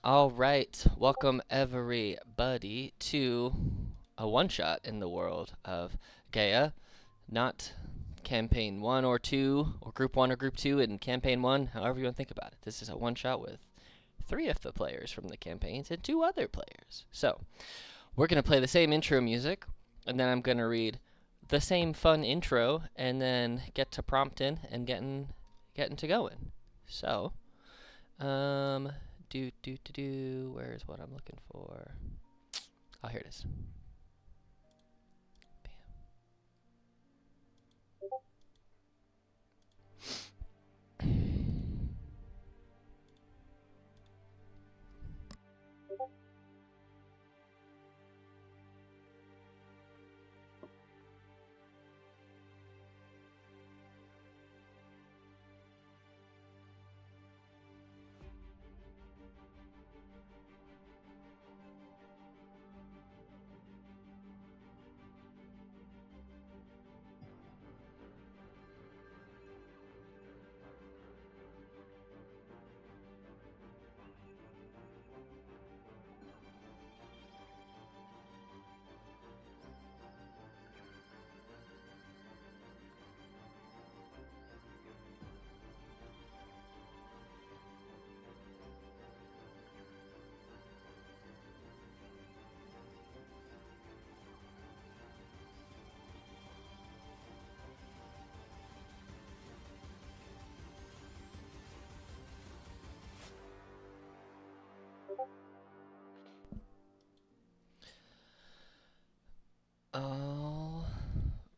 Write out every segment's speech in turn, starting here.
All right, welcome everybody to a one shot in the world of Gaia, not campaign 1 or 2, or group 1 or group 2 in campaign 1, however you want to think about it. This is a one shot with 3 of the players from the campaigns and 2 other players. So, we're going to play the same intro music, and then I'm going to read the same fun intro, and then get to prompting and getting to going. So, where's what I'm looking for? Oh, here it is. All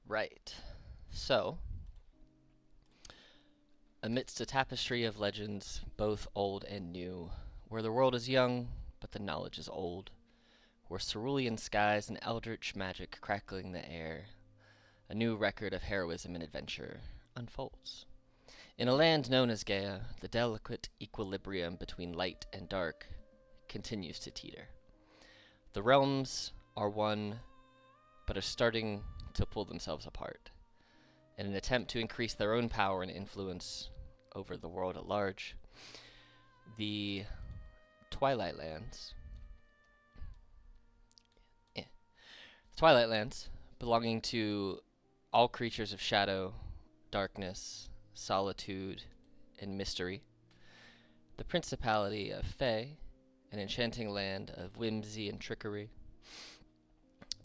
right. So, amidst a tapestry of legends, both old and new, where the world is young, but the knowledge is old, where cerulean skies and eldritch magic crackling the air, a new record of heroism and adventure unfolds. In a land known as Gaia, the delicate equilibrium between light and dark continues to teeter. The realms are one, but are starting to pull themselves apart. In an attempt to increase their own power and influence over the world at large, the Twilight Lands, belonging to all creatures of shadow, darkness, solitude, and mystery, the Principality of Fae, an enchanting land of whimsy and trickery,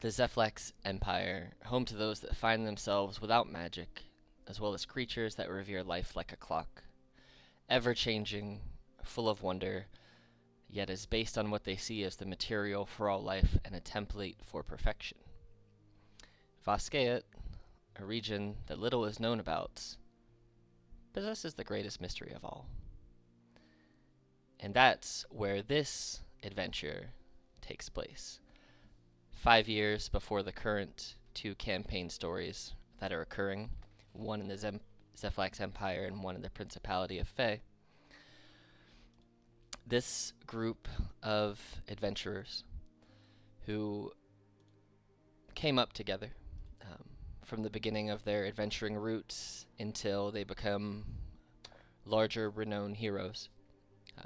the Zeflex Empire, home to those that find themselves without magic, as well as creatures that revere life like a clock, ever-changing, full of wonder, yet is based on what they see as the material for all life and a template for perfection. Vaskeat, a region that little is known about, possesses the greatest mystery of all. And that's where this adventure takes place. 5 years before the current 2 campaign stories that are occurring, one in the Zeflax Empire and one in the Principality of Fae. This group of adventurers who came up together from the beginning of their adventuring routes until they become larger, renowned heroes,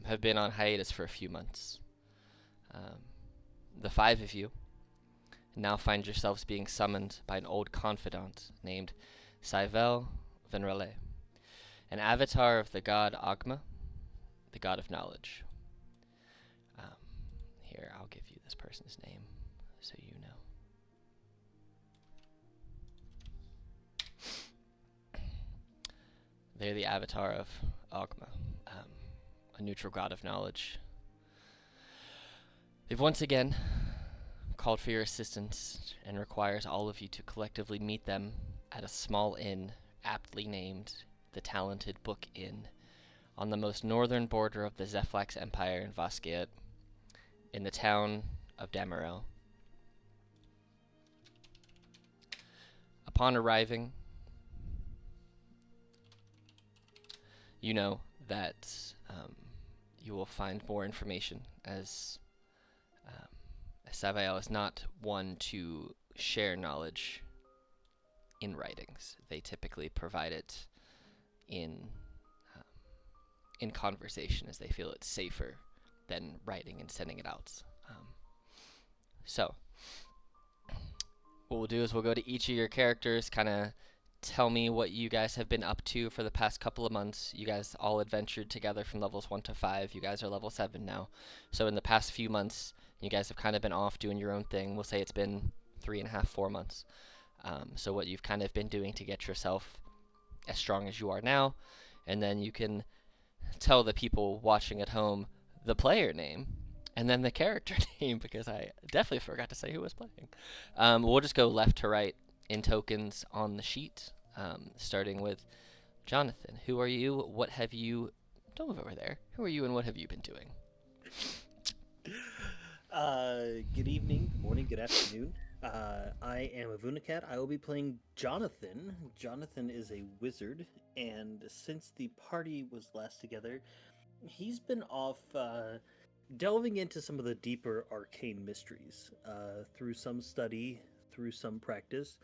have been on hiatus for a few months. The 5 of you now find yourselves being summoned by an old confidant named Cyvel Venrele, an avatar of the god Agma, the god of knowledge. Here, I'll give you this person's name so you know. They're the avatar of Agma, a neutral god of knowledge. They've once again called for your assistance and requires all of you to collectively meet them at a small inn aptly named the Talented Book Inn on the most northern border of the Zeflax Empire in Vaskeat, in the town of Damarel. Upon arriving, you know that you will find more information, as Savael is not one to share knowledge in writings. They typically provide it in conversation, as they feel it's safer then writing and sending it out. So what we'll do is we'll go to each of your characters, kind of tell me what you guys have been up to for the past couple of months. You guys all adventured together from levels 1 to 5. You guys are level 7 now. So in the past few months, you guys have kind of been off doing your own thing. We'll say it's been 3.5, 4 months. So what you've kind of been doing to get yourself as strong as you are now, and then you can tell the people watching at home the player name and then the character name, because I definitely forgot to say who was playing. We'll just go left to right in tokens on the sheet, starting with Jonathan. Who are you? What have you... Don't move over there. Who are you and what have you been doing? Good evening, good morning, good afternoon. I am a Vunacat. I will be playing Jonathan. Jonathan is a wizard, and since the party was last together, he's been off delving into some of the deeper arcane mysteries through some study, through some practice.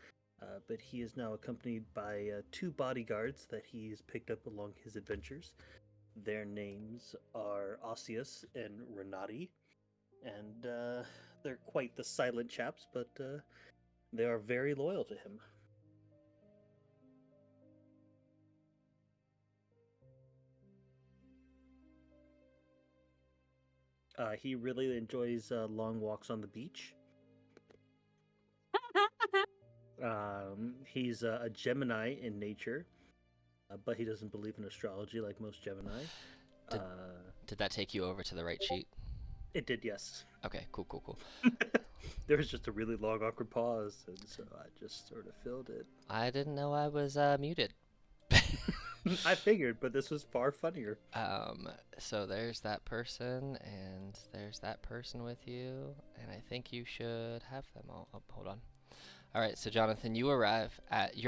But he is now accompanied by two bodyguards that he's picked up along his adventures. Their names are Osseous and Renati, and they're quite the silent chaps, but they are very loyal to him. He really enjoys long walks on the beach. He's a Gemini in nature, but he doesn't believe in astrology like most Gemini. Did, did that take you over to the right sheet? It did, yes. Okay, cool, cool, cool. There was just a really long, awkward pause, and so I just sort of filled it. I didn't know I was muted. I figured, but this was far funnier. So there's that person, and there's that person with you, and I think you should have them all. Oh, hold on. All right, so Jonathan, you're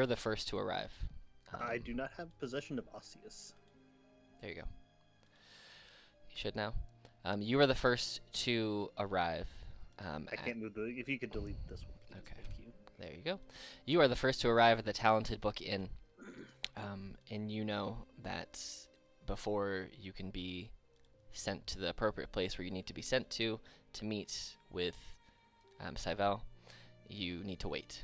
the first to arrive. I do not have possession of Osseous. There you go. You should now. You are the first to arrive. I can't move the. If you could delete this one, please. Okay. Thank you. There you go. You are the first to arrive at the Talented Book Inn. And you know that before you can be sent to the appropriate place where you need to be sent to meet with Cyvel, you need to wait.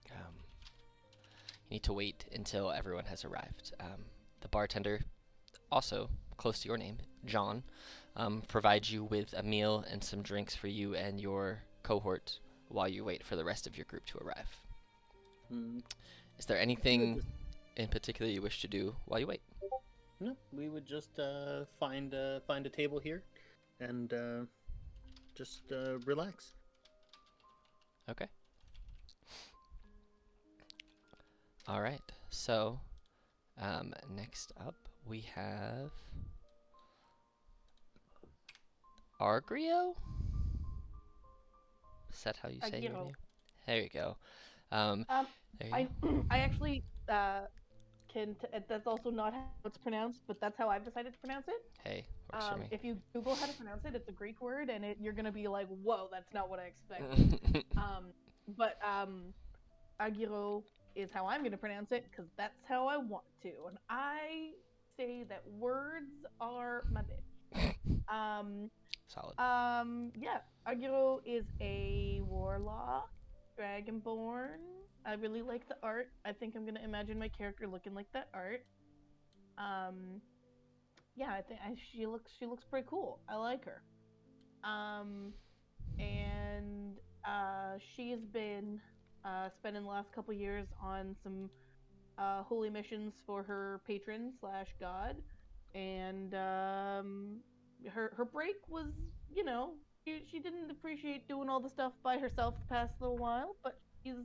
You need to wait until everyone has arrived. The bartender, also close to your name, John, provides you with a meal and some drinks for you and your cohort while you wait for the rest of your group to arrive. Is there anything in particular you wish to do while you wait? No, we would just find a table here, and just relax. Okay. All right. So, next up we have Argrio. Is that how you say your name? There you go. There you go. I actually that's also not how it's pronounced, but that's how I've decided to pronounce it. Hey, works for me. If you Google how to pronounce it, it's a Greek word, and you're gonna be like, "Whoa, that's not what I expected." But Agiro is how I'm gonna pronounce it because that's how I want to, and I say that words are my bitch. Solid. Yeah, Agiro is a warlock, dragonborn. I really like the art. I think I'm gonna imagine my character looking like that art. Yeah, I think she looks pretty cool. I like her. And she's been spending the last couple years on some holy missions for her patron / god, and her break was, she didn't appreciate doing all the stuff by herself the past little while, but she's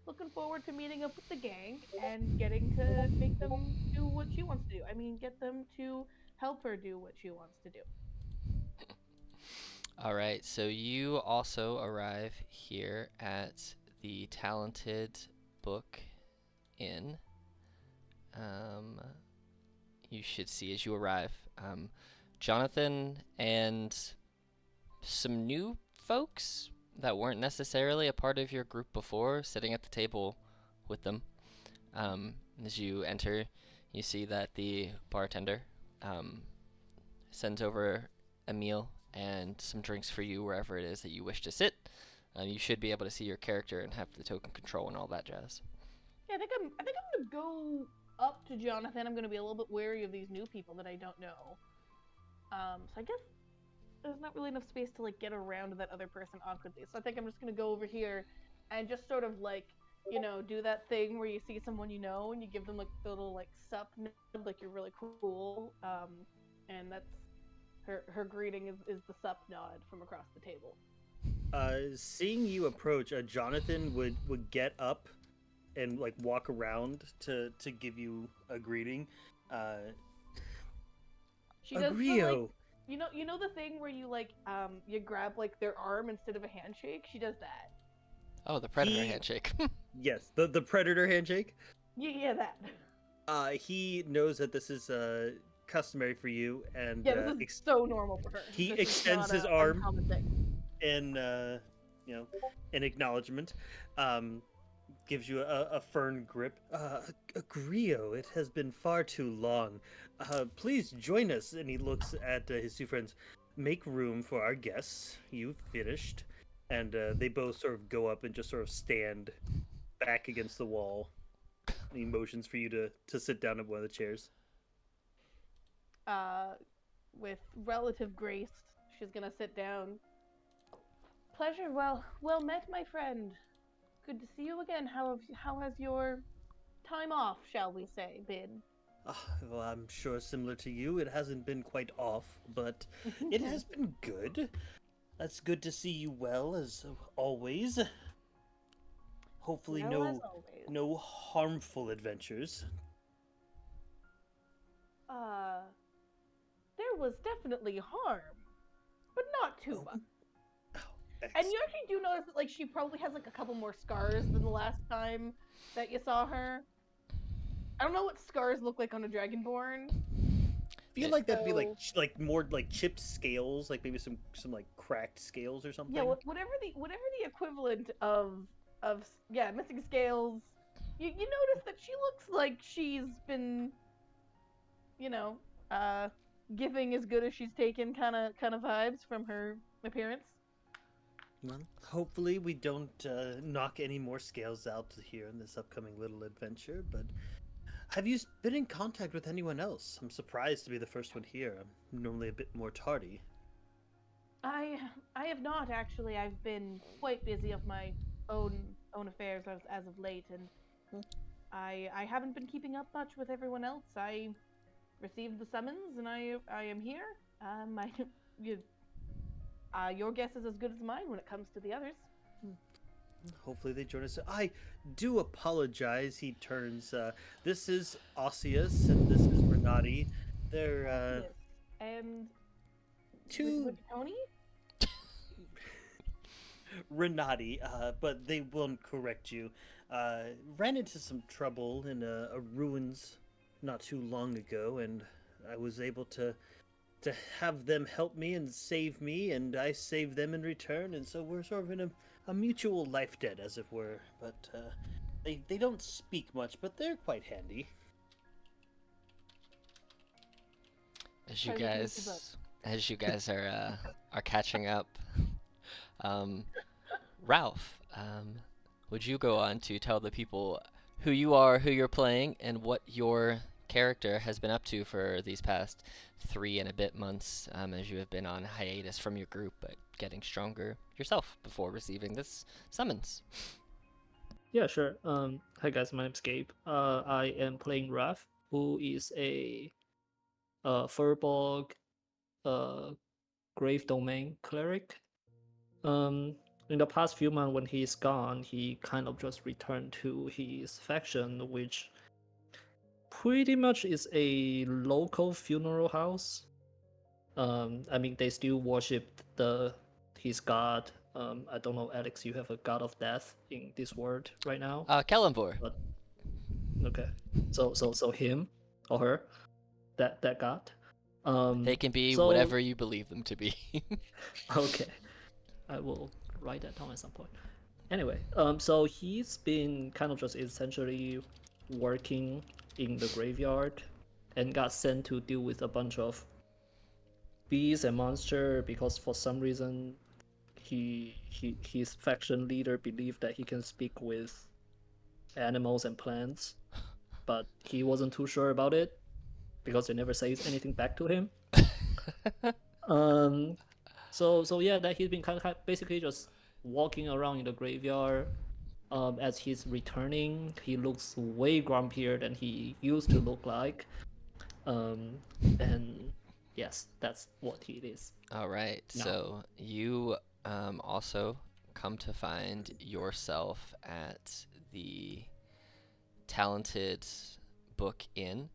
looking forward to meeting up with the gang and getting to make them do what she wants to do. I mean, get them to help her do what she wants to do. All right, so you also arrive here at the Talented Book Inn. You should see as you arrive, Jonathan and some new folks that weren't necessarily a part of your group before sitting at the table with them. As you enter, you see that the bartender sends over a meal and some drinks for you wherever it is that you wish to sit. You should be able to see your character and have the token control and all that jazz. Yeah, I think I'm gonna go up to Jonathan. I'm gonna be a little bit wary of these new people that I don't know. So I guess there's not really enough space to like get around to that other person awkwardly. So I think I'm just gonna go over here and just sort of like, you know, do that thing where you see someone you know and you give them like the little like sup nod, like you're really cool. And that's her greeting is the sup nod from across the table. Seeing you approach, Jonathan would get up and like walk around to give you a greeting. She does the, Agrio. like, you know the thing where you like you grab like their arm instead of a handshake. She does that. Oh, the predator handshake. Yes, the predator handshake. Yeah, that. He knows that this is customary for you, and Yeah, this is so normal for her. he This is extends not his a arm uncommon thing. in you know, in acknowledgement. Gives you a firm grip. Agrio, it has been far too long. Please join us. And he looks at his two friends. Make room for our guests. You've finished. And they both sort of go up and just sort of stand back against the wall. He motions for you to sit down in one of the chairs. With relative grace, she's gonna sit down. Pleasure, well met, my friend. Good to see you again. How has your time off, shall we say, been? Well, I'm sure similar to you, it hasn't been quite off, but it has been good. That's good to see you well, as always. Hopefully, Well, as always. no harmful adventures. There was definitely harm, but not too much. And Excellent. you actually do notice that, like, she probably has like a couple more scars than the last time that you saw her. I don't know what scars look like on a Dragonborn. Feel like that'd be like more like chipped scales, like maybe some like cracked scales or something. Yeah, whatever the equivalent of missing scales. You notice that she looks like she's been, you know, giving as good as she's taken kind of vibes from her appearance. Well, hopefully we don't knock any more scales out here in this upcoming little adventure. But have you been in contact with anyone else? I'm surprised to be the first one here. I'm normally a bit more tardy. I have not actually. I've been quite busy of my own affairs as of late, and I haven't been keeping up much with everyone else. I received the summons, and I am here. Your guess is as good as mine when it comes to the others. Hopefully they join us. I do apologize. He turns. This is Osseous, and this is Renati. They're and two Tony. Renati, but they won't correct you. Ran into some trouble in a ruins not too long ago, and I was able to have them help me and save me, and I saved them in return, and so we're sort of in a mutual life debt, as it were. But they don't speak much, but they're quite handy. As you guys are catching up, Ralph, would you go on to tell the people who you are, who you're playing, and what your character has been up to for these past 3 and a bit months, as you have been on hiatus from your group, but getting stronger yourself before receiving this summons? Yeah, sure. Hi guys, my name's Gabe. I am playing Raph, who is a Furbolg Grave Domain cleric. In the past few months, when he's gone, he kind of just returned to his faction, which pretty much is a local funeral house. I mean, they still worship his god. I don't know, Alex, you have a god of death in this world right now? Kellenvor. But okay, so him or her, that god. They can be whatever you believe them to be. Okay, I will write that down at some point. Anyway, so he's been kind of just essentially working in the graveyard and got sent to deal with a bunch of beast and monster because for some reason his faction leader believed that he can speak with animals and plants, but he wasn't too sure about it because they never says anything back to him. So yeah, that he's been kind of basically just walking around in the graveyard. As he's returning, he looks way grumpier than he used to look like. And yes, that's what he is. All right. No. So you also come to find yourself at the Talented Book Inn.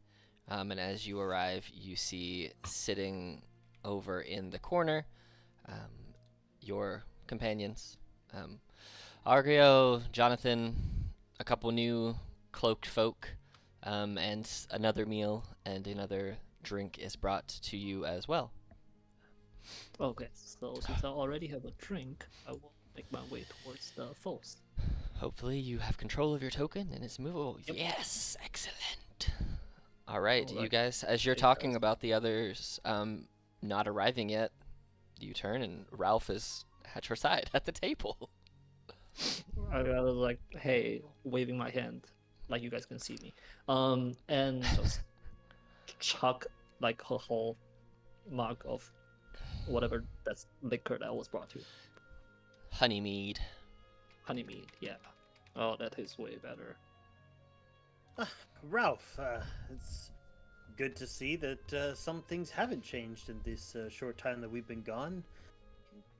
And as you arrive, you see sitting over in the corner your companions. Argrio, Jonathan, a couple new cloaked folk, and another meal and another drink is brought to you as well. Okay, so since I already have a drink, I will make my way towards the falls. Hopefully you have control of your token and it's movable. Yep. Yes, excellent. All right, you Alright. guys, as you're Hey, talking guys. about the others not arriving yet, you turn and Ralph is at your side at the table. I was like, hey, waving my hand, like you guys can see me. And just chuck like a whole mug of whatever that's liquor that was brought to. Honeymead. Honeymead, yeah. Oh, that is way better. Ralph, it's good to see that some things haven't changed in this short time that we've been gone.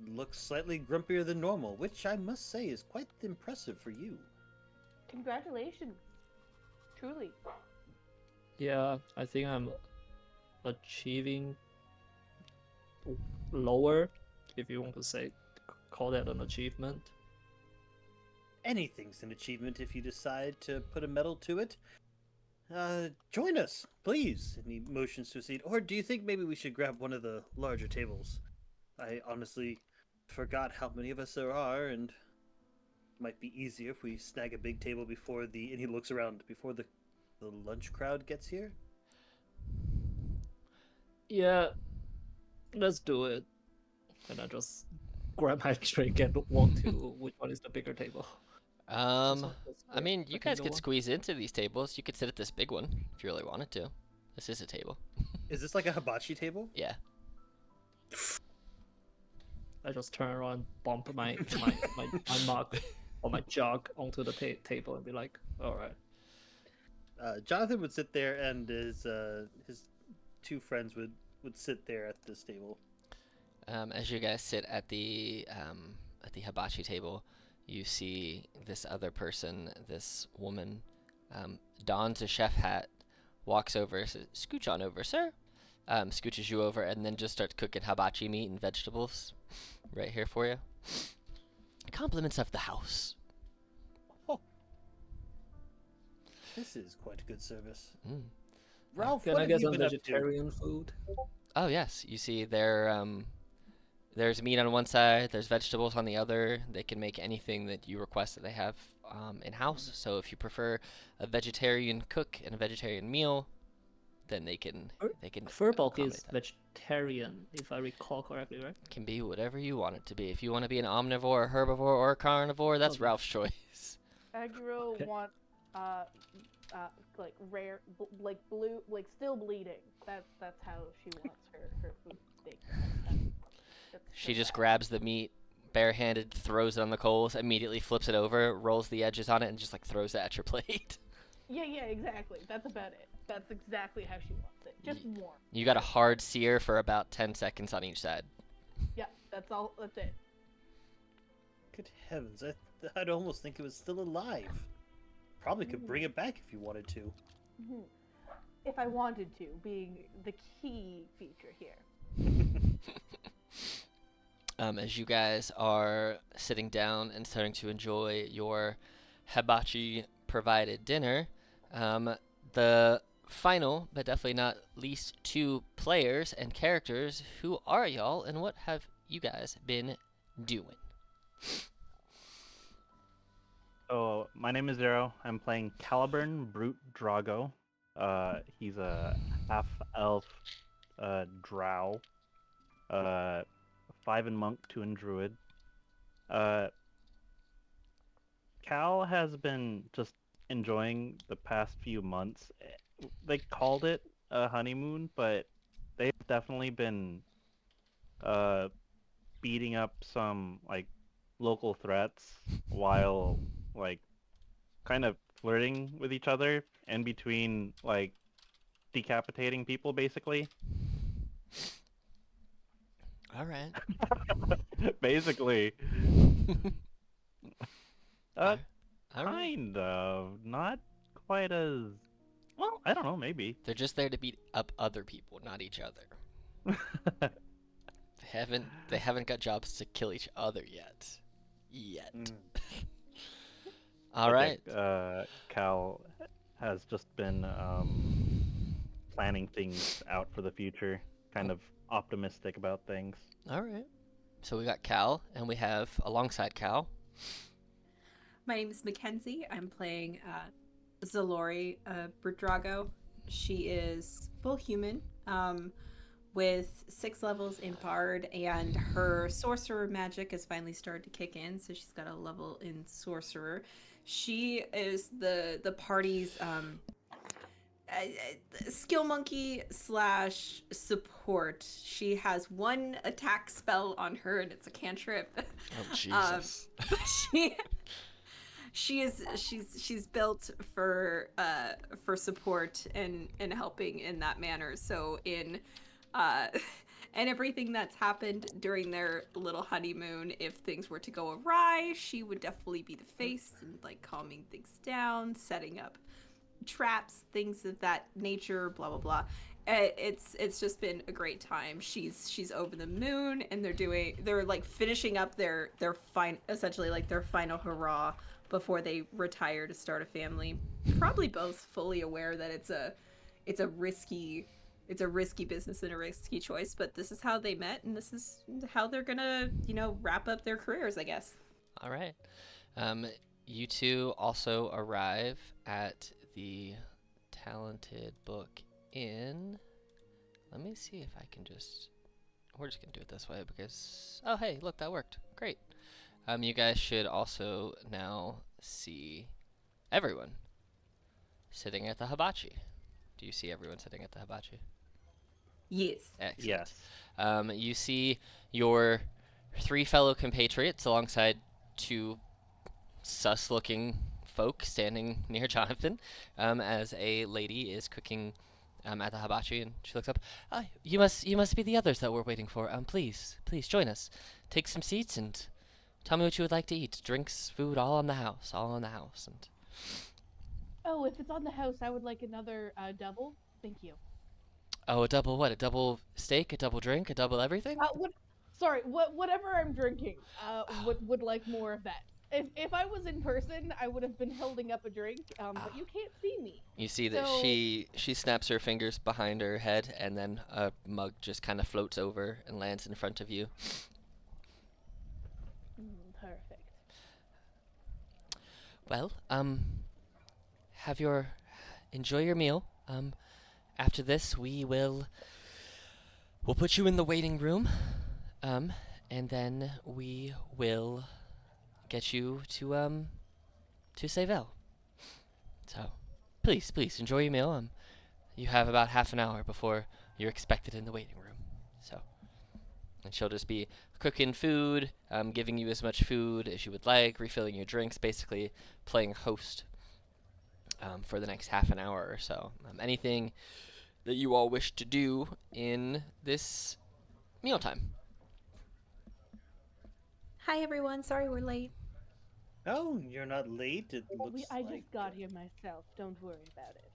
You look slightly grumpier than normal, which I must say is quite impressive for you. Congratulations. Truly. Yeah, I think I'm achieving lower, if you want to say, call that an achievement. Anything's an achievement if you decide to put a medal to it. Join us, please. And he motions to a seat. Or do you think maybe we should grab one of the larger tables? I honestly forgot how many of us there are, and it might be easier if we snag a big table before the. And he looks around before the lunch crowd gets here. Yeah, let's do it. And I just grab my drink and walk to which one is the bigger table. I mean, you guys could squeeze into these tables. You could sit at this big one if you really wanted to. This is a table. Is this like a hibachi table? Yeah. I just turn around, bump my mug or my jug onto the table and be like, all right. Jonathan would sit there, and his two friends would sit there at this table. As you guys sit at the hibachi table, you see this other person, this woman, dons a chef hat, walks over, says, "Scooch on over, sir." Scooches you over, and then just starts cooking hibachi meat and vegetables right here for you. Compliments of the house. Oh, this is quite a good service. Mm. Ralph, Can what I have get you some been up to? vegetarian food? Oh yes, you see there. There's meat on one side, there's vegetables on the other. They can make anything that you request that they have in-house. So if you prefer a vegetarian cook and a vegetarian meal, then they can Furbolg accommodate is that. vegetarian, if I recall correctly, right? Can be whatever you want it to be. If you want to be an omnivore, a herbivore, or a carnivore, that's Okay. Ralph's choice. Aguro Okay. wants like rare, like blue, like still bleeding. That's how she wants her food steak. She just grabs the meat barehanded, throws it on the coals, immediately flips it over, rolls the edges on it, and just like throws it at your plate. Yeah, exactly. That's about it. That's exactly how she wants it. Just warm. You got a hard sear for about 10 seconds on each side. Yeah, that's all. That's it. Good heavens, I'd almost think it was still alive. Probably could bring it back if you wanted to. Mhm. If I wanted to, being the key feature here. As you guys are sitting down and starting to enjoy your hibachi provided dinner, the final, but definitely not least, two players and characters. Who are y'all, and what have you guys been doing? So my name is Zero. I'm playing Caliburn Brute Drago. He's a half elf drow. uh, 5 in monk, 2 in druid. Uh, Cal has been just enjoying the past few months. They called it a honeymoon, but they've definitely been uh beating up some like local threats while like kind of flirting with each other in between like decapitating people basically. All right. Basically. Uh All all right. kind of. Not quite as well, I don't know, maybe. They're just there to beat up other people, not each other. They haven't got jobs to kill each other yet. Yet. Mm. All But right. yeah, Cal has just been planning things out for the future, kind of optimistic about things. All right. So we got Cal, and we have alongside Cal. My name is Mackenzie. I'm playing Zalori Brudrago. She is full human, with 6 levels in Bard, and her Sorcerer magic has finally started to kick in, so she's got a level in Sorcerer. She is the party's skill monkey slash support. She has 1 attack spell on her, and it's a cantrip. Oh Jesus. She she's built for support and helping in that manner. So in and everything that's happened during their little honeymoon, if things were to go awry, she would definitely be the face and like calming things down, setting up traps, things of that nature, blah blah blah. It's just been a great time. She's over the moon, and they're like finishing up their essentially like their final hurrah before they retire to start a family. Probably both fully aware that it's a risky business and a risky choice, but this is how they met, and this is how they're gonna wrap up their careers, I guess. All right. You two also arrive at the Talented Book Inn. Let me see if I can just... We're just going to do it this way because... Oh, hey, look, that worked. Great. You guys should also now see everyone sitting at the hibachi. Do you see everyone sitting at the hibachi? Yes. Excellent. Yes. You see your 3 fellow compatriots alongside 2 sus-looking folk standing near Jonathan, as a lady is cooking at the hibachi, and she looks up. You must be the others that we're waiting for. Please join us. Take some seats and tell me what you would like to eat. Drinks, food, all on the house. And Oh, if it's on the house, I would like another double. Thank you. oh, a double what? A double steak, a double drink, a double everything? Whatever I'm drinking, would like more of that. If I was in person, I would have been holding up a drink, but you can't see me. You see that So- she snaps her fingers behind her head, and then a mug just kind of floats over and lands in front of you. Perfect. Well, enjoy your meal. After this, we'll put you in the waiting room, and then we will get you to Sayville. So, please enjoy your meal. You have about half an hour before you're expected in the waiting room. So, and she'll just be cooking food, giving you as much food as you would like, refilling your drinks, basically playing host for the next half an hour or so. Anything that you all wish to do in this mealtime? Hi everyone, sorry we're late. Oh, you're not late. It looks I like just got here myself. Don't worry about it.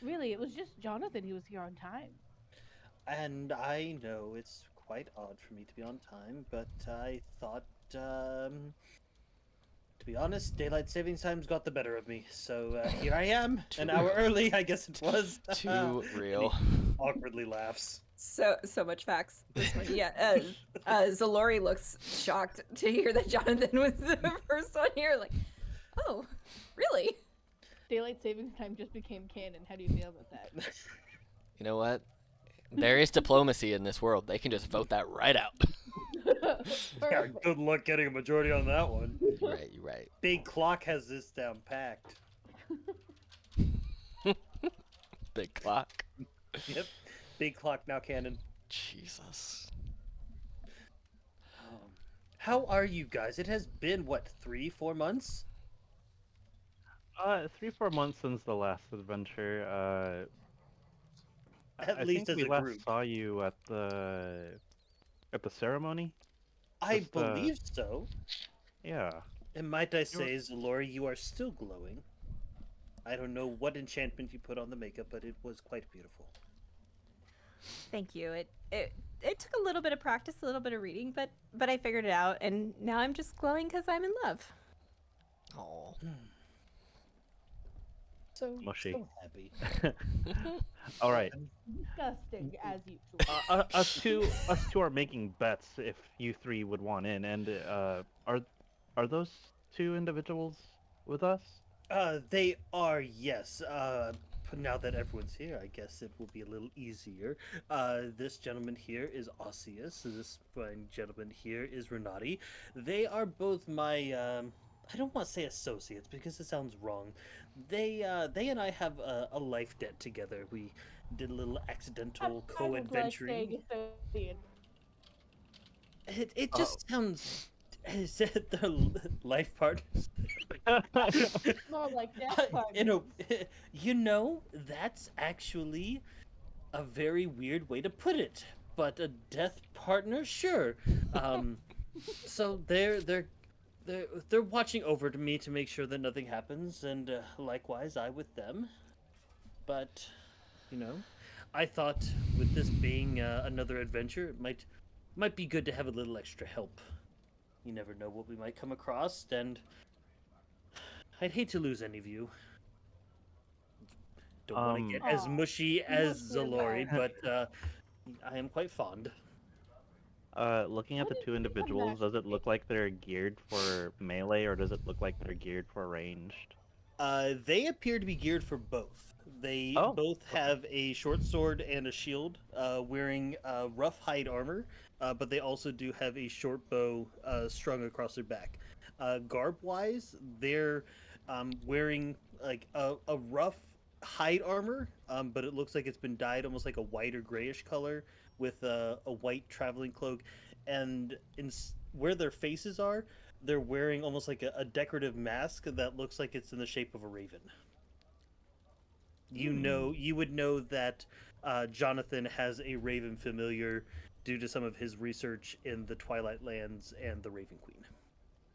Really, it was just Jonathan who was here on time. And I know it's quite odd for me to be on time, but I thought, to be honest, daylight savings time's got the better of me. So here I am, an hour early, I guess it was. Too real. And he awkwardly laughs. So much facts. This one, yeah. Zalori looks shocked to hear that Jonathan was the first one here. Like, oh, really? Daylight savings time just became canon. How do you feel about that? You know what? There is diplomacy in this world. They can just vote that right out. Yeah, Perfect. good luck getting a majority on that one. You're right. Big Clock has this down packed. Big clock. Yep. Big Clock now canon. Jesus. How are you guys? It has been, what, 3-4 months? 3-4 months since the last adventure. At I least think as we a last group. saw you at the ceremony. I Just, believe so. Yeah. And might I You're- say, Zalori, you are still glowing. I don't know what enchantment you put on the makeup, but it was quite beautiful. Thank you. It took a little bit of practice, a little bit of reading, but I figured it out, and now I'm just glowing because I'm in love. Oh. So, Mushy. so happy. All right. Disgusting as usual. Us two are making bets if you three would want in, and are those two individuals with us? They are, yes. Now that everyone's here, I guess it will be a little easier. This gentleman here is Osseous. This fine gentleman here is Renati. They are both my, I don't want to say associates because it sounds wrong. They and I have a life debt together. We did a little accidental I would like co-adventuring. saying associate. It just sounds. Is it their life partners? More like death partners. You know, that's actually a very weird way to put it. But a death partner, sure. So they're watching over to me to make sure that nothing happens, and likewise I with them. But you know, I thought with this being another adventure, it might be good to have a little extra help. You never know what we might come across, and I'd hate to lose any of you. Don't want to get as Aw, mushy you as must feel Zalori, bad. but I am quite fond. Looking at What the did two you become individuals, does it naturally? look like they're geared for melee, or does it look like they're geared for ranged? They appear to be geared for both. They Oh, both okay. have a short sword and a shield, wearing rough hide armor, but they also do have a short bow strung across their back. Garb-wise, they're wearing like a rough hide armor, but it looks like it's been dyed almost like a white or grayish color with a white traveling cloak, and where their faces are, they're wearing almost like a decorative mask that looks like it's in the shape of a raven. You would know that Jonathan has a raven familiar due to some of his research in the Twilight Lands and the Raven Queen.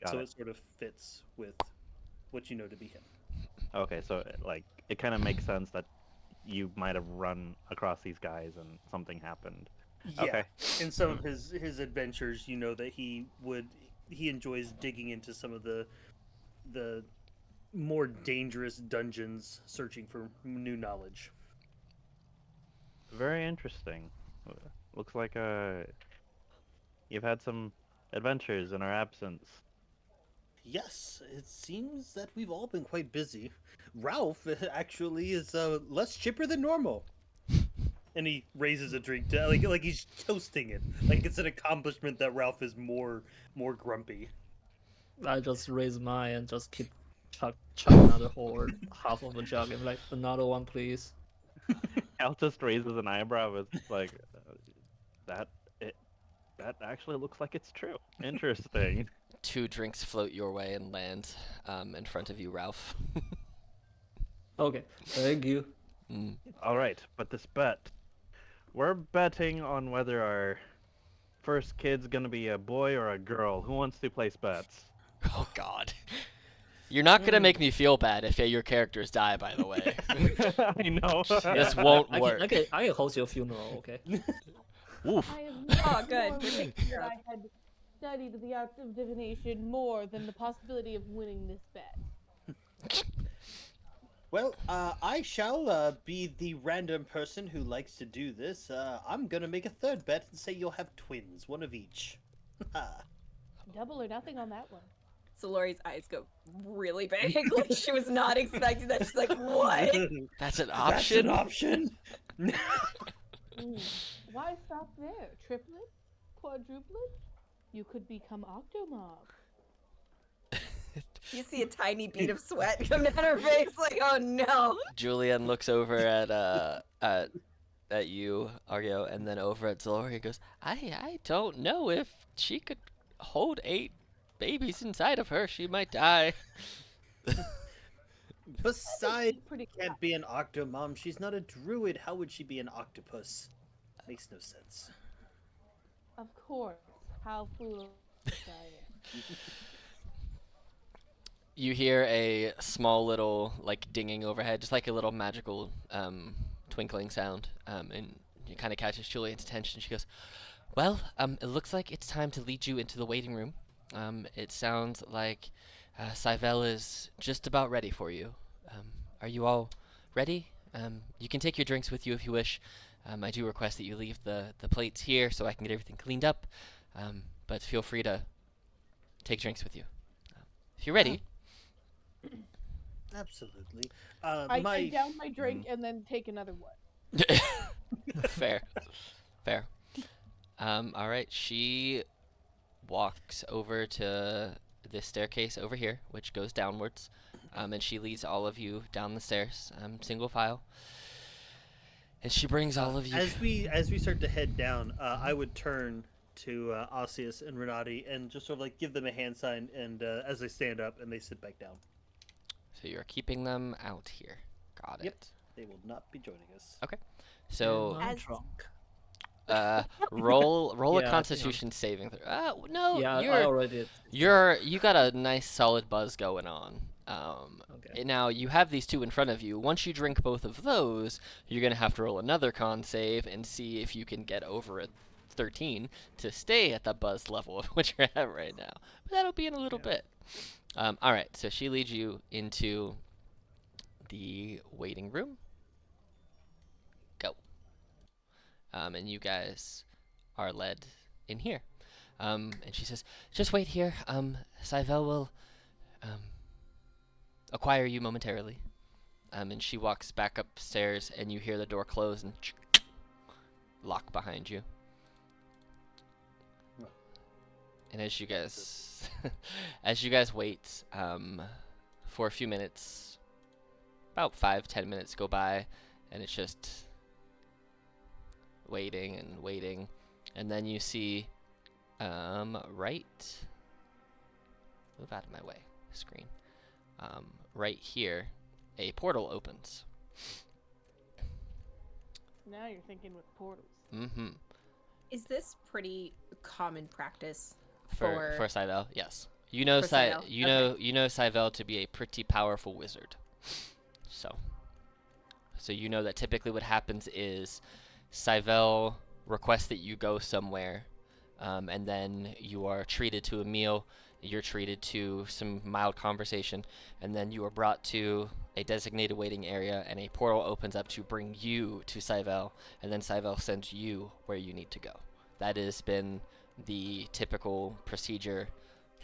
Got So it. it sort of fits with what you know to be him. Okay, so like it kind of makes sense that you might have run across these guys and something happened. Yeah. Okay. In some of his adventures, you know that he enjoys digging into some of the more dangerous dungeons, searching for new knowledge. Very interesting. Looks like you've had some adventures in our absence. Yes, it seems that we've all been quite busy. Ralph actually is less chipper than normal. And he raises a drink to like he's toasting it. Like it's an accomplishment that Ralph is more grumpy. I just raise mine and just keep chug another whole half of a jug and like another one, please. Al just raises an eyebrow. It's like that. That actually looks like it's true. Interesting. 2 drinks float your way and land in front of you, Ralph. Okay, thank you. All right, but this bet, we're betting on whether our first kid's gonna be a boy or a girl. Who wants to place bets? Oh God. You're not gonna make me feel bad if your characters die, by the way. I know. This won't I work. can host your funeral, okay? Oof. I have never Oh, good. more We're taken wished care that of. I had studied the arts of divination more than the possibility of winning this bet. Well, I shall be the random person who likes to do this. I'm gonna make a third bet and say you'll have twins, one of each. Double or nothing on that one. So Lori's eyes go really big. Like she was not expecting that. She's like, what? That's an That's option. an option. Why stop there? Triplet? Quadruplet? You could become Octomob. You see a tiny bead of sweat come down her face, like, oh no. Julian looks over at you, Argo, and then over at Zalori. He goes, I don't know if she could hold 8 babies inside of her. She might die. Besides, Pretty she can't be an octomom. She's not a druid. How would she be an octopus? Makes no sense. Of course. How foolish I am. You hear a small little like dinging overhead, just like a little magical twinkling sound, and it kind of catches Julian's attention. She goes, "Well, it looks like it's time to lead you into the waiting room. It sounds like Cyvel is just about ready for you. Are you all ready? You can take your drinks with you if you wish. I do request that you leave the plates here so I can get everything cleaned up. But feel free to take drinks with you. If you're ready." Absolutely. I down my drink and then take another one. Fair. All right. She walks over to this staircase over here, which goes downwards, and she leads all of you down the stairs, single file. And she brings all of you. As we start to head down, I would turn to Osseous and Renati and just sort of like give them a hand sign, and as they stand up and they sit back down. So you're keeping them out here. Got Yep. it. They will not be joining us. Okay. So I'm As- drunk. roll Yeah, a I think Constitution saving throw. No, Yeah, I already did. you got a nice solid buzz going on. Okay. Now you have these 2 in front of you. Once you drink both of those, you're gonna have to roll another con save and see if you can get over a 13 to stay at the buzz level of which you're at right now. But that'll be in a little bit. All right. So she leads you into the waiting room. Go. And you guys are led in here. And she says, "Just wait here. Cyvel will acquire you momentarily." And she walks back upstairs, and you hear the door close and lock behind you. And as you guys, wait for a few minutes, about 5-10 minutes go by, and it's just waiting and waiting, and then you see, right, move out of my way, screen, right here, a portal opens. Now you're thinking with portals. Mm-hmm. Is this pretty common practice For for Cyvel, yes. You know, For Cyvel, you know Cyvel to be a pretty powerful wizard. So you know that typically what happens is Cyvel requests that you go somewhere, and then you are treated to a meal. You're treated to some mild conversation, and then you are brought to a designated waiting area, and a portal opens up to bring you to Cyvel, and then Cyvel sends you where you need to go. That has been the typical procedure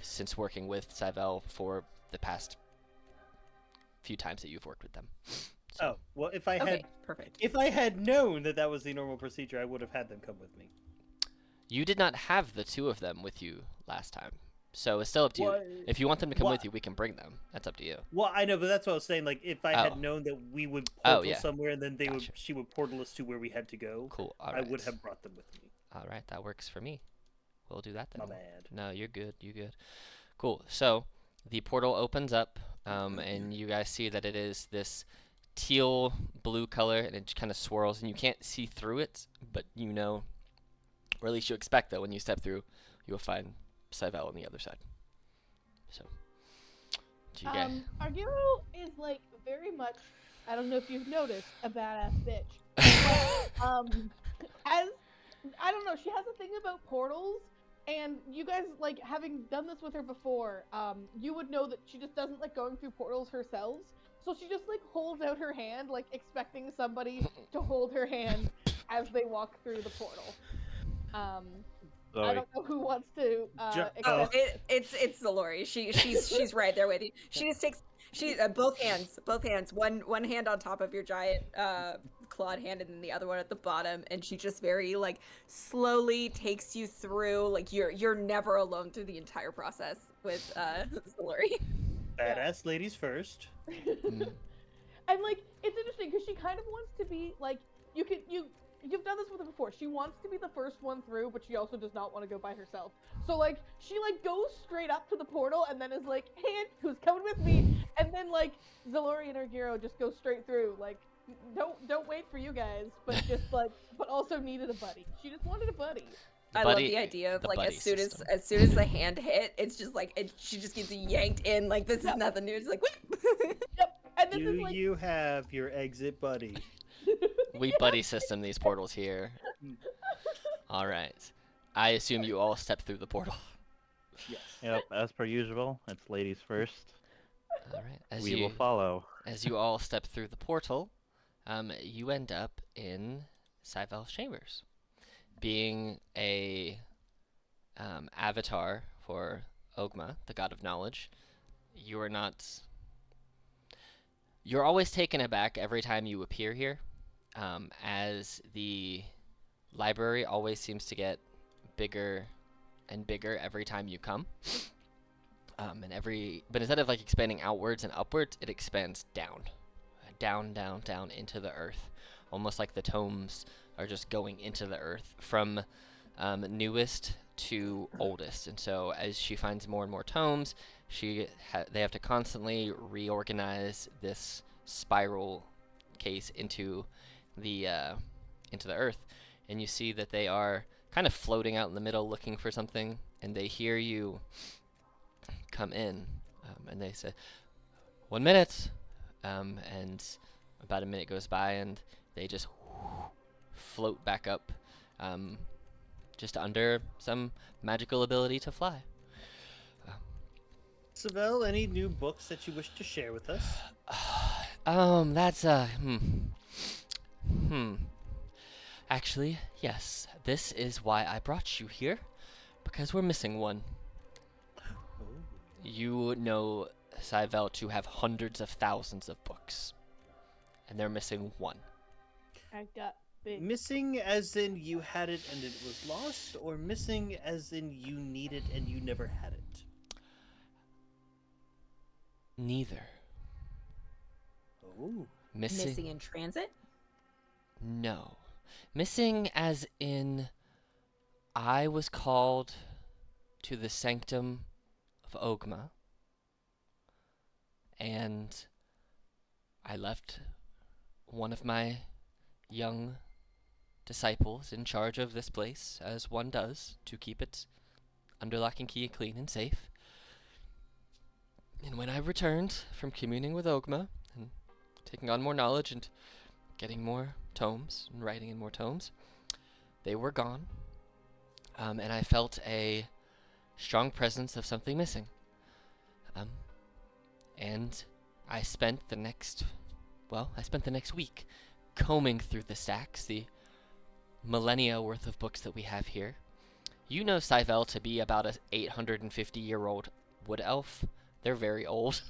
since working with Cyvel for the past few times that you've worked with them. Oh, well, if I Okay, perfect. had known that was the normal procedure, I would have had them come with me. You did not have the 2 of them with you last time, so it's still up to Well, you. If you want them to come well- with you, we can bring them. That's up to you. Well, I know, but that's what I was saying. Like, if I Oh. had known that we would Oh, portal yeah. somewhere, and then Gotcha. she would portal us to where we had to go, Cool. All I right. would have brought them with me. All right, that works for me. We'll do that then. My bad. No, you're good. You good. Cool. So the portal opens up, and you guys see that it is this teal blue color, and it kind of swirls, and you can't see through it, but you know, or at least you expect that when you step through, you'll find Cyvel on the other side. So, do you guys? Arguro is like very much, I don't know if you've noticed, a badass bitch. As I don't know, she has a thing about portals, and you guys, like, having done this with her before, you would know that she just doesn't like going through portals herself. So she just like holds out her hand, like expecting somebody to hold her hand as they walk through the portal. I Zoe. don't know who wants to Ju- Oh, accept. it's Zalori. She's right there with you. She just takes She both hands, one hand on top of your giant clawed hand, and then the other one at the bottom, and she just very like slowly takes you through. Like you're never alone through the entire process with Lori. Badass ladies first. Mm. And like it's interesting because she kind of wants to be like you've done this with her before. She wants to be the first one through, but she also does not want to go by herself. So like she like goes straight up to the portal and then is like, "Hey, who's coming with me?" And then like Zalori and Ergiro just go straight through. Like don't wait for you guys, but just like but also needed a buddy. She just wanted a buddy. I love the idea of like buddy as soon system. as the hand hit, it's just like she just gets yanked in. Like this is nothing new. It's like whoop. Yep. And this Do is like you have your exit buddy? We buddy system these portals here. All right. I assume you all step through the portal. Yes. Yep, as per usual, it's ladies first. All right. We will follow. As you all step through the portal, you end up in Cyvel's chambers. Being a avatar for Ogma, the god of knowledge, you are not. You're always taken aback every time you appear here, as the library always seems to get bigger and bigger every time you come. But instead of like expanding outwards and upwards, it expands down, down into the earth, almost like the tomes are just going into the earth from newest to oldest. And so as she finds more and more tomes, they have to constantly reorganize this spiral case into the earth, and you see that they are kind of floating out in the middle looking for something, and they hear you come in, and they say 1 minute, and about a minute goes by and they just float back up, just under some magical ability to fly. Savell, any new books that you wish to share with us? That's Actually, yes. This is why I brought you here, because we're missing one. Oh. You know Cyvel to have hundreds of thousands of books, and they're missing one. I got big. Missing as in you had it and it was lost, or missing as in you need it and you never had it? Neither. Oh. Missing in transit? No. Missing as in I was called to the sanctum of Ogma, and I left one of my young disciples in charge of this place, as one does, to keep it under lock and key, clean and safe. And when I returned from communing with Ogma and taking on more knowledge and getting more tomes and writing in more tomes, they were gone, and I felt a strong presence of something missing. And I spent the next week combing through the stacks, the millennia worth of books that we have here. You know Cyvel to be about a 850-year-old wood elf. They're very old,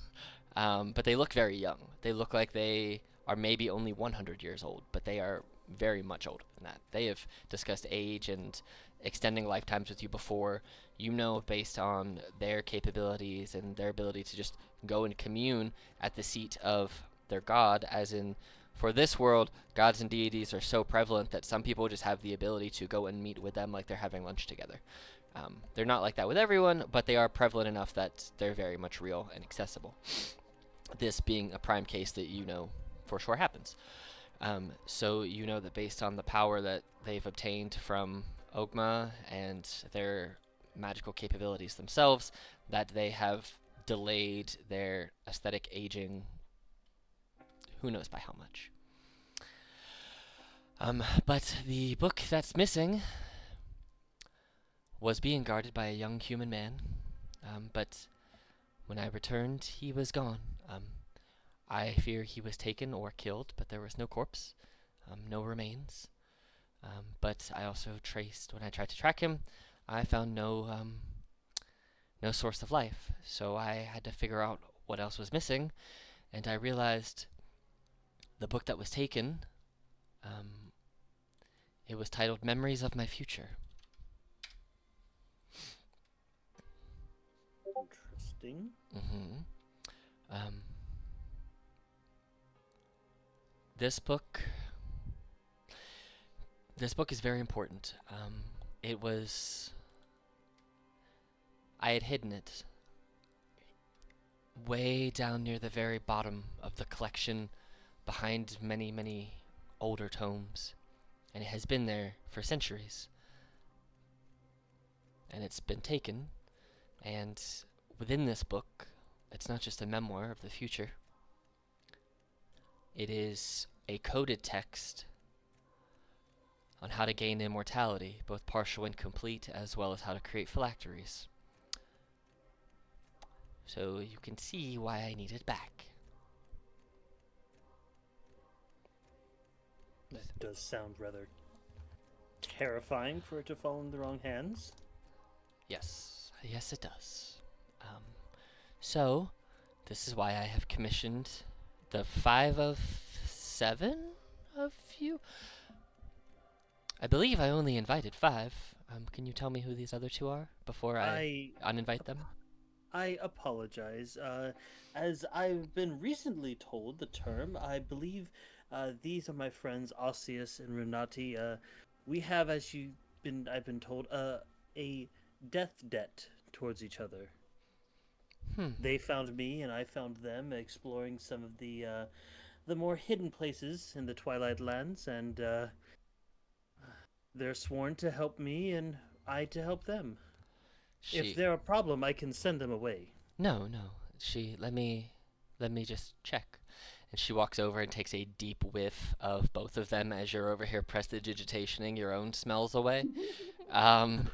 but they look very young. They look like they are maybe only 100 years old, but they are very much older than that. They have discussed age and extending lifetimes with you before. You know, based on their capabilities and their ability to just go and commune at the seat of their god, as in, for this world, gods and deities are so prevalent that some people just have the ability to go and meet with them like they're having lunch together. They're not like that with everyone, but they are prevalent enough that they're very much real and accessible. This being a prime case that you know for sure happens. So you know that based on the power that they've obtained from Ogma and their magical capabilities themselves, that they have delayed their aesthetic aging, who knows by how much. But the book that's missing was being guarded by a young human man, but when I returned, he was gone. I fear he was taken or killed, but there was no corpse, no remains. But I also traced, when I tried to track him, I found no source of life. So I had to figure out what else was missing, and I realized the book that was taken, it was titled Memories of My Future. Interesting. Mm-hmm. This book is very important. I had hidden it way down near the very bottom of the collection behind many, many older tomes, and it has been there for centuries. And it's been taken, and within this book, it's not just a memoir of the future. It is a coded text on how to gain immortality, both partial and complete, as well as how to create phylacteries. So you can see why I need it back. That does sound rather terrifying for it to fall in the wrong hands. Yes, it does. So, this is why I have commissioned the 5 of 7 of you. I believe I only invited 5. Can you tell me who these other 2 are before I uninvite them? I apologize. As I've been recently told the term, I believe these are my friends Osseous and Renati. We have, I've been told, a death debt towards each other. They found me, and I found them exploring some of the more hidden places in the Twilight Lands, and they're sworn to help me, and I to help them. If they're a problem, I can send them away. No. Let me just check. And she walks over and takes a deep whiff of both of them as you're over here prestidigitationing your own smells away.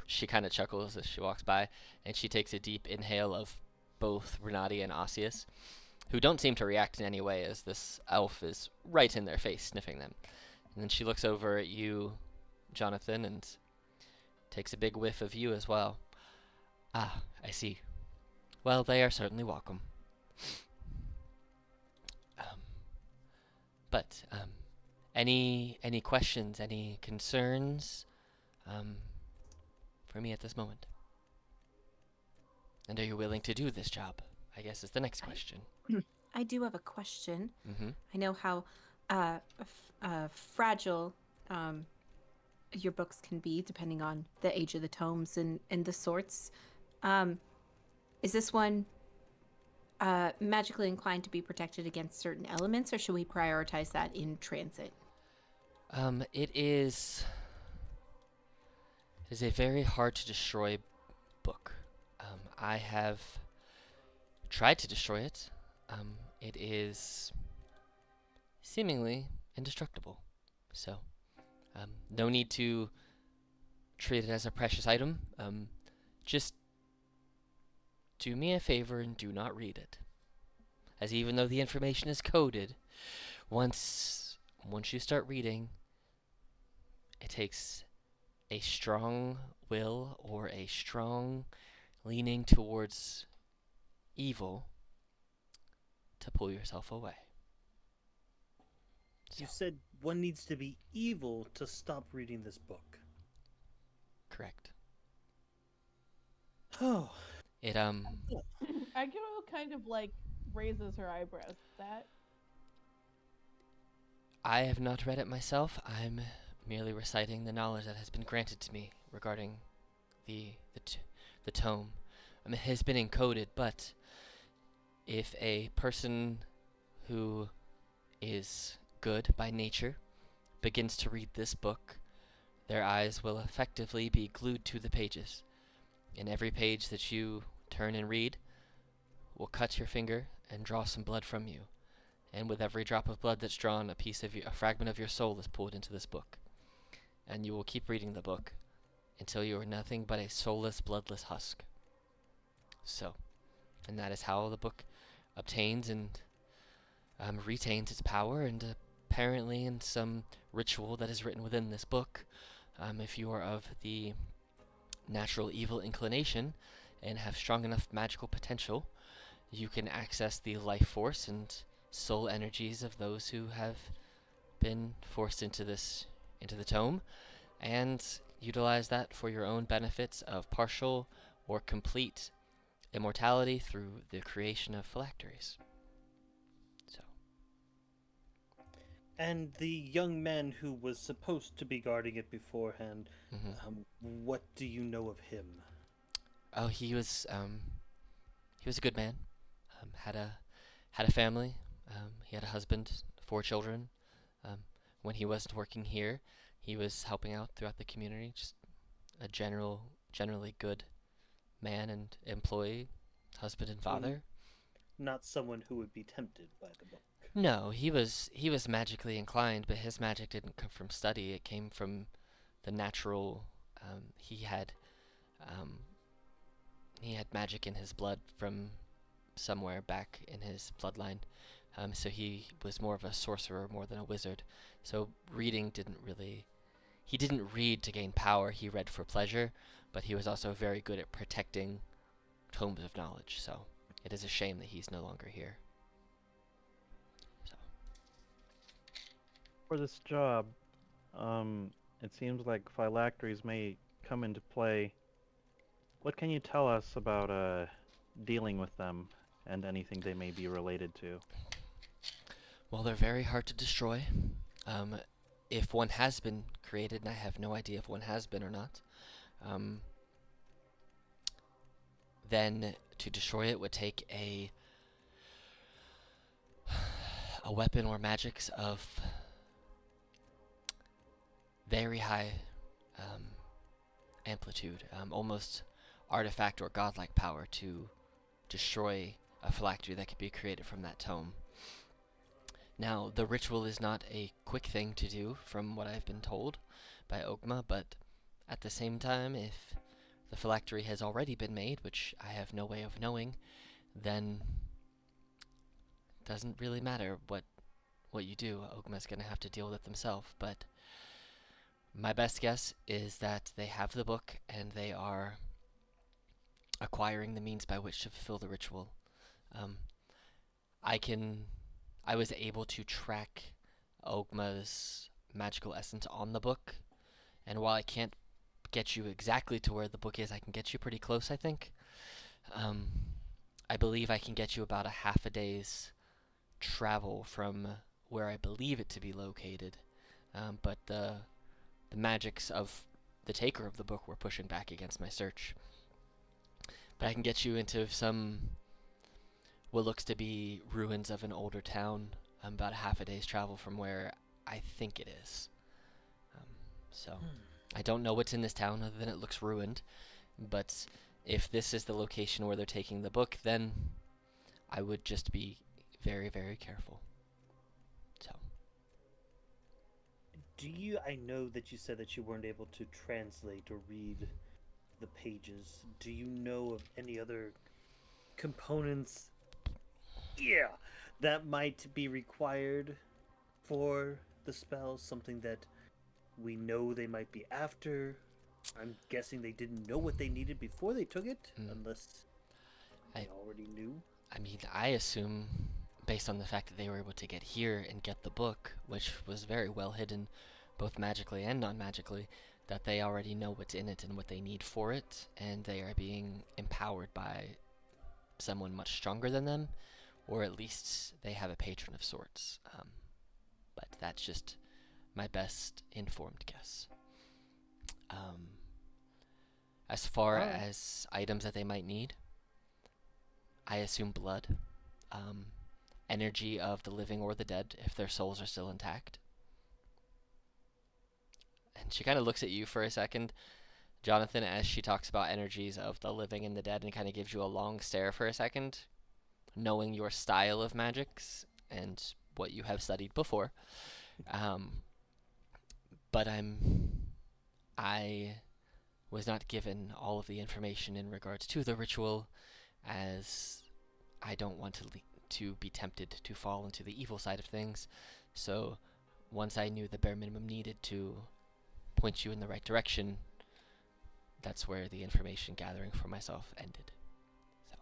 She kind of chuckles as she walks by, and she takes a deep inhale of both Renati and Osseous, who don't seem to react in any way as this elf is right in their face, sniffing them. And then she looks over at you, Jonathan, and takes a big whiff of you as well. Ah, I see. Well, they are certainly welcome. But any questions, any concerns for me at this moment? And are you willing to do this job? I guess is the next question. I do have a question. Mm-hmm. I know how fragile your books can be depending on the age of the tomes and the sorts. Is this one magically inclined to be protected against certain elements, or should we prioritize that in transit? It is a very hard to destroy book. I have tried to destroy it. It is seemingly indestructible. So, no need to treat it as a precious item. Just do me a favor and do not read it. As even though the information is coded, once you start reading, it takes a strong will or a strong leaning towards evil to pull yourself away. You said one needs to be evil to stop reading this book. Correct. Oh. It Akiko kind of like raises her eyebrows. That I have not read it myself. I'm merely reciting the knowledge that has been granted to me regarding the tome. It has been encoded, but if a person who is good by nature begins to read this book, their eyes will effectively be glued to the pages. And every page that you turn and read will cut your finger and draw some blood from you. And with every drop of blood that's drawn, a fragment of your soul is pulled into this book. And you will keep reading the book until you are nothing but a soulless, bloodless husk. So, and that is how the book obtains and retains its power, and apparently in some ritual that is written within this book, if you are of the natural evil inclination and have strong enough magical potential, you can access the life force and soul energies of those who have been forced into the tome, and utilize that for your own benefits of partial or complete immortality through the creation of phylacteries. So, And the young man who was supposed to be guarding it beforehand, what do you know of him? oh, he was a good man. Had a family. He had a husband, 4 children. Um, when he wasn't working here, he was helping out throughout the community. Just a generally good man and employee, husband and father. Not someone who would be tempted by the book. No, he was magically inclined, but his magic didn't come from study. It came from the natural. Um, he had magic in his blood from somewhere back in his bloodline. So he was more of a sorcerer more than a wizard. So reading he didn't read to gain power. He read for pleasure, but he was also very good at protecting tomes of knowledge. So it is a shame that he's no longer here. So. For this job, it seems like phylacteries may come into play. What can you tell us about dealing with them and anything they may be related to? Well, they're very hard to destroy. If one has been created, and I have no idea if one has been or not, then to destroy it would take a weapon or magics of very high amplitude, almost artifact or godlike power to destroy a phylactery that could be created from that tome. Now, the ritual is not a quick thing to do, from what I've been told by Ogma, but at the same time, if the phylactery has already been made, which I have no way of knowing, then it doesn't really matter what you do. Ogma's going to have to deal with it themselves, but my best guess is that they have the book and they are acquiring the means by which to fulfill the ritual. I was able to track Ogma's magical essence on the book, and while I can't get you exactly to where the book is, I can get you pretty close, I think. I believe I can get you about a half a day's travel from where I believe it to be located, but the magics of the taker of the book were pushing back against my search. But I can get you into what looks to be ruins of an older town, about a half a day's travel from where I think it is. I don't know what's in this town other than it looks ruined, but if this is the location where they're taking the book, then I would just be very, very careful. So. I know that you said that you weren't able to translate or read the pages. Do you know of any other components that might be required for the spell? Something that we know they might be after? I'm guessing they didn't know what they needed before they took it, unless they already knew. I mean, I assume, based on the fact that they were able to get here and get the book, which was very well hidden, both magically and non-magically, that they already know what's in it and what they need for it, and they are being empowered by someone much stronger than them, or at least they have a patron of sorts. But that's just my best informed guess. As far as items that they might need, I assume blood, energy of the living or the dead if their souls are still intact. And she kind of looks at you for a second, Jonathan, as she talks about energies of the living and the dead, and kind of gives you a long stare for a second, knowing your style of magics and what you have studied before. But I was not given all of the information in regards to the ritual, as I don't want to be tempted to fall into the evil side of things. So once I knew the bare minimum needed to point you in the right direction, that's where the information gathering for myself ended. So.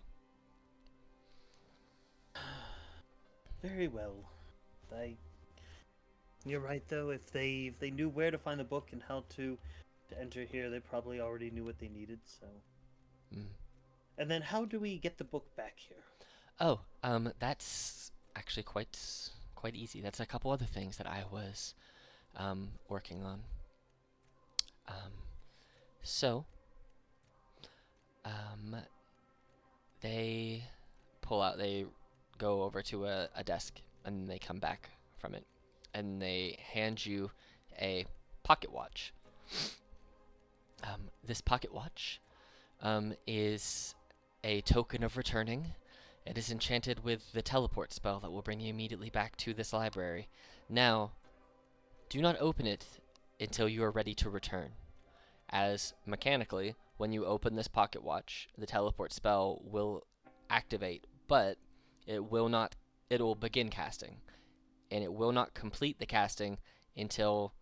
Very well. I. You're right though. If they knew where to find the book and how to enter here, they probably already knew what they needed. So. Mm. And then how do we get the book back here? Oh, that's actually quite easy. That's a couple other things that I was working on. Um, so, um, they they go over to a desk and they come back from it and they hand you a pocket watch. This pocket watch is a token of returning. It is enchanted with the teleport spell that will bring you immediately back to this library. Now, do not open it until you are ready to return, as mechanically, when you open this pocket watch, the teleport spell will activate, but it will begin casting, and it will not complete the casting until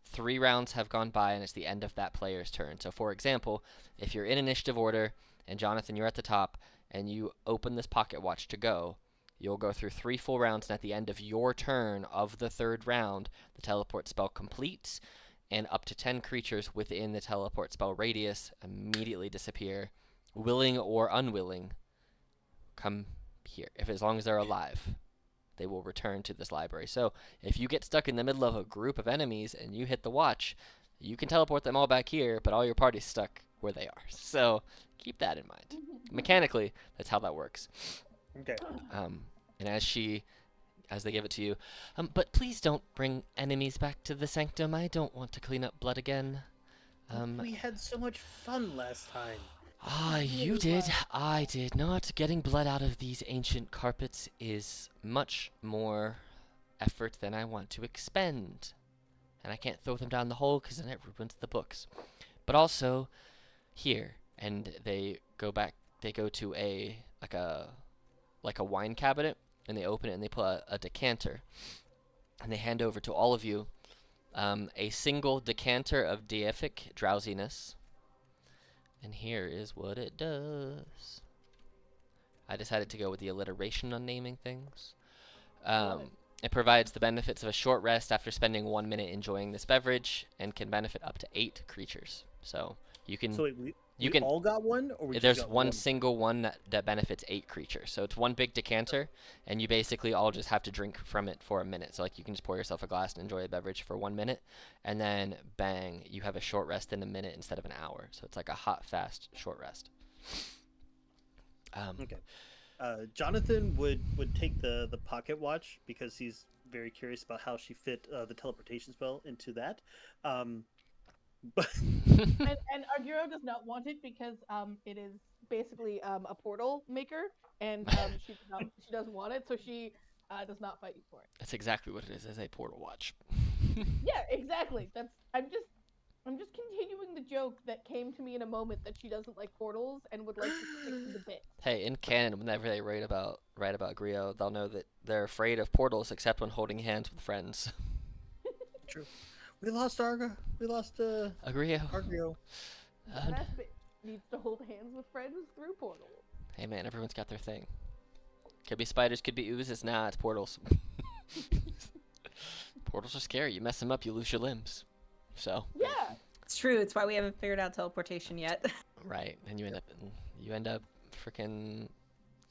3 rounds have gone by and it's the end of that player's turn. So for example, if you're in initiative order and Jonathan, you're at the top and you open this pocket watch to go, you'll go through 3 full rounds, and at the end of your turn of the 3rd round, the teleport spell completes, and up to 10 creatures within the teleport spell radius immediately disappear, willing or unwilling, come here. As long as they're alive, they will return to this library. So if you get stuck in the middle of a group of enemies and you hit the watch, you can teleport them all back here, but all your party's stuck where they are. So keep that in mind. Mechanically, that's how that works. Okay. And as they give it to you, but please don't bring enemies back to the sanctum. I don't want to clean up blood again. We had so much fun last time. You did. I did not. Getting blood out of these ancient carpets is much more effort than I want to expend. And I can't throw them down the hole because then it ruins the books. But also, here, and they go to a wine cabinet, and they open it and they pull a decanter. And they hand over to all of you a single decanter of deific drowsiness. And here is what it does. I decided to go with the alliteration on naming things. It provides the benefits of a short rest after spending 1 minute enjoying this beverage, and can benefit up to 8 creatures. So you can. So wait, we all got one, or we just There's got one single one that benefits 8 creatures. So it's one big decanter, and you basically all just have to drink from it for a minute. So like you can just pour yourself a glass and enjoy a beverage for 1 minute, and then bang, you have a short rest in a minute instead of an hour. So it's like a hot, fast, short rest. Okay. Jonathan would take the pocket watch because he's very curious about how she fit the teleportation spell into that. But and Argiro does not want it because it is basically a portal maker, and she doesn't want it, so she does not fight you for it. That's exactly what it is, as a portal watch. Yeah, exactly. I'm just continuing the joke that came to me in a moment that she doesn't like portals and would like to stick to the bit. Hey, in canon, whenever they write about Griot, they'll know that they're afraid of portals except when holding hands with friends. True. We lost Arga. We lost Agrio. Argrio. That bitch needs to hold hands with friends through portals. Hey man, everyone's got their thing. Could be spiders, could be oozes. Nah, it's portals. Portals are scary. You mess them up, you lose your limbs. So. Yeah. It's true. It's why we haven't figured out teleportation yet. Right, and you end up freaking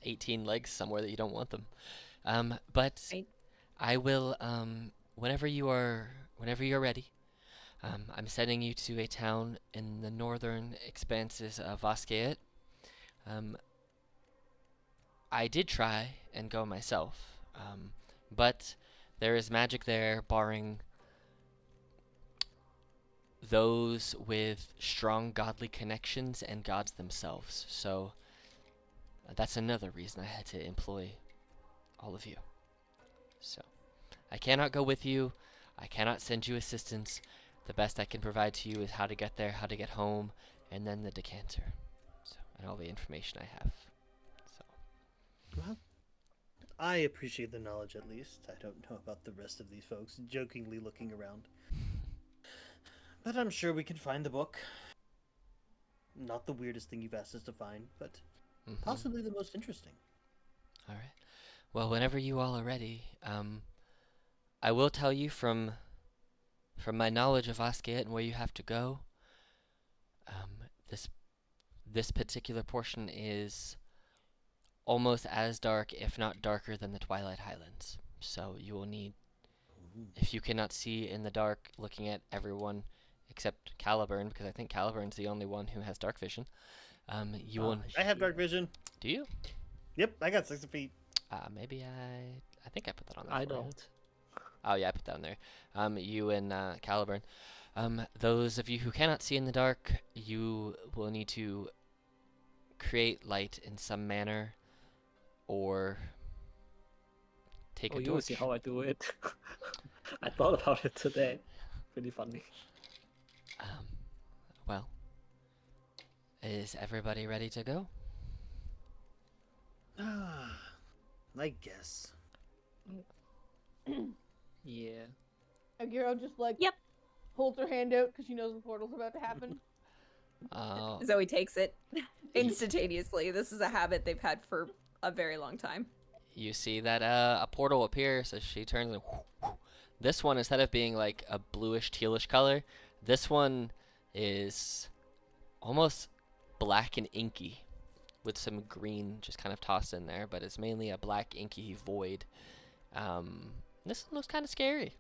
18 legs somewhere that you don't want them. But Right. I will whenever you're ready. I'm sending you to a town in the northern expanses of Vasquet. I did try and go myself, but there is magic there, barring those with strong godly connections and gods themselves. So that's another reason I had to employ all of you. So I cannot go with you. I cannot send you assistance. The best I can provide to you is how to get there, how to get home, and then the decanter. So, and all the information I have. So. Well, I appreciate the knowledge at least. I don't know about the rest of these folks, jokingly looking around. But I'm sure we can find the book. Not the weirdest thing you've asked us to find, but possibly the most interesting. All right. Well, whenever you all are ready, I will tell you from my knowledge of Asket and where you have to go. This particular portion is almost as dark, if not darker, than the Twilight Highlands. So you will need, if you cannot see in the dark, looking at everyone except Caliburn, because I think Caliburn's the only one who has dark vision. You will. I have dark vision. Do you? Yep, I got 60 feet. Maybe I think I put that on there. I for you. don't. Oh yeah, I put that on there. You and Caliburn. Those of you who cannot see in the dark, you will need to create light in some manner, or take a You will torch. see how I do it. I thought about it today. Pretty funny. Well, is everybody ready to go? I guess. Yeah. Agiro just like Yep. holds her hand out because she knows the portal's about to happen. Zoe takes it instantaneously. This is a habit they've had for a very long time. You see that a portal appears as she turns and this one, instead of being like a bluish tealish color, this one is almost black and inky with some green just kind of tossed in there, but it's mainly a black inky void. This one looks kind of scary.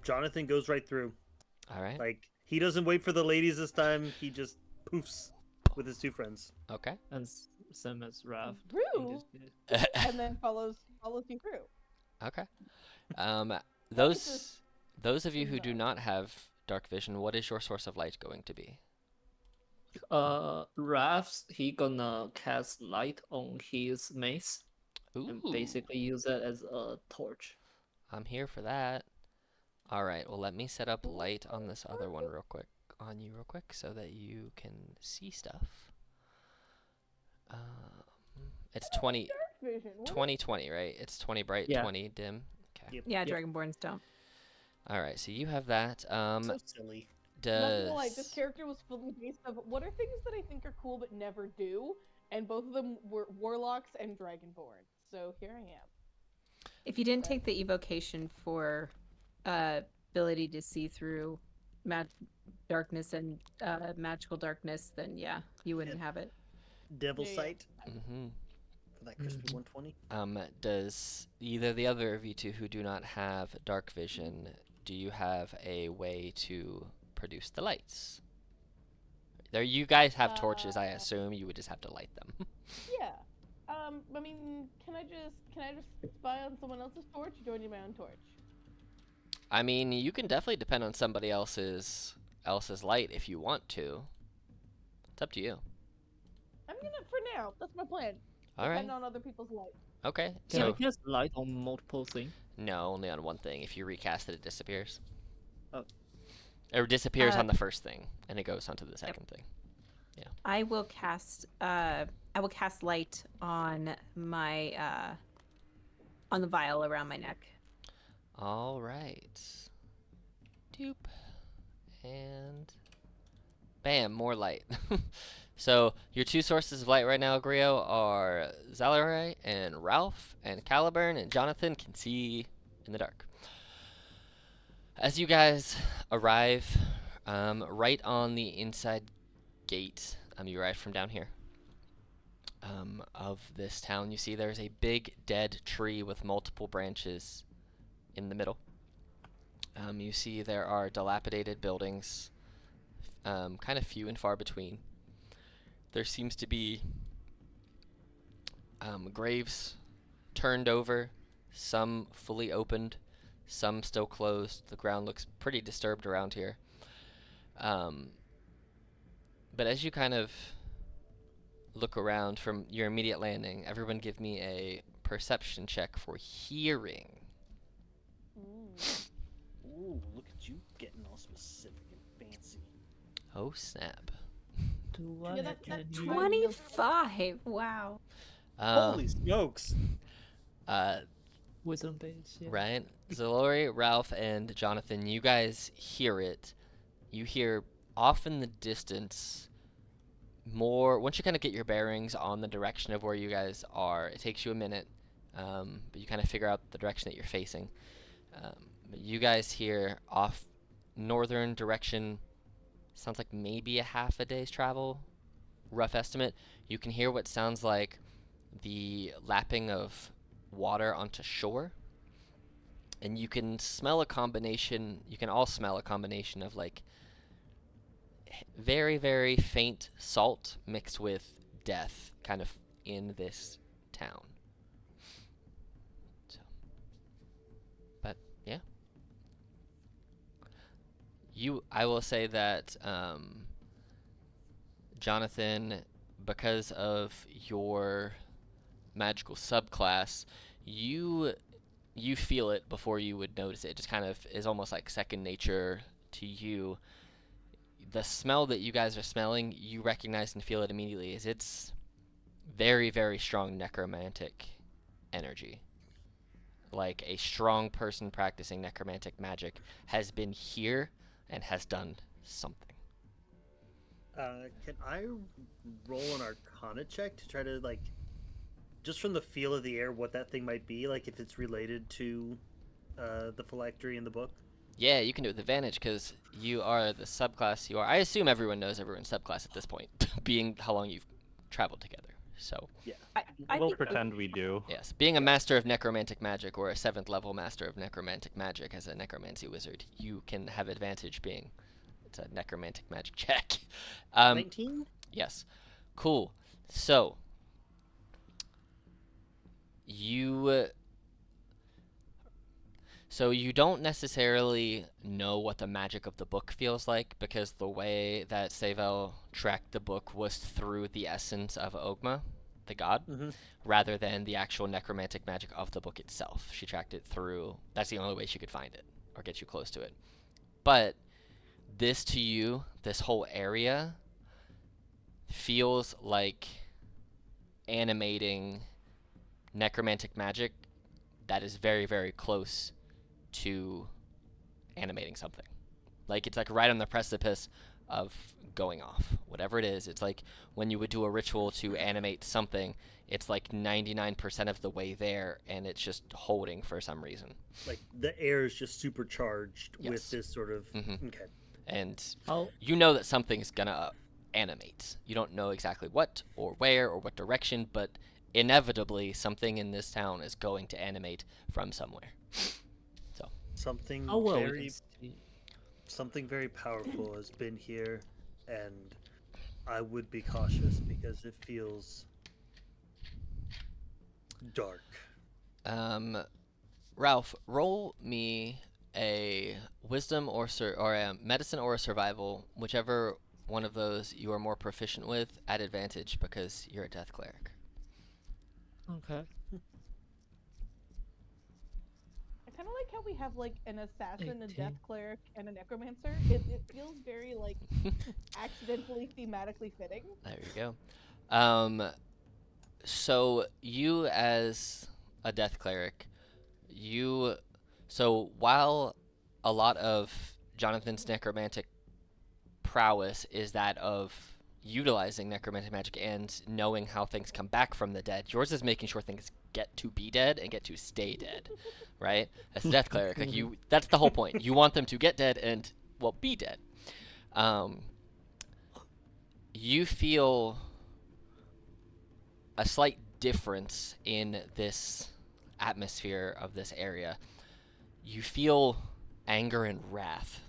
Jonathan goes right through. All right. Like, he doesn't wait for the ladies this time. He just poofs with his two friends. Okay. And same as Raph. Through, and then follows you through. Okay. just Those of you who do no. not have dark vision, what is your source of light going to be? Raph's he gonna cast light on his mace and Ooh, basically use it as a torch. I'm here for that. All right. Well, let me set up light on this other one real quick, so that you can see stuff. It's 20, Dark vision. What? 20/20, right? It's 20 bright, Yeah. 20 dim. Okay. Yep. Yeah, Yep. Dragonborns don't. All right. So you have that. So silly. Not gonna lie, this Does character was fully based of what are things that I think are cool but never do, and both of them were warlocks and dragonborn. So here I am. If you didn't take the evocation for ability to see through darkness and magical darkness, then yeah, you wouldn't have it. Devil Yeah. sight mhm. for that crispy 120. Does either the other of you two who do not have dark vision, do you have a way to produce the lights? There, you guys have torches. I assume you would just have to light them. Yeah. I mean, can I just spy on someone else's torch, or do I need my own torch? I mean, you can definitely depend on somebody else's light if you want to. It's up to you. I'm gonna, for now, that's my plan. All right. Depend on other people's light. Okay. Can So I cast light on multiple things? no, only on one thing. If you recast it, it disappears. Oh. It disappears on the first thing, and it goes onto the second thing. I will cast light on my on the vial around my neck. All right. Doop. And bam, more light. So your two sources of light right now, Griot, are Zalarai and Ralph, and Caliburn and Jonathan can see in the dark. As you guys arrive, right on the inside gate, you arrive from down here, of this town. You see there's a big dead tree with multiple branches in the middle. You see there are dilapidated buildings, kind of few and far between. There seems to be graves turned over, some fully opened, some still closed. The ground looks pretty disturbed around here. But as you kind of look around from your immediate landing, everyone give me a perception check for hearing. Ooh, look at you getting all specific and fancy. Oh, snap. Do Yeah, I that can you- 25. Wow. Holy smokes! wisdom base? Yeah. Right? Zalori, Ralph, and Jonathan, you guys hear it. You hear off in the distance, more once you kind of get your bearings on the direction of where you guys are, it takes you a minute, but you kind of figure out the direction that you're facing. But you guys here off northern direction, sounds like maybe a half a day's travel, rough estimate. You can hear what sounds like the lapping of water onto shore, and you can smell a combination. You can all smell a combination of like very, very faint salt mixed with death kind of in this town. So, but yeah. I will say that Jonathan, because of your magical subclass, you feel it before you would notice it. It just kind of is almost like second nature to you. The smell that you guys are smelling, you recognize and feel it immediately. It's very, very strong necromantic energy. Like a strong person practicing necromantic magic has been here and has done something. Can I roll an Arcana check to try to like, just from the feel of the air, what that thing might be? Like if it's related to the phylactery in the book? Yeah, you can do it with advantage because you are the subclass you are. I assume everyone knows everyone's subclass at this point, being how long you've traveled together. So, I We'll think pretend we do. yes, being a master of necromantic magic or a 7th level master of necromantic magic as a necromancy wizard, you can have advantage being it's a necromantic magic check. 19? Yes. Cool. So, you don't necessarily know what the magic of the book feels like because the way that Sevel tracked the book was through the essence of Ogma, the god, rather than the actual necromantic magic of the book itself. She tracked it through. That's the only way she could find it or get you close to it. But this to you, this whole area, feels like animating necromantic magic that is very, very close to animating something. Like it's like right on the precipice of going off. Whatever it is, it's like when you would do a ritual to animate something, it's like 99% of the way there and it's just holding for some reason. Like the air is just supercharged Yes. with this sort of okay. And How you know that something's gonna animate. You don't know exactly what or where or what direction, but inevitably something in this town is going to animate from somewhere. Something how well we very can see? something very powerful has been here, and I would be cautious because it feels dark. Ralph, roll me a wisdom or a medicine or a survival, whichever one of those you are more proficient with, at advantage because you're a death cleric. Okay. I kind of like how we have like an assassin, a 18. death cleric, and a necromancer. It feels very like accidentally thematically fitting. There you go. So you as a death cleric, so while a lot of Jonathan's necromantic prowess is that of utilizing necromantic magic and knowing how things come back from the dead, yours is making sure things get to be dead and get to stay dead, right? As a death cleric, like that's the whole point. You want them to get dead and, well, be dead. You feel a slight difference in this atmosphere of this area. You feel anger and wrath.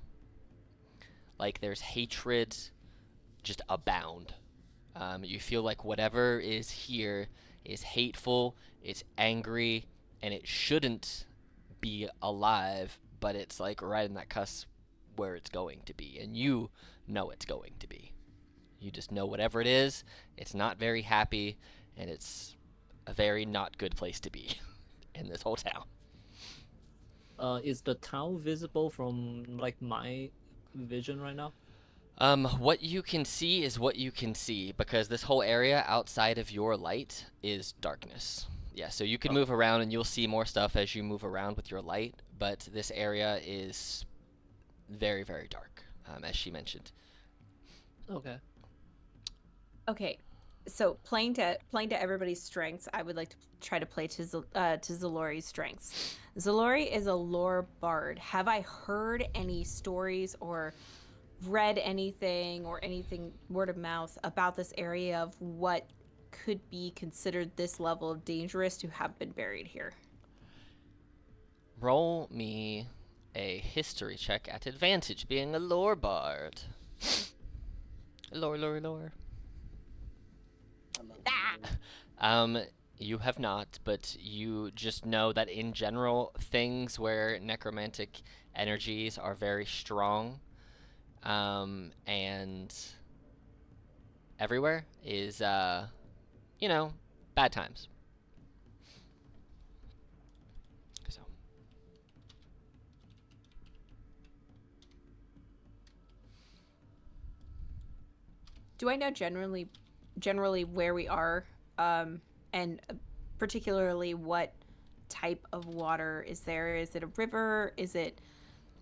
Like there's hatred just abound. You feel like whatever is here is hateful, it's angry, and it shouldn't be alive, but it's like right in that cusp where it's going to be, and you know it's going to be. You just know whatever it is, it's not very happy, and it's a very not good place to be in this whole town. Is the town visible from like my vision right now? What you can see is what you can see because this whole area outside of your light is darkness. Yeah, so you can move around and you'll see more stuff as you move around with your light, but this area is very, very dark, as she mentioned. Okay. Okay, so playing to everybody's strengths, I would like to try to play to Zalori's strengths. Zalori is a lore bard. Have I heard any stories or read anything or anything word of mouth about this area of what could be considered this level of dangerous to have been buried here? Roll me a history check at advantage, being a lore bard. Lore, lore, lore. I love Ah! it. You have not, but you just know that in general, things where necromantic energies are very strong, and everywhere is, bad times. So, Do I know generally where we are, and particularly what type of water is there? Is it a river? Is it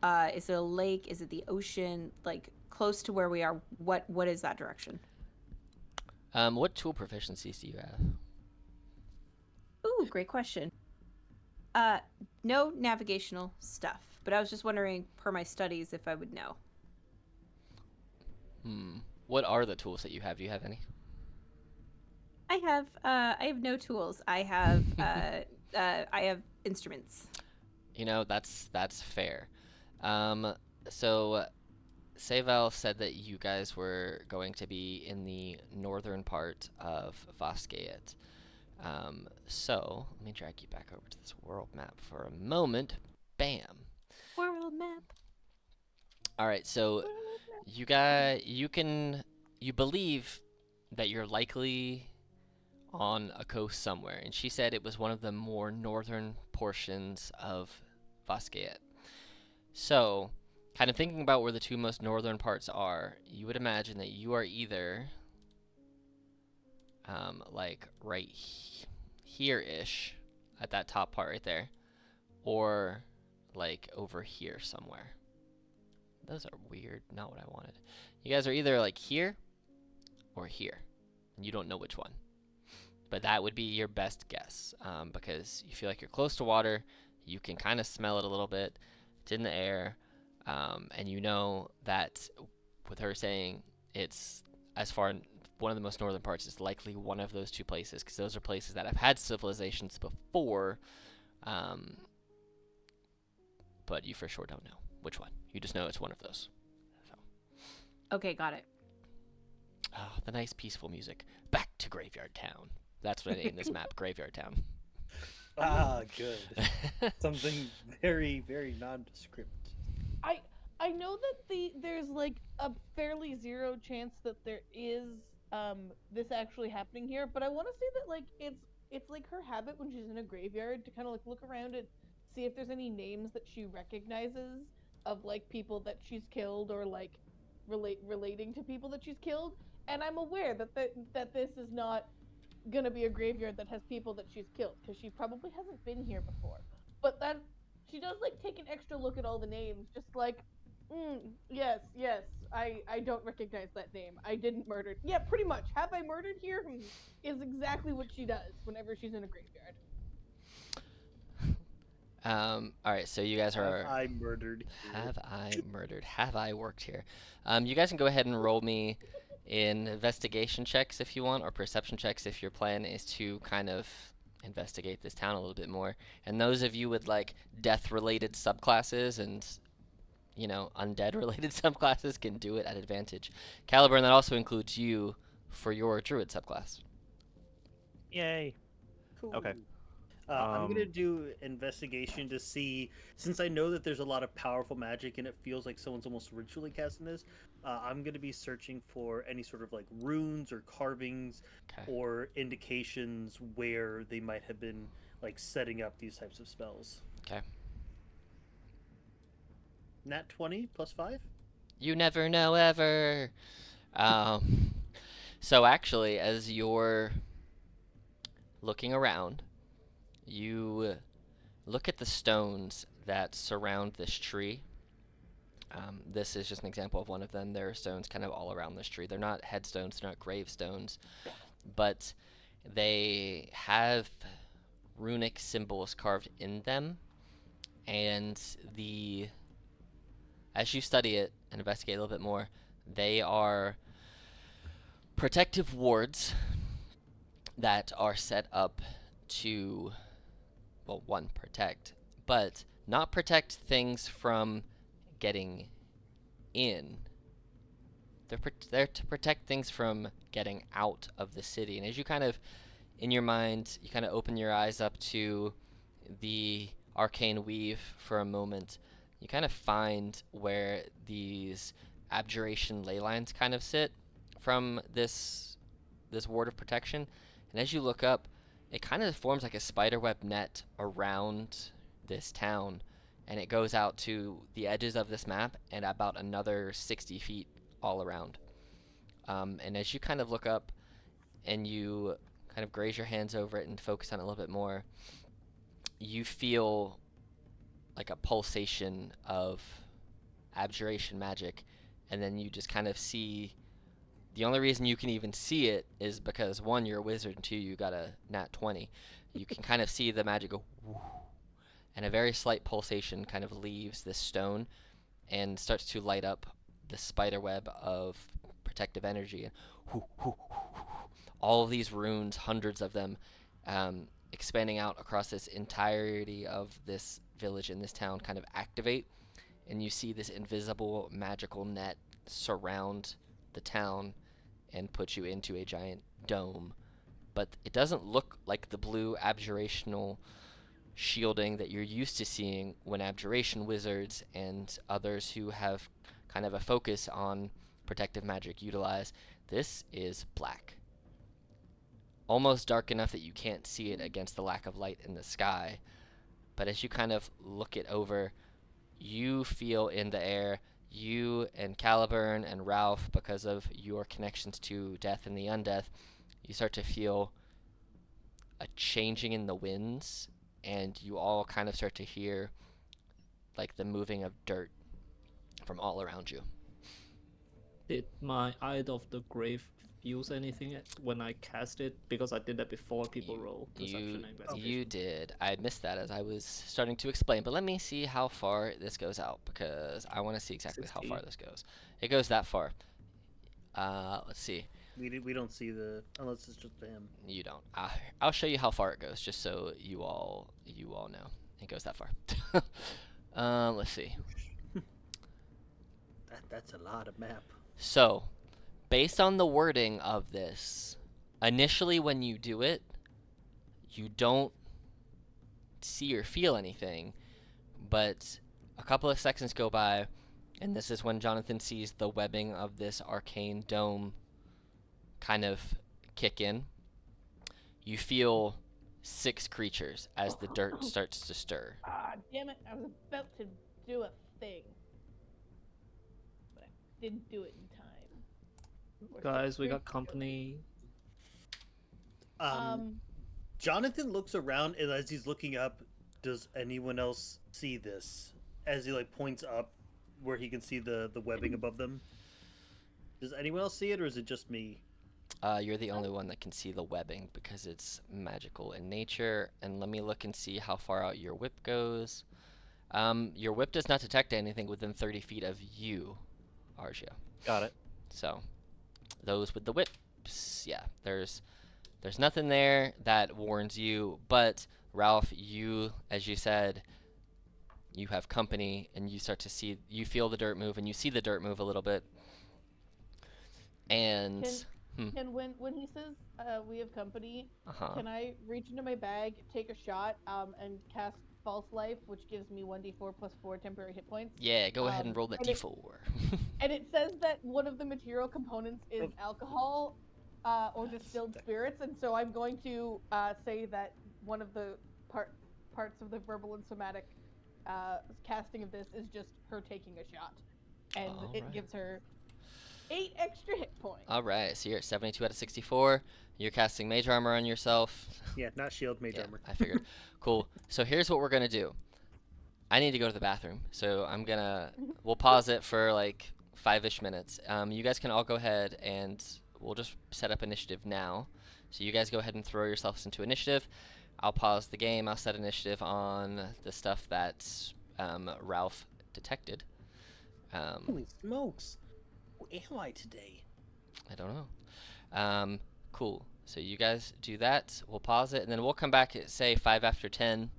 a lake? Is it the ocean? Like close to where we are? What is that direction? what tool proficiencies do you have? Ooh, great question. Uh, no navigational stuff, but I was just wondering, per my studies, if I would know. What are the tools that you have? Do you have any? I have no tools. I have instruments. That's fair. Um, so Seval said that you guys were going to be in the northern part of Vosgayet. So let me drag you back over to this world map for a moment. Bam. World map. All right, so you believe that you're likely on a coast somewhere, and she said it was one of the more northern portions of Vosgayet. So, kind of thinking about where the two most northern parts are, you would imagine that you are either like right here-ish at that top part right there, or like over here somewhere. Those are weird, not what I wanted. You guys are either like here or here, and you don't know which one. But that would be your best guess, because you feel like you're close to water. You can kind of smell it a little bit. It's in the air, and you know that with her saying it's as far one of the most northern parts is likely one of those two places, because those are places that have had civilizations before, but you for sure don't know which one. You just know it's one of those. So, Okay, got it. the nice peaceful music. Back to Graveyard Town. That's what I named this map, Graveyard Town. Ah, good. Something very, very nondescript. I know that there's like a fairly zero chance that there is this actually happening here, but I want to say that like it's like her habit when she's in a graveyard to kind of like look around and see if there's any names that she recognizes of like people that she's killed or like relating to people that she's killed. And I'm aware that this is not gonna be a graveyard that has people that she's killed because she probably hasn't been here before. But that she does like take an extra look at all the names, just like, yes, yes, I don't recognize that name. I didn't murder. Yeah, pretty much. Have I murdered here? Is exactly what she does whenever she's in a graveyard. All right, so you guys Have are. I murdered here? Have I murdered? Have I worked here? You guys can go ahead and roll me in investigation checks if you want, or perception checks if your plan is to kind of investigate this town a little bit more. And those of you with like death-related subclasses and undead-related subclasses can do it at advantage. Caliburn, that also includes you for your druid subclass. Yay. Cool. Okay. I'm gonna do investigation to see, since I know that there's a lot of powerful magic and it feels like someone's almost ritually casting this. I'm gonna be searching for any sort of like runes or carvings Okay. or indications where they might have been like setting up these types of spells. Okay. Nat 20 plus 5. You never know ever. So actually, as you're looking around, you look at the stones that surround this tree, This is just an example of one of them. There are stones kind of all around this tree. They're not headstones, they're not gravestones, but they have runic symbols carved in them. And as you study it and investigate a little bit more, they are protective wards that are set up to, well, one, protect, but not protect things from getting in. They're there to protect things from getting out of the city. And as you kind of, in your mind, you kind of open your eyes up to the arcane weave for a moment, you kind of find where these abjuration ley lines kind of sit from this ward of protection. And as you look up, it kind of forms like a spiderweb net around this town, and it goes out to the edges of this map and about another 60 feet all around. And as you kind of look up and you kind of graze your hands over it and focus on it a little bit more, you feel like a pulsation of abjuration magic, and then you just kind of see. The only reason you can even see it is because, one, you're a wizard, and two, you got a nat 20. You can kind of see the magic go whoo, and a very slight pulsation kind of leaves this stone and starts to light up the spider web of protective energy. And whoo, whoo, whoo, whoo, all of these runes, hundreds of them, expanding out across this entirety of this village and this town, kind of activate, and you see this invisible magical net surround the town and put you into a giant dome. But it doesn't look like the blue abjurational shielding that you're used to seeing when abjuration wizards and others who have kind of a focus on protective magic utilize. This is black. Almost dark enough that you can't see it against the lack of light in the sky. But as you kind of look it over, you feel in the air, you and Caliburn and Ralph, because of your connections to death and the undeath, you start to feel a changing in the winds, and you all kind of start to hear like the moving of dirt from all around you. Did my Eye of the Grave use anything when I cast it? Because I did that before people roll perception and investigation. You did. I missed that as I was starting to explain, but let me see how far this goes out, because I want to see exactly how far this goes. It goes that far. Let's see. We don't see unless it's just him. You don't. I'll show you how far it goes, just so you all know. It goes that far. Let's see. That's a lot of map. So, based on the wording of this, initially when you do it, you don't see or feel anything, but a couple of seconds go by, and this is when Jonathan sees the webbing of this arcane dome kind of kick in. You feel 6 creatures as the dirt starts to stir. Ah, damn it. I was about to do a thing. But I didn't do it in time. Guys, we got company. Jonathan looks around, and as he's looking up, does anyone else see this? As he points up where he can see the webbing above them. Does anyone else see it, or is it just me? You're the only one that can see the webbing because it's magical in nature. And let me look and see how far out your whip goes. Your whip does not detect anything within 30 feet of you, Argio. Got it. So, those with the whips, yeah, there's nothing there that warns you. But Ralph, you, as you said, you have company, and you start to see, you feel the dirt move, and you see the dirt move a little bit. And and when he says we have company, can I reach into my bag, take a shot, and cast False Life, which gives me 1d4 plus 4 temporary hit points? Yeah, go ahead and roll that d4. And it says that one of the material components is alcohol or distilled spirits, and so I'm going to say that one of the parts of the verbal and somatic casting of this is just her taking a shot, and it gives her 8 extra hit points. Alright, so you're at 72 out of 64. You're casting mage armor on yourself. Yeah, not shield, mage armor. I figured. Cool. So here's what we're going to do. I need to go to the bathroom, so we'll pause it for like 5-ish minutes. You guys can all go ahead and we'll just set up initiative now. So you guys go ahead and throw yourselves into initiative. I'll pause the game. I'll set initiative on the stuff that Ralph detected. Holy smokes! Who am I today? I don't know. Cool. So you guys do that. We'll pause it, and then we'll come back at, say, 5 after 10,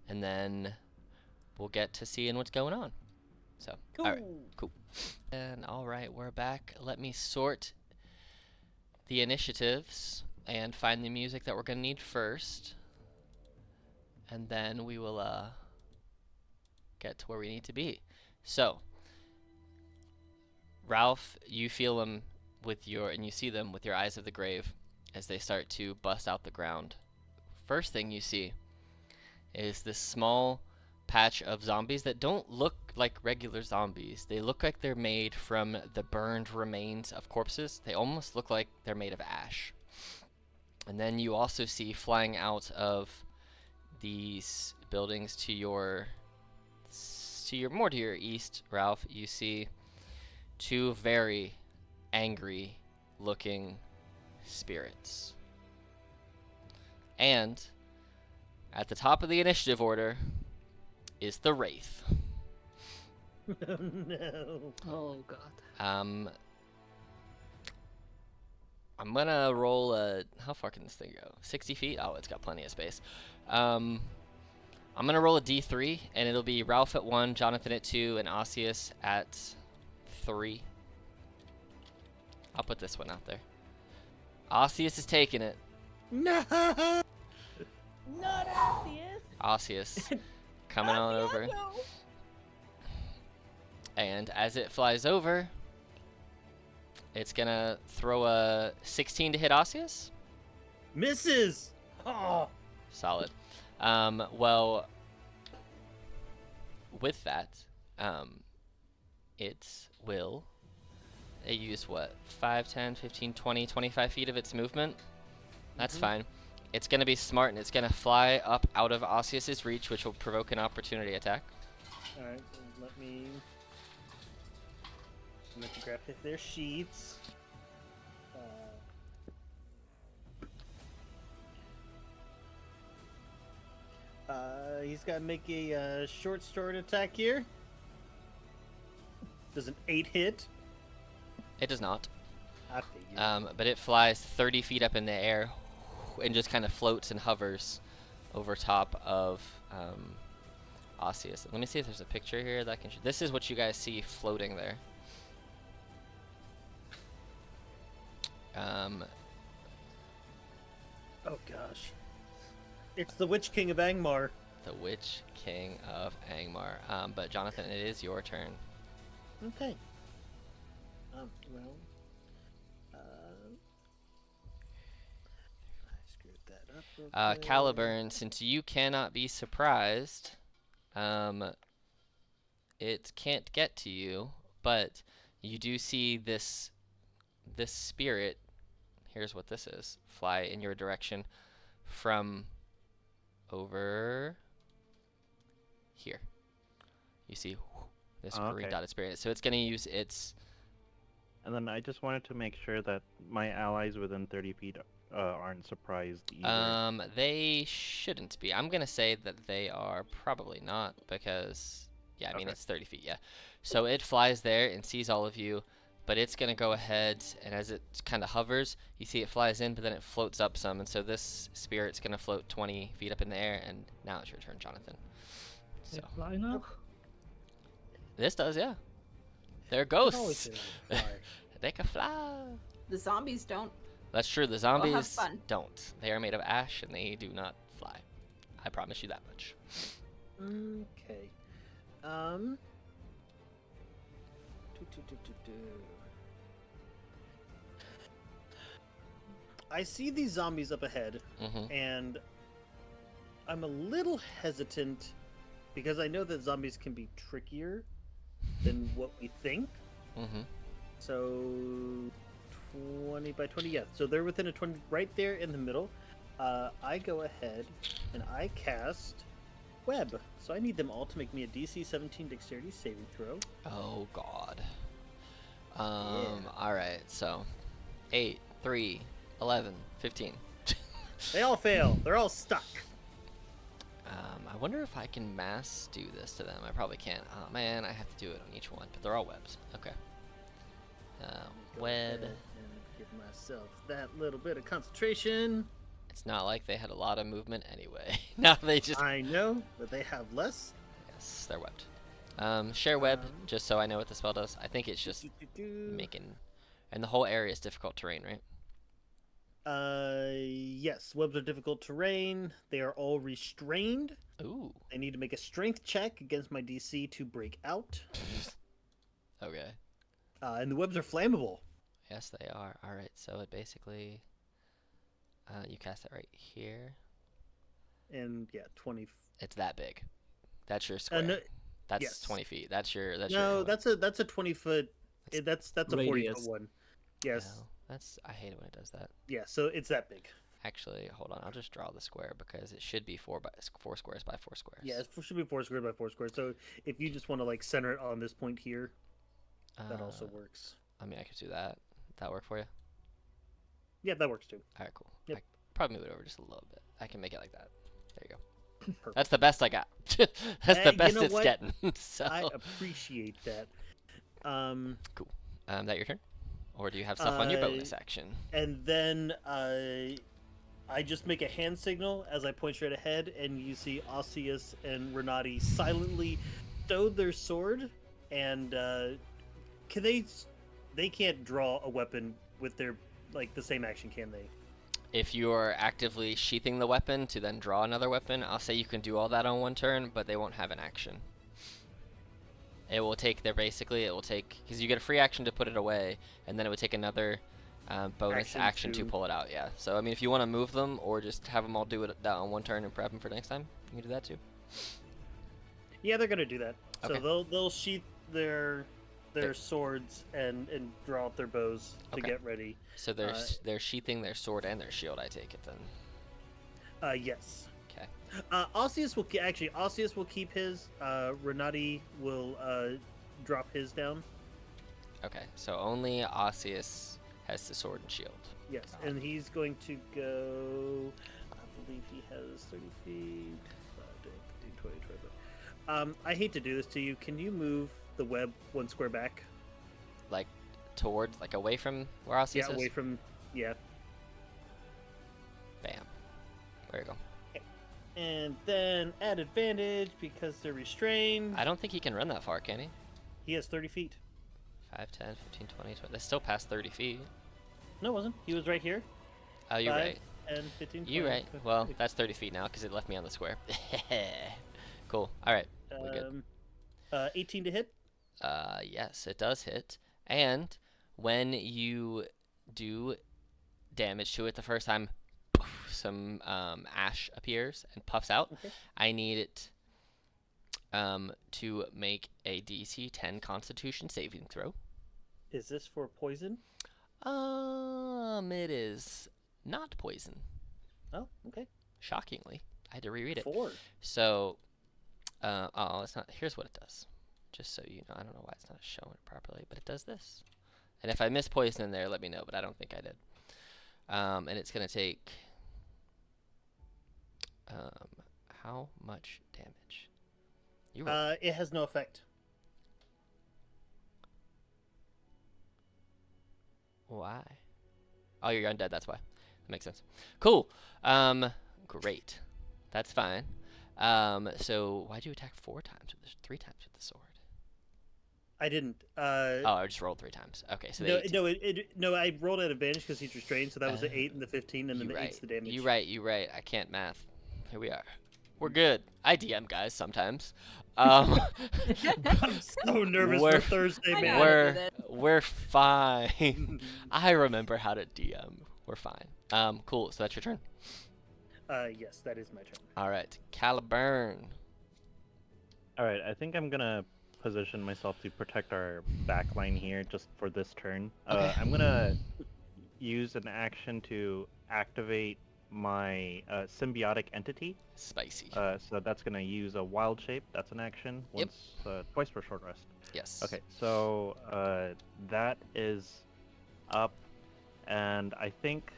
and then we'll get to seeing what's going on. So, Cool. all right, cool. And all right, we're back. Let me sort the initiatives and find the music that we're going to need first, and then we will get to where we need to be. So, Ralph, you feel them and you see them with your eyes of the grave as they start to bust out the ground. First thing you see is this small patch of zombies that don't look like regular zombies. They look like they're made from the burned remains of corpses. They almost look like they're made of ash. And then you also see flying out of these buildings to your east, Ralph, you see two very angry looking spirits. And at the top of the initiative order is the Wraith. No. Oh god. I'm gonna roll how far can this thing go? 60 feet? Oh, it's got plenty of space. I'm gonna roll a D3, and it'll be Ralph at 1, Jonathan at 2, and Osseous at 3. I'll put this one out there. Osseous is taking it. No. Not Arceus. Osseous coming on over. No. And as it flies over, it's gonna throw a 16 to hit Osseous. Misses. Oh. Solid. Well, with that, it will use what? 5, 10, 15, 20, 25 feet of its movement? That's fine. It's going to be smart, and it's going to fly up out of Osseous' reach, which will provoke an opportunity attack. Alright, let me... I'm going to grab their sheets. He's got to make a short sword attack here. Does an 8 hit? It does not. I figured. But it flies 30 feet up in the air and just kind of floats and hovers over top of Osseous. Let me see if there's a picture here that I can show. This is what you guys see floating there. Oh gosh. It's the Witch King of Angmar. The Witch King of Angmar. But Jonathan, it is your turn. Okay. Well, I screwed that up. Real quick. Caliburn, since you cannot be surprised, it can't get to you, but you do see this spirit. Here's what this is. Fly in your direction from over here. You see this green Okay. dotted spirit. So it's going to use its... And then I just wanted to make sure that my allies within 30 feet aren't surprised either. They shouldn't be. I'm going to say that they are probably not because, yeah, I mean, Okay. it's 30 feet, yeah. So it flies there and sees all of you, but it's going to go ahead, and as it kind of hovers, you see it flies in, but then it floats up some, and so this spirit's going to float 20 feet up in the air, and now it's your turn, Jonathan. So They fly now? this does, yeah. They're Always ghosts. say that. Fly. They can fly. The zombies don't. That's true. The have zombies fun. don't. They are made of ash, and they do not fly. I promise you that much. Okay. I see these zombies up ahead, Mm-hmm. and I'm a little hesitant because I know that zombies can be trickier than what we think. Mm-hmm. So 20 by 20, yeah. So they're within a 20, right there in the middle. I go ahead and I cast web. So I need them all to make me a DC 17 Dexterity saving throw. Oh God. Yeah. All right. So, 8, 3, 11, 15. They all fail. They're all stuck. I wonder if I can mass do this to them. I probably can't. Oh man, I have to do it on each one. But they're all webs. Okay. Go Web. ahead and give myself that little bit of concentration. It's not like they had a lot of movement anyway. Now they just. I know, but they have less. Yes, they're webbed. Share web, Um, just so I know what the spell does. I think it's just making. And the whole area is difficult terrain, right? Yes, webs are difficult terrain. They are all restrained. Ooh. I need to make a strength check against my DC to break out. Okay. And the webs are flammable. Yes, they are. All right. So it basically. You cast it right here. And yeah, 20. It's that big. That's your square. No, That's yes. 20 feet. That's your. no, that's a 20 foot. That's a 40 Radius. foot one. Yes. No, that's. I hate it when it does that. Yeah. So it's that big. Actually, hold on. I'll just draw the square because it should be 4 squares by 4 squares. Yeah, it should be 4 squared by 4 squared. So if you just want to like center it on this point here, that also works. I mean, I could do that. That work for you? Yeah, that works too. All right, cool. Yep. I probably move it over just a little bit. I can make it like that. There you go. Perfect. That's the best I got. That's Hey, the you best know it's what? getting. So. I appreciate that. That your turn? Or do you have stuff on your bonus action? And then I just make a hand signal as I point straight ahead, and you see Osseous and Renati silently stow their sword, and can they can't draw a weapon with their like the same action, can they? If you are actively sheathing the weapon to then draw another weapon, I'll say you can do all that on one turn, but they won't have an action. It will take because you get a free action to put it away, and then it would take another bonus action to pull it out. Yeah. So I mean, if you want to move them or just have them all do it on one turn and prep them for next time, you can do that too. Yeah, they're gonna do that. Okay. So they'll sheath their swords and draw out their bows to Okay. get ready. So they're sheathing their sword and their shield. I take it then. Yes. Okay. Osseous will keep his. Renati will drop his down. Okay. So only Osseous has the sword and shield. Yes, Got it. and he's going to go. I believe he has 30 feet. 15, 20, 25. I hate to do this to you. Can you move the web 1 square back? Like towards, like away from where Osseous Yeah, is? away from. Yeah. Bam. There you go. And then add advantage because they're restrained. I don't think he can run that far, can he? He has 30 feet. 5, 10, 15, 20, 20. That's still past 30 feet. No, it wasn't. He was right here. Oh, you're 5, right. 10, 15, 20. You're right. Well, that's 30 feet now because it left me on the square. Cool. All right. We're good. 18 to hit. Yes, it does hit. And when you do damage to it the first time, poof, some ash appears and puffs out. Okay. I need it to make a DC 10 Constitution saving throw. Is this for poison? It is not poison. Oh, okay. Shockingly, I had to reread it. 4. So, it's not. Here's what it does. Just so you know, I don't know why it's not showing it properly, but it does this. And if I miss poison in there, let me know. But I don't think I did. And it's gonna take. How much damage? You roll. It has no effect. Why? Oh, you're undead. That's why. That makes sense. Cool. Great. That's fine. So why'd you attack 4 times with 3 times with the sword? I didn't. Oh, I just rolled 3 times. Okay, so No, I rolled at advantage because he's restrained, so that was the 8 and the 15, and then the 8's the damage. You right. I can't math. Here we are. We're good. I DM guys sometimes. I'm so nervous for Thursday, I man. know. We're fine. I remember how to DM. We're fine. Cool. So that's your turn. Yes, that is my turn. All right, Caliburn. All right, I think I'm gonna position myself to protect our back line here just for this turn. Okay. I'm gonna use an action to activate my symbiotic entity. Spicy. So that's gonna use a wild shape. That's an action. Yep. Twice for short rest. Yes. Okay, so that is up, and I think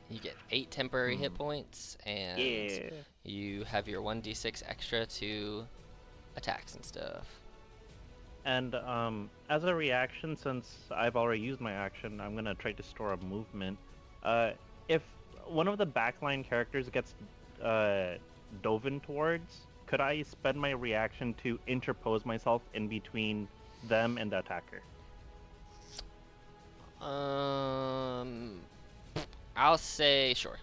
You get 8 temporary hit points, and yeah. you have your 1d6 extra to attacks and stuff. And as a reaction, since I've already used my action, I'm gonna try to store a movement. If one of the backline characters gets dove in towards, could I spend my reaction to interpose myself in between them and the attacker? I'll say sure.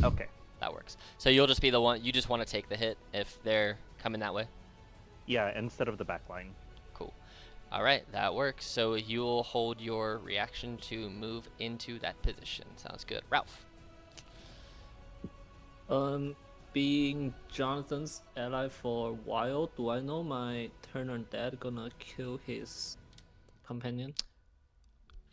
Okay. That works. So you'll just be the one, you just want to take the hit if they're coming that way? Yeah, instead of the backline. Cool. All right, that works. So you'll hold your reaction to move into that position. Sounds good. Ralph. Being Jonathan's ally for a while, do I know my turn undead gonna kill his companion?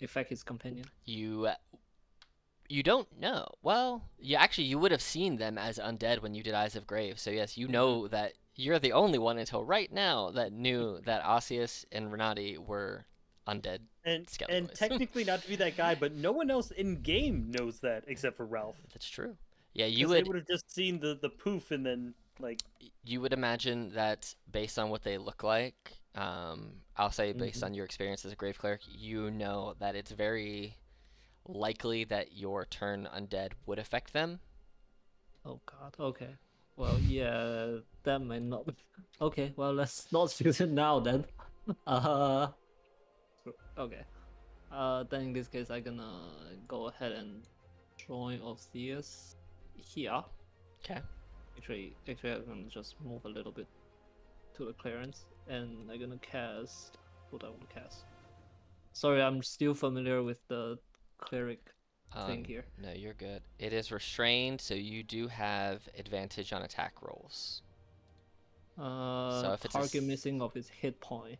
Affect his companion? You don't know. Well, you would have seen them as undead when you did Eyes of Grave. So yes, you know that you're the only one until right now that knew that Osseous and Renati were undead And skeletons. technically not to be that guy, but no one else in game knows that except for Ralph. That's true. Yeah, you They would would have just seen the poof and then like you would imagine that based on what they look like, I'll say based on your experience as a grave cleric, you know that it's very likely that your turn undead would affect them. Oh god, okay. Well, yeah, that might not be... Okay, well, let's not use it now then. Okay. Then in this case, I'm gonna go ahead and join Osseous here. Okay. Actually, I'm gonna just move a little bit to the clearance, and I'm gonna cast what I want to cast. Sorry, I'm still familiar with the cleric thing here. No, you're good. It is restrained, so you do have advantage on attack rolls. So if it's a Target missing of his hit point.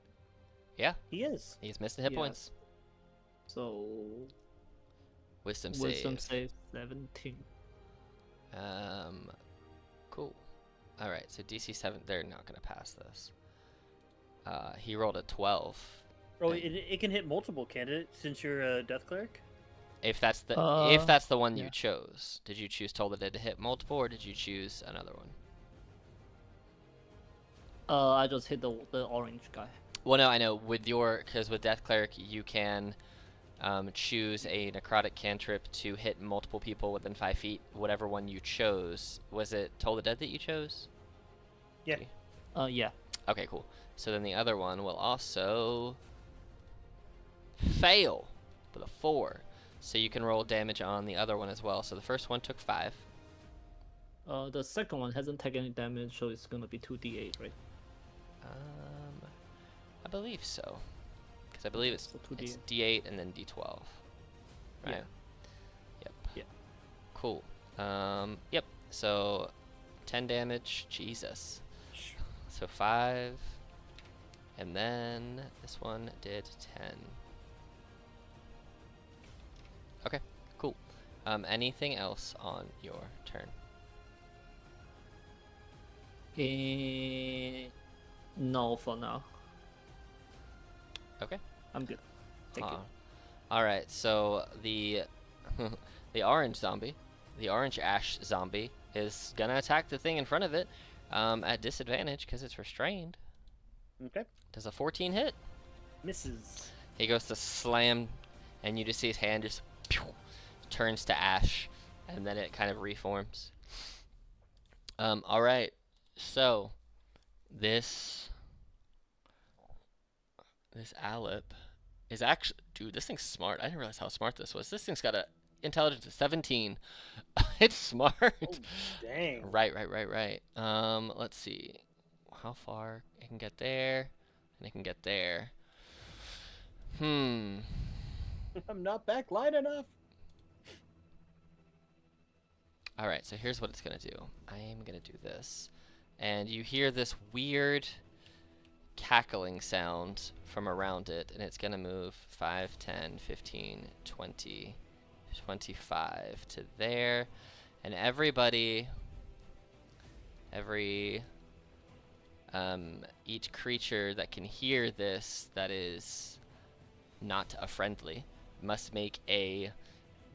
Yeah, he is. he's missing hit Yeah. points. So Wisdom save 17. Cool. All right, so DC 7. They're not gonna pass this. He rolled a 12. Oh, and it can hit multiple candidates since you're a death cleric. if that's the one yeah. you chose, did you choose Toll the Dead to hit multiple, or did you choose another one? I just hit the orange guy. Well, no, I know because with Death Cleric you can choose a necrotic cantrip to hit multiple people within 5 feet. Whatever one you chose, was it Toll the Dead that you chose? Yeah. Yeah. Okay, cool. So then the other one will also fail with a 4. So you can roll damage on the other one as well. So the first one took 5. The second one hasn't taken any damage, so it's gonna be 2d8, right? I believe so. Because I believe it's So 2d8. it's D8 and then D12. Right? Yeah. Yep. Yeah. Cool. Yep. So 10 damage. Jesus. So 5. And then this one did 10. Okay, cool. Anything else on your turn? No, for now. Okay. I'm good. Thank you. All right. So the the orange zombie, the orange ash zombie, is gonna attack the thing in front of it at disadvantage because it's restrained. Okay. Does a 14 hit? Misses. He goes to slam, and you just see his hand just turns to ash, and then it kind of reforms. All right. So this Alep is actually, dude, this thing's smart. I didn't realize how smart this was. This thing's got a intelligence of 17. It's smart. Oh, dang. Right. Let's see how far it can get there, and it can get there. I'm not backline enough. All right, so here's what it's gonna do. I am gonna do this, and you hear this weird cackling sound from around it, and it's gonna move 5, 10, 15, 20, 25 to there, and everybody, each creature that can hear this that is not a friendly must make a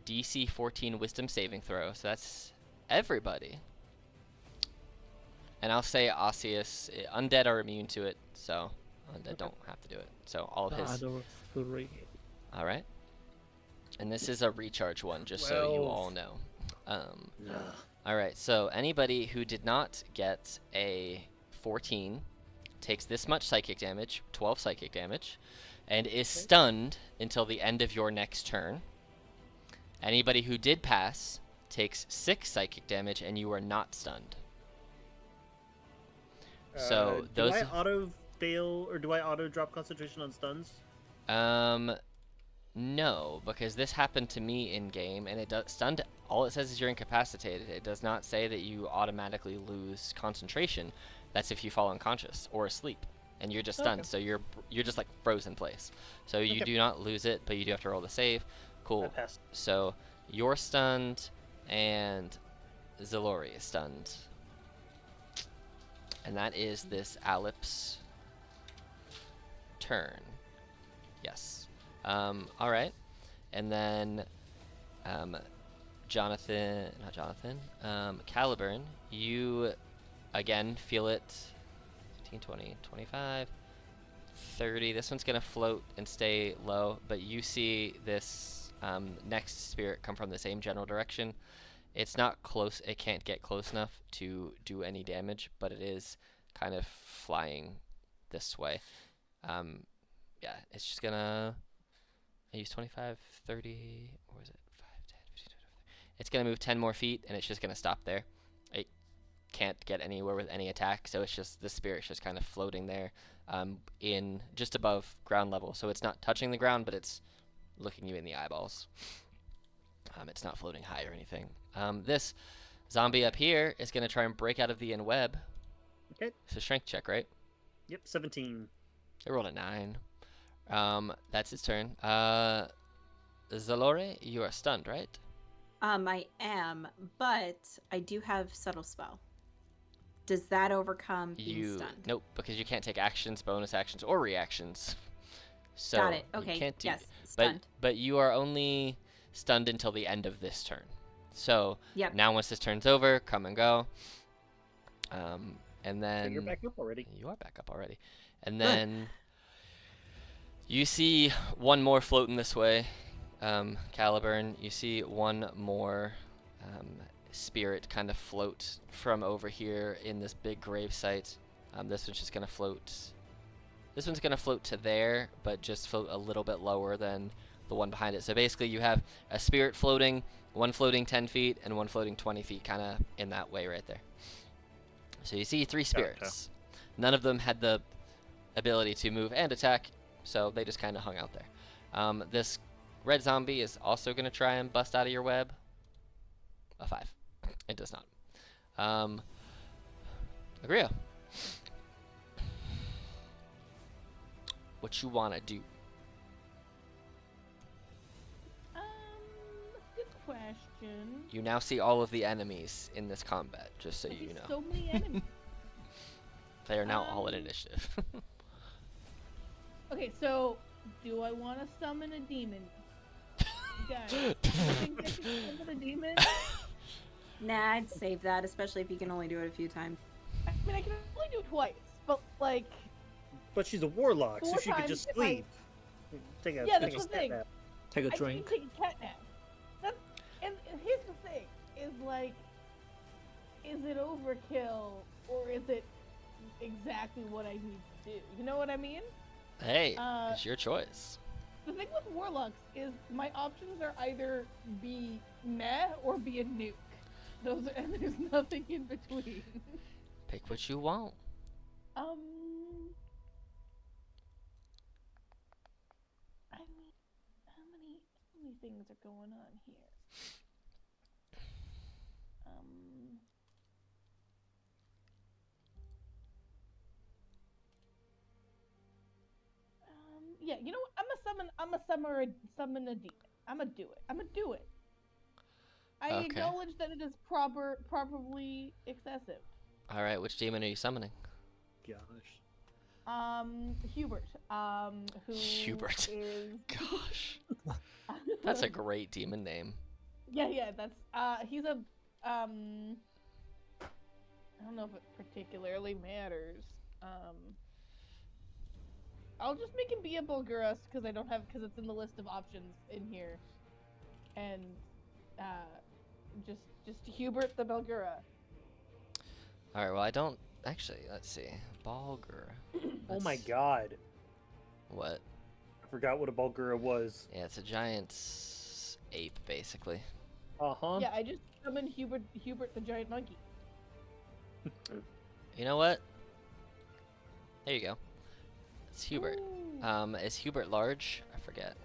DC 14 Wisdom saving throw. So that's everybody. And I'll say Osseous, undead are immune to it, so undead don't have to do it. So all of The his. other 3. All right. And this is a recharge one, just so you all know. All right. So anybody who did not get a 14 takes this much psychic damage, 12 psychic damage, and is stunned until the end of your next turn. Anybody who did pass takes 6 psychic damage, and you are not stunned. So those. Do I auto fail or do I auto drop concentration on stuns? No, because this happened to me in game, and it does stunned. All it says is you're incapacitated. It does not say that you automatically lose concentration. That's if you fall unconscious or asleep, and you're just stunned. Okay. So you're just like frozen place. So you do not lose it, but you do have to roll the save. I Cool. passed. So you're stunned, and Zalori is stunned, and that is this Alip's turn. Yes. All right, and then Caliburn, you again feel it. 15, 20, 25, 30. This one's gonna float and stay low, but you see this next spirit come from the same general direction. It's not close. It can't get close enough to do any damage, but it is kind of flying this way. Yeah, it's just gonna. I use 25, 30, or is it 5, 10, 15, 20, 30. It's going to move 10 more feet, and it's just going to stop there. It can't get anywhere with any attack, so it's just, the spirit's just kind of floating there in just above ground level. So it's not touching the ground, but it's looking you in the eyeballs. It's not floating high or anything. This zombie up here is going to try and break out of the web. Okay. It's a strength check, right? Yep, 17. It rolled a 9. That's his turn. Zalore, you are stunned, right? I am, but I do have subtle spell. Does that overcome being stunned? Nope, because you can't take actions, bonus actions, or reactions. So Got it. you Okay. can't do, Yes. Stunned. But you are only stunned until the end of this turn. So Yep. now once this turn's over, come and go. And then So you're back up already. You are back up already. And then you see one more floating this way, Caliburn. You see one more spirit kind of float from over here in this big grave site. This one's just going to float. This one's going to float to there, but just float a little bit lower than the one behind it. So basically you have a spirit floating, one floating 10 feet, and one floating 20 feet, kind of in that way right there. So you see 3 spirits. Gotcha. None of them had the ability to move and attack, so they just kind of hung out there. This red zombie is also going to try and bust out of your web. A 5. It does not. Agria. What you want to do? Good question. You now see all of the enemies in this combat, just so you know. So many enemies. They are now all in initiative. Okay, so do I want to summon a demon? Guys, do you think I should summon a demon? Nah, I'd save that, especially if you can only do it a few times. I mean, I can only do it twice, but like, But she's a warlock, so 4 she could times just if I- sleep. Take a, Yeah, take that's a the step thing. nap. Take a I drink. can take a cat nap. And here's the thing: is like, is it overkill or is it exactly what I need to do? You know what I mean? Hey, it's your choice. The thing with warlocks is my options are either be meh or be a nuke. Those are, and there's nothing in between. Pick what you want. I mean, how many things are going on here? Yeah, you know what? I'm a summon a demon. I'm gonna do it. Okay. acknowledge that it is probably excessive. All right, which demon are you summoning? Gosh. Hubert. Who Hubert. is Gosh, that's a great demon name. Yeah, that's he's a I don't know if it particularly matters. I'll just make him be a Bulguras because because it's in the list of options in here. And just Hubert the Bulgura. All right, well, I don't actually. Let's see, Balgur. Oh my That's- god. What? I forgot what a Bulgura was. Yeah, it's a giant ape, basically. Uh-huh. Yeah, I just summoned Hubert the giant monkey. You know what? There you go. It's Hubert. Ooh. Is Hubert large? I forget.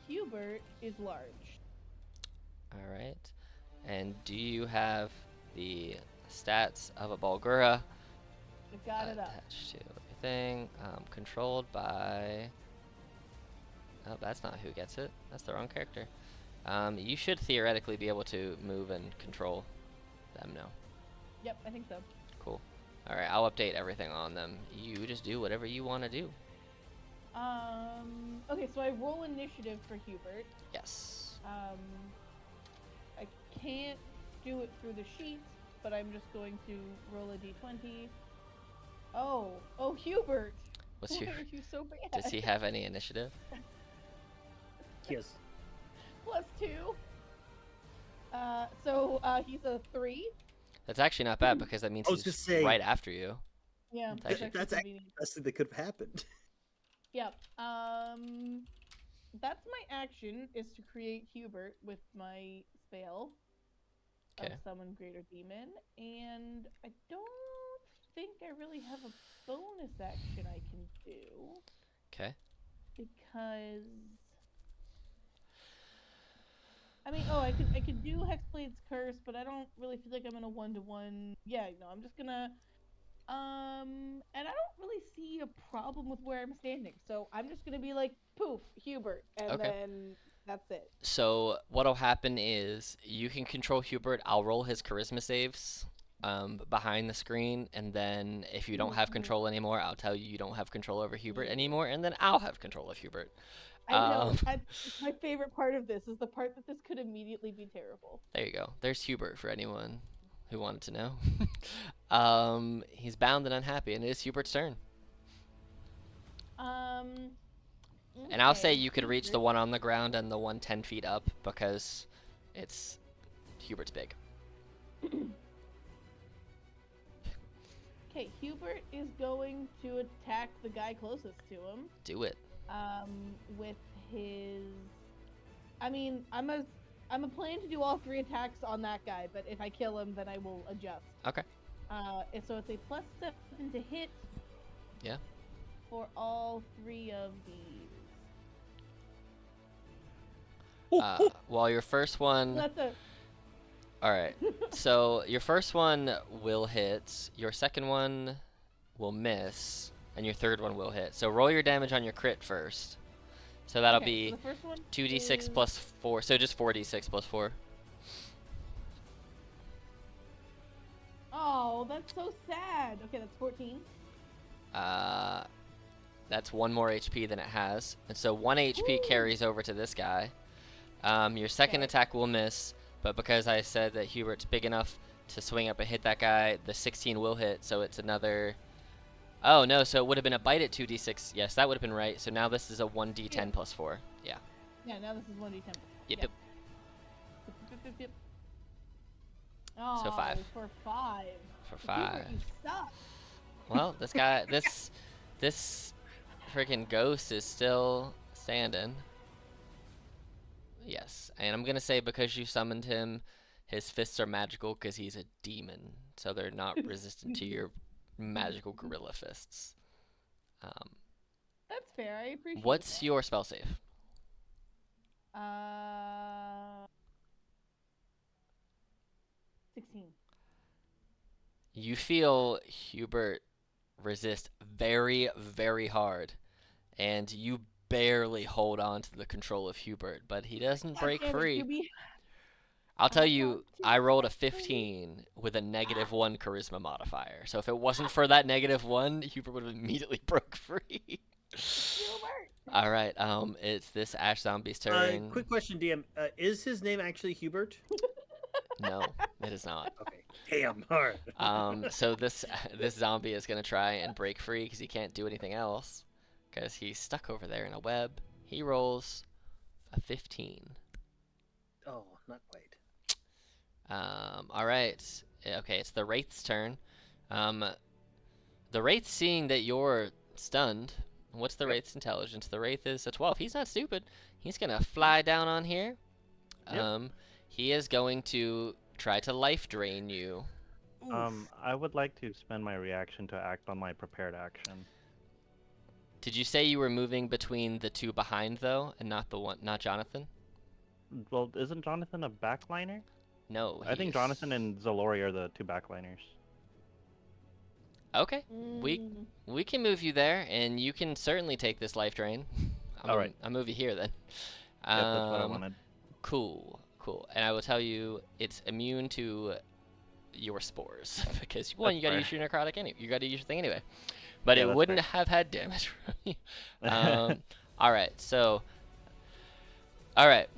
Hubert is large. All right. And do you have the stats of a Balgura I've got it up. attached to everything? Controlled by. Oh, that's not who gets it. That's the wrong character. You should theoretically be able to move and control them now. Yep, I think so. Cool. All right, I'll update everything on them. You just do whatever you want to do. Okay, so I roll initiative for Hubert. Yes. I can't do it through the sheet, but I'm just going to roll a d20. Oh, Hubert! What's Why your? are you so bad? Does he have any initiative? Yes. +2. He's a 3. That's actually not bad because that means I was he's just saying- right after you. Yeah, That's that's actually the best thing that could have happened. Yep. That's my action, is to create Hubert with my spell Okay. of Summon Greater Demon, and I don't think I really have a bonus action I can do Okay. because I mean, I could do Hexblade's Curse, but I don't really feel like I'm in a 1-to-1. Yeah, no, I'm just gonna and I don't really see a problem with where I'm standing, so I'm just gonna be like, poof, Hubert, and Okay. then that's it. So what'll happen is you can control Hubert. I'll roll his charisma saves behind the screen, and then if you don't have Mhm. control anymore, I'll tell you you don't have control over Hubert Yeah. anymore, and then I'll have control of Hubert. I know. Um, My favorite part of this is the part that this could immediately be terrible. There you go. There's Hubert for anyone who wanted to know. He's bound and unhappy, and it is Hubert's turn. And I'll say Okay, you could reach the Hubert. one on the ground and the one 10 feet up because it's Hubert's big. Okay, Hubert is going to attack the guy closest to him. Do it. With his. I mean, I'm a plan to do all 3 attacks on that guy, but if I kill him, then I will adjust. Okay. So it's a +7 to hit. Yeah. For all 3 of these. Well, your first one. That's a. All right. So your first one will hit. Your second one will miss, and your third one will hit. So roll your damage on your crit first. So that'll Okay, so be the first one 2d6 is- plus 4. So just 4d6 plus 4. Oh, that's so sad. Okay, that's 14. That's 1 more HP than it has, and so 1 HP Woo. carries over to this guy. Your second Okay. attack will miss, but because I said that Hubert's big enough to swing up and hit that guy, the 16 will hit, so it's another. Oh no, so it would have been a bite at 2d6. Yes, that would have been right. So now this is a 1d10 Yeah. plus 4. Yeah. Yeah, now this is 1d10. Yep. Yeah. Yep. Oh, So 5. For 5. For Hubert, 5. you suck. Well, this guy, this freaking ghost is still standing. Yes, and I'm gonna say because you summoned him, his fists are magical because he's a demon, so they're not resistant to your magical gorilla fists. That's fair. I appreciate What's that. your spell save? 16. You feel Hubert resist very, very hard, and you barely hold on to the control of Hubert, but he doesn't God break damn it, free. Hubie. I'll tell you, I rolled a 15 with a -1 charisma modifier. So if it wasn't for that -1, Hubert would have immediately broke free. All right, it's this ash zombie's turn. Quick question, DM. Is his name actually Hubert? No, it is not. Okay. Damn. All right. So this zombie is gonna try and break free because he can't do anything else because he's stuck over there in a web. He rolls a 15. Oh, not quite. All right. Okay, it's the Wraith's turn. The Wraith, seeing that you're stunned, what's the Wraith's intelligence? The Wraith is a 12. He's not stupid. He's gonna fly down on here. Yep. He is going to try to life drain you. I would like to spend my reaction to act on my prepared action. Did you say you were moving between the two behind though, and not Jonathan? Well, isn't Jonathan a backliner? No. I think Jonathan and Zalori are the two backliners. Okay. We can move you there, and you can certainly take this life drain. All right. I'll move you here then. Yeah, that's what I wanted. Cool. And I will tell you, it's immune to your spores because one, you got to use your necrotic anyway. You got to use your thing anyway, but Yeah, it that's wouldn't fair. have had damage from you. All right. So, all right,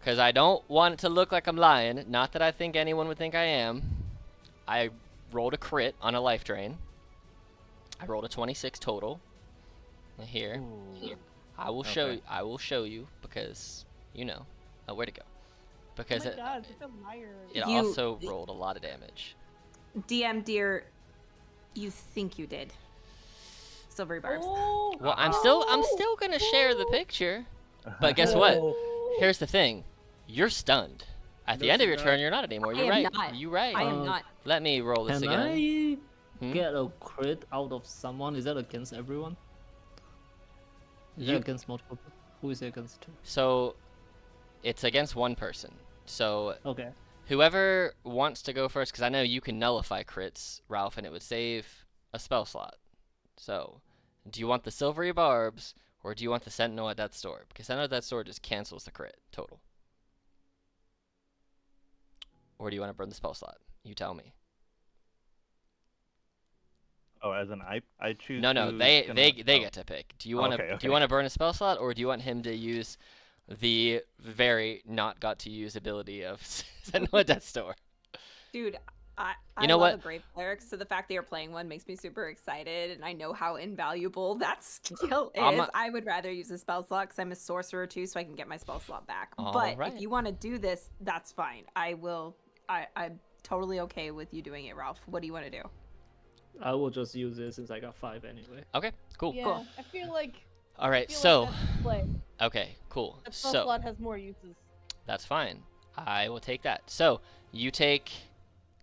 because I don't want it to look like I'm lying. Not that I think anyone would think I am. I rolled a crit on a life drain. I rolled a 26 total. Here. I will show Okay. you. I will show you because you know where to go. Because Oh my god, such a liar. it You- also rolled a lot of damage. DM dear, you think you did. Silvery barbs. Oh, Well, I'm still gonna share the picture. But guess what? Here's the thing. You're stunned. At the No, end of she's your not. turn, you're not anymore. I You're am right. not. You're right. I am not. Let me roll this Can again. I Hmm? get a crit out of someone? Is that against everyone? Is You- that against multiple? Who is it against? So, it's against one person. So, Okay. whoever wants to go first, because I know you can nullify crits, Ralph, and it would save a spell slot. So, do you want the silvery barbs, or do you want the Sentinel at Death's Door? Because Sentinel at Death's Door just cancels the crit total. Or do you want to burn the spell slot? You tell me. Oh, as in I choose. No, who's they gonna- they oh. get to pick. Do you want to Okay, do you want to burn a spell slot, or do you want him to use the very not got to use ability of Sentinel at Death's Door? Dude, I know love what? a great cleric, so the fact that you're playing one makes me super excited, and I know how invaluable that skill is. I'm a- I would rather use a spell slot because I'm a sorcerer too, so I can get my spell slot back. All But right. if you want to do this, that's fine. I'm totally okay with you doing it, Ralph. What do you want to do? I will just use it since I got 5 anyway. Okay, cool. yeah. Cool. I feel like. All right, I feel so like that's the play. okay, cool. The spell So slot has more uses. that's fine. I will take that. So you take.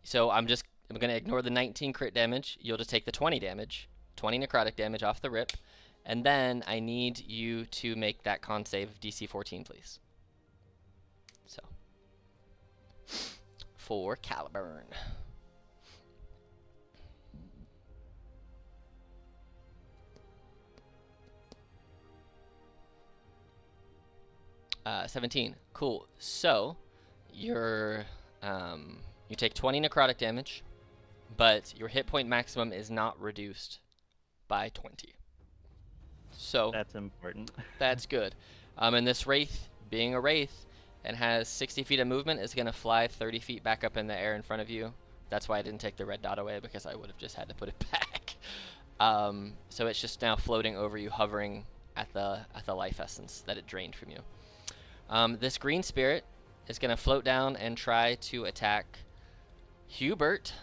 So I'm gonna ignore the 19 crit damage. You'll just take the 20 damage, 20 necrotic damage off the rip, and then I need you to make that con save of DC 14, please. So for Caliburn. 17. Cool. So, you take 20 necrotic damage, but your hit point maximum is not reduced by 20. So That's important. that's good. And this wraith, being a wraith, and has 60 feet of movement, is gonna fly 30 feet back up in the air in front of you. That's why I didn't take the red dot away, because I would have just had to put it back. So it's just now floating over you, hovering at the life essence that it drained from you. This green spirit is going to float down and try to attack Hubert.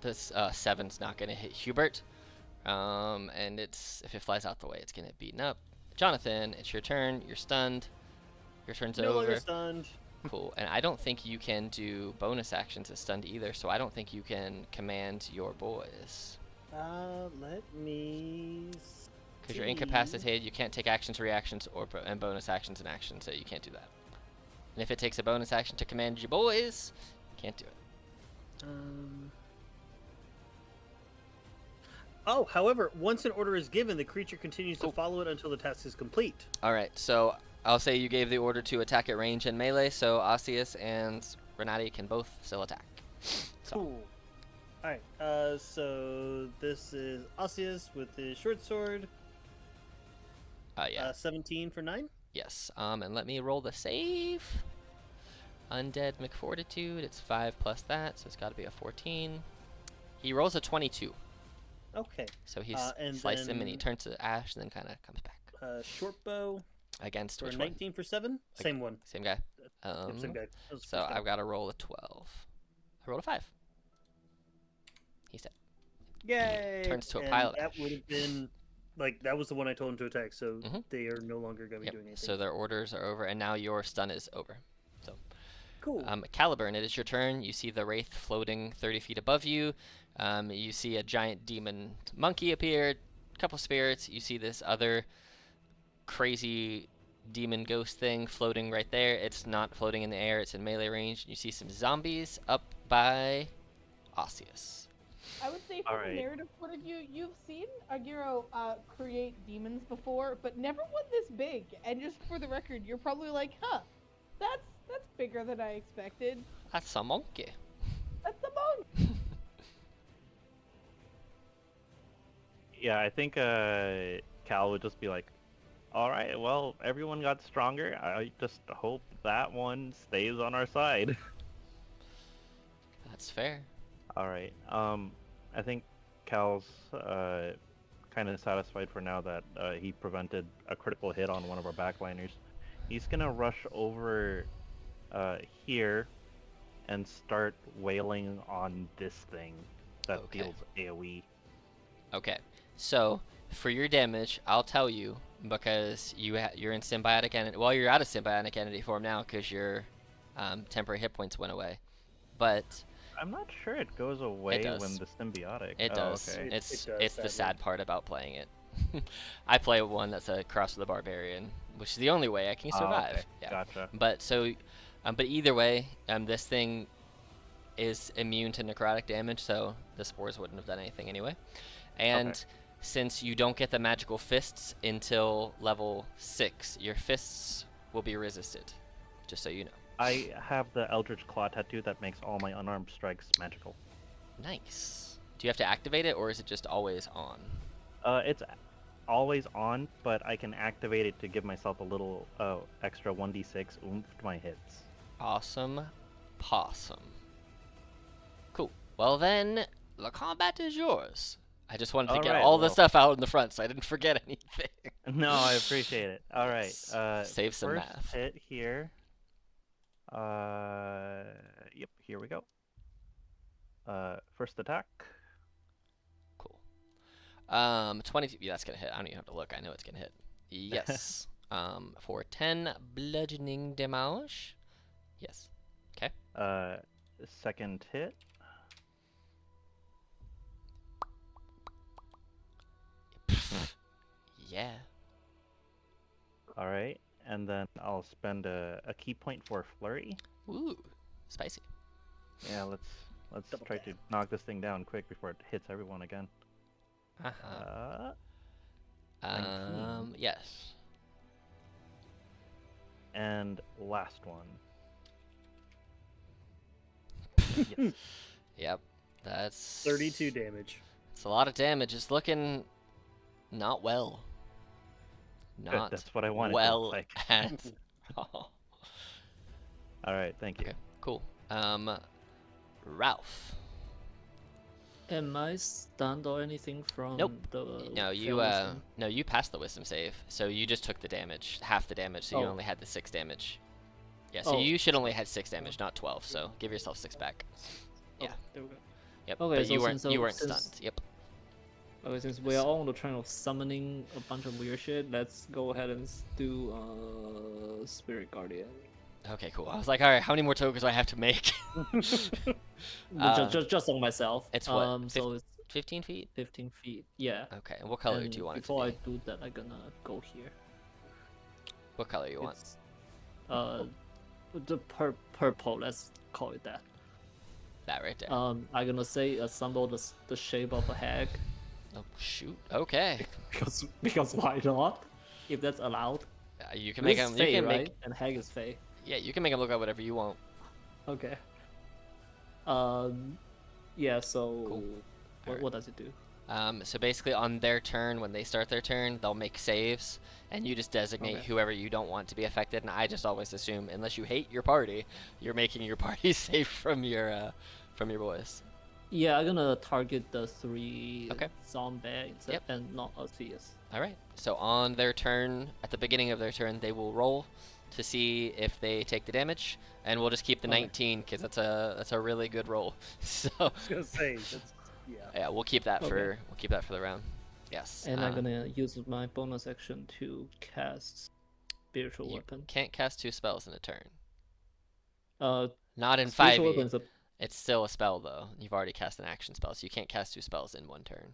This 7's not going to hit Hubert. And if it flies out the way, it's going to get beaten up. Jonathan, it's your turn. You're stunned. Your turn's No longer over. stunned. Cool. And I don't think you can do bonus actions as stunned either, so I don't think you can command your boys. Let me. Because you're see. incapacitated, you can't take actions, reactions, and bonus actions and actions, so you can't do that. And if it takes a bonus action to command your boys, you can't do it. However, once an order is given, the creature continues to Oh. follow it until the task is complete. All right, so I'll say you gave the order to attack at range and melee, so Osseous and Renati can both still attack. So, Cool. Alright, so this is Osseous with his short sword. yeah. 17 for 9. Yes. And let me roll the save. Undead McFortitude. It's 5 plus that, so it's got to be a 14. He rolls a 22. Okay. So he's and sliced him and he then- turns to ash and then kind of comes back. Short bow Against for which one? 19 for 7. Same one. Same guy. Yep, same guy. That was the So first guy. I've got to roll a 12. I rolled a 5. He's dead. Yay! turns to a And pile of That ash. would have been like that was the one I told him to attack, so Mhm. they are no longer going to be Yep. doing anything. So their orders are over, and now your stun is over. cool. Caliburn, it is your turn. You see the wraith floating 30 feet above you. You see a giant demon monkey appear, a couple spirits. You see this other crazy demon ghost thing floating right there. It's not floating in the air, it's in melee range. You see some zombies up by Osseous. I would say from a Alright. narrative point of view, you've seen Agiro create demons before, but never one this big. And just for the record, you're probably like, huh, that's bigger than I expected. That's a monkey. That's a monk. Yeah, I think Cal would just be like, all right, well, everyone got stronger. I just hope that one stays on our side. That's fair. All right. I think Cal's kind of satisfied for now that he prevented a critical hit on one of our backliners. He's gonna rush over here and start wailing on this thing that Okay. deals AoE. Okay, so for your damage, I'll tell you because you're in symbiotic entity. Well, you're out of symbiotic entity form now because your temporary hit points went away. But I'm not sure it goes away does. when the symbiotic. it Oh, does. okay. It's It does, it's the sadly. sad part about playing it. I play one that's a cross with a barbarian, which is the only way I can Oh, survive. okay. Yeah. Gotcha. But so, but either way, this thing is immune to necrotic damage, so the spores wouldn't have done anything anyway. And Okay. since you don't get the magical fists until level 6, your fists will be resisted. Just so you know. I have the Eldritch Claw tattoo that makes all my unarmed strikes magical. Nice. Do you have to activate it, or is it just always on? It's always on, but I can activate it to give myself a little extra 1d6 oomph to my hits. Awesome possum. Cool. Well then, the combat is yours. I just wanted to get Alright, all the well. stuff out in the front so I didn't forget anything. No, I appreciate it. All right. Yes. Save some first math. hit here. Yep. Here we go. First attack. Cool. 22. Yeah, that's gonna hit. I don't even have to look. I know it's gonna hit. Yes. For 10 bludgeoning damage. Yes. Second hit. Yeah. All right, and then I'll spend a key point for flurry. Ooh, spicy. Yeah, let's Double try to tap. knock this thing down quick before it hits everyone again. Uh-huh. 19. Yes. And last one. Yes. Yep. That's 32 damage. It's a lot of damage. It's looking not well. Good, Not that's what I wanted. well Like. at all. All right, thank you. Okay, cool. Ralph. Am I stunned or anything from Nope. the? No, you failed wisdom? no, you passed the wisdom save, so you just took the damage, half the damage, so you Oh. only had the 6 damage. Yeah, so Oh. you should only had 6 damage, not 12. So give yourself 6 back. Yeah. Oh, there we go. Yep. Okay, but so you weren't since- you weren't since- stunned. Yep. Okay, since we are all on the train of summoning a bunch of weird shit, let's go ahead and do Spirit Guardian. Okay, cool. I was like, all right, how many more tokens do I have to make? Just on myself. it's what, So it's 15 feet. 15 feet. Yeah. Okay. And what color And do you want it to before be? I do that, I'm gonna go here. What color you want? It's, the purple. Let's call it that. That right there. I'm gonna say assemble the shape of a hag Oh shoot. Okay. because why not? If that's allowed. You can make Liz him. is You Fae, can right? make. And Hag is Fae. Yeah, you can make him look like whatever you want. Okay. Yeah. So Cool. what does it do? So basically, on their turn, when they start their turn, they'll make saves, and you just designate Okay. whoever you don't want to be affected. And I just always assume, unless you hate your party, you're making your party safe from your boys. Yeah, I'm gonna target the 3 Okay. zombie instead, Yep. and not Orpheus. All right. So on their turn, at the beginning of their turn, they will roll to see if they take the damage, and we'll just keep the Okay. 19 because that's a really good roll. So I was gonna say that's yeah. yeah, we'll keep that Okay. for the round. Yes. And I'm gonna use my bonus action to cast Spiritual you Weapon. can't cast 2 spells in a turn. Uh, Not in Spiritual 5e. Weapon is a It's still a spell though. You've already cast an action spell, so you can't cast 2 spells in one turn.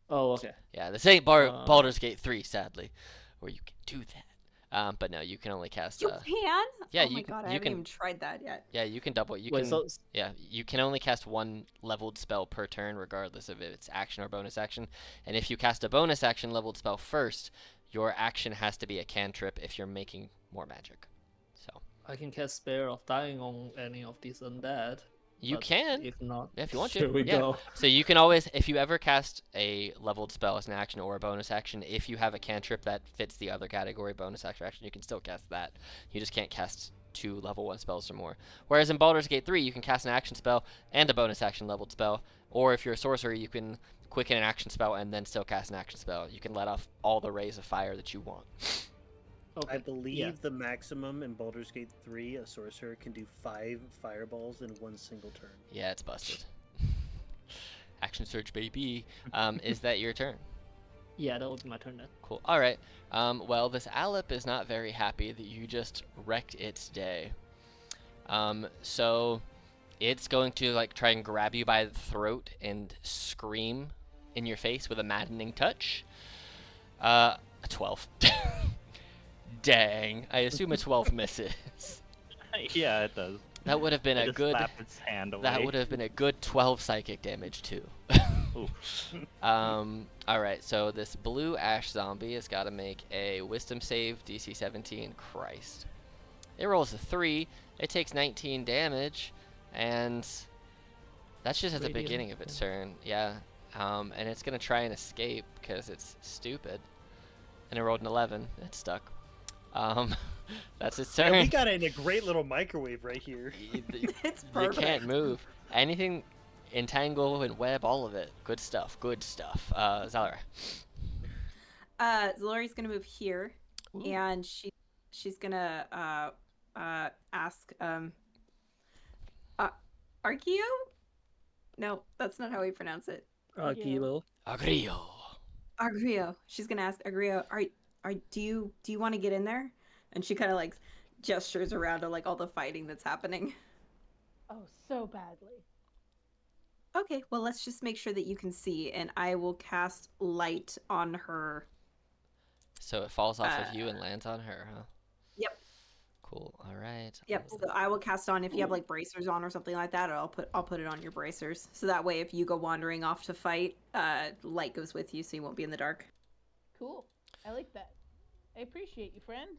Oh, okay. Yeah, this ain't Baldur's Gate 3, sadly, where you can do that. But no, you can only cast. You can? Yeah, oh my you god, I you haven't can. even tried that yet. Yeah, you can double. You Wait, can. so Yeah, you can only cast 1 leveled spell per turn, regardless of if it's action or bonus action. And if you cast a bonus action leveled spell first, your action has to be a cantrip if you're making more magic. So I can cast Spare of Dying on any of these undead. you but can, If not, if you want to. here we Yeah. go. So you can always, if you ever cast a leveled spell as an action or a bonus action, if you have a cantrip that fits the other category, bonus action, you can still cast that. You just can't cast 2 level 1 spells or more. Whereas in Baldur's Gate 3, you can cast an action spell and a bonus action leveled spell. Or if you're a sorcerer, you can quicken an action spell and then still cast an action spell. You can let off all the rays of fire that you want. Okay. I believe yeah. the maximum in Baldur's Gate 3, a sorcerer can do 5 fireballs in one single turn. Yeah, it's busted. Action surge, baby. Is that your turn? Yeah, that would be my turn then. Cool. All right. Well, this Alep is not very happy that you just wrecked its day. So it's going to like try and grab you by the throat and scream in your face with a maddening touch. A 12. Dang. I assume a 12 misses. Yeah, it does. That would have been I a just good. slap its hand away. That would have been a good 12 psychic damage too. Oof. All right. So this blue ash zombie has got to make a Wisdom save, DC 17. Christ. It rolls a 3. It takes 19 damage, and that's just at the Radiant, beginning of its turn. Yeah. And it's gonna try and escape because it's stupid. And it rolled an 11. It's stuck. That's its turn. Yeah, we got it in a great little microwave right here. It's You perfect. can't move. Anything, entangle and web, all of it. Good stuff. Good stuff. Zalra. Zalori's gonna move here, Ooh. and she's gonna ask Argio? No, that's not how we pronounce it. Gilo. Agrio. Argrio. She's gonna ask Argrio, do you want to get in there? And she kind of like gestures around to like all the fighting that's happening. Oh, so badly. Okay, well let's just make sure that you can see, and I will cast light on her. So it falls off of you and lands on her, huh? Yep. Cool. All right. Yep. So I will cast on if you have like bracers on or something like that, or I'll put it on your bracers. So that way, if you go wandering off to fight, light goes with you, so you won't be in the dark. Cool. I like that. I appreciate you, friend.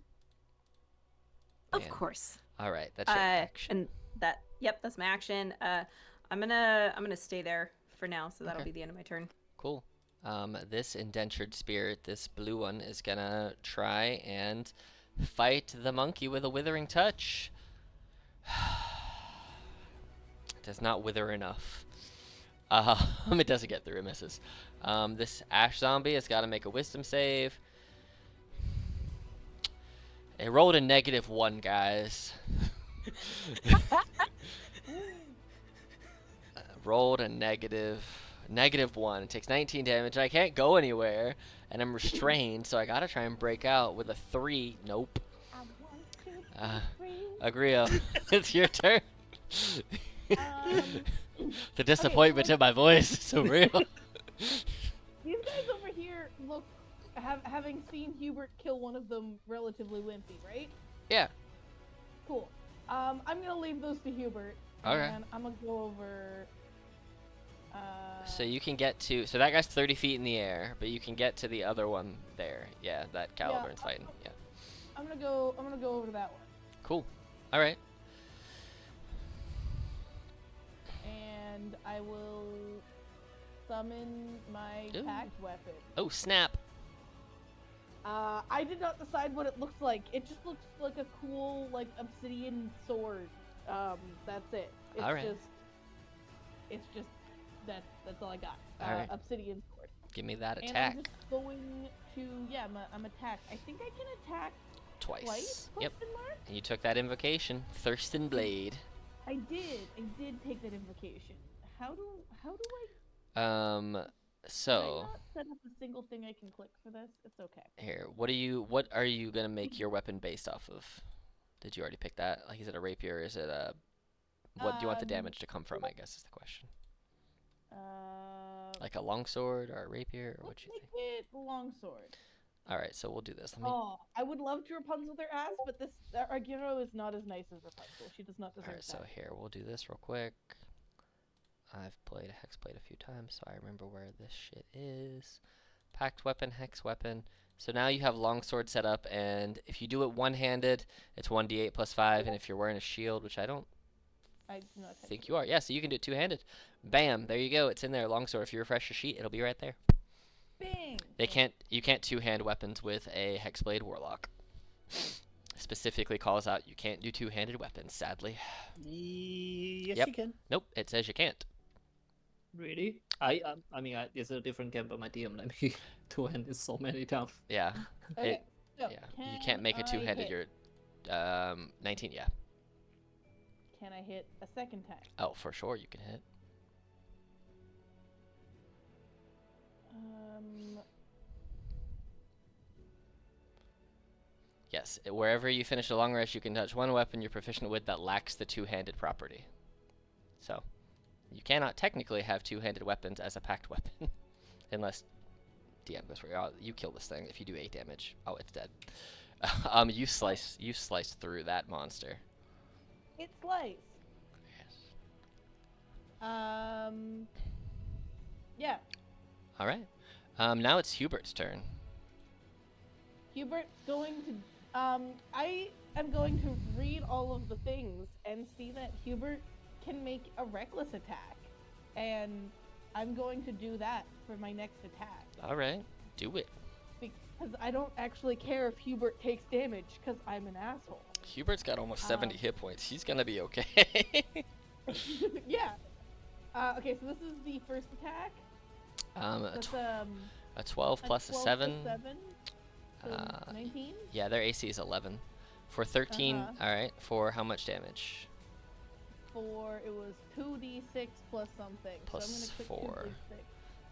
Of Man. course. All right. That's your action. And that's my action. I'm gonna stay there for now, so that'll Okay. be the end of my turn. Cool. This indentured spirit, this blue one, is gonna try and fight the monkey with a withering touch. Does not wither enough. It doesn't get through. It misses. This ash zombie has got to make a wisdom save. It rolled a -1, guys. Rolled a -1. It takes 19 damage. I can't go anywhere, and I'm restrained, so I gotta try and break out with a 3. Nope. I want to be free. Agrio, it's your turn. Um, The disappointment in my voice is so real. These guys over here look, having seen Hubert kill one of them, relatively wimpy, right? Yeah. Cool. I'm gonna leave those to Hubert. Okay. And I'm gonna go over. So you can get to. So that guy's 30 feet in the air, but you can get to the other one there. Yeah, that Caliburn's fighting. Yeah. I'm gonna go over to that one. Cool. All right. And I will summon my Ooh. packed weapon. Oh, snap. I did not decide what it looks like. It just looks like a cool, like, obsidian sword. That's it. It's All right. just that's all I got. All right. Obsidian sword. Give me that And attack. I'm just going to, yeah, I'm attacked. I think I can attack twice? Yep. Question mark? And you took that invocation. Thurston Blade. I did take that invocation. How do I? Um, Did I so not set up a single thing I can click for this? It's okay. here, what are you gonna make your weapon based off of? Did you already pick that? Like, is it a rapier? Is it a what do you want the damage to come from? I guess is the question. Like a longsword or a rapier, or what Let's you make think? it longsword. All right, so we'll do this. Let me. Oh, I would love to Rapunzel their ass, but this Argiro is not as nice as Rapunzel. She does not deserve All right, so that. here we'll do this real quick. I've played a Hexblade a few times, so I remember where this shit is. Packed weapon, hex weapon. So now you have longsword set up, and if you do it one-handed, it's 1d8 plus 5, and if you're wearing a shield, which I don't I do not think you are, yeah, so you can do it two-handed. Bam, there you go. It's in there, longsword. If you refresh your sheet, it'll be right there. Bang. You can't two-hand weapons with a Hexblade Warlock. Specifically calls out you can't do two-handed weapons, sadly. Yes, Yep. you can. Nope, it says you can't. Really? I mean, it's a different game, but my DM let me two-handed so many times. Yeah, Okay. So, yeah. You can't make a two-handed. You're 19, yeah. Can I hit a second time? Oh, for sure you can hit. Yes, wherever you finish a long rest, you can touch one weapon you're proficient with that lacks the two-handed property. So, you cannot technically have two-handed weapons as a packed weapon, unless DM goes for you. Oh, you kill this thing if you do 8 damage. Oh, it's dead. You slice through that monster. It's slice. Yes. Yeah. All right. Now it's Hubert's turn. Hubert's going to. I am going to read all of the things and see that Hubert can make a reckless attack, and I'm going to do that for my next attack. All right, do it. Because I don't actually care if Hubert takes damage, because I'm an asshole. Hubert's got almost 70 hit points. He's gonna be okay. Yeah. Okay, so this is the first attack. That's, a 12 plus a 12 7. plus 7. So 19? Yeah, their AC is 11. For 13, all right. For how much damage? It was 2d6 plus something. Plus so I'm gonna click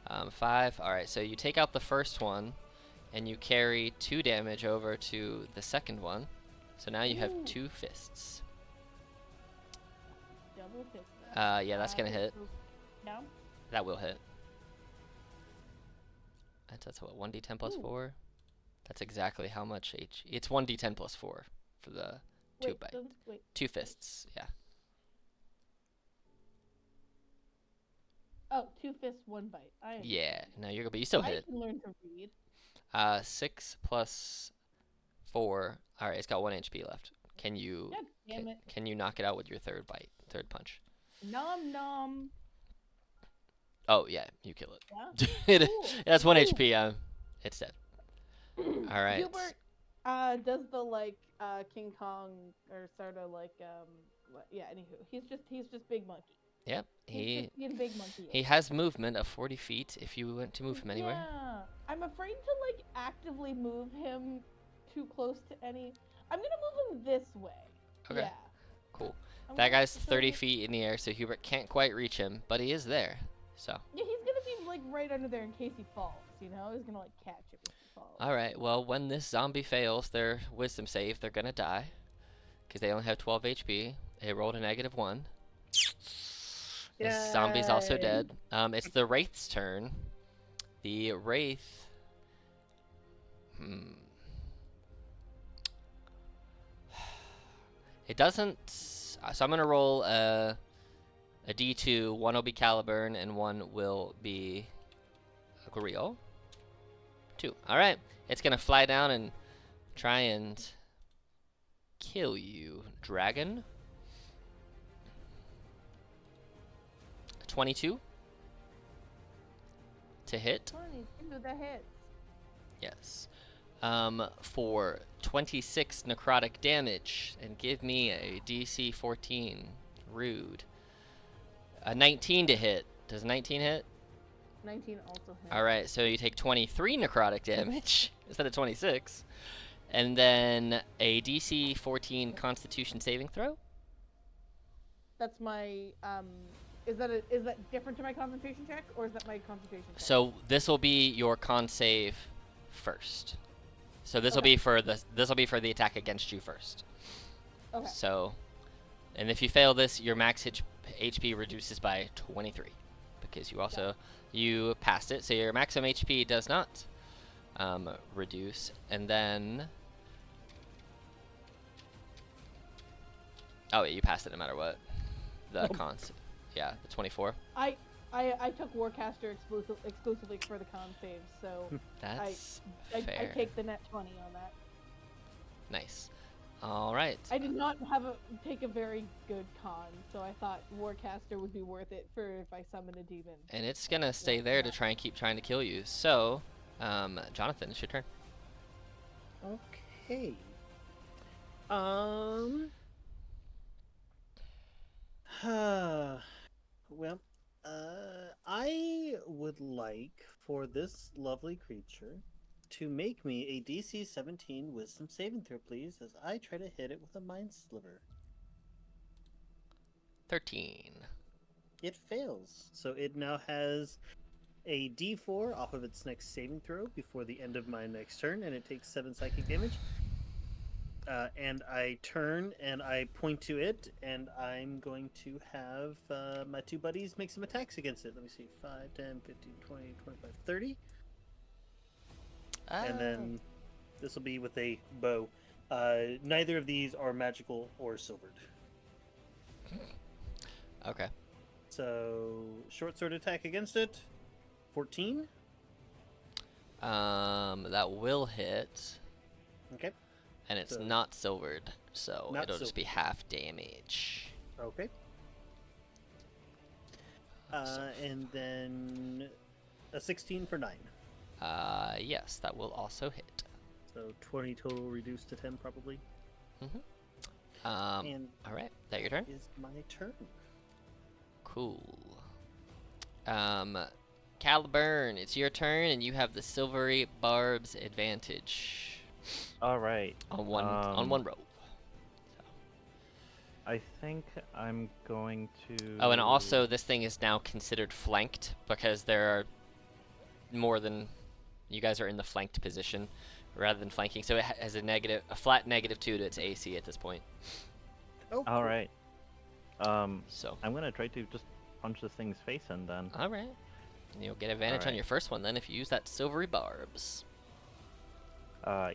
4. 5. All right. So you take out the first one, and you carry 2 damage over to the second one. So now you have 2 fists. Double fist. Yeah, that's gonna hit. No. That will hit. That's what, 1d10 plus 4? That's exactly how much H. It's 1d10 plus 4 for the 2 bite. Wait. 2 fists, yeah. Oh, 2 fists, 1 bite. Yeah, no, you're good, but you still hit. I can learn to read. 6 plus 4. All right, it's got 1 HP left. Can you? God damn it. Can you knock it out with your third punch? Nom nom. Oh yeah, you kill it. Yeah? Cool. That's 1 Cool. HP. It's dead. All right. Hubert does the King Kong or sort of yeah. Anywho, he's just big monkey. Yep. He's just being big monkey. He has movement of 40 feet if you want to move him anywhere. Yeah. I'm afraid to actively move him too close to any. I'm gonna move him this way. Okay. Yeah. Cool. I'm That gonna- guy's so 30 feet in the air, so Hubert can't quite reach him, but he is there. So. Yeah, he's gonna be right under there in case he falls. You know, he's gonna catch him if he falls. All right. Well, when this zombie fails their wisdom save, they're gonna die, because they only have 12 HP. They rolled a -1. This zombie's also dead. It's the Wraith's turn. The Wraith. It doesn't. So I'm gonna roll a D2. 1 will be Caliburn and 1 will be Griot. 2. All right. It's gonna fly down and try and kill you. Dragon. 22 to hit. 22 the hits. Yes. For 26 necrotic damage, and give me a DC 14. Rude. A 19 to hit. Does a 19 hit? 19 also hits. Alright, so you take 23 necrotic damage instead of 26. And then a DC 14 Constitution saving throw. That's my is that different to my concentration check, or is that my concentration check? So this will be your con save first. So this will be for the attack against you first. Okay. So, and if you fail this, your max HP reduces by 23 because you passed it. So your maximum HP does not reduce, and then you passed it no matter what. The cons, yeah, the 24. I took Warcaster exclusively for the con saves, so That's I fair. take the net 20 on that. Nice. All right. I did not take a very good con, so I thought Warcaster would be worth it for if I summon a demon. And it's gonna stay there to try and keep trying to kill you. So, Jonathan, it's your turn. Okay. Well, I would like for this lovely creature to make me a DC 17 Wisdom saving throw, please, as I try to hit it with a Mind Sliver. 13. It fails, so it now has a D4 off of its next saving throw before the end of my next turn, and it takes 7 psychic damage. And I turn and I point to it, and I'm going to have my two buddies make some attacks against it. Let me see, 5, 10, 15, 20, 25, 30. And then this will be with a bow. Neither of these are magical or silvered. Okay. So, short sword attack against it, 14. That will hit. Okay. And it's So- not silvered, so Not it'll just be silvered. half damage. Okay. And then a 16 for 9. Yes, that will also hit. So 20 total reduced to 10 probably. And All right, that your turn? is my turn. Cool. Caliburn, it's your turn, and you have the silvery barbs advantage All right. on one roll. I think I'm going to. Oh, and also this thing is now considered flanked because there are more than you guys are in the flanked position rather than flanking, so it has a flat -2 to its AC at this point. Oh, All right. So, I'm gonna try to just punch this thing's face in then. all right, and you'll get advantage on Alright. your first one then if you use that silvery barbs.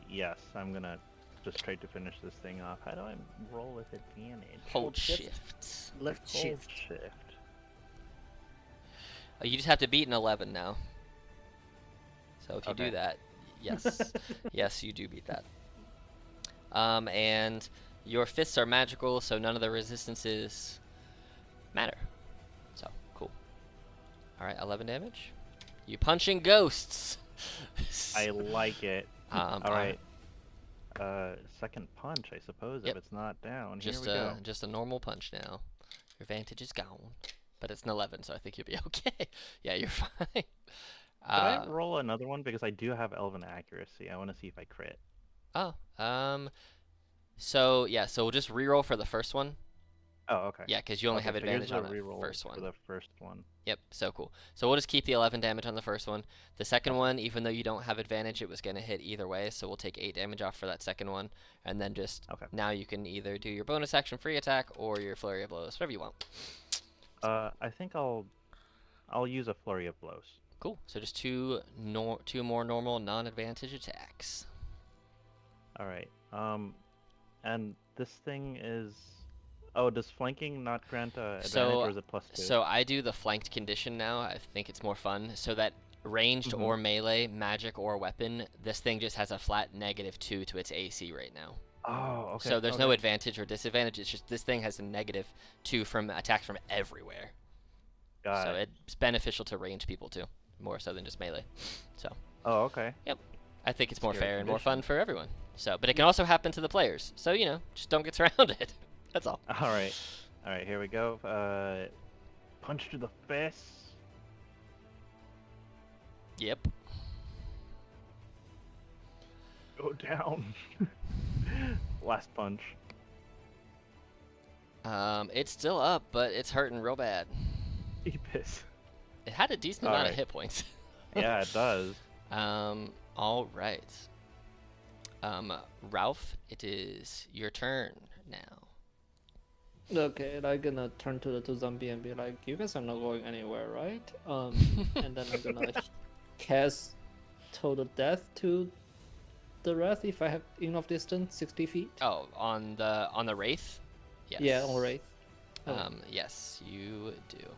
Yes, I'm gonna just try to finish this thing off. How do I roll with advantage? Hold shift. shift. Left Hold shift. shift. You just have to beat an 11 now. So if you do Okay. that, yes, yes, you do beat that. And your fists are magical, so none of the resistances matter. So cool. All right, 11 damage. You punching ghosts. I like it. All All right. Second punch, I suppose, Yep. if it's not down. Just Here we go. just a normal punch now. Your advantage is gone, but it's an 11, so I think you'll be okay. Yeah, you're fine. Could I roll another one because I do have elven accuracy? I want to see if I crit. Oh, so yeah, so we'll just reroll for the first one. Oh, okay. Yeah, because you only have Okay, so here's advantage on the reroll first for one. the first one. Yep, so cool. So we'll just keep the 11 damage on the first one. The second one, even though you don't have advantage, it was going to hit either way, so we'll take 8 damage off for that second one. And then just Okay. now you can either do your bonus action free attack or your flurry of blows, whatever you want. I think I'll use a flurry of blows. Cool. So just two more normal non-advantage attacks. All right. And this thing is. Oh, does flanking not grant advantage, So- or is it +2? So I do the flanked condition now. I think it's more fun. So that ranged or melee, magic or weapon, this thing just has a flat -2 to its AC right now. Oh, okay. So there's no okay. advantage or disadvantage. It's just this thing has a -2 from attacks from everywhere. Got So it. it's beneficial to range people too, more so than just melee. So Oh, okay. I think it's more Scary fair and more fun condition. for everyone. So, but it can also happen to the players. So just don't get surrounded. That's all. All right. All right. Here we go. Punch to the face. Yep. Go down. Last punch. It's still up, but it's hurting real bad. Epis. It had a decent amount of hit points. Yeah, it does. All right. Ralph, it is your turn now. Okay, I'm gonna turn to the two zombie and be like, "You guys are not going anywhere, right?" And then I'm gonna cast Total Death to the Wrath if I have enough distance, 60 feet. Oh, on the wraith. Yes. Yeah, on Wraith. Yes, you do.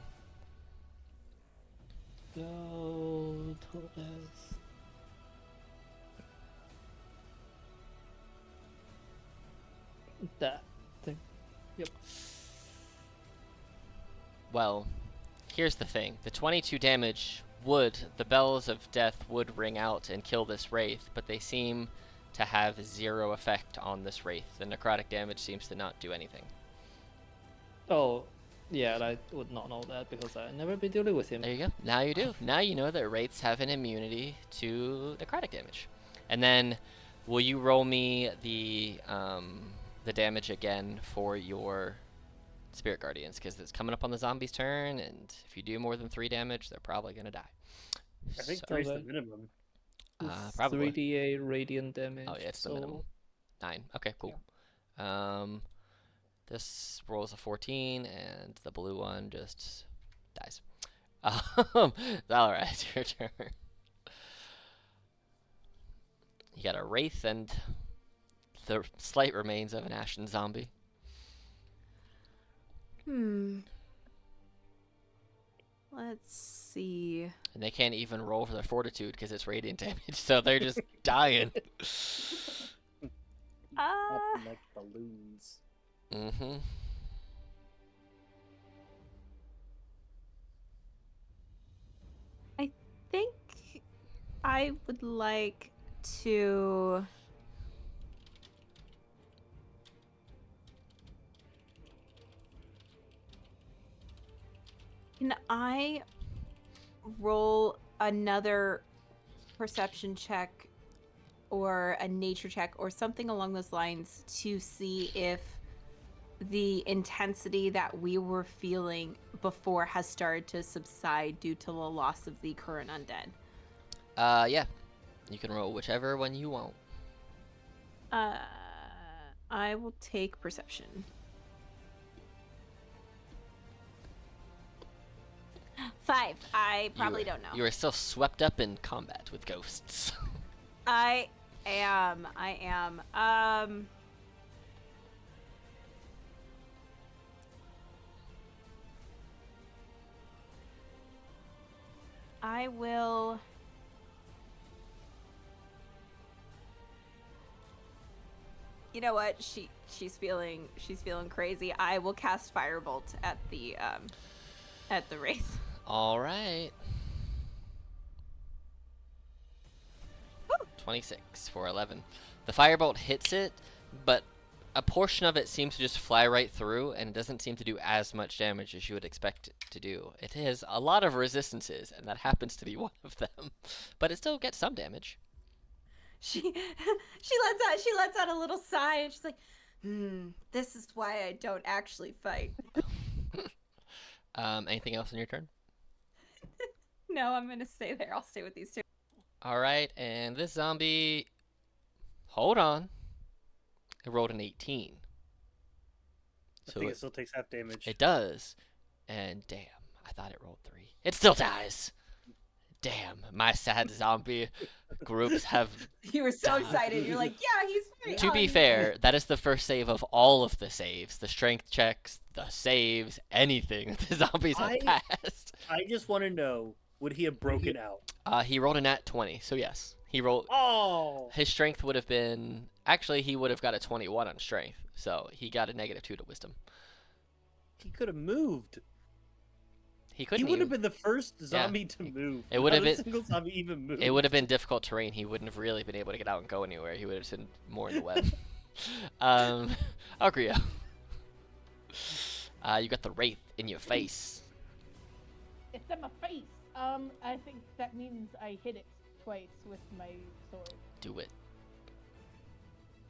Go Total Death. That thing. Yep. Well, here's the thing. The 22 damage the bells of death would ring out and kill this wraith, but they seem to have 0 effect on this wraith. The necrotic damage seems to not do anything. Oh, yeah, I would not know that because I never been dealing with him. There you go. Now you do. Now you know that wraiths have an immunity to necrotic damage. And then, will you roll me the damage again for your Spirit Guardians, because it's coming up on the zombie's turn, and if you do more than 3 damage, they're probably gonna die. I think So- 3's the minimum. Probably. 3d8 radiant damage. Oh yeah, it's the minimum. 9. Okay, cool. This rolls a 14, and the blue one just dies. All right, your turn. You got a wraith and the slight remains of an ashen zombie. Let's see. And they can't even roll for their fortitude because it's radiant damage, so they're just dying. Popping like balloons. Mm-hmm. I think I would like to. Can I roll another perception check or a nature check or something along those lines to see if the intensity that we were feeling before has started to subside due to the loss of the current undead? Yeah. You can roll whichever one you want. I will take perception. 5. I probably don't know. You are still swept up in combat with ghosts. I am. I will. You know what? She's feeling crazy. I will cast Firebolt at the wraith. All right. 26 for 11. The firebolt hits it, but a portion of it seems to just fly right through, and it doesn't seem to do as much damage as you would expect it to do. It has a lot of resistances, and that happens to be one of them. But it still gets some damage. She lets out a little sigh, and she's like, this is why I don't actually fight. Anything else on your turn? No, I'm gonna stay there. I'll stay with these two. All right, and this zombie... Hold on. It rolled an 18. I think it still takes half damage. It does. And damn, I thought it rolled 3. It still dies. Damn, my sad zombie groups have... You were so excited. You're like, yeah, he's fine. To be fair, that is the first save of all of the saves. The strength checks, the saves, anything the zombies have passed. I just want to know, would he have broken out? He rolled a nat 20, so yes. He rolled... Oh! His strength would have been... Actually, he would have got a 21 on strength, so he got a -2 to wisdom. He could have moved. He He couldn't. would have been the first zombie to It- move. it would have Not a been- single zombie even moved. It would have been difficult terrain. He wouldn't have really been able to get out and go anywhere. He would have been more in the web. Agrio. You got the wraith in your face. It's in my face. I think that means I hit it twice with my sword. Do it.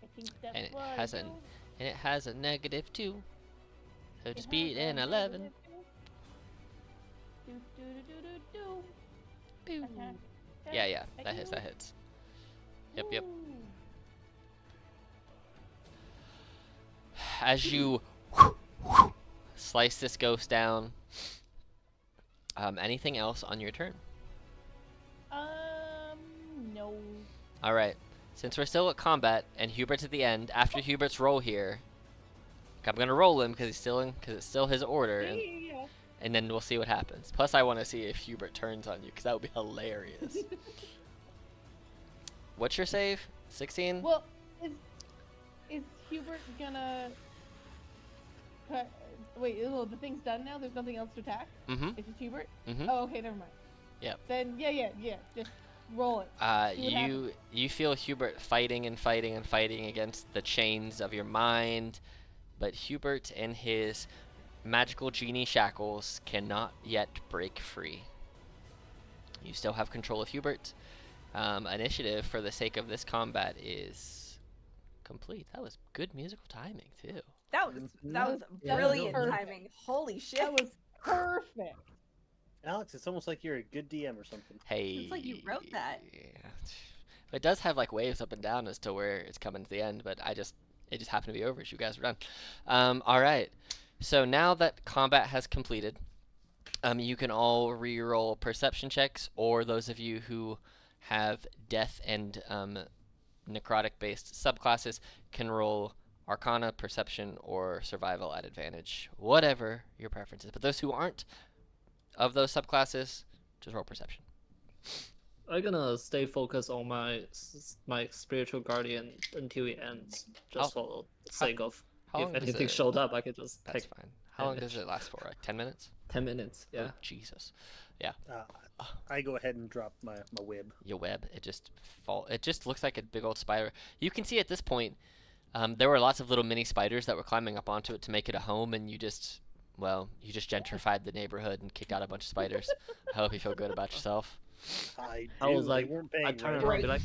I think that's And it what has I a- do. And it has a -2. So It just has beat a an 11. negative two. Do do do do do Pew. do. Attack. Yeah, that Attack hits, you. that hits. Yep. Woo. As you slice this ghost down, anything else on your turn? No. All right. Since we're still at combat and Hubert's at the end, after Hubert's roll here, I'm gonna roll him because it's still his order, Yeah. and then we'll see what happens. Plus, I want to see if Hubert turns on you because that would be hilarious. What's your save? 16. Well, is Hubert gonna? Wait, the thing's done now. There's nothing else to attack. Mm-hmm. It's just Hubert. Mm-hmm. Oh, okay, never mind. Yep. Then yeah. Just roll it. See what You feel Hubert fighting and fighting and fighting against the chains of your mind, but Hubert and his magical genie shackles cannot yet break free. You still have control of Hubert. Initiative for the sake of this combat is complete. That was good musical timing too. That was Yeah, brilliant no. timing. Holy shit. That was perfect. Alex, it's almost like you're a good DM or something. Hey. It's like you wrote that. Yeah. It does have like waves up and down as to where it's coming to the end, but it just happened to be over as you guys were done. All right. So now that combat has completed, you can all re-roll perception checks, or those of you who have death and necrotic-based subclasses can roll Arcana, Perception, or Survival at advantage, whatever your preference is. But those who aren't of those subclasses, just roll Perception. I'm gonna stay focused on my spiritual guardian until it ends, just for the sake of How if long does anything it- showed up, I could just That's take fine. How long does it last for? Like 10 minutes? 10 minutes. Yeah. Oh, Jesus. I go ahead and drop my web. Your web, it just looks like a big old spider. You can see at this point, there were lots of little mini spiders that were climbing up onto it to make it a home, and you just gentrified the neighborhood and kicked out a bunch of spiders. I hope you feel good about yourself. I was do, like, they weren't paying, I turn right? around and be like,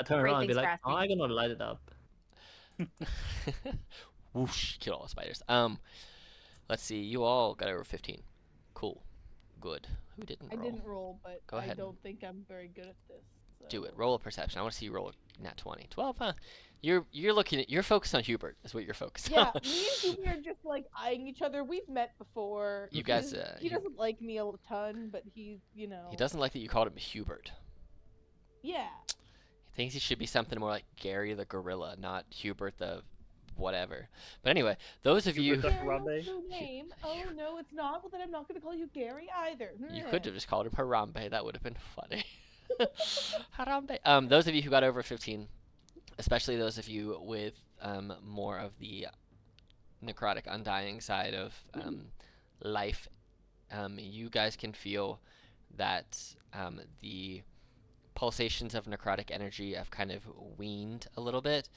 Great things for oh, asking. I'm gonna light it up. Whoosh, kill all the spiders. Let's see, you all got over 15. Cool. Good. Who didn't I roll? didn't roll, but Go ahead I don't think I'm very good at this. Do it. so- Roll a perception. I want to see you roll a nat 20. 12, huh? You're focused on Hubert, is what you're focused Yeah, on. me and Hubert are just like eyeing each other. We've met before. You guys, He doesn't like me a ton, but he's, He doesn't like that you called him Hubert. Yeah. He thinks he should be something more like Gary the gorilla, not Hubert the whatever. But anyway, those of you... Hubert the- Gary, Harambe? what's your name? Oh no, it's not. Well, then I'm not going to call you Gary either. You could have just called him Harambe. That would have been funny. Harambe. Those of you who got over 15, especially those of you with more of the necrotic undying side of life, you guys can feel that the pulsations of necrotic energy have kind of weaned a little bit.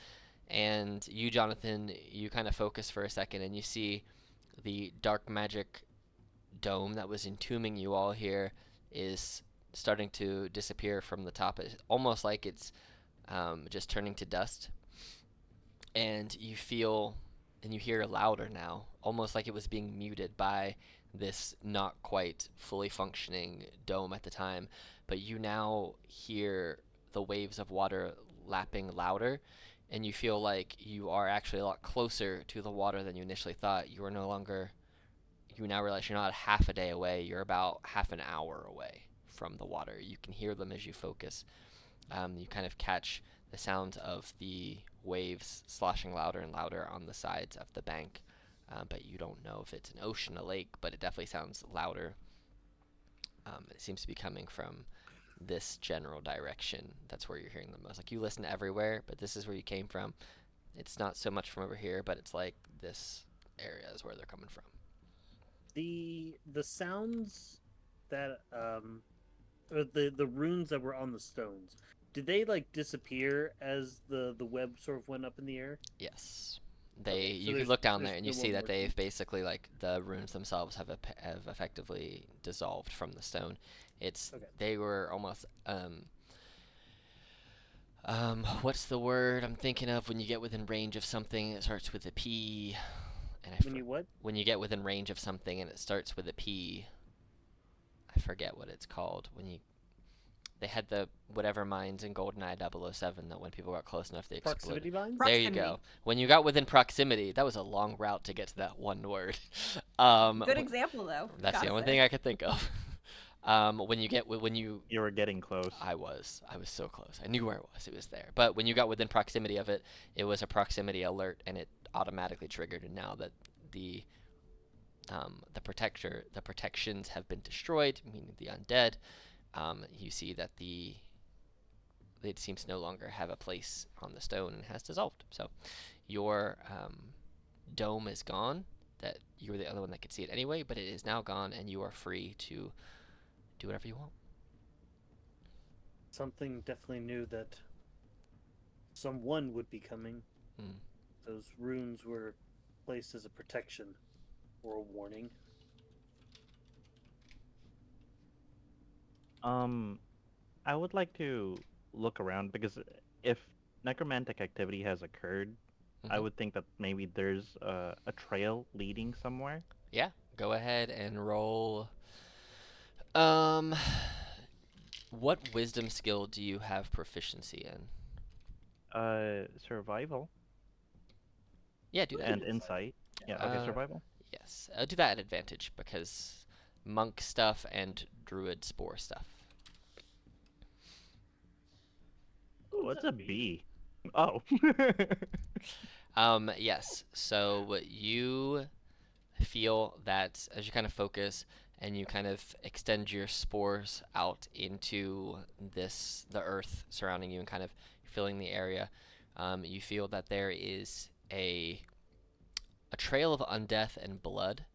And you, Jonathan, you kind of focus for a second and you see the dark magic dome that was entombing you all here is starting to disappear from the top. It's almost like it's just turning to dust. And you feel and you hear louder now, almost like it was being muted by this not quite fully functioning dome at the time. But you now hear the waves of water lapping louder, and you feel like you are actually a lot closer to the water than you initially thought. You now realize you're not half a day away, you're about half an hour away from the water. You can hear them as you focus. You kind of catch the sound of the waves sloshing louder and louder on the sides of the bank, but you don't know if it's an ocean, a lake, but it definitely sounds louder. It seems to be coming from this general direction. That's where you're hearing them most. Like, you listen everywhere, but this is where you came from. It's not so much from over here, but it's like this area is where they're coming from. The sounds that or the runes that were on the stones, did they like disappear as the web sort of went up in the air? Yes. Okay, so You can there's- look down there's there and you no see more that they've working. basically, like, the runes themselves have effectively dissolved from the stone. It's Okay. They were almost what's the word I'm thinking of when you get within range of something? It starts with a P. And When you what? when you get within range of something and it starts with a P, I forget what it's called. They had the whatever mines in GoldenEye 007 that when people got close enough they exploded. Proximity mines? There you Proximity. go. When you got within proximity, that was a long route to get to that one word. Good example though. That's the gotta only say. thing I could think of. When you You were getting close. I was so close. I knew where it was. It was there. But when you got within proximity of it, it was a proximity alert, and it automatically triggered. And now that the protections have been destroyed, meaning the undead, you see that it seems to no longer have a place on the stone and has dissolved. So your dome is gone. That you were the only one that could see it anyway, but it is now gone, and you are free to do whatever you want. Something definitely knew that someone would be coming. Mm. Those runes were placed as a protection or a warning. I would like to look around because if necromantic activity has occurred, I Mhm. would think that maybe there's a trail leading somewhere. Yeah, go ahead and roll. Um, what wisdom skill do you have proficiency in? Survival Yeah, do that. and insight. Yeah, okay, Uh, survival. Yes, do that at advantage because monk stuff and druid spore stuff. What's a B? Oh. Yes. So you feel that as you kind of focus and you kind of extend your spores out into the earth surrounding you and kind of filling the area, you feel that there is a trail of undeath and blood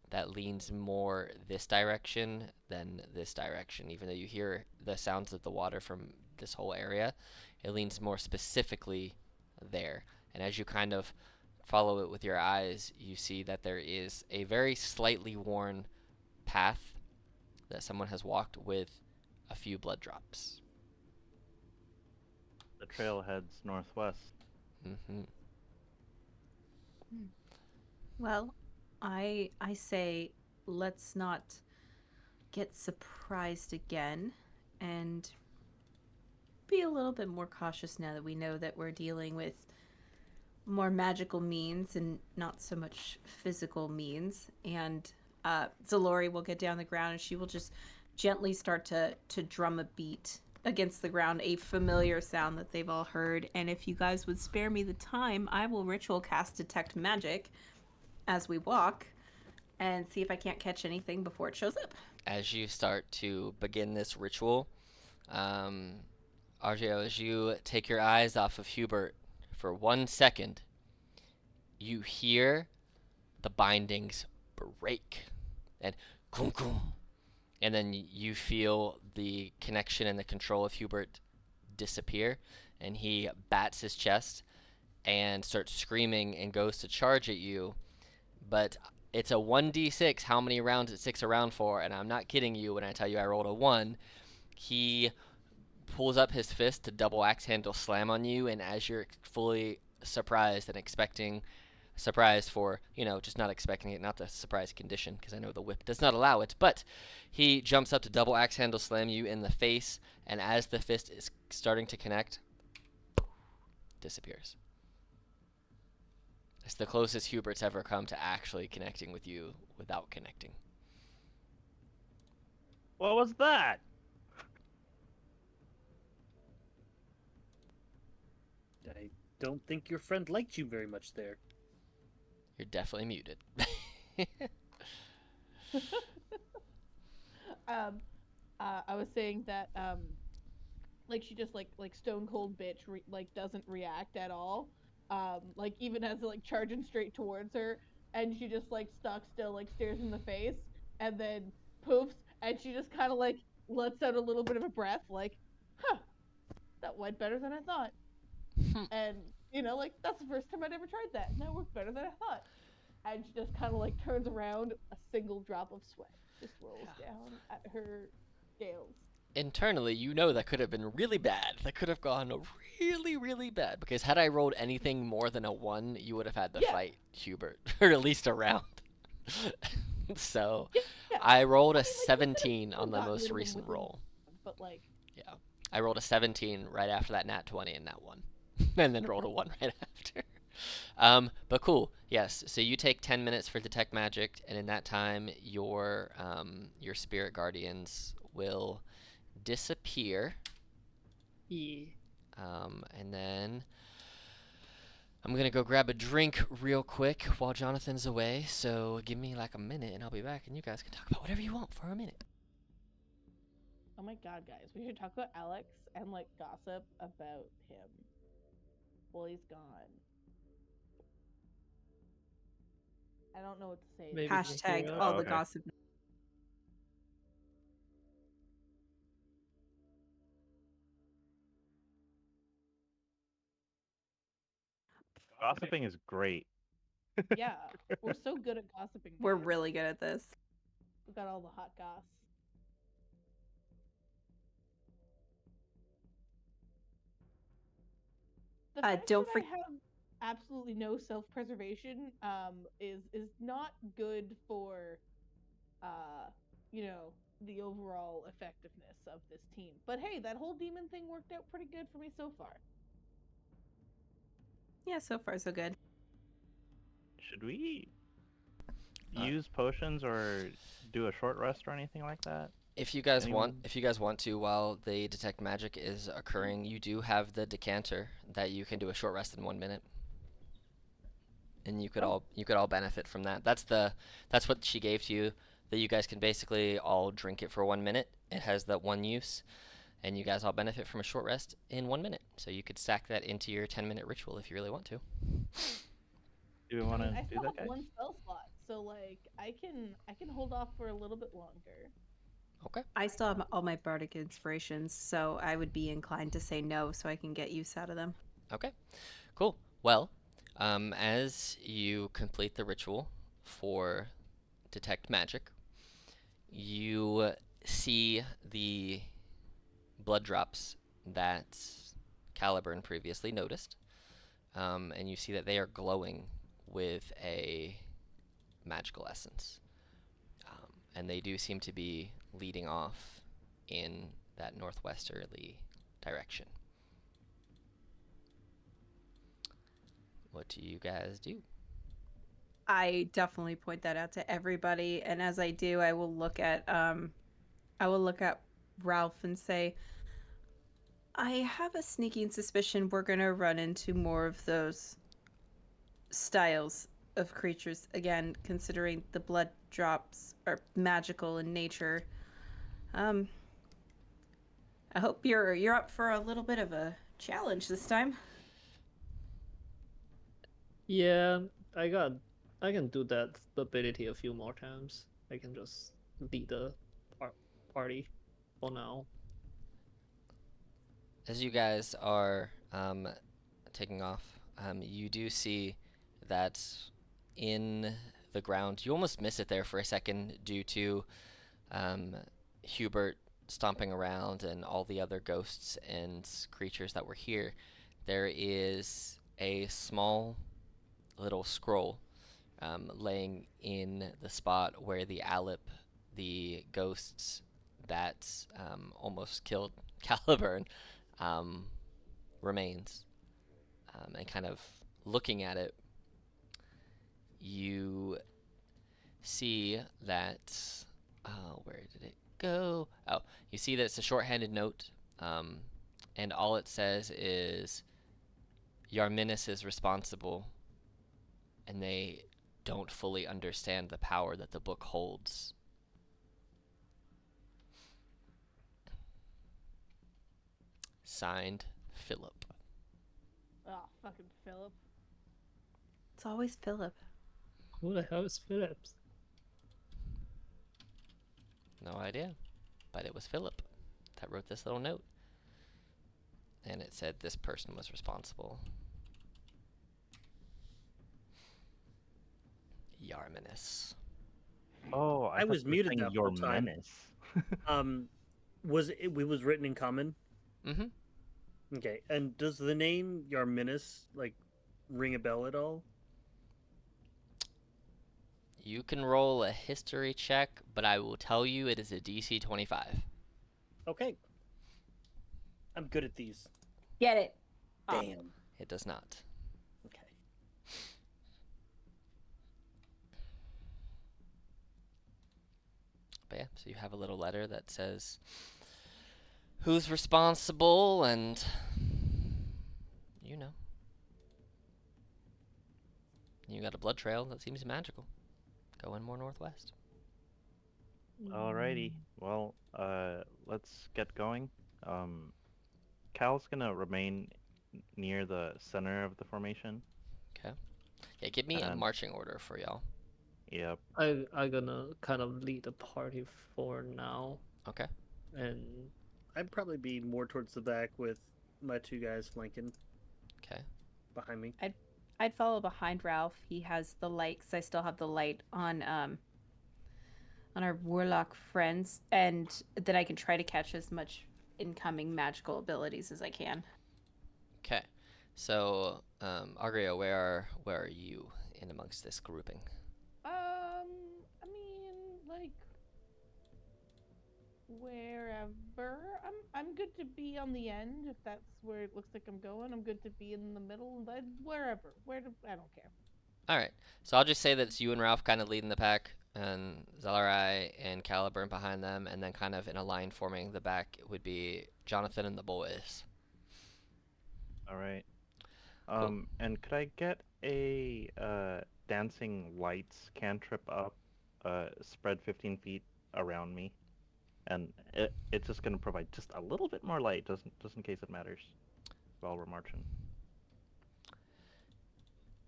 that leans more this direction than this direction. Even though you hear the sounds of the water from this whole area, it leans more specifically there. And as you kind of follow it with your eyes, you see that there is a very slightly worn path that someone has walked with a few blood drops. The trail heads northwest. Mm-hmm. Well, I say let's not get surprised again and be a little bit more cautious now that we know that we're dealing with more magical means and not so much physical means. And Zalori will get down the ground and she will just gently start to drum a beat against the ground, a familiar sound that they've all heard. And if you guys would spare me the time, I will ritual cast detect magic as we walk and see if I can't catch anything before it shows up. As you start to begin this ritual, Argeo, as you take your eyes off of Hubert for 1 second, you hear the bindings break and kum kum, and then you feel the connection and the control of Hubert disappear, and he bats his chest and starts screaming and goes to charge at you, but it's a 1d6 how many rounds it sticks around for, and I'm not kidding you when I tell you I rolled a 1. He pulls up his fist to double axe handle slam on you, and as you're fully surprised and surprised for, just not expecting it, not the surprise condition, because I know the whip does not allow it, but he jumps up to double axe handle slam you in the face, and as the fist is starting to connect, disappears. It's the closest Hubert's ever come to actually connecting with you without connecting. What was that? I don't think your friend liked you very much there. You're definitely muted. I was saying that like she just like stone cold bitch like doesn't react at all. Like even as like charging straight towards her, and she just like stock still, like stares in the face, and then poofs, and she just kind of like lets out a little bit of a breath, like, huh, that went better than I thought. And like that's the first time I'd ever tried that, and that worked better than I thought. And she just kind of like turns around, a single drop of sweat just rolls down at her scales. Internally, that could have been really bad. That could have gone really, really bad. Because had I rolled anything more than a 1, you would have had to Yeah. fight Hubert, or at least a round. So, Yeah. I rolled a I mean, like, 17 on the gotten most rid of him recent within- roll. But like, Yeah. I rolled a 17 right after that nat 20 and that 1. And then rolled a 1 right after. But cool. Yes. So you take 10 minutes for detect magic, and in that time, your spirit guardians will disappear. Yeah. And then I'm gonna go grab a drink real quick while Jonathan's away. So give me like a minute, and I'll be back, and you guys can talk about whatever you want for a minute. oh my god, guys, we should talk about Alex and like gossip about him while he's gone. I don't know what to say. Maybe This- we Hashtag hear all Oh, the okay. gossip. Gossiping is great. Yeah, we're so good at gossiping. We're guys. really good at this. We got all the hot goss. The fact don't that I have absolutely no self-preservation is not good for the overall effectiveness of this team. But hey, that whole demon thing worked out pretty good for me so far. Yeah, so far so good. Should we Uh, use potions or do a short rest or anything like that? If you guys want, Anyone? to, while the detect magic is occurring, you do have the decanter that you can do a short rest in 1 minute, and you could all benefit from that. That's what she gave to you. That you guys can basically all drink it for 1 minute. It has that one use, and you guys all benefit from a short rest in 1 minute. So you could stack that into your 10-minute ritual if you really want to. Do we want to I do still that, have guys? one spell slot, so like I can hold off for a little bit longer. Okay. I still have all my bardic inspirations, so I would be inclined to say no so I can get use out of them. Okay. Cool. Well, as you complete the ritual for detect magic, you see the blood drops that Caliburn previously noticed, and you see that they are glowing with a magical essence, and they do seem to be leading off in that northwesterly direction. What do you guys do? I definitely point that out to everybody, and as I do, I will look at Ralph and say, I have a sneaking suspicion we're gonna run into more of those styles of creatures again, considering the blood drops are magical in nature. I hope you're up for a little bit of a challenge this time. Yeah, I can do that ability a few more times. I can just lead the party for now. As you guys are taking off, you do see that in the ground, you almost miss it there for a second due to Hubert stomping around and all the other ghosts and creatures that were here. There is a small little scroll laying in the spot where the Alip, the ghosts that almost killed Caliburn, remains. And kind of looking at it, you see that. Where did it go? Oh, you see that it's a shorthanded note, and all it says is Yarminis is responsible, and they don't fully understand the power that the book holds. Signed, Philip. Oh, fucking Philip. It's always Philip. Who the hell is Phillips? No idea. But it was Philip that wrote this little note. And it said this person was responsible. Yarminus. Oh, I thought was you were muted saying that your whole time. menace. Was it was written in common? Mm-hmm. Okay, and does the name Yarminus like ring a bell at all? You can roll a history check, but I will tell you it is a DC 25. Okay, I'm good at these. Get it. Ah. Damn. It does not. Okay. But yeah, so you have a little letter that says who's responsible and you know. You got a blood trail that seems magical. Going more northwest. Alrighty. Well, let's get going. Cal's gonna remain near the center of the formation. Okay. Yeah, give me a And- marching order for y'all. Yep. I gonna kind of lead the party for now, Okay. and I'd probably be more towards the back with my two guys flanking Okay. behind me. I'd follow behind Ralph. He has the light, 'cause I still have the light on our warlock friends, and then I can try to catch as much incoming magical abilities as I can. Okay. So, Argrio, where are you in amongst this grouping? I mean, like, wherever. I'm good to be on the end if that's where it looks like I'm going. I'm good to be in the middle, but wherever. I don't care. All right. So I'll just say that it's you and Ralph kind of leading the pack, and Zalarai and Caliburn behind them, and then kind of in a line forming the back would be Jonathan and the boys. All right. Cool. And could I get a dancing lights cantrip up, spread 15 feet around me, and it's just gonna provide just a little bit more light, just in case it matters, while we're marching.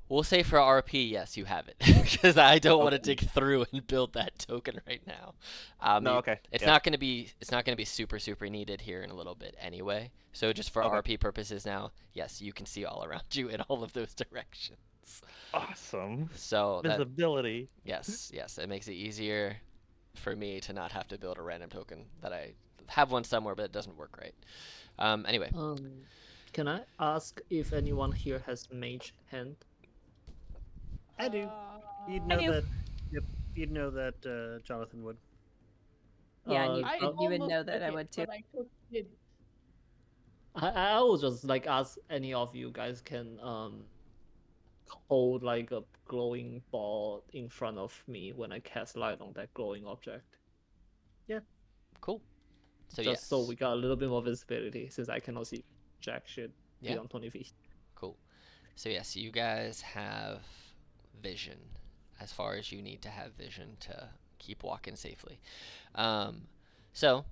We'll say for RP, yes, you have it, because I don't want to Okay. dig through and build that token right now. No, okay. It's yeah. not gonna be super needed here in a little bit anyway. So just for Okay. RP purposes now, yes, you can see all around you in all of those directions. Awesome. So that Visibility. yes, it makes it easier for me to not have to build a random token that I have one somewhere, but it doesn't work right. Anyway, can I ask if anyone here has mage hand? I do. You'd I know do. that. Yep. You'd know that Jonathan would. Yeah, and I you would almost know that took I it, would too. But I didn't. I will just like ask any of you guys can hold like a glowing ball in front of me when I cast light on that glowing object. cool. So Just yes, so we got a little bit more visibility since I cannot see jack shit Yeah. beyond 20 feet. cool. So yes, you guys have vision as far as you need to have vision to keep walking safely. So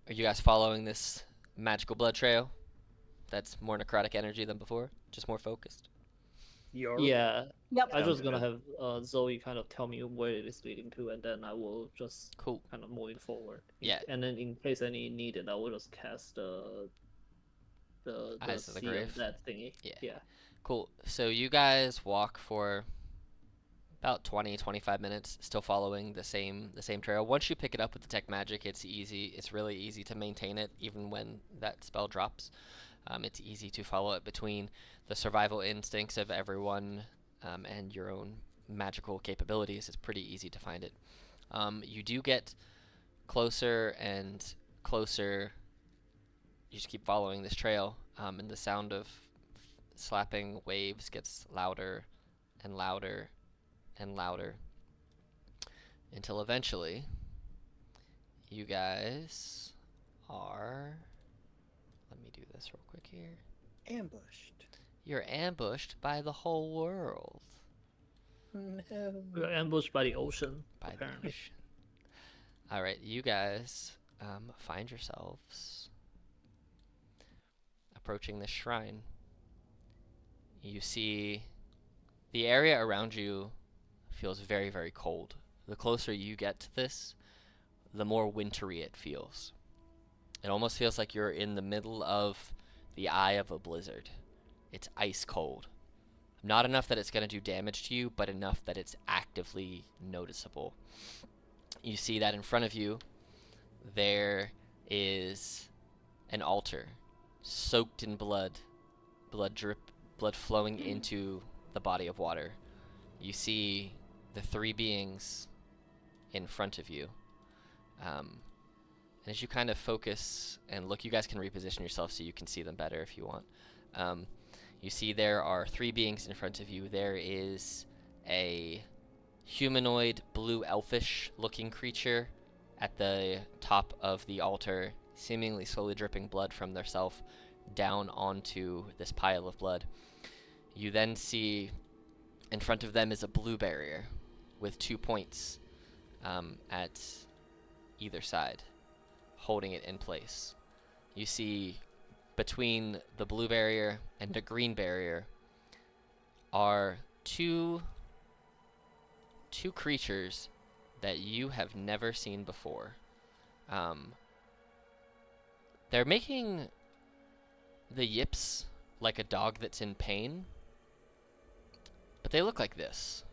are you guys following this magical blood trail? That's more necrotic energy than before, just more focused. You're Yeah, Yep. I'm Sounds just gonna good. have Zoe kind of tell me where it is leading to, and then I will just Cool. kind of moving forward. Yeah. And then in case any needed, I will just cast the Eyes of the sea Grave? of that thingy. Yeah. Yeah. Cool. So you guys walk for about 20-25 minutes, still following the same trail. Once you pick it up with the tech magic, it's easy. It's really easy to maintain it, even when that spell drops. It's easy to follow it between the survival instincts of everyone and your own magical capabilities. It's pretty easy to find it. You do get closer and closer. You just keep following this trail, and the sound of slapping waves gets louder and louder and louder until eventually you guys are, let me do this real quick here, ambushed. you're ambushed by the whole world. No. We are ambushed by the ocean, By the apparently. ocean. All right, you guys find yourselves approaching this shrine, you see the area around you feels very, very cold. The closer you get to this, the more wintry it feels. It almost feels like you're in the middle of the eye of a blizzard. It's ice cold. Not enough that it's going to do damage to you, but enough that it's actively noticeable. You see that in front of you, there is an altar soaked in blood, blood flowing into the body of water. You see the three beings in front of you. And as you kind of focus and look, you guys can reposition yourself so you can see them better if you want. You see there are three beings in front of you. There is a humanoid, blue elfish looking creature at the top of the altar, seemingly slowly dripping blood from theirself down onto this pile of blood. You then see in front of them is a blue barrier with 2 points at either side, holding it in place. You see between the blue barrier and the green barrier are two creatures that you have never seen before. They're making the yips like a dog that's in pain, but they look like this.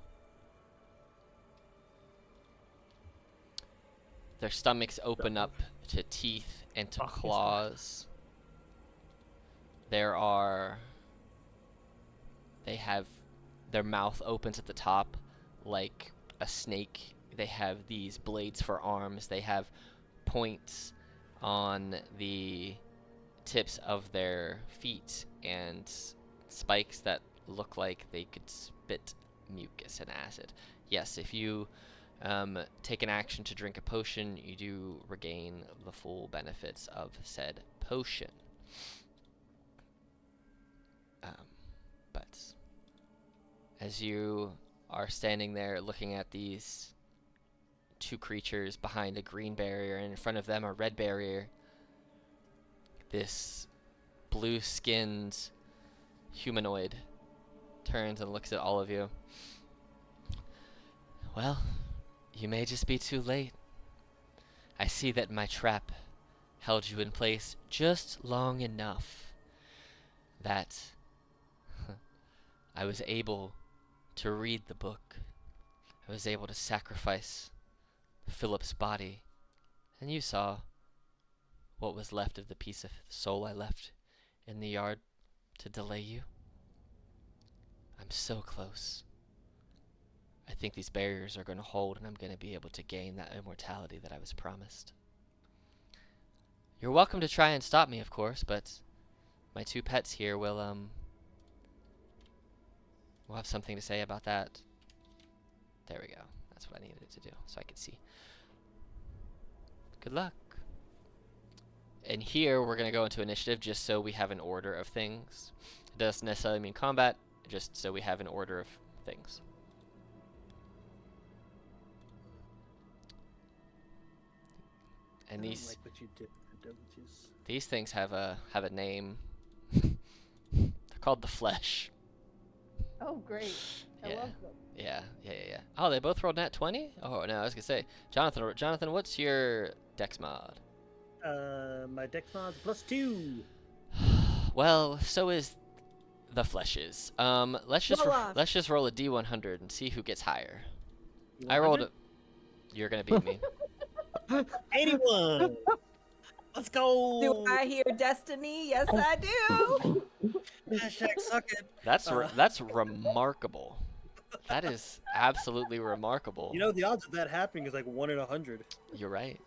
Their stomachs open up to teeth and to claws. They have their mouth opens at the top like a snake. They have these blades for arms. They have points on the tips of their feet and spikes that look like they could spit mucus and acid. Yes, if you take an action to drink a potion, you do regain the full benefits of said potion. But as you are standing there looking at these two creatures behind a green barrier and in front of them a red barrier, this blue-skinned humanoid turns and looks at all of you. Well, you may just be too late. I see that my trap held you in place just long enough that I was able to read the book. I was able to sacrifice Philip's body, and you saw what was left of the piece of soul I left in the yard to delay you. I'm so close. I think these barriers are going to hold, and I'm going to be able to gain that immortality that I was promised. You're welcome to try and stop me, of course, but my two pets here will have something to say about that. There we go. That's what I needed it to do, so I could see. Good luck. And here, we're going to go into initiative just so we have an order of things. It doesn't necessarily mean combat, just so we have an order of things. And I don't like what you did, Douglas. these things have a name. They're called the Flesh. Oh, great. I Yeah. love them. Yeah. Oh, they both rolled nat 20? Oh, no, I was going to say. Jonathan, what's your dex mod? My dex mod's +2. Well, so is the Flesh's. Let's just roll a D100 and see who gets higher. I rolled a... You're going to beat me. 81. Let's go. Do I hear destiny? Yes, I do. Hashtag suck it. That's remarkable. That is absolutely remarkable. You know, the odds of that happening is like 1 in 100. You're right.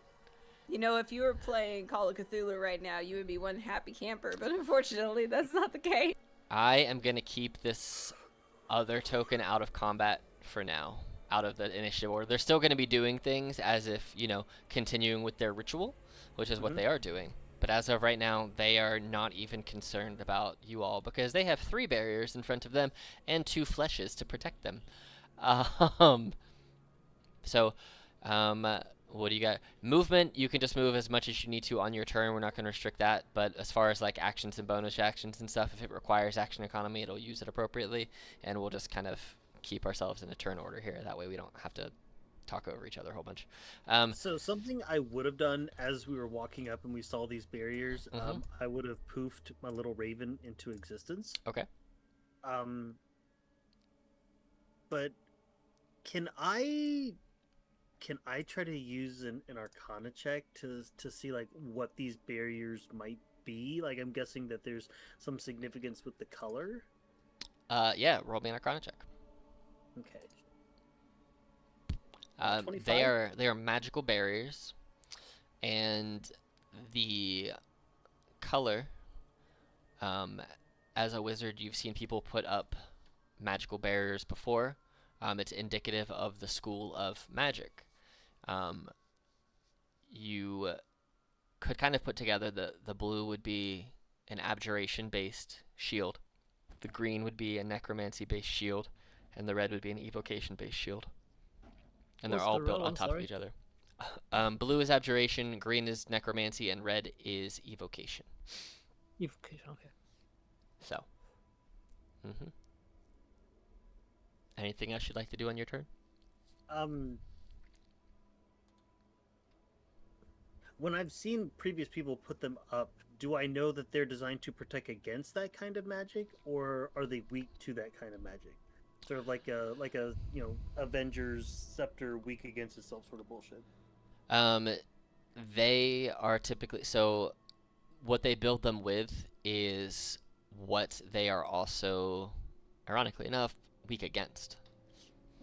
You know, if you were playing Call of Cthulhu right now, you would be one happy camper, but unfortunately, that's not the case. I am going to keep this other token out of combat for now, out of the initiative order. They're still going to be doing things as if, continuing with their ritual, which is what they are doing. But as of right now, they are not even concerned about you all because they have 3 barriers in front of them and 2 fleshes to protect them. What do you got? Movement, you can just move as much as you need to on your turn. We're not going to restrict that. But as far as like actions and bonus actions and stuff, if it requires action economy, it'll use it appropriately. And we'll just kind of keep ourselves in a turn order here. That way we don't have to talk over each other a whole bunch. So something I would have done as we were walking up and we saw these barriers, Mhm. I would have poofed my little raven into existence. Okay. But can I try to use an Arcana check to see like what these barriers might be? Like I'm guessing that there's some significance with the color. Yeah, roll me an Arcana check. Okay. They 25? are magical barriers, and the color. As a wizard, you've seen people put up magical barriers before. It's indicative of the school of magic. You could kind of put together the blue would be an abjuration based shield, the green would be a necromancy based shield, and the red would be an evocation based shield. And they're What's all the built roll? on I'm top of sorry. each other. Blue is abjuration, green is necromancy, and red is evocation. Evocation. Okay. So, anything else you'd like to do on your turn? When I've seen previous people put them up, do I know that they're designed to protect against that kind of magic, or are they weak to that kind of magic? Sort of like a Avengers scepter weak against itself sort of bullshit. They are typically so. What they build them with is what they are also, ironically enough, weak against.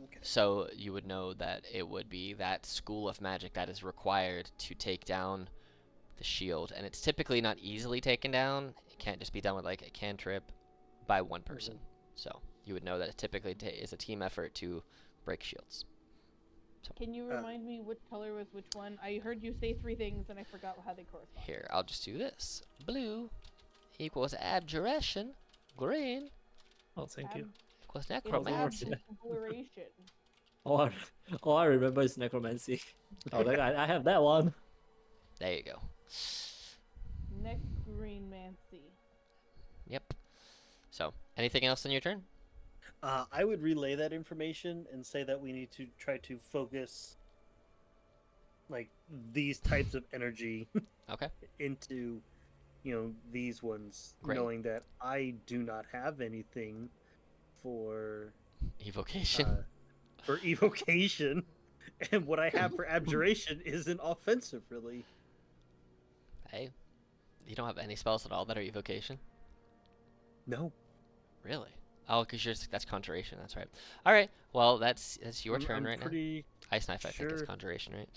Okay. So you would know that it would be that school of magic that is required to take down the shield, and it's typically not easily taken down. It can't just be done with like a cantrip by one person. So you would know that it typically is a team effort to break shields. Can you remind me which color was which one? I heard you say three things and I forgot how they correspond. Here, I'll just do this. Blue equals abjuration. Green Oh, thank you. equals It's necromancy. abjuration. All I remember is necromancy. Oh, I have that one. There you go. Necromancy. Yep. So, anything else on your turn? I would relay that information and say that we need to try to focus like these types of energy Okay. into these ones, Great. knowing that I do not have anything for Evocation. evocation, and what I have for abjuration isn't offensive really. Hey, you don't have any spells at all that are evocation? No. Really? Oh, because that's conjuration. That's right. All right. Well, that's your turn I'm right now. pretty Ice knife, I think, is sure. conjuration, right?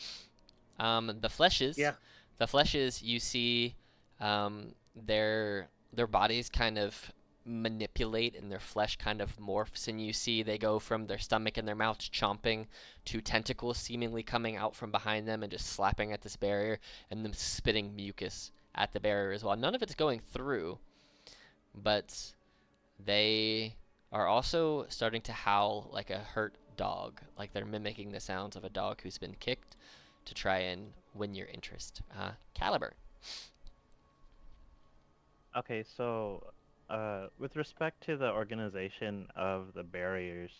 The fleshes. Yeah. The fleshes. You see, their bodies kind of manipulate, and their flesh kind of morphs, and you see they go from their stomach and their mouths chomping to tentacles seemingly coming out from behind them and just slapping at this barrier, and them spitting mucus at the barrier as well. None of it's going through, but they are also starting to howl like a hurt dog, like they're mimicking the sounds of a dog who's been kicked to try and win your interest. Caliber. Okay, so with respect to the organization of the barriers,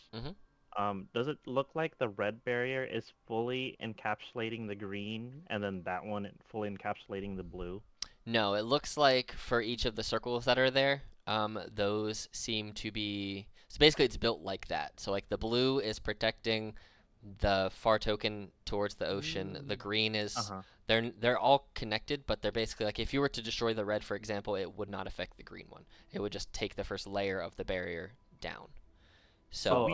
does it look like the red barrier is fully encapsulating the green, and then that one fully encapsulating the blue? No, it looks like for each of the circles that are there, those seem to be. So basically, it's built like that. So like the blue is protecting the far token towards the ocean. The green is they're all connected, but they're basically like if you were to destroy the red, for example, it would not affect the green one. It would just take the first layer of the barrier down. So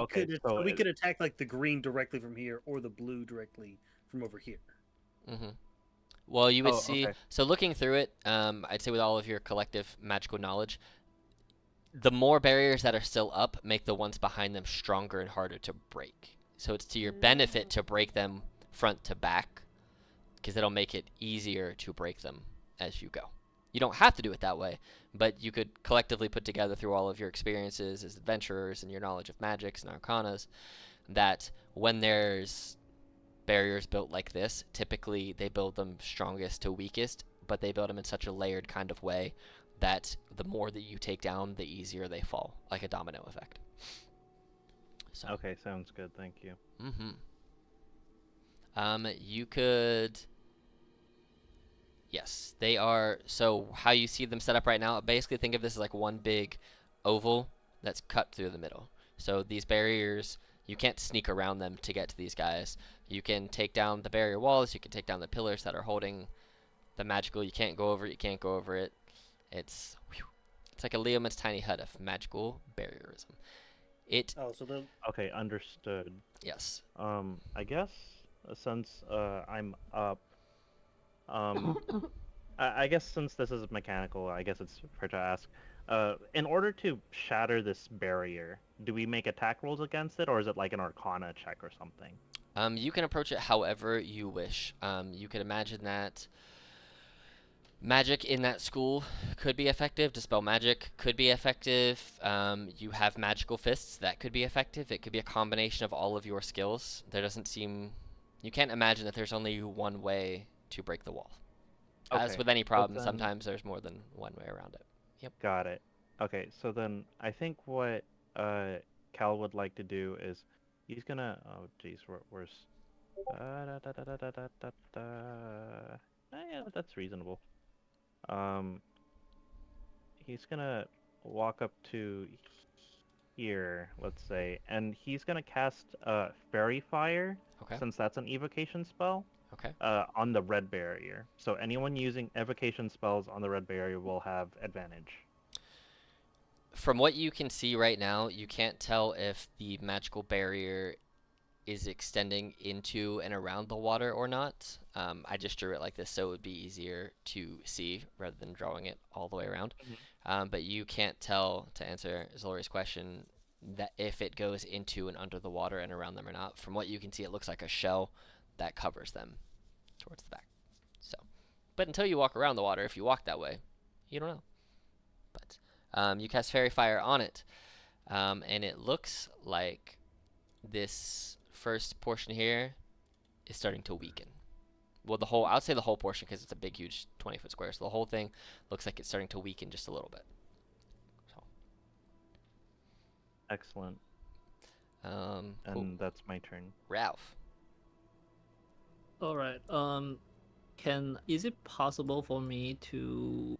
we could attack like the green directly from here, or the blue directly from over here. Well, you would see. Okay. So looking through it, I'd say with all of your collective magical knowledge, the more barriers that are still up make the ones behind them stronger and harder to break. So it's to your benefit to break them front to back, because it'll make it easier to break them as you go. You don't have to do it that way, but you could collectively put together through all of your experiences as adventurers and your knowledge of magics and arcanas that when there's barriers built like this, typically they build them strongest to weakest, but they build them in such a layered kind of way that the more that you take down, the easier they fall, like a domino effect. So. Okay, sounds good. Thank you. You could. Yes, they are. So how you see them set up right now, basically think of this as like one big oval that's cut through the middle. So these barriers, you can't sneak around them to get to these guys. You can take down the barrier walls. You can take down the pillars that are holding the magical. You can't go over it. You can't go over it. It's like a Leomund's tiny hut of magical barrierism. Oh, so the Okay, understood. Yes. I guess since I'm up, I guess since this is mechanical, I guess it's fair to ask. In order to shatter this barrier, do we make attack rolls against it, or is it like an Arcana check or something? You can approach it however you wish. You could imagine that magic in that school could be effective. Dispel magic could be effective. You have magical fists that could be effective. It could be a combination of all of your skills. There doesn't seem... You can't imagine that there's only one way to break the wall. As Okay, with any but problem, then- sometimes there's more than one way around it. Got it. Okay, so then I think what Cal would like to do is he's gonna. Oh, geez, where's? Da, da, da, da, da, da, da, da. Yeah, that's reasonable. He's gonna walk up to here, let's say, and he's gonna cast Fairy Fire, Okay. since that's an evocation spell, Okay. on the red barrier. So anyone using evocation spells on the red barrier will have advantage. From what you can see right now, you can't tell if the magical barrier is extending into and around the water or not. I just drew it like this so it would be easier to see rather than drawing it all the way around. But you can't tell, to answer Zolri's question, that if it goes into and under the water and around them or not. From what you can see, it looks like a shell that covers them towards the back. So, but until you walk around the water, if you walk that way, you don't know. But you cast Fairy Fire on it, and it looks like this first portion here is starting to weaken. Well, I would say the whole portion, because it's a big, huge 20-foot square. So the whole thing looks like it's starting to weaken just a little bit. So, Excellent. cool. And that's my turn. Ralph. All right. Is it possible for me to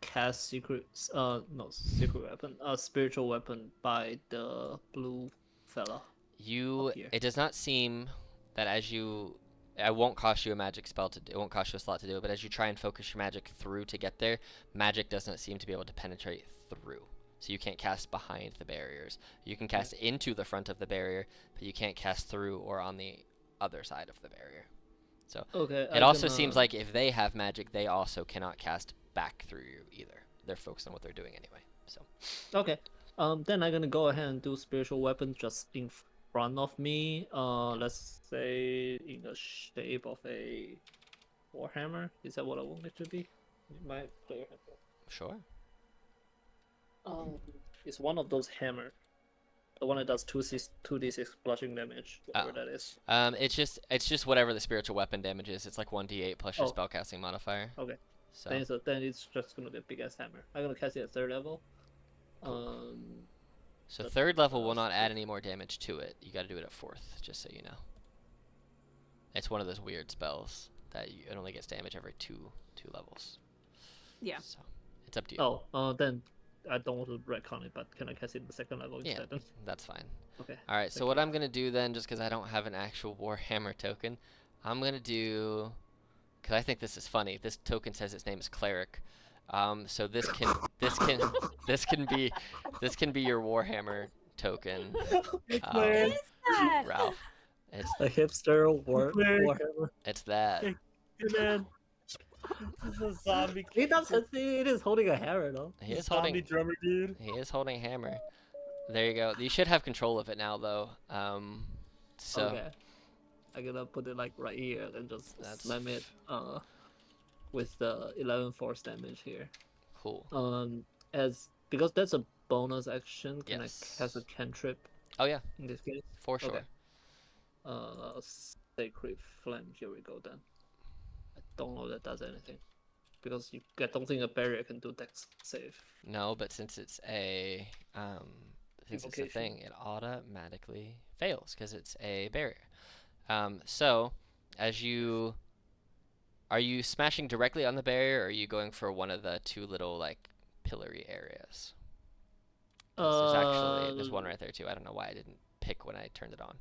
cast secret weapon, spiritual weapon by the blue fella? Here. It does not seem that it won't cost you a magic spell it won't cost you a slot to do it, but as you try and focus your magic through to get there, magic doesn't seem to be able to penetrate through. So you can't cast behind the barriers. You can cast into the front of the barrier, but you can't cast through or on the other side of the barrier. So Okay. it also seems like if they have magic, they also cannot cast back through you either. They're focused on what they're doing anyway. So Okay. Then I'm gonna go ahead and do spiritual weapon just in front of me. Let's say in the shape of a warhammer. Is that what I want it to be? My player hammer. sure. It's one of those hammer. The one that does 2d6 bludgeoning damage, whatever that is. It's just whatever the spiritual weapon damage is. It's like 1d8 plus your Oh. spellcasting modifier. Okay. So Then it's just gonna be a big ass hammer. I'm gonna cast it at 3rd level. So But 3rd level will not add any more damage to it. You got to do it at 4th, just so you know. It's one of those weird spells that it only gets damage every two levels. Yeah. So it's up to you. Then I don't want to retcon it, but can I cast it at the 2nd level Yeah. instead? Then? That's fine. Okay. All right. So Thank what you. I'm gonna do then, just because I don't have an actual Warhammer token, I'm gonna do, because I think this is funny. This token says its name is Cleric. So this can be your Warhammer token. What is that? Ralph. It's A hipster warhammer. it's that. man, this is a zombie. It is holding a hammer though. He is zombie holding drummer, dude. he is holding a hammer. There you go. You should have control of it now though. So Okay. I'm gonna put it like right here and just That's slam it with the 11 force damage here. cool. Because that's a bonus action, can Yes. I cast a cantrip Oh yeah, in this case? for sure. Okay. Sacred Flame. Here we go then. I don't know that does anything. Because I don't think a barrier can do dex save. No, but since it's a Invocation. thing, it automatically fails because it's a barrier. So, are you smashing directly on the barrier, or are you going for one of the two little like pillory areas? 'Cause there's one right there too. I don't know why I didn't pick when I turned it on.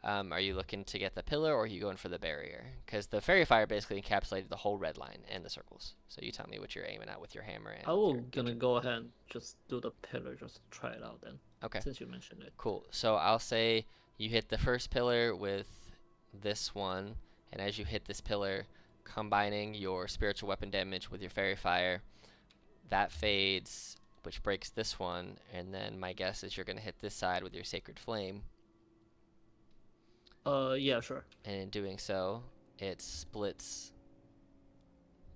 Are you looking to get the pillar, or are you going for the barrier? Because the fairy fire basically encapsulated the whole red line and the circles. So you tell me what you're aiming at with your hammer. And I with will your gonna cantrip. go ahead and just do the pillar, just try it out then. Okay. Since you mentioned it. Cool. So I'll say you hit the first pillar with this one, and as you hit this pillar, combining your spiritual weapon damage with your fairy fire, that fades, which breaks this one, and then my guess is you're gonna hit this side with your sacred flame, Yeah, sure. and in doing so, it splits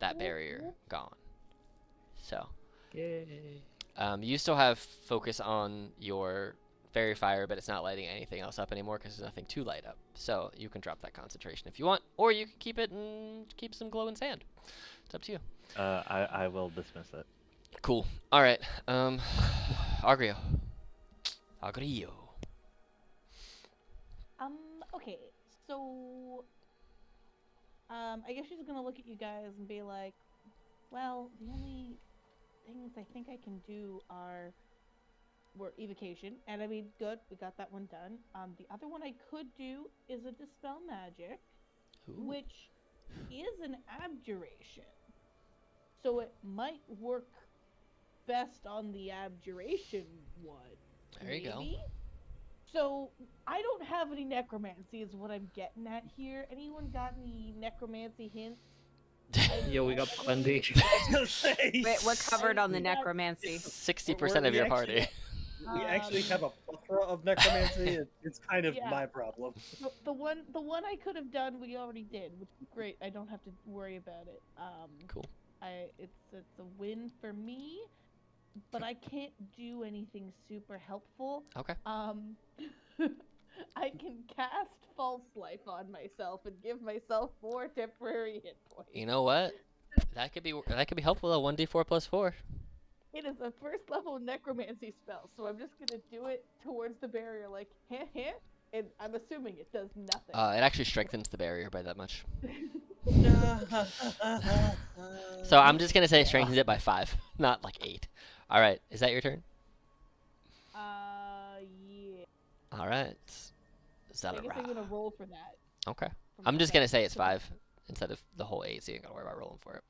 that barrier gone. So, Yay. you still have focus on your fairy fire, but it's not lighting anything else up anymore because there's nothing to light up. So you can drop that concentration if you want, or you can keep it and keep some glowing sand. It's up to you. I will dismiss it. Cool. All right. Agrio. Okay, so I guess she's gonna look at you guys and be like, well, the only things I think I can do were evocation, and I mean, good, we got that one done. The other one I could do is a dispel magic, Ooh. which is an abjuration, so it might work best on the abjuration one. There you go. maybe? So I don't have any necromancy, is what I'm getting at here. Anyone got any necromancy hints? Yeah, we got plenty. We're covered on the Yeah. necromancy. 60% of We your actually- party. We actually have a plethora of necromancy. It's kind of Yeah. my problem. The one I could have done, we already did, which is great. I don't have to worry about it. Cool. It's a win for me, but I can't do anything super helpful. Okay. I can cast false life on myself and give myself 4 temporary hit points. You know what? That could be helpful though. 1d4 plus 4. It is a first level necromancy spell, so I'm just gonna do it towards the barrier, like heh heh, and I'm assuming it does nothing. It actually strengthens the barrier by that much. So I'm just gonna say it strengthens it by 5, not like 8. All right. Is that your turn? Yeah. All right. Is that I a guess I'm gonna roll for that. Okay. for I'm just myself. gonna say it's 5 instead of the whole 8, so you ain't gotta worry about rolling for it.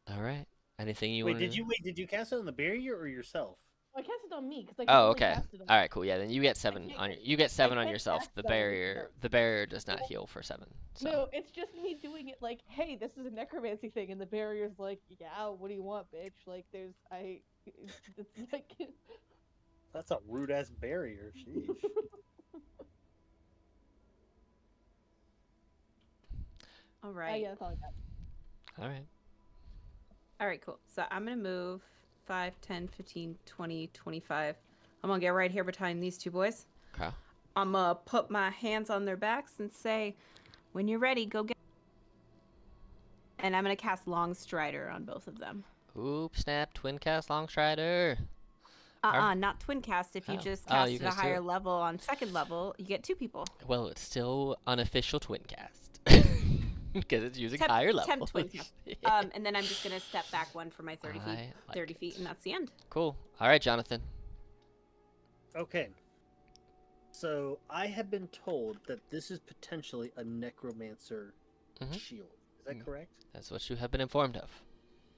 All right. Anything you Wait, want? did you cast it on the barrier or yourself? I cast it on me because I can Oh, only okay. cast it on All right, cool. Yeah, then you get 7 can't on get- you get 7 on can't yourself. cast The that on barrier myself. does not heal for 7. So No, it's just me doing it like, hey, this is a necromancy thing, and the barrier's like, yeah, what do you want, bitch? Like, it's like, That's a rude ass barrier. Sheesh. All oh right. yeah, that's all I got. all right. All right, cool. So I'm going to move 5, 10, 15, 20, 25. I'm going to get right here behind these two boys. Okay. I'm going to put my hands on their backs and say, when you're ready, go get. And I'm going to cast Long Strider on both of them. Oop, snap, twin cast long strider. Not twin cast. If you Oh. just Oh, you cast at a guys do higher it. level on second level, you get 2 people. Well, it's still unofficial twin cast because it's using Temp- higher level. temp twin cast. And then I'm just going to step back 1 for my 30 feet. I like 30 it. feet, and that's the end. Cool. All right, Jonathan. Okay. So I have been told that this is potentially a necromancer Mhm. shield. Is that Mhm. correct? That's what you have been informed of.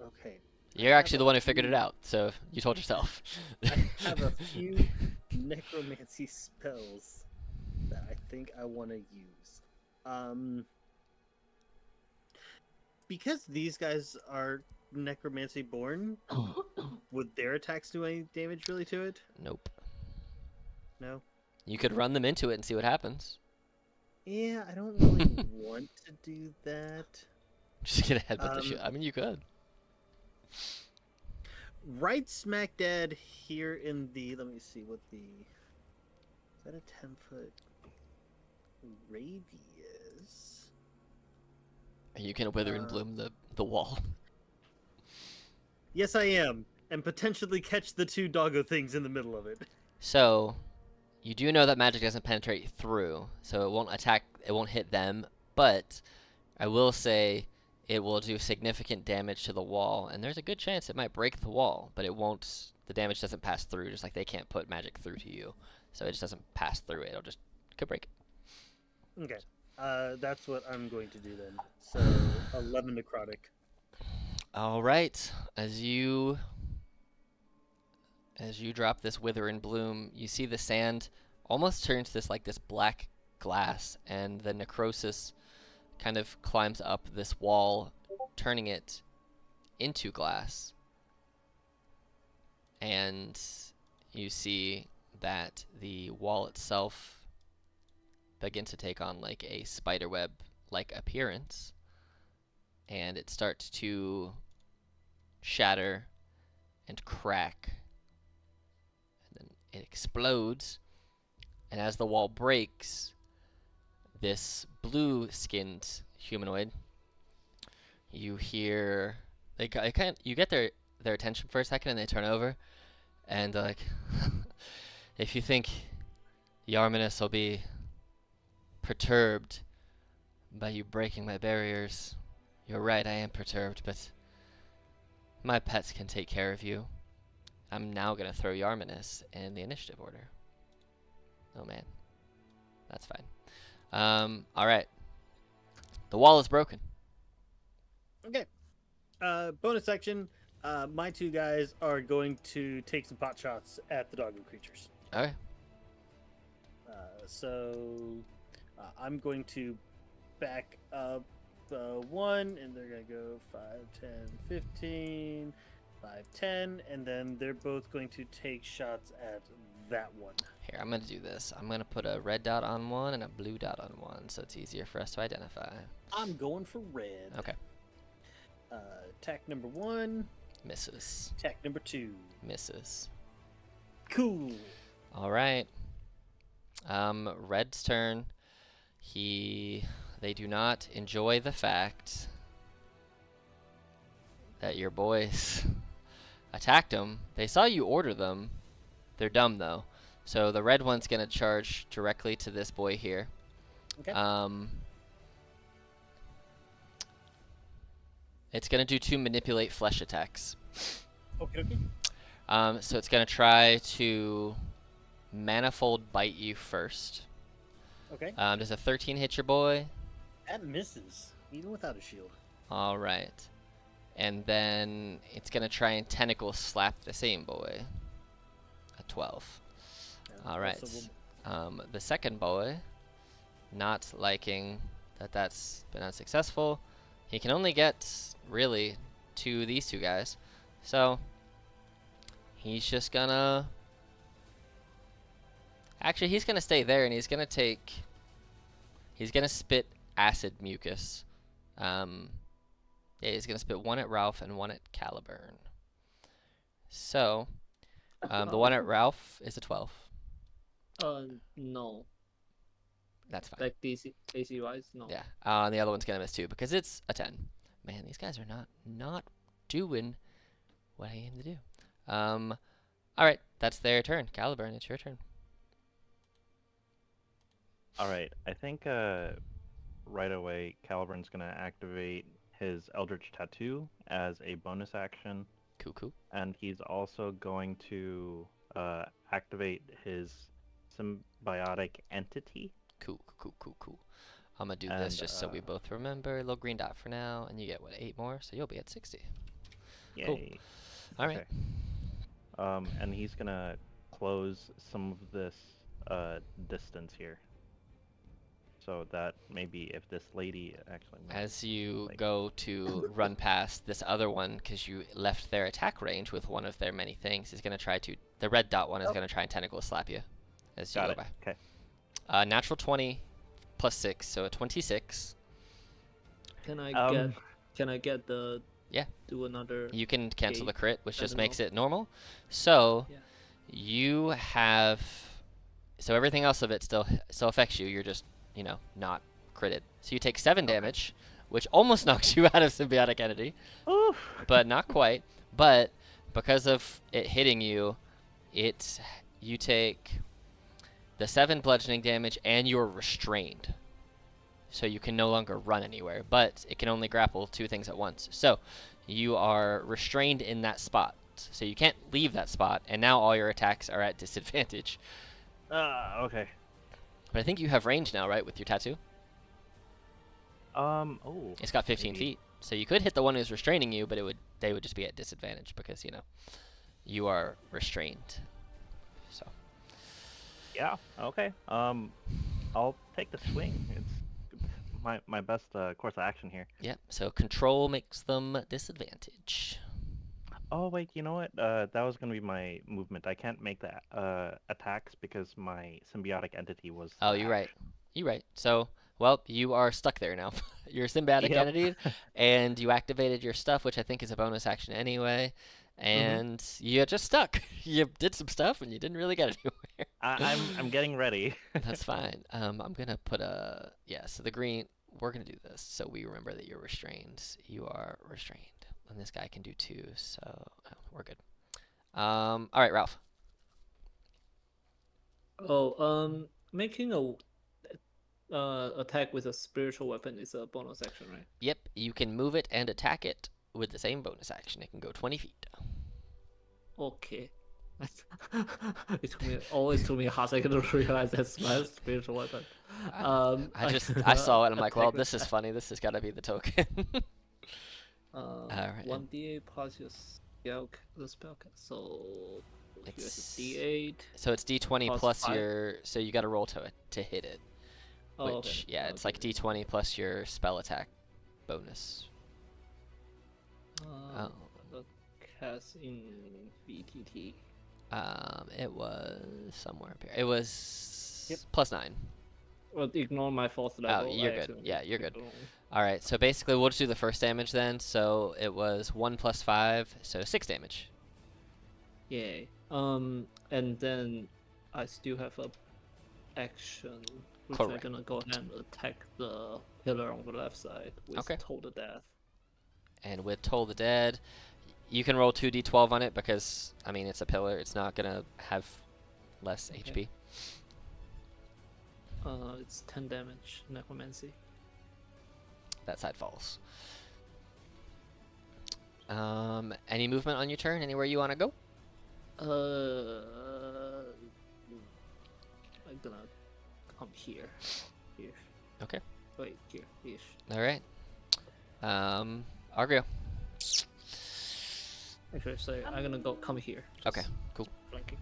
Okay. You're actually the one who figured it out, so you told yourself. I have a few necromancy spells that I think I want to use. Because these guys are necromancy born, would their attacks do any damage really to it? Nope. No. You could run them into it and see what happens. Yeah, I don't really want to do that. Just get a headbutt the shit. I mean, you could. Right smack dab here in the. Let me see what the. Is that a 10-foot? radius. You can wither and bloom the wall. Yes, I am, and potentially catch the two doggo things in the middle of it. So, you do know that magic doesn't penetrate through, so it won't attack, it won't hit them, but I will say it will do significant damage to the wall, and there's a good chance it might break the wall, but it won't, the damage doesn't pass through, just like they can't put magic through to you. So it just doesn't pass through it, could break it. Okay. That's what I'm going to do then. So 11 necrotic. All right, as you drop this wither and bloom, you see the sand almost turns this black glass, and the necrosis kind of climbs up this wall, turning it into glass. And you see that the wall itself begins to take on like a spiderweb like appearance, and it starts to shatter and crack, and then it explodes. And as the wall breaks, this blue-skinned humanoid, you hear you get their attention for a second, and they turn over, and they're like, if you think Yarminus will be perturbed by you breaking my barriers, you're right, I am perturbed, but my pets can take care of you. I'm now gonna throw Yarminus in the initiative order. Oh man, that's fine. All right, the wall is broken. Okay. Bonus action. My two guys are going to take some pot shots at the doggo creatures. Okay. So I'm going to back up one, and they're going to go 5, 10, 15, 5, 10, and then they're both going to take shots at that one. Here, I'm gonna do this. I'm gonna put a red dot on one and a blue dot on one, so it's easier for us to identify. I'm going for red. Okay. Attack number 1. Misses. Attack number 2. Misses. Cool. All right. Red's turn. They do not enjoy the fact that your boys attacked them. They saw you order them. They're dumb though. So the red one's gonna charge directly to this boy here. Okay. It's gonna do 2 manipulate flesh attacks. Okay. So it's gonna try to manifold bite you first. Okay. Does a 13 hit your boy? That misses, even without a shield. All right. And then it's gonna try and tentacle slap the same boy. A 12. All right. The second boy, not liking that that's been unsuccessful, he can only get really to these two guys, so he's just gonna. Actually, he's gonna stay there, and he's gonna spit acid mucus. Yeah, he's gonna spit one at Ralph and one at Caliburn. So, the one at Ralph is a 12. No. That's fine. Like DC wise, no. Yeah. And the other one's gonna miss too because it's a 10. Man, these guys are not doing what I aim to do. All right, that's their turn. Caliburn, it's your turn. All right, I think right away Caliburn's gonna activate his Eldritch Tattoo as a bonus action. Cool. And he's also going to activate his symbiotic entity. Cool. I'm gonna do this just so we both remember. A little green dot for now, and you get, 8 more? So you'll be at 60. Yay. Cool. All right. Okay. And he's gonna close some of this distance here. So that maybe if this lady actually... As you go to run past this other one, because you left their attack range with one of their many things, is going to try to... The red dot one is going to try and tentacle slap you as you go by. Okay. Natural 20 plus 6, so a 26. Can I get the... Yeah. Do another... You can cancel the crit, which just makes normal. it normal. So, Yeah. you have... So everything else of it still affects you. You're just not critted. So you take 7 damage, which almost knocks you out of symbiotic entity, Oof. but not quite. But because of it hitting you, you take the 7 bludgeoning damage, and you're restrained. So you can no longer run anywhere, but it can only grapple 2 things at once. So you are restrained in that spot. So you can't leave that spot, and now all your attacks are at disadvantage. Okay. But I think you have range now, right, with your tattoo? Oh. It's got 15 maybe. feet. So you could hit the one who's restraining you, but they would just be at disadvantage because, you are restrained. So. Yeah. Okay. I'll take the swing. It's my best course of action here. Yep. So control makes them disadvantage. Oh wait, you know what? That was gonna be my movement. I can't make the attacks because my symbiotic entity was. Oh, you're right. You're right. So, well, you are stuck there now. You're a symbiotic Yep. entity, and you activated your stuff, which I think is a bonus action anyway. And you're just stuck. You did some stuff, and you didn't really get anywhere. I'm getting ready. That's fine. I'm gonna put so the green. We're gonna do this so we remember that you're restrained. You are restrained, and this guy can do 2, so we're good. All right, Ralph. Making a attack with a spiritual weapon is a bonus action, right? Yep, you can move it and attack it with the same bonus action. It can go 20 feet. Okay. Always took me a hot second to realize that's my spiritual weapon. I saw it and I'm like, well, this is funny. This has got to be the token. Alright. 1d8 plus your the spell. So here's It's a d8. So it's d20 Plus plus 5. your. So you got to roll to hit it. Oh, Which okay. yeah, it's like Okay. d20 plus your spell attack bonus. Oh. The cast in VTT. It was somewhere up here. It was Yep. +9. Well, ignore my fourth level. you're I good. accidentally Yeah, you're good. clicked All right. So basically, we'll just do the first damage then. So it was 1 plus 5, so 6 damage. Yay. And then I still have a action, which Correct. I'm gonna go ahead and attack the pillar on the left side with Okay. Toll the Death. And with Toll the Dead, you can roll 2d12 on it because, I mean, it's a pillar. It's not going to have less Okay. HP. It's 10 damage, necromancy. That side falls. Any movement on your turn? Anywhere you want to go? I'm gonna come here. Here. Okay. Wait, here. Ish. All right. Argrio. Actually, sorry, I'm gonna come here. Okay, just cool. Flanking.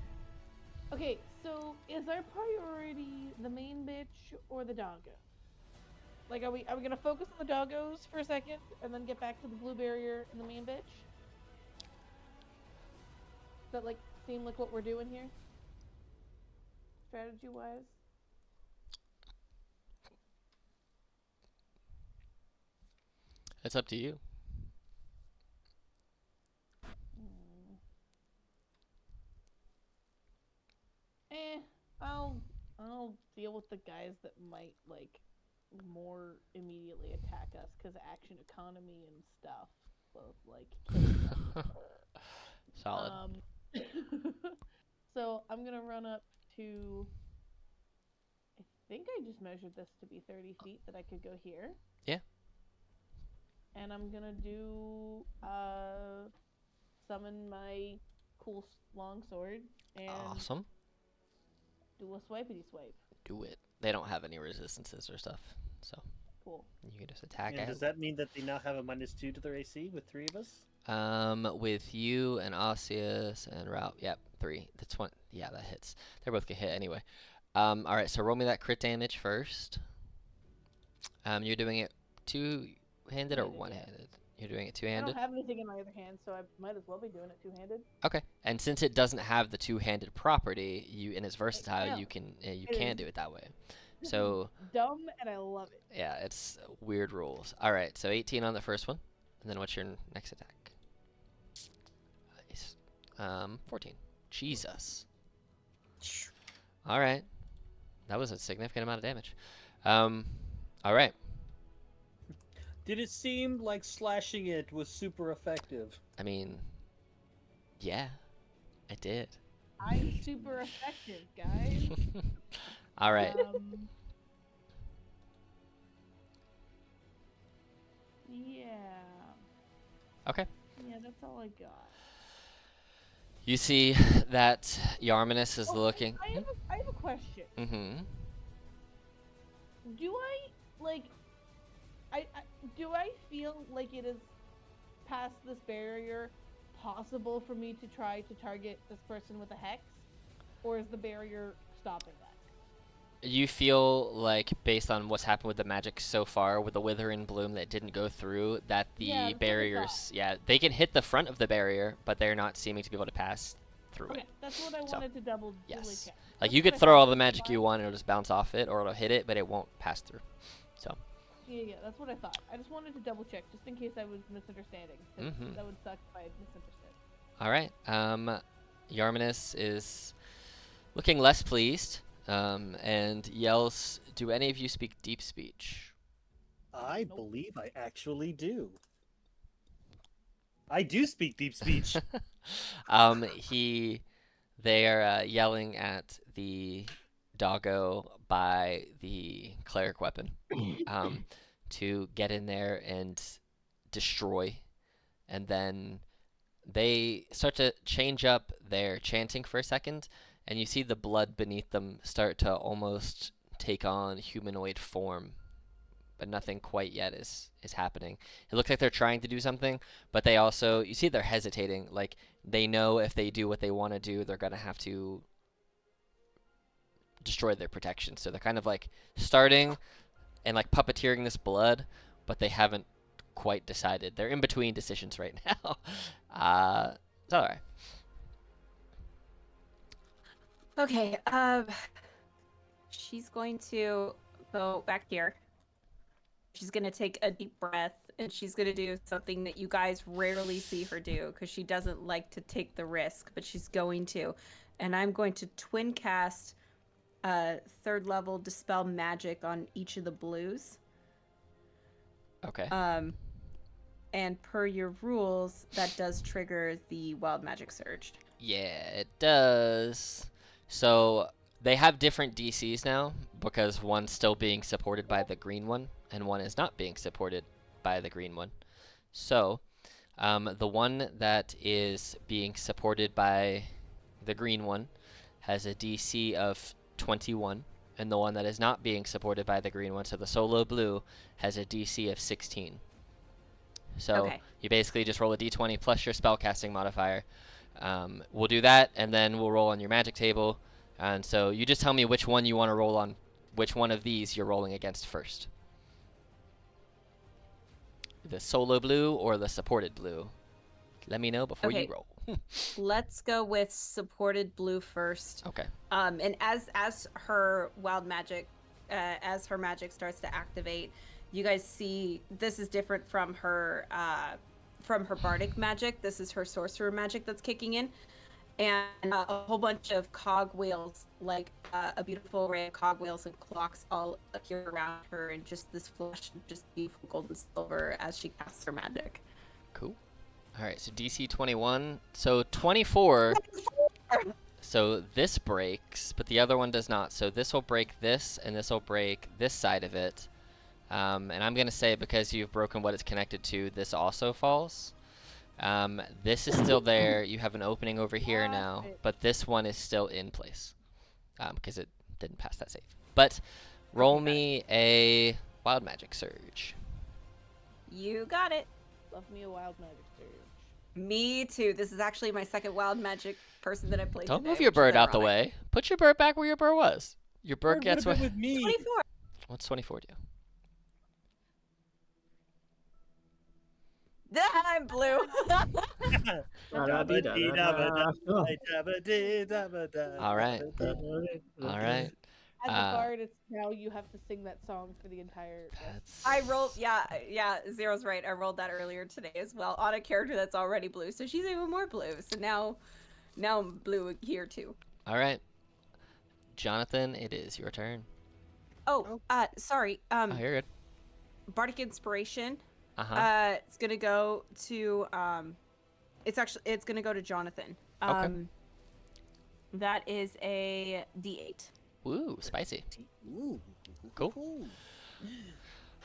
Okay, so is our priority the main bitch or the doggo? Like, are we gonna focus on the doggos for a second and then get back to the blue barrier and the main bitch? Does that seem like what we're doing here? Strategy wise? It's up to you. I'll deal with the guys that might more immediately attack us because action economy and stuff. Both Solid. So I'm gonna run up to. I think I just measured this to be 30 feet that I could go here. Yeah. And I'm gonna do summon my cool long sword and Awesome. do a swipey swipe. Do it. They don't have any resistances or stuff, so Cool. you can just attack And it. does that mean that they now have a -2 to their AC with 3 of us? With you and Osseous and Ralph, yep, 3. That's one. Yeah, that hits. They both get hit anyway. All right, so roll me that crit damage first. You're doing it two-handed or Two-handed, yeah. one-handed? You're doing it I two-handed? don't have anything in my other hand, so I might as well be doing it two-handed. Okay. And since it doesn't have the two-handed property, and it's versatile, Yeah. you can It can is. do it that way. So Dumb, and I love it. yeah, it's weird rules. All right, so 18 on the first one, and then what's your next attack? Nice. 14. Jesus. All right. That was a significant amount of damage. All right. Did it seem like slashing it was super effective? I mean, yeah, it did. I'm super effective, guys. All right. Yeah. Okay. Yeah, that's all I got. You see that Yarminus is looking. I have a question. Mm-hmm. Do I like? Do I feel like it is past this barrier possible for me to try to target this person with a hex, or is the barrier stopping that? You feel like, based on what's happened with the magic so far, with the Withering Bloom that didn't go through, that the Yeah, that's what I barriers, yeah, they can hit the front of the barrier, but they're not seeming to be able to pass through Okay, it. that's what I So, wanted to double Yes. check. Like, That's you what could I throw thought all the was magic you fine. want, and it'll just bounce off it, or it'll hit it, but it won't pass through. So, Yeah, that's what I thought. I just wanted to double check, just in case I was misunderstanding. 'Cause Mhm. that would suck if I had misunderstood. all right. Yarminus is looking less pleased, and yells, "Do any of you speak deep speech?" I believe I actually do. I do speak deep speech. They are yelling at the doggo by the cleric weapon, to get in there and destroy, and then they start to change up their chanting for a second, and you see the blood beneath them start to almost take on humanoid form, but nothing quite yet is happening. It looks like they're trying to do something, but they also, you see they're hesitating. Like, they know if they do what they want to do, they're gonna have to destroy their protection. So they're kind of like starting and like puppeteering this blood, but they haven't quite decided. They're in between decisions right now. It's all right. Okay, she's going to go back here. She's going to take a deep breath, and she's going to do something that you guys rarely see her do, because she doesn't like to take the risk, but she's going to. And I'm going to twin cast third level Dispel Magic on each of the blues. Okay. And per your rules, that does trigger the Wild Magic Surge. Yeah, it does. So they have different DCs now, because one's still being supported by the green one, and one is not being supported by the green one. So the one that is being supported by the green one has a DC of 21, and the one that is not being supported by the green one, so the solo blue, has a DC of 16. So Okay. you basically just roll a d20 plus your spellcasting modifier. We'll do that, and then we'll roll on your magic table. And so you just tell me which one you want to roll on, which one of these you're rolling against first. The solo blue or the supported blue? Let me know before you roll. Let's go with supported blue first. Okay. And as her wild magic, as her magic starts to activate, you guys see this is different from her bardic magic. This is her sorcerer magic that's kicking in, and a whole bunch of cogwheels, like a beautiful array of cogwheels and clocks, all appear around her, and just this flush of just beautiful gold and silver as she casts her magic. Cool. All right, so DC 21. So 24. So this breaks, but the other one does not. So this will break this, and this will break this side of it. And I'm going to say, because you've broken what it's connected to, this also falls. This is still there. You have an opening over here now, but this one is still in place, because it didn't pass that save. But roll me a Wild Magic Surge. You got it. Love me a Wild Magic Surge. Me too. This is actually my second wild magic person that I played. Don't today, move your which is bird out the ironic. way. Put your bird back where your bird was. Your bird gets what? with me. 24. What's 24 do? I'm blue. All right. All right. As a bard, it's now you have to sing that song for the entire. I rolled, yeah, Zero's right. I rolled that earlier today as well on a character that's already blue, so she's even more blue. So now I'm blue here too. All right. Jonathan, it is your turn. Oh, sorry. Oh, you're good. Bardic Inspiration. Uh-huh. It's gonna go to it's gonna go to Jonathan. Okay. That is a D8. Ooh, spicy. Ooh. Cool.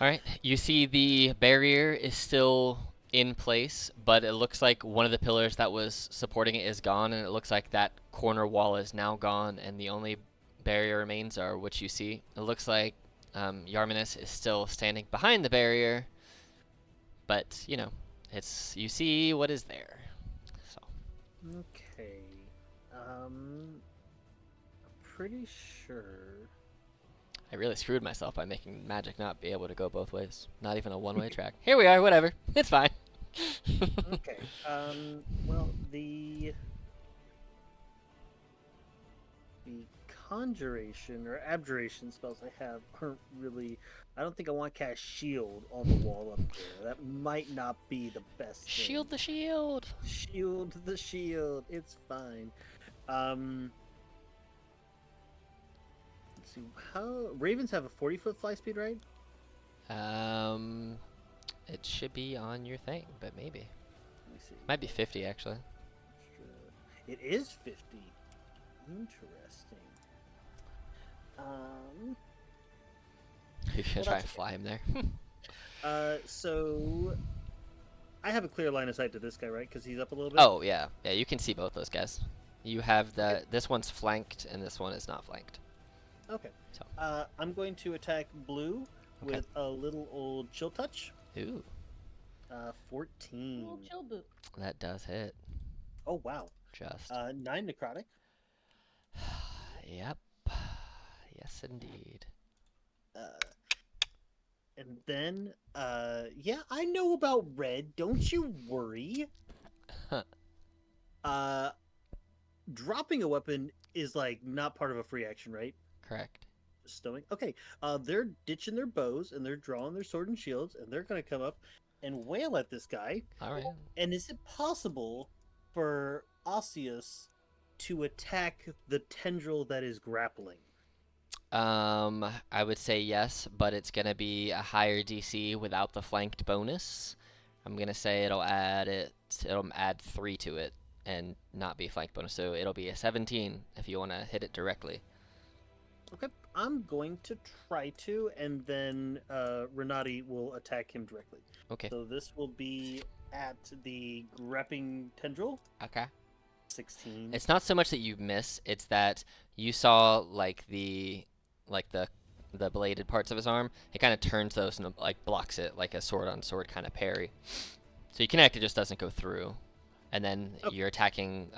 All right. You see the barrier is still in place, but it looks like one of the pillars that was supporting it is gone, and it looks like that corner wall is now gone, and the only barrier remains are what you see. It looks like Yarminus is still standing behind the barrier, but you know, you see what is there. So. Okay. I'm pretty sure. I really screwed myself by making magic not be able to go both ways. Not even a one-way track. Here we are, whatever. It's fine. Okay. Well, the conjuration or abjuration spells I have aren't really. I don't think I want to cast shield on the wall up there. That might not be the best thing. Shield the shield. Shield the shield. It's fine. Let's see. How ravens have a 40-foot fly speed, right? It should be on your thing, but maybe. Let me see. Might be 50 actually. It is 50. Interesting. You should Well, try and that's fly him there. So I have a clear line of sight to this guy, right? Because he's up a little bit. Oh yeah, yeah. You can see both those guys. You have the this one's flanked and this one is not flanked. Okay. So. I'm going to attack blue Okay. with a little old chill touch. Ooh, 14. Little chill boot. that does hit. Oh wow. Just. 9 necrotic. Yep. Yes, indeed. And then, yeah, I know about red. Don't you worry. Dropping a weapon is like not part of a free action, right? Correct. Stowing. Okay. They're ditching their bows and they're drawing their sword and shields, and they're gonna come up and wail at this guy. All right. And is it possible for Osseous to attack the tendril that is grappling? I would say yes, but it's gonna be a higher DC without the flanked bonus. I'm gonna say it'll add 3 to it and not be a flanked bonus, so it'll be a 17 if you want to hit it directly. Okay, I'm going to try to, and then Renati will attack him directly. Okay. So this will be at the grappling tendril. Okay. 16. It's not so much that you miss; it's that you saw the bladed parts of his arm. It kind of turns those and like blocks it like a sword on sword kind of parry. So you connect, it just doesn't go through. And then you're attacking.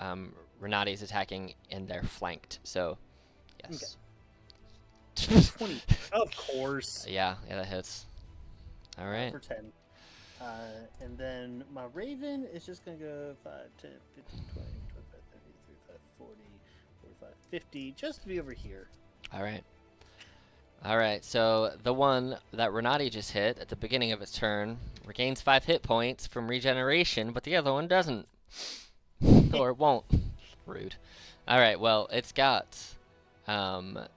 Renati's attacking, and they're flanked. So, yes. Okay. 20. Of course. Yeah, that hits. All right. For 10. And then my raven is just going to go 5, 10, 15, 20, 25, 30, 35, 40, 45, 50, just to be over here. All right. All right. So the one that Renati just hit at the beginning of its turn regains 5 hit points from regeneration, but the other one doesn't. Or won't. Rude. All right. Well, it's got 2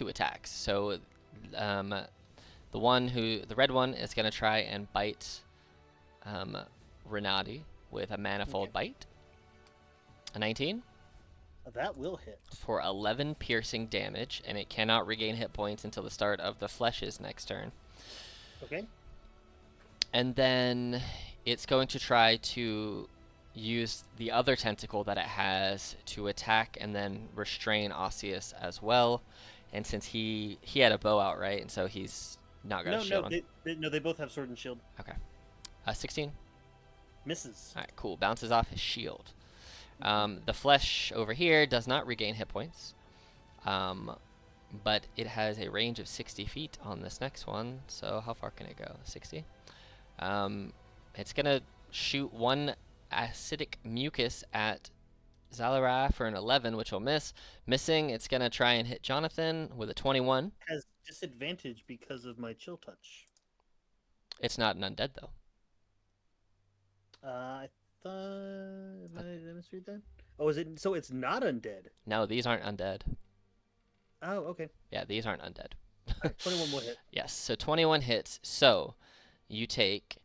attacks. So the red one is going to try and bite Renati with a manifold bite. A 19 That will hit. for 11 piercing damage, and it cannot regain hit points until the start of the flesh's next turn. Okay. And then it's going to try to use the other tentacle that it has to attack and then restrain Osseous as well. And since he had a bow out, right? And so he's not got a shield on. No, they both have sword and shield. Okay. 16? Misses. All right, cool. Bounces off his shield. The flesh over here does not regain hit points. But it has a range of 60 feet on this next one. So how far can it go? 60? It's going to shoot 1 acidic mucus at Zalara for an 11, which will miss. Missing, it's going to try and hit Jonathan with a 21. Has disadvantage because of my chill touch. It's not an undead, though. I thought... Did I misread that? Oh, is it? So it's not undead. No, these aren't undead. Oh, okay. Yeah, these aren't undead. All right, 21 will hit. Yes, so 21 hits. So you take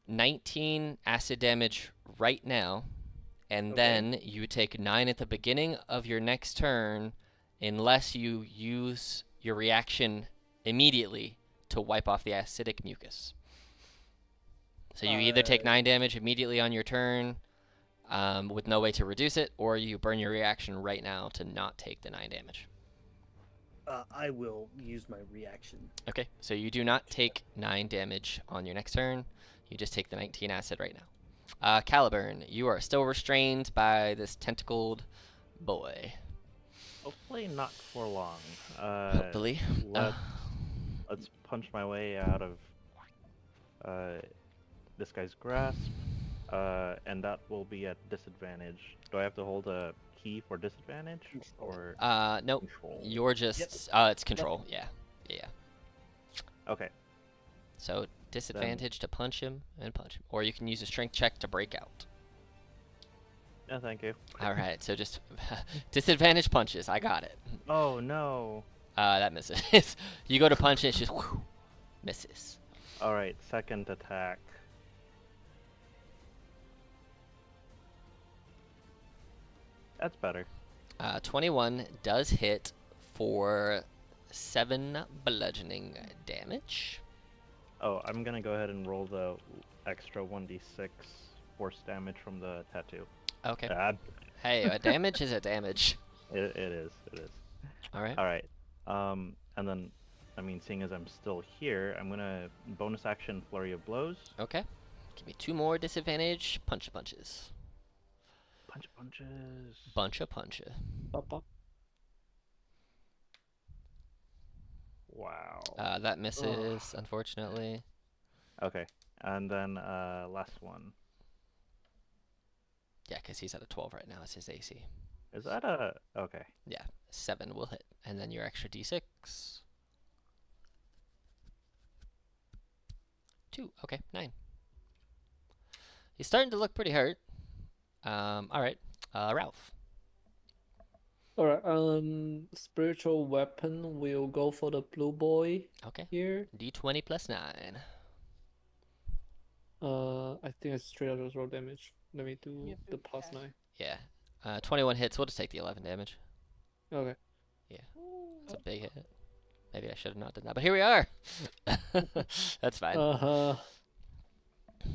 19 acid damage right now, and Okay. then you take 9 at the beginning of your next turn, unless you use your reaction immediately to wipe off the acidic mucus. So you either take 9 damage immediately on your turn, with no way to reduce it, or you burn your reaction right now to not take the 9 damage. I will use my reaction. Okay, so you do not take 9 damage on your next turn. You just take the 19 acid right now. Caliburn, you are still restrained by this tentacled boy. Hopefully not for long. Hopefully. Let's punch my way out of this guy's grasp, and that will be at disadvantage. Do I have to hold a key for disadvantage, or Nope. control? You're just it's control. Yeah. Okay. So disadvantage to punch him, or you can use a strength check to break out. No, thank you. All right, so just disadvantage punches. I got it. Oh no. That misses. You go to punch and it's just whew, misses. All right, second attack. That's better. 21 does hit for 7 bludgeoning damage. Oh, I'm gonna go ahead and roll the extra 1d6 force damage from the tattoo. Okay. Ah, Hey, a damage is a damage. it is. All right. All right. And then, I mean, seeing as I'm still here, I'm gonna bonus action flurry of blows. Okay. Give me 2 more disadvantage punches. Punches. Bunch of punches. Pop, pop. Wow. That misses, unfortunately. Okay. And then last one. Yeah, because he's at a 12 right now. It's his AC. Is that a okay? Yeah, 7 will hit. And then your extra d6. 2. Okay, 9. He's starting to look pretty hurt. All right. Ralph. Alright, spiritual weapon will go for the blue boy Okay. here. D20 plus 9. I think it's straight up just roll damage. Let me do You have to the plus add. 9. Yeah. 21 hits. We'll just take the 11 damage. Okay. It's a big hit. Maybe I should have not done that, but here we are. That's fine.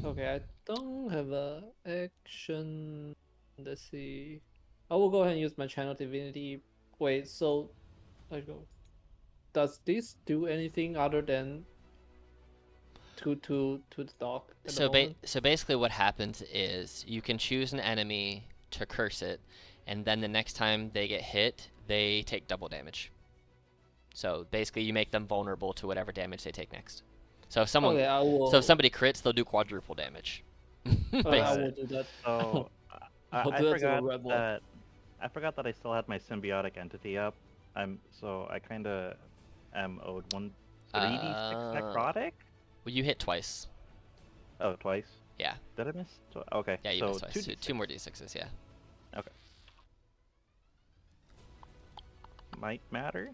Okay, I don't have a action. Let's see. I will go ahead and use my channel divinity. Wait, so I go. Does this do anything other than to the dog? At the So moment? so basically what happens is you can choose an enemy to curse it, and then the next time they get hit, they take double damage. So basically you make them vulnerable to whatever damage they take next. So if someone Okay, I will. so if somebody crits, they'll do quadruple damage. Okay, I Basically. will do that. So I'll I do that to the forgot rebel. that I still had my symbiotic entity up. So I kind of am owed 3d6 necrotic. Well, you hit twice. Oh, twice. Yeah. Did I miss? Okay. Yeah, you so missed twice. 2d6. 2 more d6s, yeah. Might matter.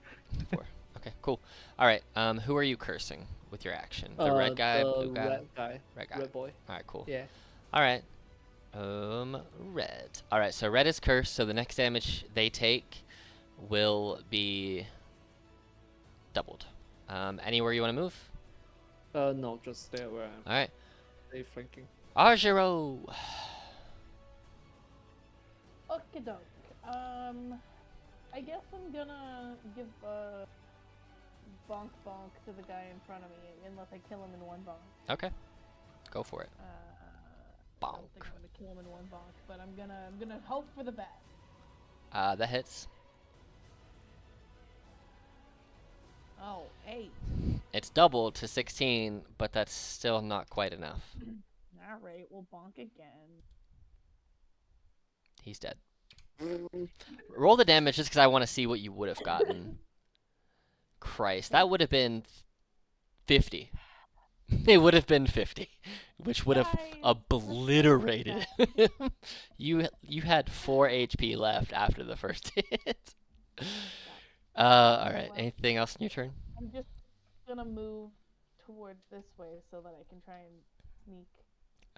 4. Okay, cool. All right. Who are you cursing with your action? The red guy, the blue guy, red guy, red guy. red boy. All right, cool. Yeah. All right. Red. All right, so red is cursed, so the next damage they take will be doubled. Anywhere you want to move? No, just stay where I am. All right. Stay flanking. Argiro. Okie doke. I guess I'm gonna give a bonk bonk to the guy in front of me, unless I kill him in one bonk. Okay. Go for it. I don't think I'm gonna kill him in one bonk, but I'm gonna hope for the best. That hits. Oh, 8. It's doubled to 16, but that's still not quite enough. Alright, we'll bonk again. He's dead. Roll the damage just because I want to see what you would have gotten. Christ, that would have been 50. It would have been 50, which would have Guys, obliterated him. You had 4 HP left after the first hit. All right. Well, Anything else in your turn? I'm just gonna move towards this way so that I can try and sneak.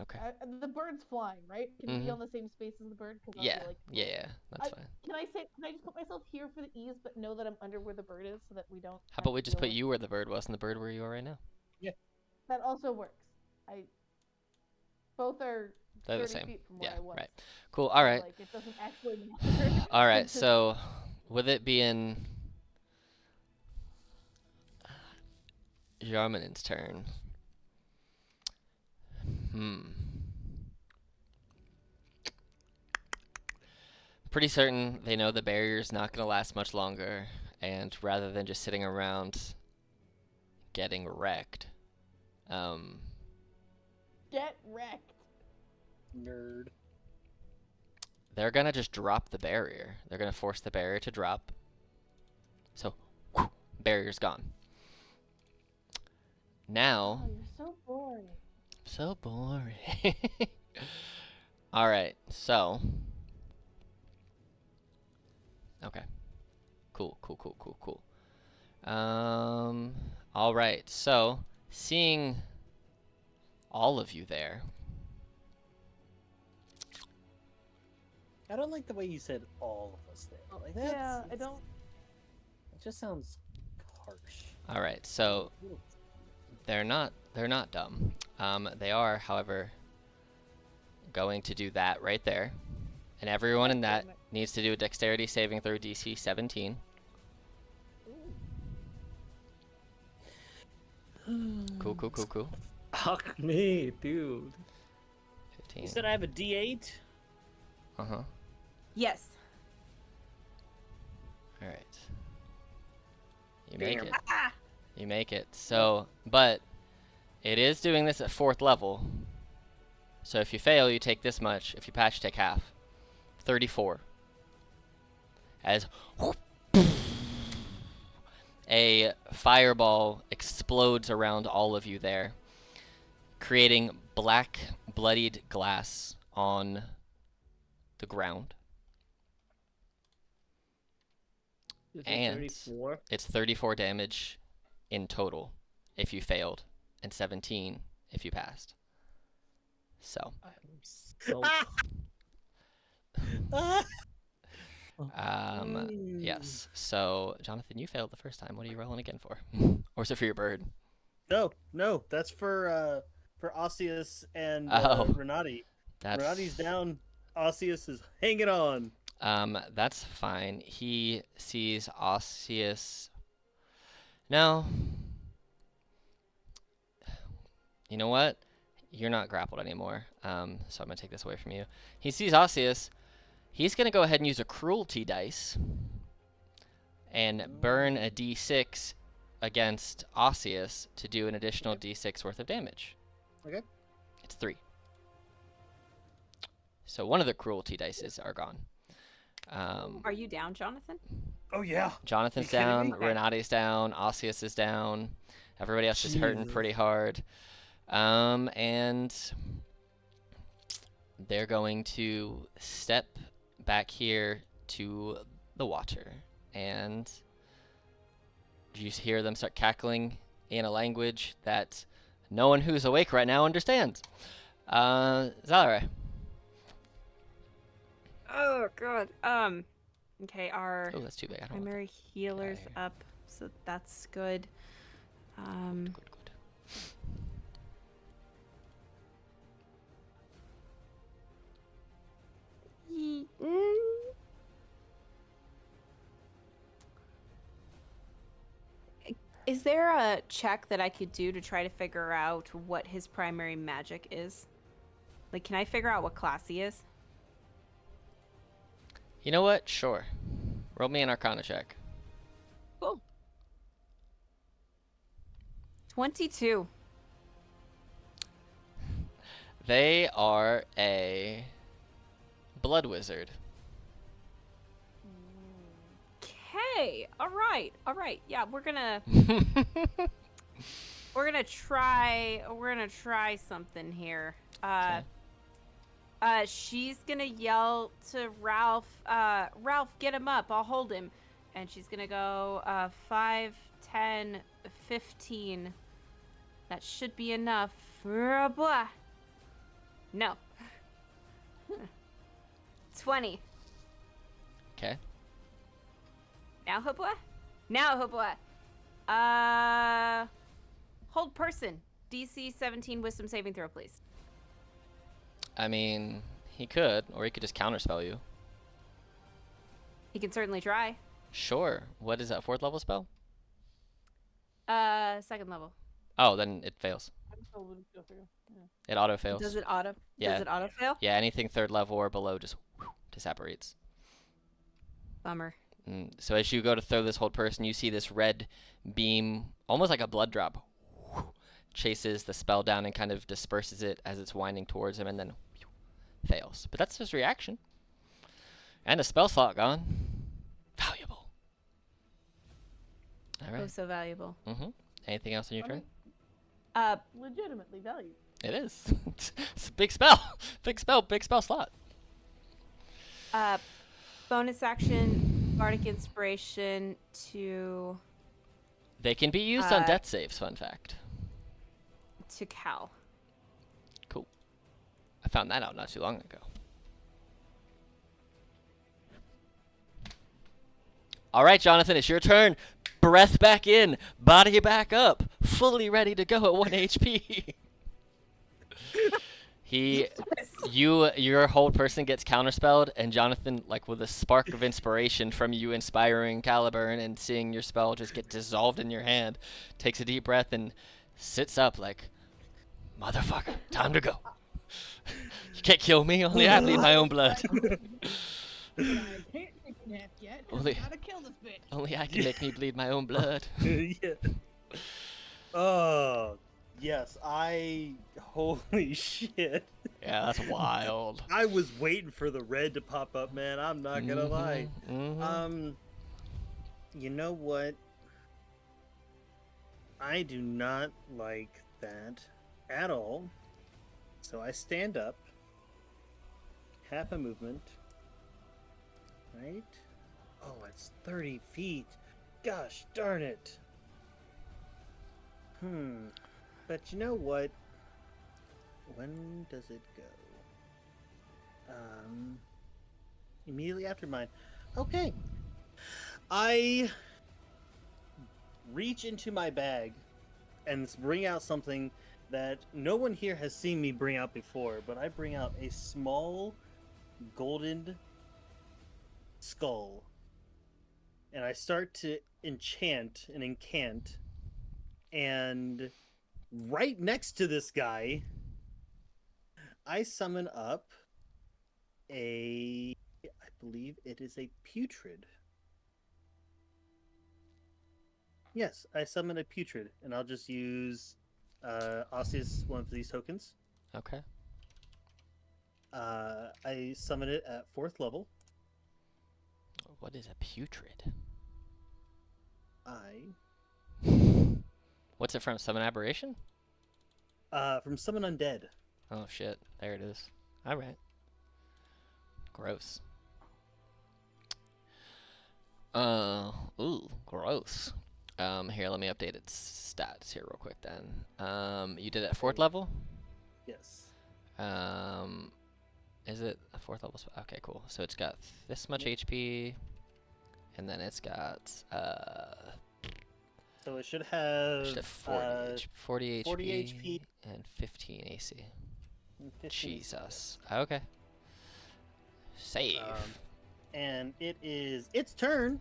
Okay. The bird's flying, right? Can we be on the same space as the bird? Cause I'll Yeah. be like, Yeah. That's fine. Can I just put myself here for the ease, but know that I'm under where the bird is, so that we don't. How about we just put you where the bird was and the bird where you are right now? That also works. Both are They're 30 the same. feet from where Yeah. I was. Right. Cool. All right. Like, it doesn't actually matter. All right. So, with it being Jarmanin's turn. Pretty certain they know the barrier's not going to last much longer, and rather than just sitting around getting wrecked, Get wrecked. Nerd. they're going to just drop the barrier. They're going to force the barrier to drop. So, whew, barrier's gone. Now, Oh, you're so boring. so boring. All right, so. Okay. Cool. All right, so seeing all of you there. I don't like the way you said all of us there. Like that. Yeah, I don't. It just sounds harsh. All right, so they're not dumb. They are, however, going to do that right there, and everyone in that needs to do a dexterity saving throw DC 17. Cool. Fuck me, dude. 15. You said I have a D8? Uh-huh. Yes. All right. You make Damn. it. You make it. So, but it is doing this at 4th level. So if you fail, you take this much. If you pass, you take half. 34. As a fireball explodes around all of you there, creating black, bloodied glass on the ground. Is it And 34? it's 34 damage in total if you failed, and 17 if you passed. So, I'm so. yes. So, Jonathan, you failed the first time. What are you rolling again for? Or is it for your bird? No, that's for Osseous and Oh. Renati. That's Renati's down. Osseous is hanging on. That's fine. He sees Osseous. No. You know what? You're not grappled anymore. So I'm gonna take this away from you. He sees Osseous. He's gonna go ahead and use a cruelty dice and burn a D6 against Osseous to do an additional D6 worth of damage. Okay. It's 3. So one of the cruelty dices are gone. Are you down, Jonathan? Oh yeah. Jonathan's You kidding down, me? Renati's down, Osseous is down. Everybody else is hurting pretty hard. And they're going to step back here to the water. And you hear them start cackling in a language that no one who's awake right now understands. Zalare. Oh god. Okay, our Oh, that's too big. I don't want primary healer's Guy. up, so that's good. Good. Is there a check that I could do to try to figure out what his primary magic is? Like, can I figure out what class he is? You know what? Sure. Roll me an Arcana check. Cool. 22. They are a blood wizard. Okay. All right. Yeah, we're gonna We're gonna try something here. She's gonna yell to Ralph, Ralph, get him up, I'll hold him. And she's gonna go 5, 10, 15. That should be enough. Blah. No. 20. Okay. Now hubwa? Now hubwa. Hold person. DC 17 wisdom saving throw, please. I mean, he could, or he could just counterspell you. He can certainly try. Sure. What is that, 4th level spell? 2nd level. Oh, then it fails. It auto fails. Does it auto? Yeah. Does it auto fail? Yeah, anything 3rd level or below just disapparates. Bummer. So as you go to throw this hold person, you see this red beam, almost like a blood drop, chases the spell down and kind of disperses it as it's winding towards him, and then fails. But that's his reaction. And a spell slot gone. Valuable. All right. Oh, so valuable. Anything else on your turn? Legitimately valued. It is. It's a big spell. Big spell slot. Bonus action, bardic inspiration to They can be used on death saves, fun fact. Cal. Cool. I found that out not too long ago. All right, Jonathan, it's your turn. Breath back in, body back up, fully ready to go at 1 HP. Your hold person gets counterspelled, and Jonathan, like with a spark of inspiration from you inspiring Caliburn and seeing your spell just get dissolved in your hand, takes a deep breath and sits up like, motherfucker, time to go. You can't kill me, only I bleed my own blood. I can't take a nap yet. Only- Gotta kill this bitch. Only I can make me bleed my own blood. Yeah. Oh, yes. Holy shit. Yeah, that's wild. I was waiting for the red to pop up, man. I'm not gonna lie. You know what? I do not like that at all. So I stand up. Half a movement. Right? Oh, it's 30 feet. Gosh darn it. But you know what? When does it go? Immediately after mine. Okay. I reach into my bag and bring out something that no one here has seen me bring out before, but I bring out a small golden skull. And I start to incant, and right next to this guy, I summon up I believe it is a putrid. Yes, I summon a putrid, and I'll just use Osseous, one of these tokens. Okay. I summon it at 4th level. What is a putrid? What's it from? Summon Aberration? From Summon Undead. Oh shit, there it is. Alright. Gross. Ooh, gross. Here, let me update its stats here real quick then. You did it at 4th level? Yes. Is it a 4th level? Okay, cool. So it's got this much HP, and then it's got, So it should have, 40 HP, 40 HP. and 15 AC. 15. Jesus. Okay. Save. And it is its turn,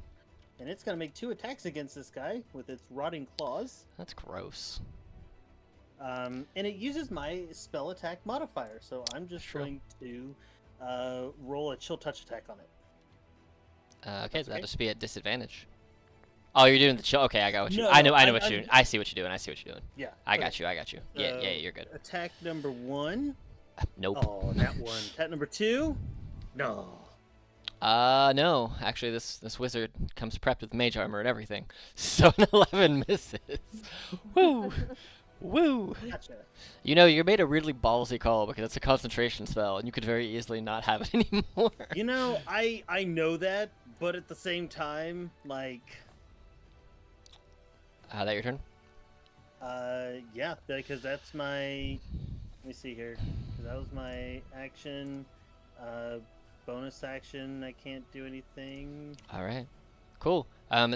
and it's gonna make 2 attacks against this guy with its rotting claws. That's gross. And it uses my spell attack modifier, so I'm just going to roll a chill touch attack on it. Okay, so that'll just be at disadvantage. Oh, you're doing the chill. Okay, I got what you. No, I know what I'm you're doing. I see what you're doing. Yeah. I got you. Yeah, you're good. Attack number 1. Nope. Oh, that one. Attack number 2. No. No. Actually, this wizard comes prepped with mage armor and everything, so an 11 misses. Woo! Woo! Gotcha. You know, you made a really ballsy call because it's a concentration spell, and you could very easily not have it anymore. You know, I know that, but at the same time, like, That your turn? yeah, because that's my. Let me see here. 'Cause that was my action. Bonus action. I can't do anything. All right. Cool.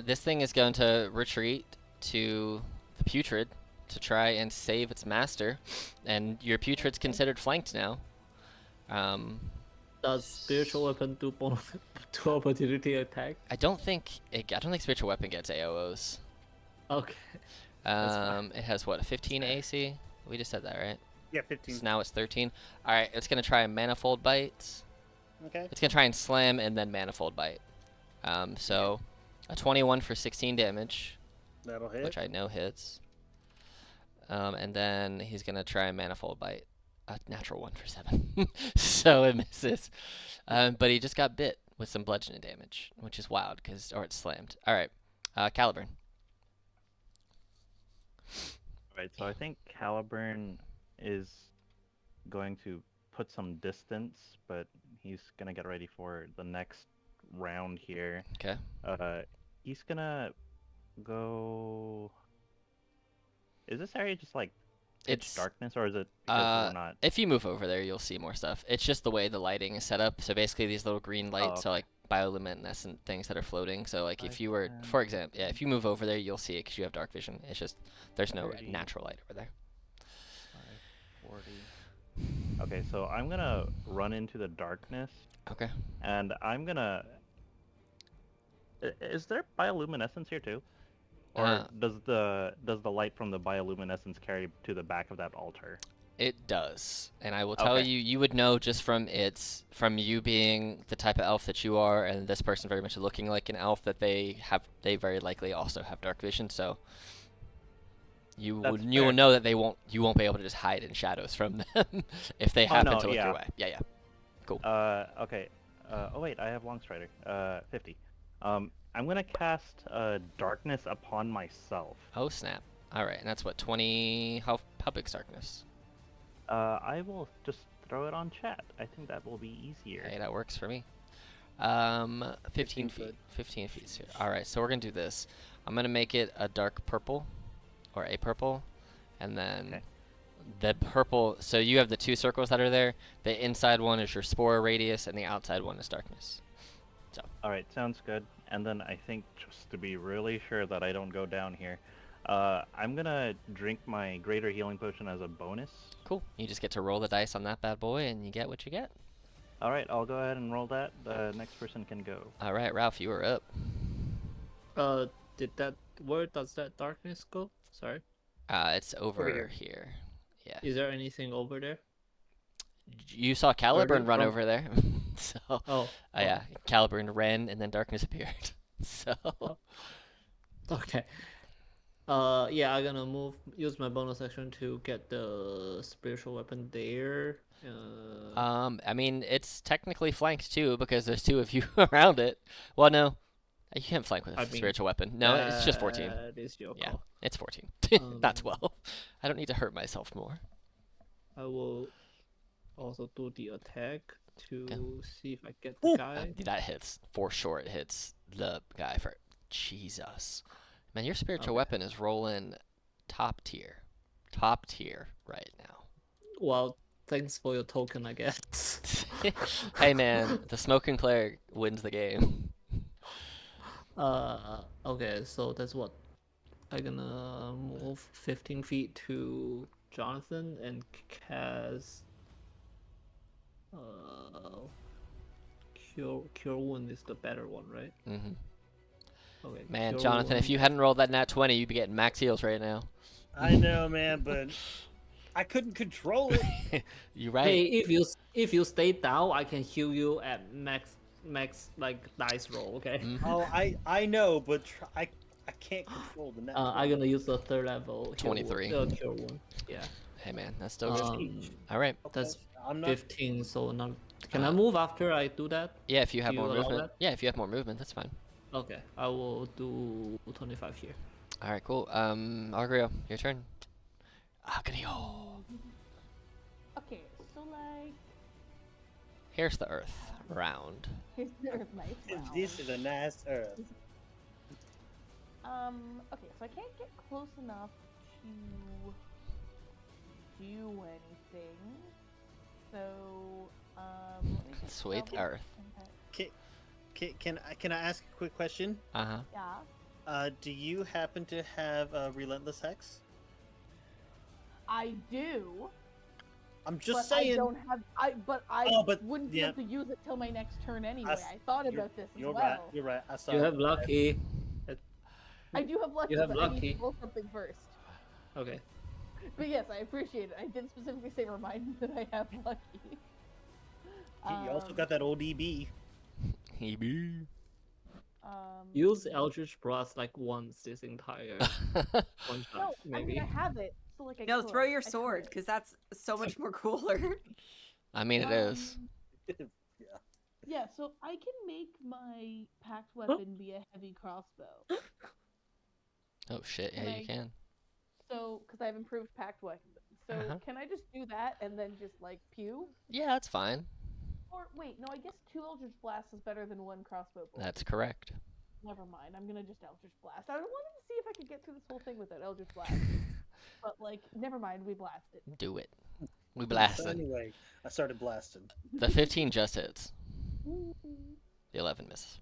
This thing is going to retreat to the putrid to try and save its master, and your putrid's considered flanked now. Does spiritual weapon do bonus to opportunity attack? I don't think spiritual weapon gets AOs. Okay. fine. It has what, a 15 AC? We just said that, right? Yeah, 15. So now it's 13. All right, it's gonna try a manifold bite. Okay. It's gonna try and slam and then manifold bite. So a 21 for 16 damage, That'll hit. which I know hits. And then he's gonna try a manifold bite. A natural 1 for 7. So it misses. But he just got bit with some bludgeoning damage, which is wild or it's slammed. All right, Caliburn. Right, so I think Caliburn is going to put some distance, but he's gonna get ready for the next round here. Okay. He's gonna go. Is this area just like It's darkness, or is it because we're not? If you move over there, you'll see more stuff. It's just the way the lighting is set up. So basically, these little green lights are like bioluminescent things that are floating. So like if you were, for example, if you move over there, you'll see it because you have dark vision. It's just there's no 30. natural light over there. 40. Okay, so I'm gonna run into the darkness, Okay. and I'm gonna. Is there bioluminescence here too? Or does the light from the bioluminescence carry to the back of that altar? It does, and I will tell Okay. you would know just from you being the type of elf that you are, and this person very much looking like an elf, that they very likely also have dark vision. So you That's will fair. know that you won't be able to just hide in shadows from them if they happen no, to look yeah. your way. Yeah. Okay. Oh wait, I have Longstrider. 50. I'm gonna cast darkness upon myself. Oh snap! All right, and that's what 20. How big's darkness? I will just throw it on chat. I think that will be easier. Hey, that works for me. 15 feet. foot. 15 feet here. All right, so we're gonna do this. I'm gonna make it a dark purple, or a purple, and then Okay. the purple. So you have the two circles that are there. The inside one is your spore radius, and the outside one is darkness. All right, sounds good. And then I think just to be really sure that I don't go down here, I'm gonna drink my greater healing potion as a bonus. Cool. You just get to roll the dice on that bad boy, and you get what you get. All right, I'll go ahead and roll that. The next person can go. All right, Ralph, you are up. Where does that darkness go? Sorry. It's over here. here. Yeah. Is there anything over there? You saw Caliburn run from? over there. So, Oh. yeah, Caliburn ran and then darkness appeared. So, Okay. Yeah, I'm gonna use my bonus action to get the spiritual weapon there. I mean, it's technically flanked too because there's two of you around it. Well, no, you can't flank with a spiritual weapon. No, it's just 14. That is your Yeah, call. it's 14. Not 12. I don't need to hurt myself more. I will also do the attack to Okay. see if I get the guy. That hits for sure. It hits the guy for Jesus. Man, your spiritual Okay. weapon is rolling top tier right now. Well, thanks for your token, I guess. Hey man, the smoking cleric wins the game. Okay, so that's what I'm gonna move 15 feet to Jonathan and cast cure wound is the better one, right? Hmm. Okay. Man, Cure Jonathan, if Wound. you hadn't rolled that nat 20, you'd be getting max heals right now. I know, man, but I couldn't control it. You right? Hey, if you stay down, I can heal you at max like dice roll. Okay. Mhm. Oh, I know, but I can't control the net. I'm gonna use the third level. heal 23. Cure wound. Yeah. Hey man, that's still good. All right. That's I'm not. 15. So not. Can I move after I do that? Yeah, if you have Do more you allow movement. Yeah, if you have more movement, that's fine. Okay. I will do 25 here. All right, cool. Argrio, your turn. Agrio. Okay, so like, Here's the Earth round. here's the Earth nice round. This is a nice Earth. Okay, so I can't get close enough to do anything. So, let me just Sweet double- Earth. Okay. Can I ask a quick question? Uh-huh. Yeah, Do you happen to have a Relentless Hex? I do. I'm just but saying. I don't have. But I Oh, but- wouldn't be yeah. able to use it till my next turn anyway. s- I thought you're- about this as You're well. right. You're right. I saw. You it. have lucky. I do have lucky, You have but I need lucky. to roll something first. Okay. But yes, I appreciate it. I did specifically say remind me that I have lucky. You also got that old EB. Hebe. Use Eldritch Blast like once this entire one shot, No, I maybe. mean I have it, so like I No, could. throw your I could. sword, because that's so much more cooler. I mean, it is. Yeah, so I can make my packed weapon be a heavy crossbow. Oh shit! Can Yeah, I- you can. So, because I have improved packed weapon. So Uh-huh. can I just do that and then just like pew? Yeah, that's fine. Or wait, no, I guess 2 Eldritch Blasts is better than 1 crossbow bolt. That's correct. Never mind. I'm gonna just Eldritch Blast. I wanted to see if I could get through this whole thing without Eldritch Blast. But like, never mind. We blasted. Do it. We So blasted. anyway, I started blasting. The 15 just hits. The 11 misses.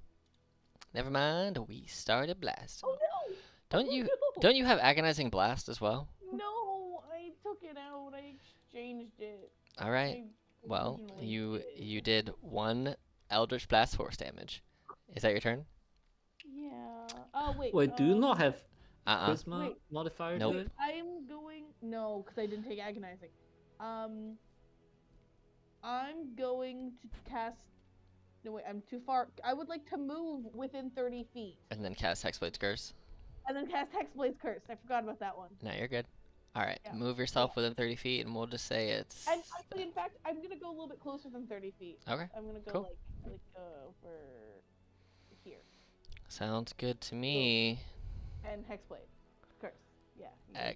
Never mind. We started blasting. Oh no! Don't you have agonizing blast as well? No, I took it out. I exchanged it. All right. I Well, originally you did 1 Eldritch Blast force damage. Is that your turn? Yeah. Oh wait. Wait, do you not have Uh-uh. charisma Wait. modifier Nope. to it? I'm going. No, because I didn't take agonizing. I'm going to cast. No wait, I'm too far. I would like to move within 30 feet And then cast Hexblade's Curse. and then cast Hexblade's Curse. I forgot about that one. No, you're good. All right. Yeah. Move yourself within 30 feet, and we'll just say it's. And actually, in fact, I'm gonna go a little bit closer than 30 feet. Okay. I'm gonna go Cool. like over here Sounds good to me. and Hexblade Curse. Yeah. Yeah.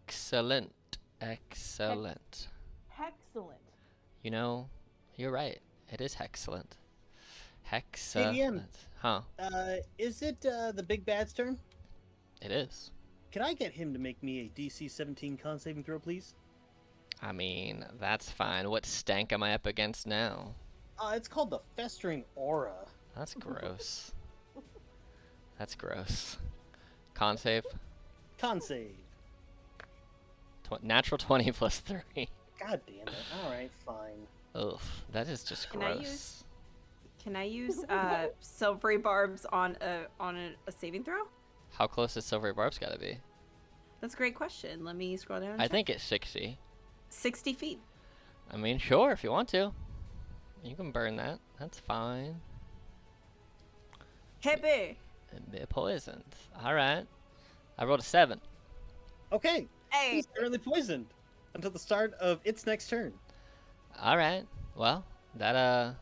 Excellent. Excellent. Excellent. You know, you're right. It is excellent. Excellent. ADM. Huh. Is it the big bad's turn? It is. Can I get him to make me a DC 17 con saving throw, please? I mean, that's fine. What stank am I up against now? It's called the Festering Aura. That's gross. That's gross. Con save. Con save. Natural 20 plus 3. God damn it. Alright, fine. Ugh, that is just Can I gross. use- Can I use silvery barbs on a saving throw? How close does Silvery Barb's gotta be? That's a great question. Let me scroll down. and I check. think it's 60. 60 feet. I mean, sure, if you want to. You can burn that. That's fine. Hippie. They're poisoned. Alright. I rolled a 7. Okay, Hey. he's currently poisoned until the start of its next turn. Alright. Well, that,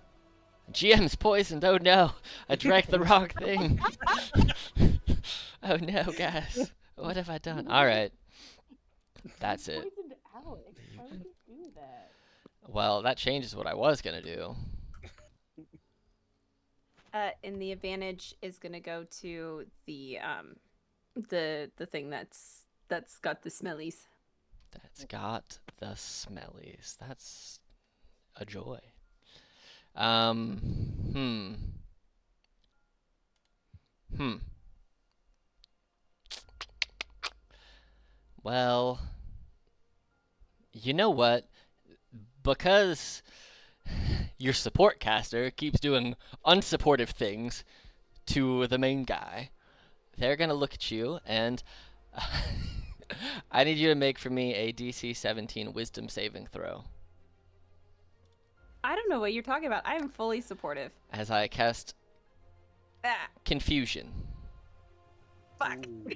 GM's poisoned. Oh no. I drank the wrong thing. Oh no, guys. What have I done? Alright. That's it. Poisoned Alex. Why would you do that? Well, that changes what I was gonna do. And the advantage is gonna go to the thing that's got the smellies. That's got the smellies. That's a joy. Hmm. Well, you know what? Because your support caster keeps doing unsupportive things to the main guy, they're gonna look at you and I need you to make for me a DC 17 Wisdom saving throw I don't know what you're talking about. I am fully supportive. as I cast Ah, Confusion, fuck. Ooh.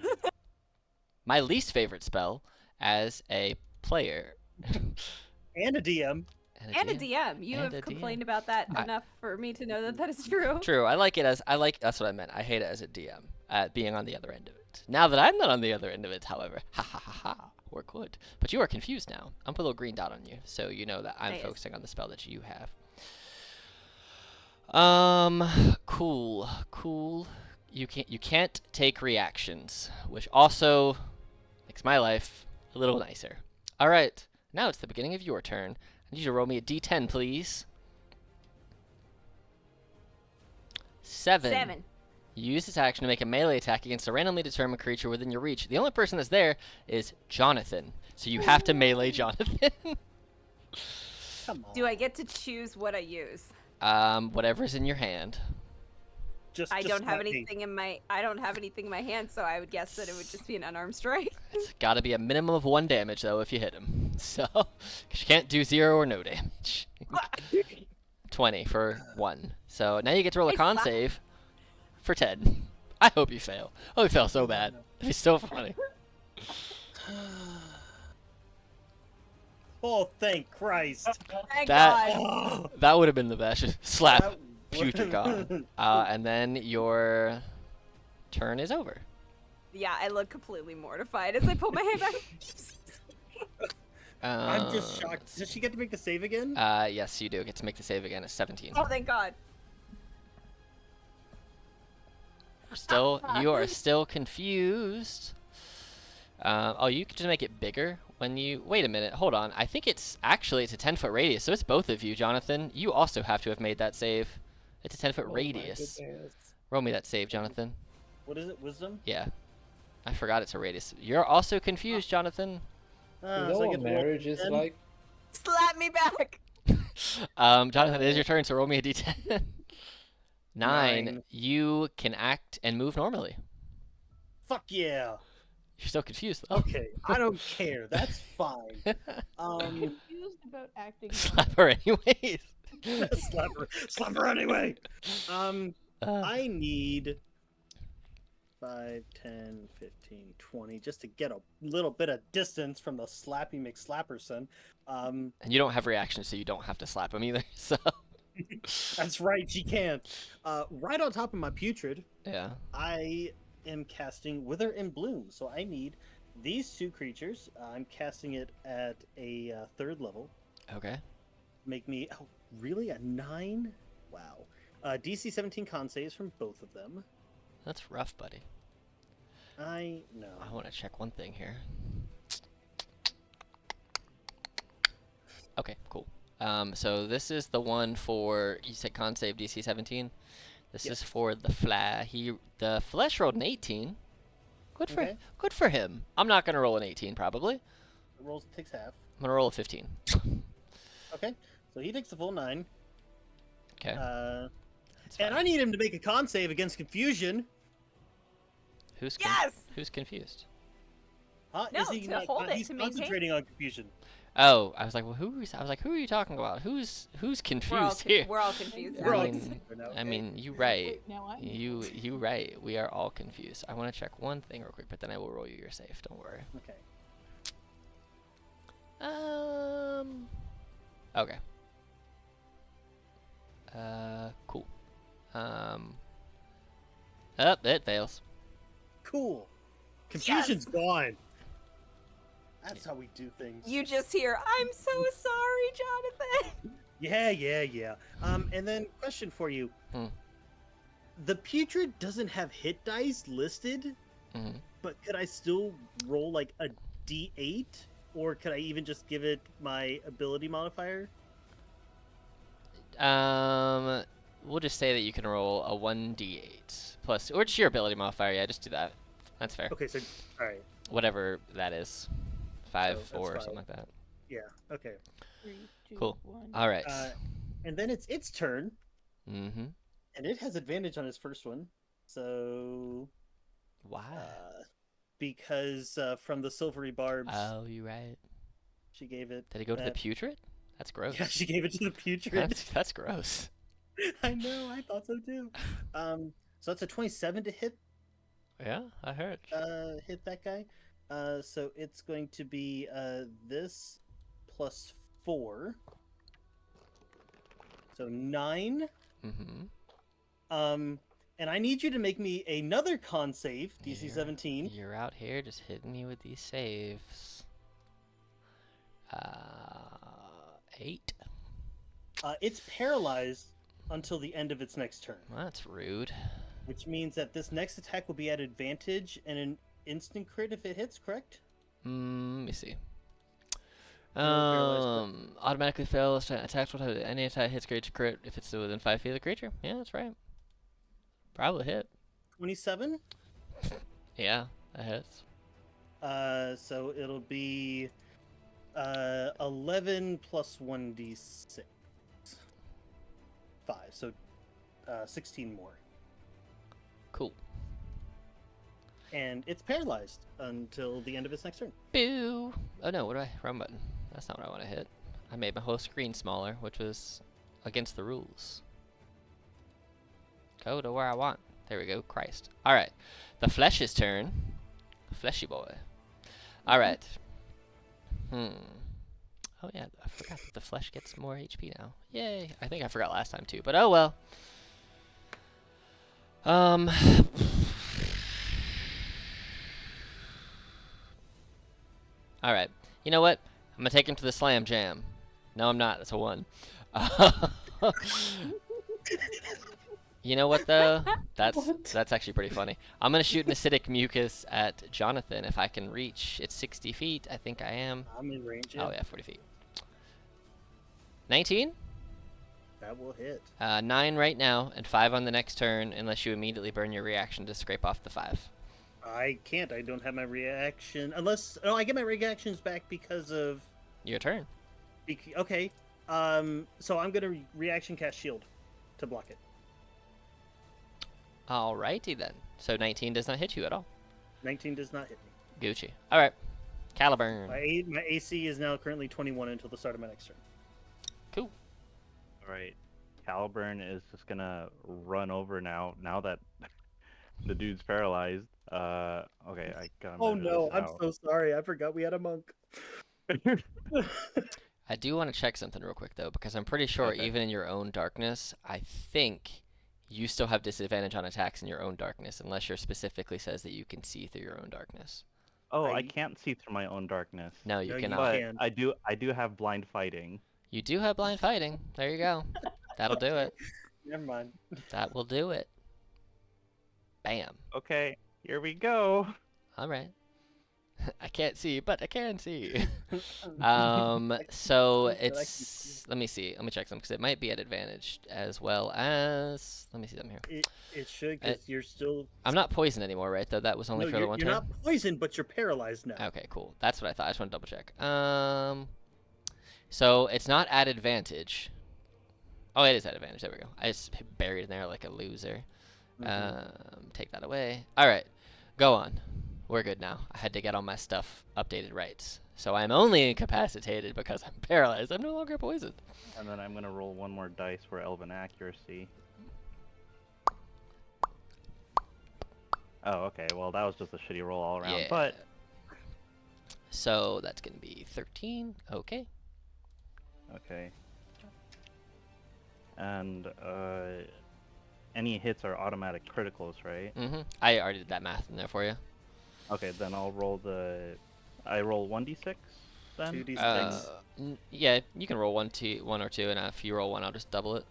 my least favorite spell as a player. And a DM. And a DM. You And have a complained DM. about that I- enough for me to know that that is true. True, I like it as that's what I meant. I hate it as a DM, being on the other end of it. Now that I'm not on the other end of it, however, ha ha ha ha, or could. But you are confused now. I'm put a little green dot on you, so you know that I'm Nice. focusing on the spell that you have. Cool. You can't take reactions, which also makes my life a little nicer. All right, now it's the beginning of your turn. I need you to roll me a d10, please. 7. You use this action to make a melee attack against a randomly determined creature within your reach. The only person that's there is Jonathan, so you have to melee Jonathan. Come on. Do I get to choose what I use? Whatever's in your hand. I Just don't have let me. anything in my hand, so I would guess that it would just be an unarmed strike. It's got to be a minimum of 1 damage though if you hit him. So, 'cause you can't do 0 or no damage. 20 for 1. So now you get to roll a Hey, con Slap. save for 10. I hope you fail. I hope you fail so bad. It'd be so funny. Oh, thank Christ. Thank That- God. Oh, That would have been the best. Slap. that Putrid would- God. And then your turn is over. Yeah, I look completely mortified as I pull my hand back. I'm just Uh, shocked. Does she get to make the save again? Yes, you do get to make the save again at 17. Oh, thank God. You are still confused. Oh, you could just make it bigger when you. Wait a minute, hold on. I think it's a 10-foot radius, so it's both of you, Jonathan. You also have to have made that save. It's a 10-foot Oh my radius. goodness. Roll me that save, Jonathan. What is it? Wisdom? Yeah. I forgot it's a radius. You're also confused, Jonathan. You So know I what get to roll marriage is 10? like? Slap me back. Jonathan, it is your turn, so roll me a d10. 9. Nine. You can act and move normally. Fuck yeah. You're still confused, though. Okay, I don't care. That's fine. Confused about acting. Slap her anyways. slap her anyway. Uh, I need 5, 10, 15, 20 just to get a little bit of distance from the slappy McSlapperson. and you don't have reaction, so you don't have to slap him either. So That's right, she can't. Right on top of my putrid, yeah. I am casting Wither and Bloom. So I need these 2 creatures. I'm casting it at a 3rd level. Okay. Make me really a 9? Wow. DC 17 con saves from both of them. That's rough, buddy. I know. I want to check one thing here. Okay, cool. So this is the one for, you said con save DC 17. This Yes. is for the the flesh rolled an 18. Okay. Good for him. I'm not gonna roll an 18 probably. The rolls takes half. I'm gonna roll a 15. Okay, so he takes the full 9. Okay. That's And fine. I need him to make a con save against confusion. Yes. Who's confused? Huh? No, Is he to not? hold it, He's to maintain. concentrating on confusion. Oh, I was like, well, who are you talking about? Who's confused here? We're all confused. We're all Alex. confused right now, I okay? mean, you right. Wait, now I'm You right. We are all confused. I want to check one thing real quick, but then I will roll you your safe. Don't worry. Okay. Okay. Cool. It fails. Cool. Confusion's gone. That's how we do things. You just hear, "I'm so sorry, Jonathan." Yeah. And then question for you. Hmm. The putrid doesn't have hit dice listed, Mhm. but could I still roll like a D8, or could I even just give it my ability modifier? We'll just say that you can roll a 1d8 plus, or just your ability modifier. Yeah, just do that. That's fair. Okay, so all right, Whatever that is, 5, So that's 4, or 5. something like that. yeah, okay. 3, 2, Cool. 1. All right. And then it's its turn, Mm-hmm. and it has advantage on its first one. So Why? because from the silvery barbs, Oh, you right. she gave it. Did it go to the that- putrid? That's gross. Yeah, she gave it to the putrid. That's gross. I know, I thought so too. So it's a 27 to hit Yeah, I heard. hit that guy. So it's going to be this plus 4. So 9. Mm-hmm. And I need you to make me another con save, DC You're- 17. You're out here just hitting me with these saves. 8. It's paralyzed until the end of its next turn, Well, that's rude. which means that this next attack will be at advantage and an instant crit if it hits, correct? Let me see. You're paralyzed, Automatically fails attacks. What any attack hits creature crit if it's still within 5 feet of the creature. Yeah, that's right. Probably hit. 27? Yeah, that hits. So it'll be 11 plus 1d6. 5, so 16 more. Cool. And it's paralyzed until the end of its next turn. Boo! Oh no, what do I? Wrong button. That's not what I want to hit. I made my whole screen smaller, which was against the rules. Go to where I want. There we go. Christ. Alright. The flesh's turn. Fleshy boy. Alright. Oh yeah, I forgot that the flesh gets more HP now. Yay! I think I forgot last time too, but oh well. Alright. You know what? I'm gonna take him to the slam jam. No, I'm not. That's a 1. You know what though? That's actually pretty funny. I'm gonna shoot an acidic mucus at Jonathan if I can reach. It's 60 feet. I think I am. I'm in range. Oh yeah, 40 feet. 19? That will hit. 9 right now, and 5 on the next turn, unless you immediately burn your reaction to scrape off the 5. I can't. I don't have my reaction. Unless... Oh, I get my reactions back because of... Your turn. Okay. So I'm going to reaction cast shield to block it. Alrighty then. So 19 does not hit you at all. 19 does not hit me. Gucci. Alright. Caliburn. My AC is now currently 21 until the start of my next turn. Cool. Alright. Caliburn is just gonna run over now that the dude's paralyzed. Okay, I got Oh no, I'm so sorry. I forgot we had a monk. I do want to check something real quick though, because I'm pretty sure Okay. even in your own darkness, I think you still have disadvantage on attacks in your own darkness, unless your specifically says that you can see through your own darkness. Oh, I- I can't see through my own darkness. No, you No, you cannot. But can. I do have blind fighting. You do have blind fighting. There you go. That'll do it. Never mind. That will do it. Bam. Okay, here we go. All right. I can't see, but I can see. So it's, let me see. Let me check some because it might be at advantage as well as. Let me see them here. It should, because you're still... I'm not poisoned anymore, right? Though that was only No, for the you're, one you're turn. not poisoned, but you're paralyzed now. Okay, cool. That's what I thought. I just want to double check. So it's not at advantage. Oh, it is at advantage. There we go. I just buried in there like a loser. Take that away. All right, go on. We're good now. I had to get all my stuff updated right. So I'm only incapacitated because I'm paralyzed. I'm no longer poisoned. And then I'm gonna roll one more dice for Elven accuracy. Oh, okay. Well, that was just a shitty roll all around. Yeah. But So that's gonna be 13. Okay. okay. And any hits are automatic criticals, right? I already did that math in there for you. Okay, then I'll roll the. I roll 1d6 then. 2d6. Yeah, you can roll one or two, and if you roll one, I'll just double it.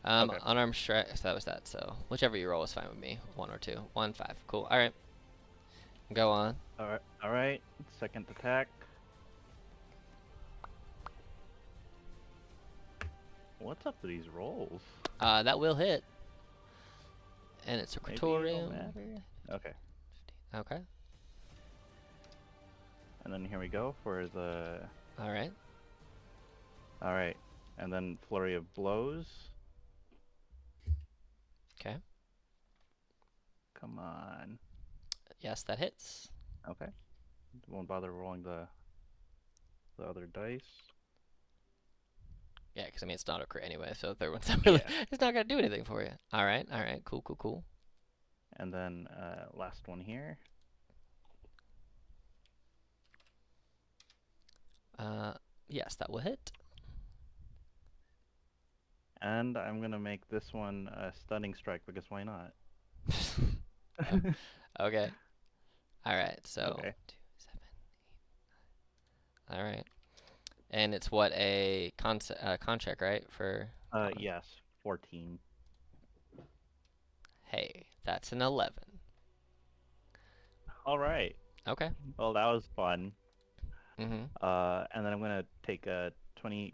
Okay. Unarmed strike. So that was that. So whichever you roll is fine with me. 1 or 2. 1, 5. Cool. All right. Go on. All right. All right. Second attack. What's up with these rolls? That will hit. And it's a Maybe it Critorium. don't matter. Okay. Okay. And then here we go for the. All right. All right. And then flurry of blows. Okay. Come on. Yes, that hits. Okay. Won't bother rolling the other dice. Yeah, because I mean it's not a crit anyway, so the third one's not really, Yeah. it's not gonna do anything for you. All right. All right. Cool. Cool. Cool. And then last one here. Yes, that will hit. And I'm gonna make this one a stunning strike because why not? Okay. All right. So. Okay. 2, 7, 8, 9. All right. And it's what a contract, right? For Yes, 14. hey, that's an 11. All right. Okay. Well, that was fun. Mm-hmm. And then I'm gonna take a 20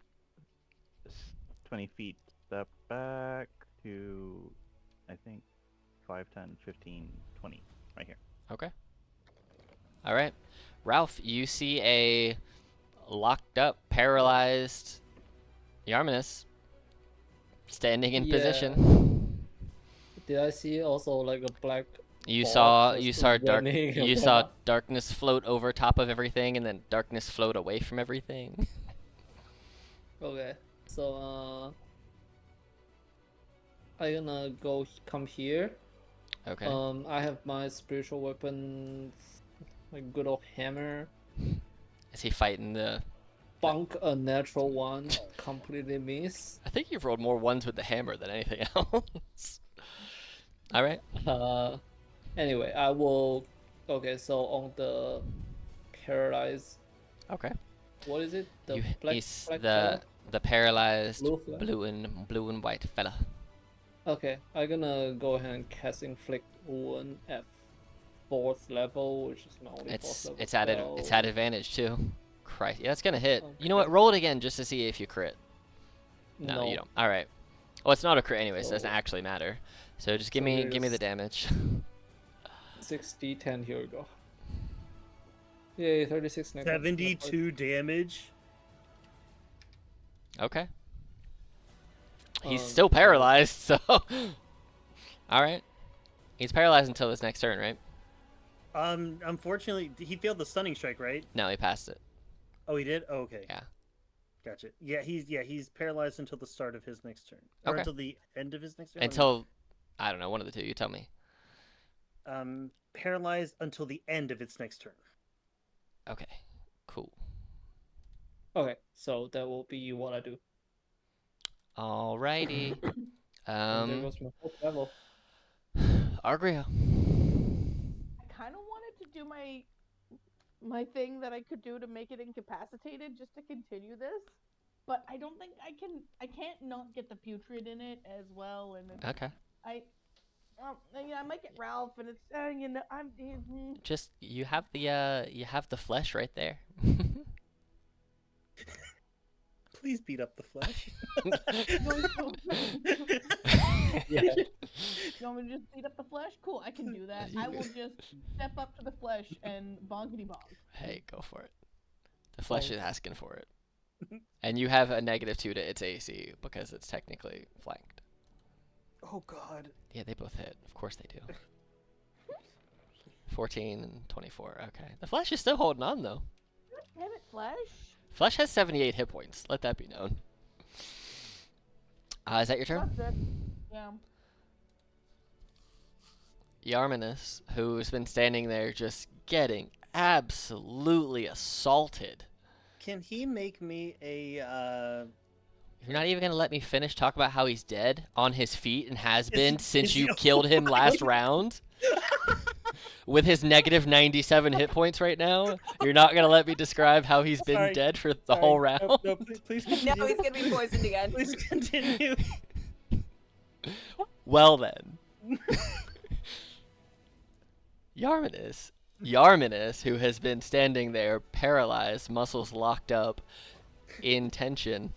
feet step back to, I think, 5, 10, 15, 20, right here. Okay. All right. Ralph, you see a locked up, paralyzed Yarminus standing in Yeah. position. Did I see also like a black? You ball saw just dark running you saw around? darkness float over top of everything and then darkness float away from everything. Okay, so I'm gonna come here. Okay. I have my spiritual weapon, like good old hammer. Is he fighting the Bunk a natural one, completely miss. I think you've rolled more ones with the hammer than anything else. All right. Anyway, I will. Okay, so on the paralyzed, Okay. what is it? The You black he's fella? the paralyzed Blue fella? blue and white fella. Okay, I'm gonna go ahead and cast inflict wound at 4th level, which is my only 4th level It's spell. at advantage too. Christ. Yeah, it's gonna hit. You know Okay. what? Roll it again just to see if you crit. No, you No. don't. All right. Well, it's not a crit anyway, so it doesn't So- actually matter. So just give so me the here's- damage. 6d10, here we go. Yay, 36 negative. 72 damage. Okay. He's Um, still paralyzed, so. All right. He's paralyzed until his next turn, right? Unfortunately, he failed the stunning strike, right? No, he passed it. Oh, he did. Oh, okay. Yeah. Gotcha. He's paralyzed until the start of his next turn, or Okay. until the end of his next turn. Until, I don't know, one of the two. You tell me. Paralyzed until the end of its next turn. Okay. Cool. Okay, so that will be what I do. Alrighty. And there goes my 4th level. Argrio. I kind of wanted to do my thing that I could do to make it incapacitated just to continue this, but I don't think I can't not get the putrid in it as well, and Okay. yeah, I might get Ralph, and it's you know Just you have the flesh right there. Please beat up the flesh. Yeah. You want me to just beat up the flesh? Cool, I can do that. I will just step up to the flesh and bonkety bonk. Hey, go for it. The flesh is asking for it. And you have a -2 to its AC because it's technically flanked. Oh God. Yeah, they both hit. Of course they do. 14 and 24. Okay. The flesh is still holding on though. Damn it, flesh! Flesh has 78 hit points. Let that be known. Is that your turn? That's it. Yeah. Yarminus, who's been standing there just getting absolutely assaulted. Can he make me a? You're not even gonna let me finish talk about how he's dead on his feet and has been Is since he you killed him last alive? round? With his -97 hit points right now? You're not gonna let me describe how he's been Sorry. dead for the Sorry. whole round? No, please No, continue. he's gonna be poisoned again. Please continue. Well then. Yarminus, who has been standing there paralyzed, muscles locked up, in tension,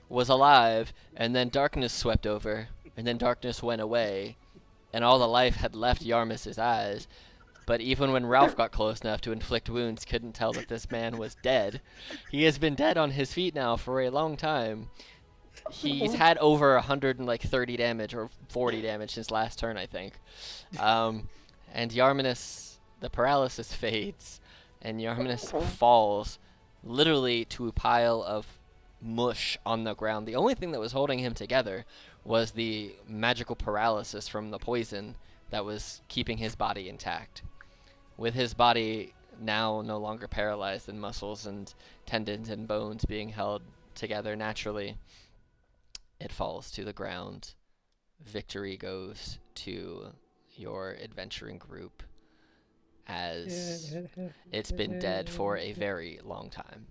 was alive, and then darkness swept over, and then darkness went away, and all the life had left Yarmus's eyes. But even when Ralph got close enough to inflict wounds, couldn't tell that this man was dead. He has been dead on his feet now for a long time. He's had over 130 damage or 40 damage since last turn, I think. And Yarminus, the paralysis fades, and Yarminus falls literally to a pile of mush on the ground. The only thing that was holding him together was the magical paralysis from the poison that was keeping his body intact. With his body now no longer paralyzed and muscles and tendons and bones being held together naturally, it falls to the ground. Victory goes to your adventuring group, as it's been dead for a very long time.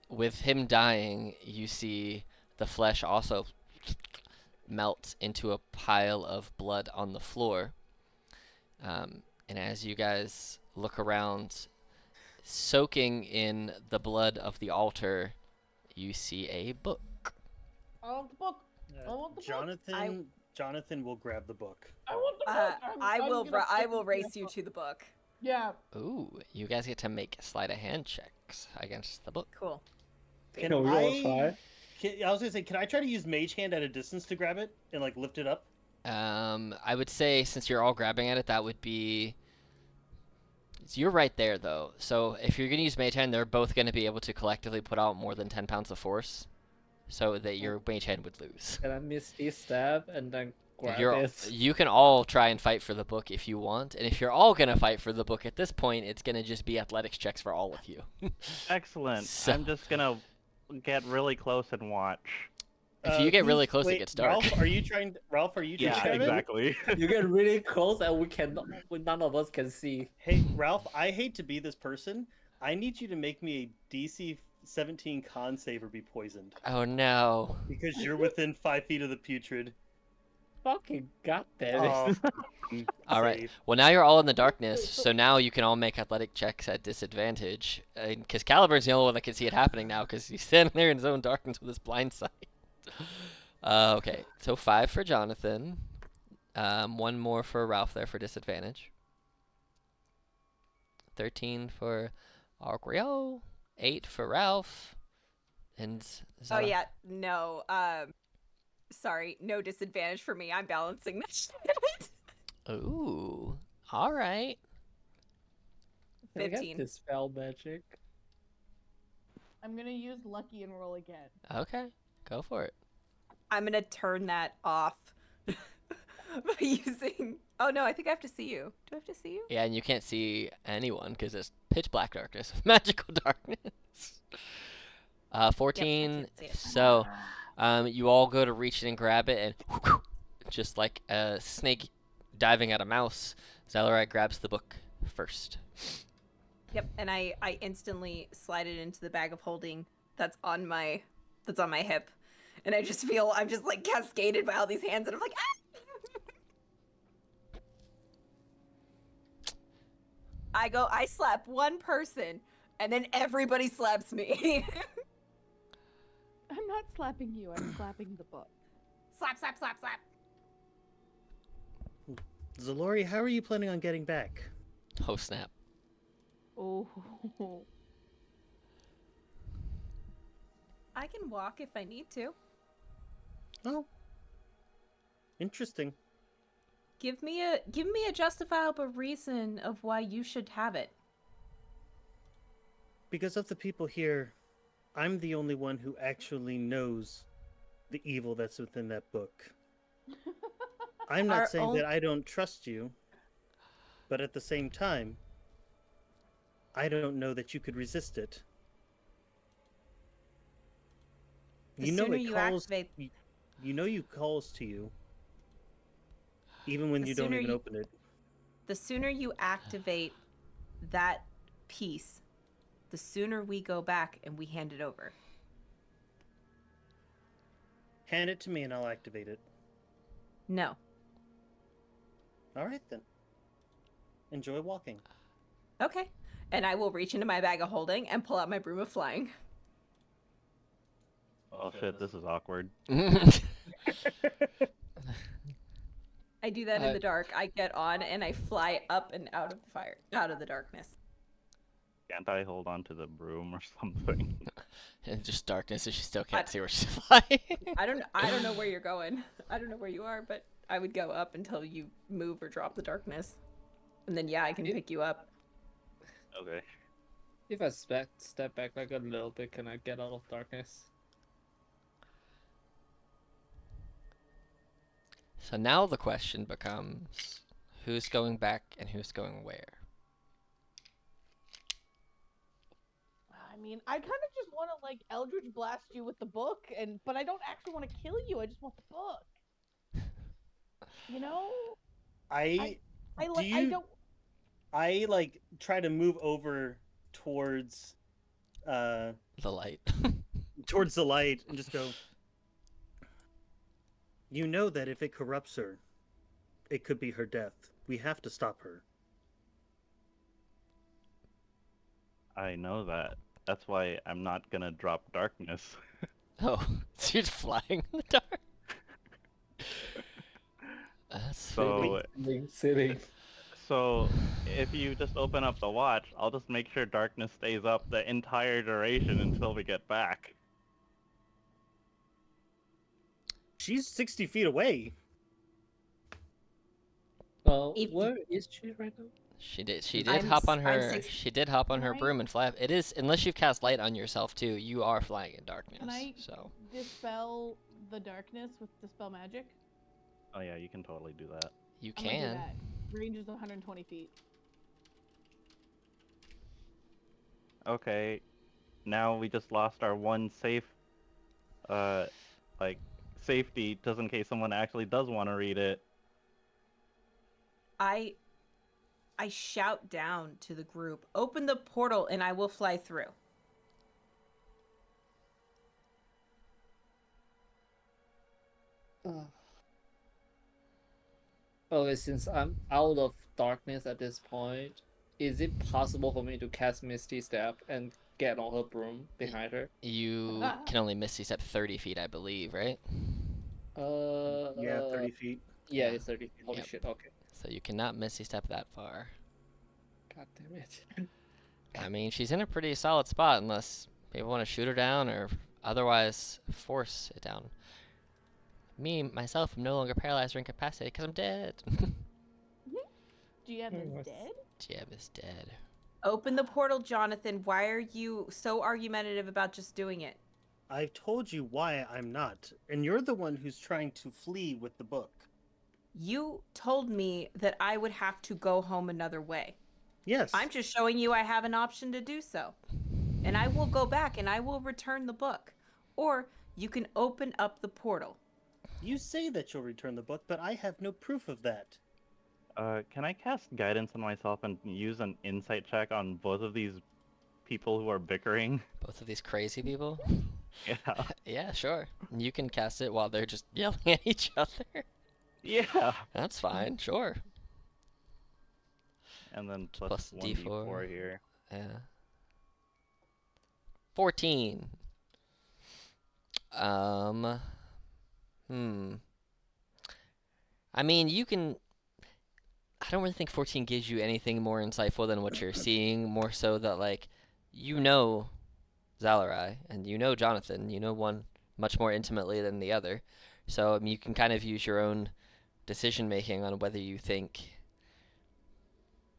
With him dying, you see the flesh also melt into a pile of blood on the floor. And as you guys look around, soaking in the blood of the altar, you see a book. I want the book. I want the book. Jonathan will grab the book. I want the book. I will race you to the book. Yeah. Ooh, you guys get to make sleight of hand checks against the book. Cool. Can we all try? I was gonna say, can I try to use Mage Hand at a distance to grab it and like lift it up? I would say since you're all grabbing at it, that would be. You're right there though. So if you're gonna use Mage Hand, they're both gonna be able to collectively put out more than 10 pounds of force, so that your Mage Hand would lose. Can I misty stab and then grab it? You can all try and fight for the book if you want, and if you're all gonna fight for the book at this point, it's gonna just be athletics checks for all of you. Excellent. So- I'm just gonna get really close and watch. If you get really close, wait, it gets dark. Ralph, are you trying? Yeah, grab it? exactly. You get really close and none of us can see. Hey, Ralph, I hate to be this person. I need you to make me a DC 17 con save or be poisoned. Oh no. Because you're within 5 feet of the putrid. Fucking goddamn it. All right. Well, now you're all in the darkness, so now you can all make athletic checks at disadvantage. Because Caliburn's the only one that can see it happening now, because he's standing there in his own darkness with his blind sight. Okay, so 5 for Jonathan. 1 more for Ralph there for disadvantage. 13 for Argrio. 8 for Ralph. And Oh yeah, no. Sorry, no disadvantage for me. I'm balancing this shit. Ooh. All right. 15. This spell magic. I'm gonna use lucky and roll again. Okay. Go for it. I'm gonna turn that off by using. Oh no, I think I have to see you. Do I have to see you? Yeah, and you can't see anyone because it's pitch black darkness, magical darkness. 14. Yep, I can't see it. So, you all go to reach in and grab it, and just like a snake diving at a mouse, Zalarai grabs the book first. Yep, and I instantly slide it into the bag of holding that's on my hip, and I just feel I'm just like cascaded by all these hands, and I'm like, ah! I slap one person, and then everybody slaps me. I'm not slapping you. I'm slapping the book. Slap, slap, slap, slap. Zalori, how are you planning on getting back? Oh snap. Oh. I can walk if I need to. Oh. Interesting. Give me a justifiable reason of why you should have it. Because of the people here, I'm the only one who actually knows the evil that's within that book. I'm not saying that I don't trust you, but at the same time, I don't know that you could resist it. The You know sooner it you calls. activate, You know you calls to you, even when The you don't sooner even you- open it. the sooner you activate that piece, the sooner we go back and we hand it over. Hand it to me and I'll activate it. No. All right then. Enjoy walking. Okay. And I will reach into my bag of holding and pull out my broom of flying. Oh shit, this is awkward. I do that in the dark. I get on and I fly up and out of the fire, out of the darkness. Can't I hold on to the broom or something? And just darkness, so she still can't I- see where she's flying. I don't know where you're going. I don't know where you are, but I would go up until you move or drop the darkness. And then yeah, I can pick you up. Okay. If I step back like a little bit, can I get out of darkness? So now the question becomes, who's going back and who's going where? I mean, I kind of just want to like Eldritch blast you with the book, but I don't actually want to kill you. I just want the book. You know? I don't. I like try to move over towards uh, The light. towards the light and just go, "You know that if it corrupts her, it could be her death. We have to stop her." I know that. That's why I'm not gonna drop darkness. Oh, so you're just flying in the dark? That's So, Sitting. so if you just open up the watch, I'll just make sure darkness stays up the entire duration until we get back. She's 60 feet away. If you- Where is she right now? She did I'm hop s- on I'm her. six- She did hop on her Right. broom and fly. It is, unless you've cast light on yourself too. You are flying in darkness. Can I So dispel the darkness with dispel magic? Oh yeah, you can totally do that. you I'm gonna do can. that. Range is 120 feet. Okay, now we just lost our one safe, like, safety, just in case someone actually does want to read it. I shout down to the group, "Open the portal and I will fly through." Okay, since I'm out of darkness at this point, is it possible for me to cast Misty Step and get on her broom behind her? You can only misty step 30 feet, I believe, right? Yeah, 30 feet. Yeah, Yeah. it's 30 feet. Holy Yep. shit, okay. So you cannot misty step that far. God damn it. I mean, she's in a pretty solid spot unless people want to shoot her down or otherwise force it down. Me, myself, am no longer paralyzed or incapacitated because I'm dead. GM is Yes. dead? Jeb is dead. Open the portal, Jonathan. Why are you so argumentative about just doing it? I've told you why I'm not, and you're the one who's trying to flee with the book. You told me that I would have to go home another way. Yes. I'm just showing you I have an option to do so. And I will go back and I will return the book. Or you can open up the portal. You say that you'll return the book, but I have no proof of that. Can I cast guidance on myself and use an insight check on both of these people who are bickering? Both of these crazy people? Yeah. Yeah, sure. You can cast it while they're just yelling at each other. Yeah. That's fine, sure. And then Plus plus D4. 1d4 here. Yeah. 14. I mean, you can. I don't really think 14 gives you anything more insightful than what you're seeing. More so that, like, you know Zalarai and you know Jonathan. You know one much more intimately than the other. So, I mean, you can kind of use your own decision making on whether you think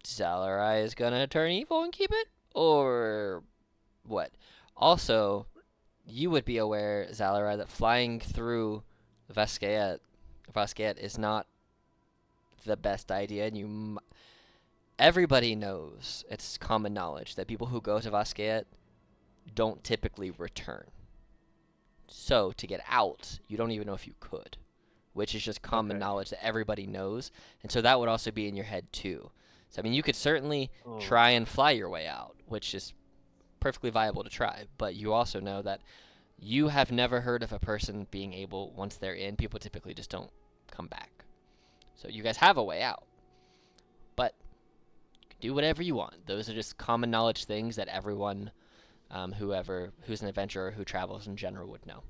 Zalarai is gonna turn evil and keep it, or what. Also, you would be aware, Zalarai, that flying through Vasquet is not the best idea, and everybody knows, it's common knowledge, that people who go to Vasquet don't typically return. So, to get out, you don't even know if you could, which is just common Okay. knowledge that everybody knows, and so that would also be in your head, too. So, I mean, you could certainly Oh. try and fly your way out, which is perfectly viable to try, but you also know that you have never heard of a person being able, once they're in, people typically just don't come back. So you guys have a way out, but you can do whatever you want. Those are just common knowledge things that everyone, who's an adventurer who travels in general would know.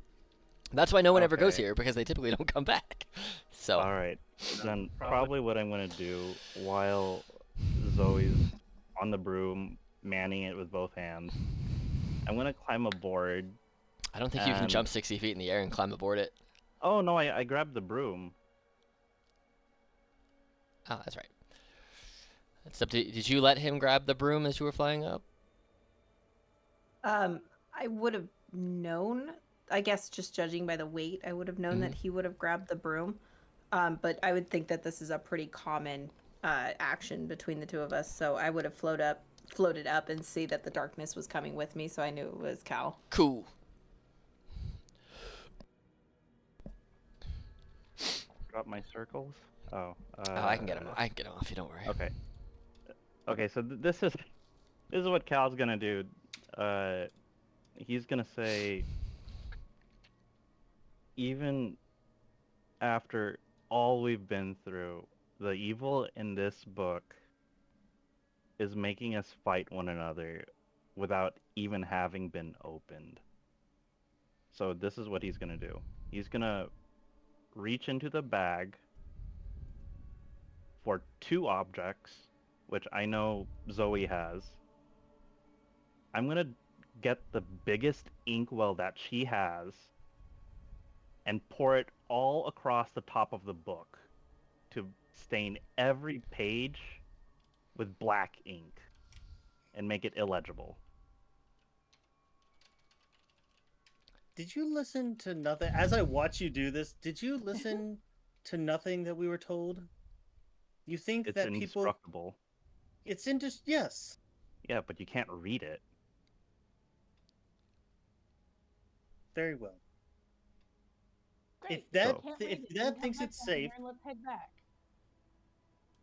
That's why no one ever goes Okay. here, because they typically don't come back. So Alright, then probably what I'm gonna do while Zoe's on the broom, manning it with both hands, I'm gonna climb aboard. I don't think you can and- jump 60 feet in the air and climb aboard it. Oh no, I grabbed the broom. Oh, that's right. Did you let him grab the broom as you were flying up? I would have known, I guess just judging by the weight, I would have known that he would have grabbed the broom. But I would think that this is a pretty common action between the two of us, so I would have floated up and see that the darkness was coming with me, so I knew it was Cal. Cool. Drop my circles. Oh. I can get him. I can get him off. You don't worry. Okay. Okay, so this is what Cal's gonna do. he's gonna say, even after all we've been through, the evil in this book is making us fight one another without even having been opened. So this is what he's gonna do. He's gonna reach into the bag for 2 objects, which I know Zoe has. I'm gonna get the biggest inkwell that she has and pour it all across the top of the book to stain every page with black ink and make it illegible. Did you listen to nothing as I watch you do this? Did you listen to nothing that we were told? You think It's that people? indestructible. It's yes. Yeah, but you can't read it. Very well. Great. that- Can't if read it, that then come thinks back it's down here safe- and let's head back.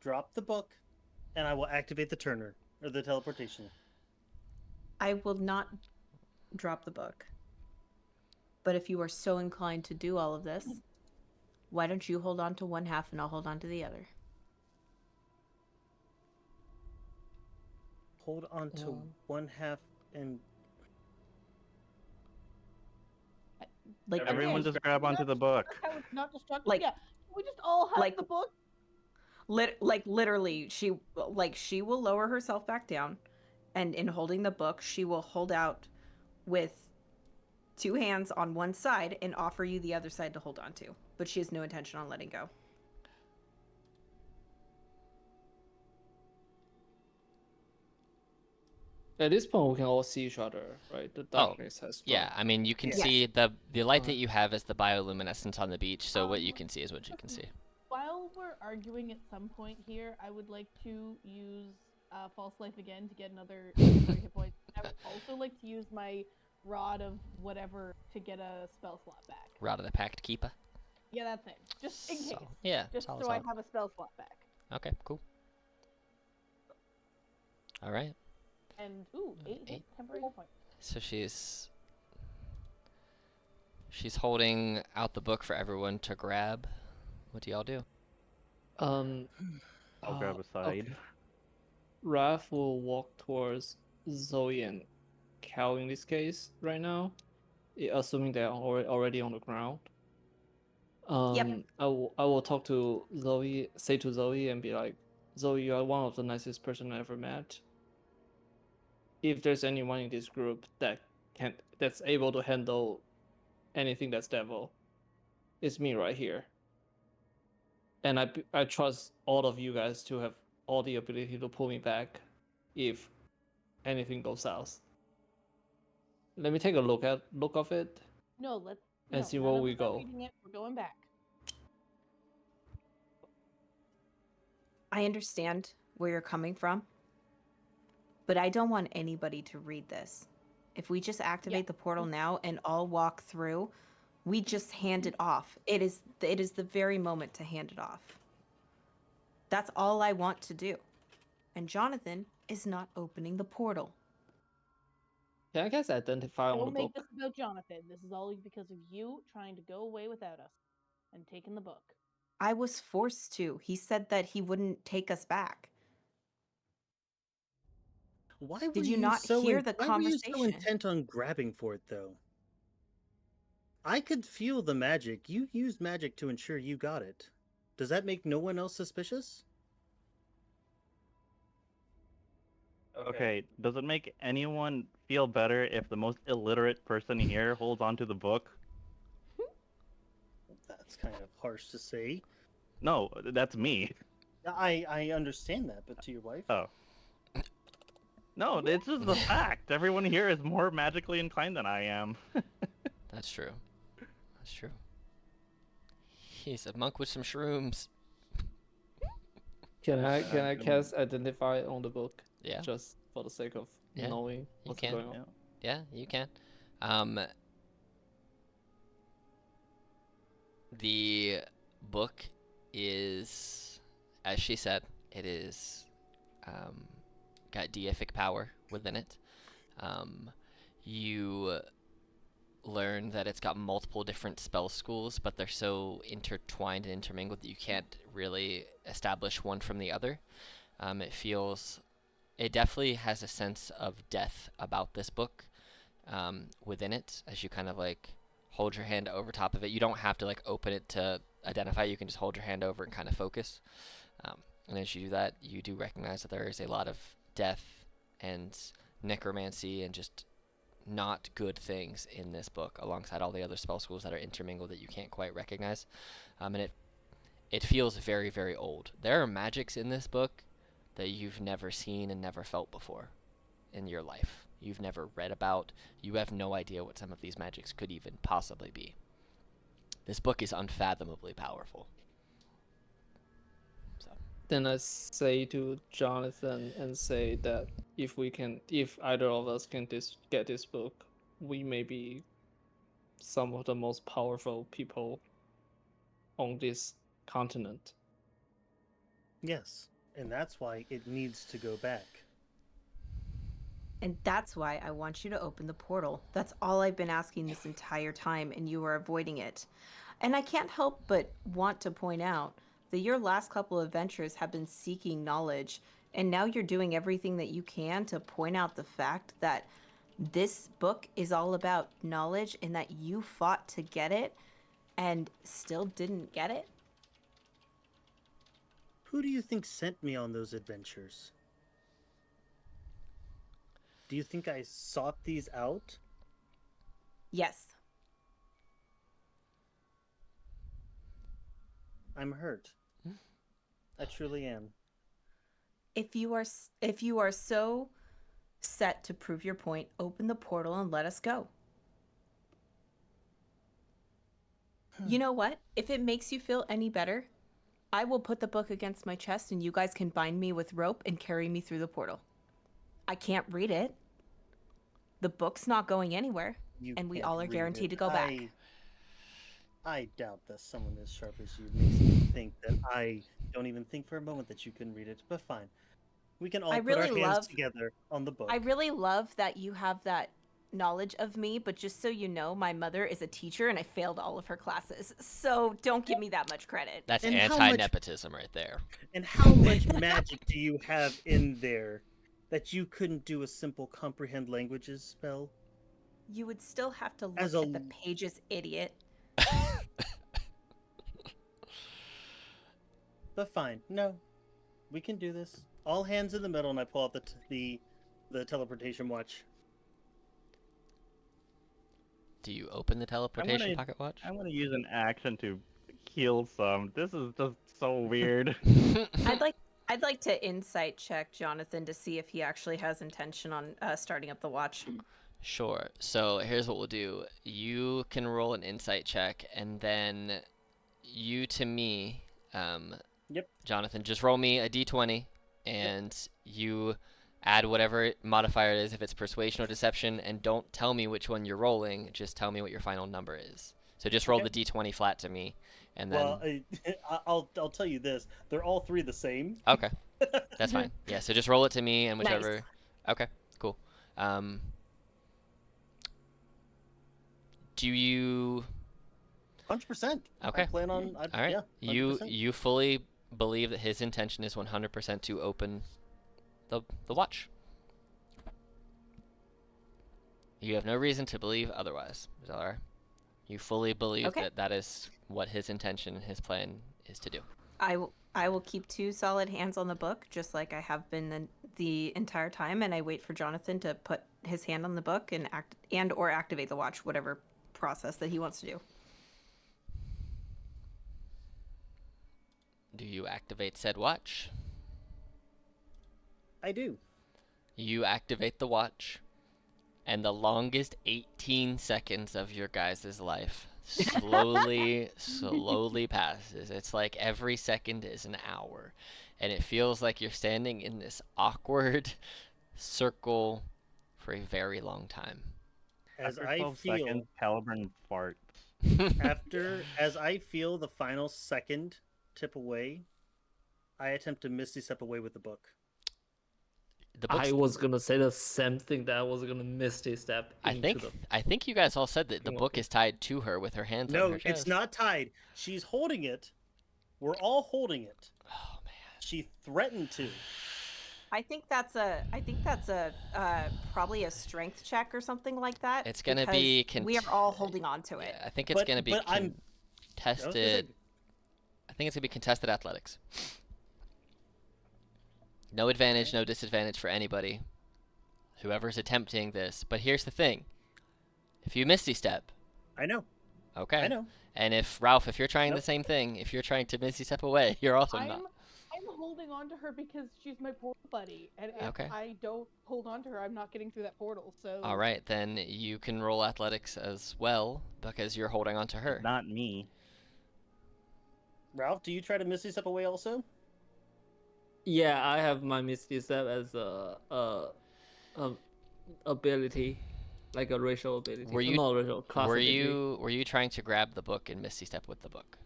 Drop the book, and I will activate the turner or the teleportation. I will not drop the book. But if you are so inclined to do all of this, why don't you hold on to one half and I'll hold on to the other? Hold on to one half and Like, Everyone just grab onto the book. How it's not destructive. Like- Yeah, we just all have like- the book. literally, she will lower herself back down, and in holding the book, she will hold out with 2 hands on one side and offer you the other side to hold on to. But she has no intention on letting go. At this point, we can all see each other, right? The darkness has Yeah, grown. I mean, you can Yeah. see the light that Uh, you have is the bioluminescence on the beach, so what you can see is what you can see. While we're arguing at some point here, I would like to use False Life again to get another 30 hit points. I would also like to use my Rod of whatever to get a spell slot back. Rod of the Pact Keeper. Yeah, that thing. Just in case. So, yeah, Just solid, so I solid. have a spell slot back. Okay, cool. All right. And, ooh, 8 Eight. temporary hit points. So she's holding out the book for everyone to grab. What do y'all do? Um, I'll grab a side. okay. Raph will walk towards Zoe and Cal in this case right now, assuming they're already on the ground. I will talk to Zoe, say to Zoe and be like, Zoe, you are one of the nicest person I ever met. If there's anyone in this group that's able to handle anything that's devil, it's me right here. And I trust all of you guys to have all the ability to pull me back if anything goes south. Let me take a look of it. No, let's. And no, see none where of we us are go. reading it. We're going back. I understand where you're coming from, but I don't want anybody to read this. If we just activate the portal now and all walk through, we just hand it off. It is the very moment to hand it off. That's all I want to do. And Jonathan is not opening the portal. Can I guys identify on the Don't make book? this about Jonathan. This is all because of you trying to go away without us and taking the book. I was forced to. He said that he wouldn't take us back. Why were Did you not hear the why were you so conversation? intent on grabbing for it, though? I could feel the magic. You used magic to ensure you got it. Does that make no one else suspicious? Okay, does it make anyone feel better if the most illiterate person here holds onto the book? That's kind of harsh to say. No, that's me. I understand that, but to your wife? Oh. No, it's just the fact. Everyone here is more magically inclined than I am. That's true. That's true. He's a monk with some shrooms. Can I cast identify on the book? Yeah. Just for the sake of Yeah, knowing what's can. going on. Yeah, you can. The book is, as she said, it is got deific power within it. you learn that it's got multiple different spell schools, but they're so intertwined and intermingled that you can't really establish one from the other. It definitely has a sense of death about this book within it, as you kind of like hold your hand over top of it. You don't have to like open it to identify. You can just hold your hand over and kind of focus. And as you do that, you do recognize that there is a lot of death and necromancy and just not good things in this book, alongside all the other spell schools that are intermingled that you can't quite recognize. And it feels very, very old. There are magics in this book that you've never seen and never felt before in your life. You've never read about. You have no idea what some of these magics could even possibly be. This book is unfathomably powerful. Then I say to Jonathan and say that if either of us can get this book, we may be some of the most powerful people on this continent. Yes, and that's why it needs to go back. And that's why I want you to open the portal. That's all I've been asking this entire time, and you are avoiding it. And I can't help but want to point out that your last couple of ventures have been seeking knowledge, and now you're doing everything that you can to point out the fact that this book is all about knowledge and that you fought to get it and still didn't get it. Who do you think sent me on those adventures? Do you think I sought these out? Yes. I'm hurt. I truly am. If you are so set to prove your point, open the portal and let us go. You know what? If it makes you feel any better, I will put the book against my chest and you guys can bind me with rope and carry me through the portal. I can't read it. The book's not going anywhere, and we all are guaranteed to go back. I doubt that someone as sharp as you makes me think that I don't even think for a moment that you can read it, but fine. We can all put our hands together on the book. I really love that you have that knowledge of me, but just so you know, my mother is a teacher and I failed all of her classes, so don't give me that much credit. That's anti-nepotism right there. And how much magic do you have in there that you couldn't do a simple comprehend languages spell? You would still have to look at the pages, idiot. But fine, no, we can do this. All hands in the middle, and I pull out the teleportation watch. Do you open the teleportation pocket watch? I'm gonna use an action to heal some. This is just so weird. I'd like to insight check Jonathan to see if he actually has intention on starting up the watch. Sure. So here's what we'll do. You can roll an insight check, and then you to me, Yep. Jonathan, just roll me a d20, and you add whatever modifier it is, if it's persuasion or deception, and don't tell me which one you're rolling, just tell me what your final number is. So just roll the d20 flat to me, and then... Well, I'll tell you this. They're all three the same. Okay. That's fine. Yeah, so just roll it to me, and whichever... Nice. Okay, cool. Do you... 100%. Okay. I plan on... All right. Yeah, you fully believe that his intention is 100% to open the watch. You have no reason to believe otherwise, Zellar. You fully believe that is what his intention and his plan is to do. I will keep 2 solid hands on the book, just like I have been the entire time, and I wait for Jonathan to put his hand on the book and or activate the watch, whatever process that he wants to do. Do you activate said watch? I do. You activate the watch, and the longest 18 seconds of your guys' life slowly passes. It's like every second is an hour, and it feels like you're standing in this awkward circle for a very long time. As After I 12 feel seconds, Caliburn farts. as I feel the final second tip away, I attempt to misty step away with the book. the book's. I was gonna say the same thing, that I was gonna Misty Step I into think the. I think you guys all said that the thing of book it. is tied to her with her hands on No, her it's chest. not tied. She's holding it. We're all holding it. Oh man. She threatened to. I think that's a probably a strength check or something like that. It's gonna because be we are all holding on to it. Yeah, I think it's gonna be But I was gonna contested. say, I think it's gonna be contested athletics. No advantage, no disadvantage for anybody. Whoever's attempting this. But here's the thing. If you Misty Step, I know. okay. I know. And if Ralph, if you're trying the Nope. same thing, if you're trying to Misty Step away, you're also I'm not. holding on to her because she's my portal buddy, and if Okay. I don't hold on to her, I'm not getting through that portal. So All right, then you can roll athletics as well because you're holding on to her. Not me. Ralph, do you try to Misty Step away also? Yeah, I have my Misty Step as a ability, like a racial ability. Were you- not racial class Were ability. you trying to grab the book and Misty Step with the book?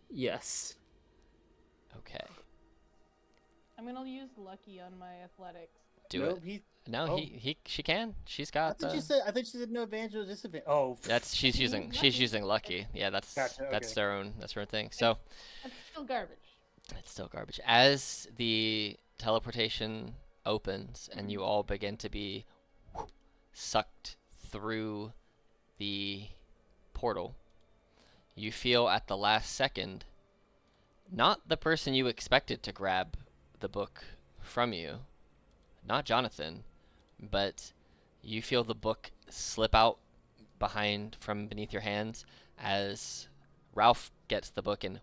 Yes. Okay. I'm gonna use lucky on my athletics. Do no, it. No, she can. She's got. I thought you said no advantage or disadvantage. Oh, She's using lucky. Yeah, that's Gotcha, that's okay. their own thing. So That's still garbage. it's still garbage. As the teleportation opens and you all begin to be sucked through the portal, you feel at the last second not the person you expected to grab the book from you, not Jonathan, but you feel the book slip out from beneath your hands as Ralph gets the book and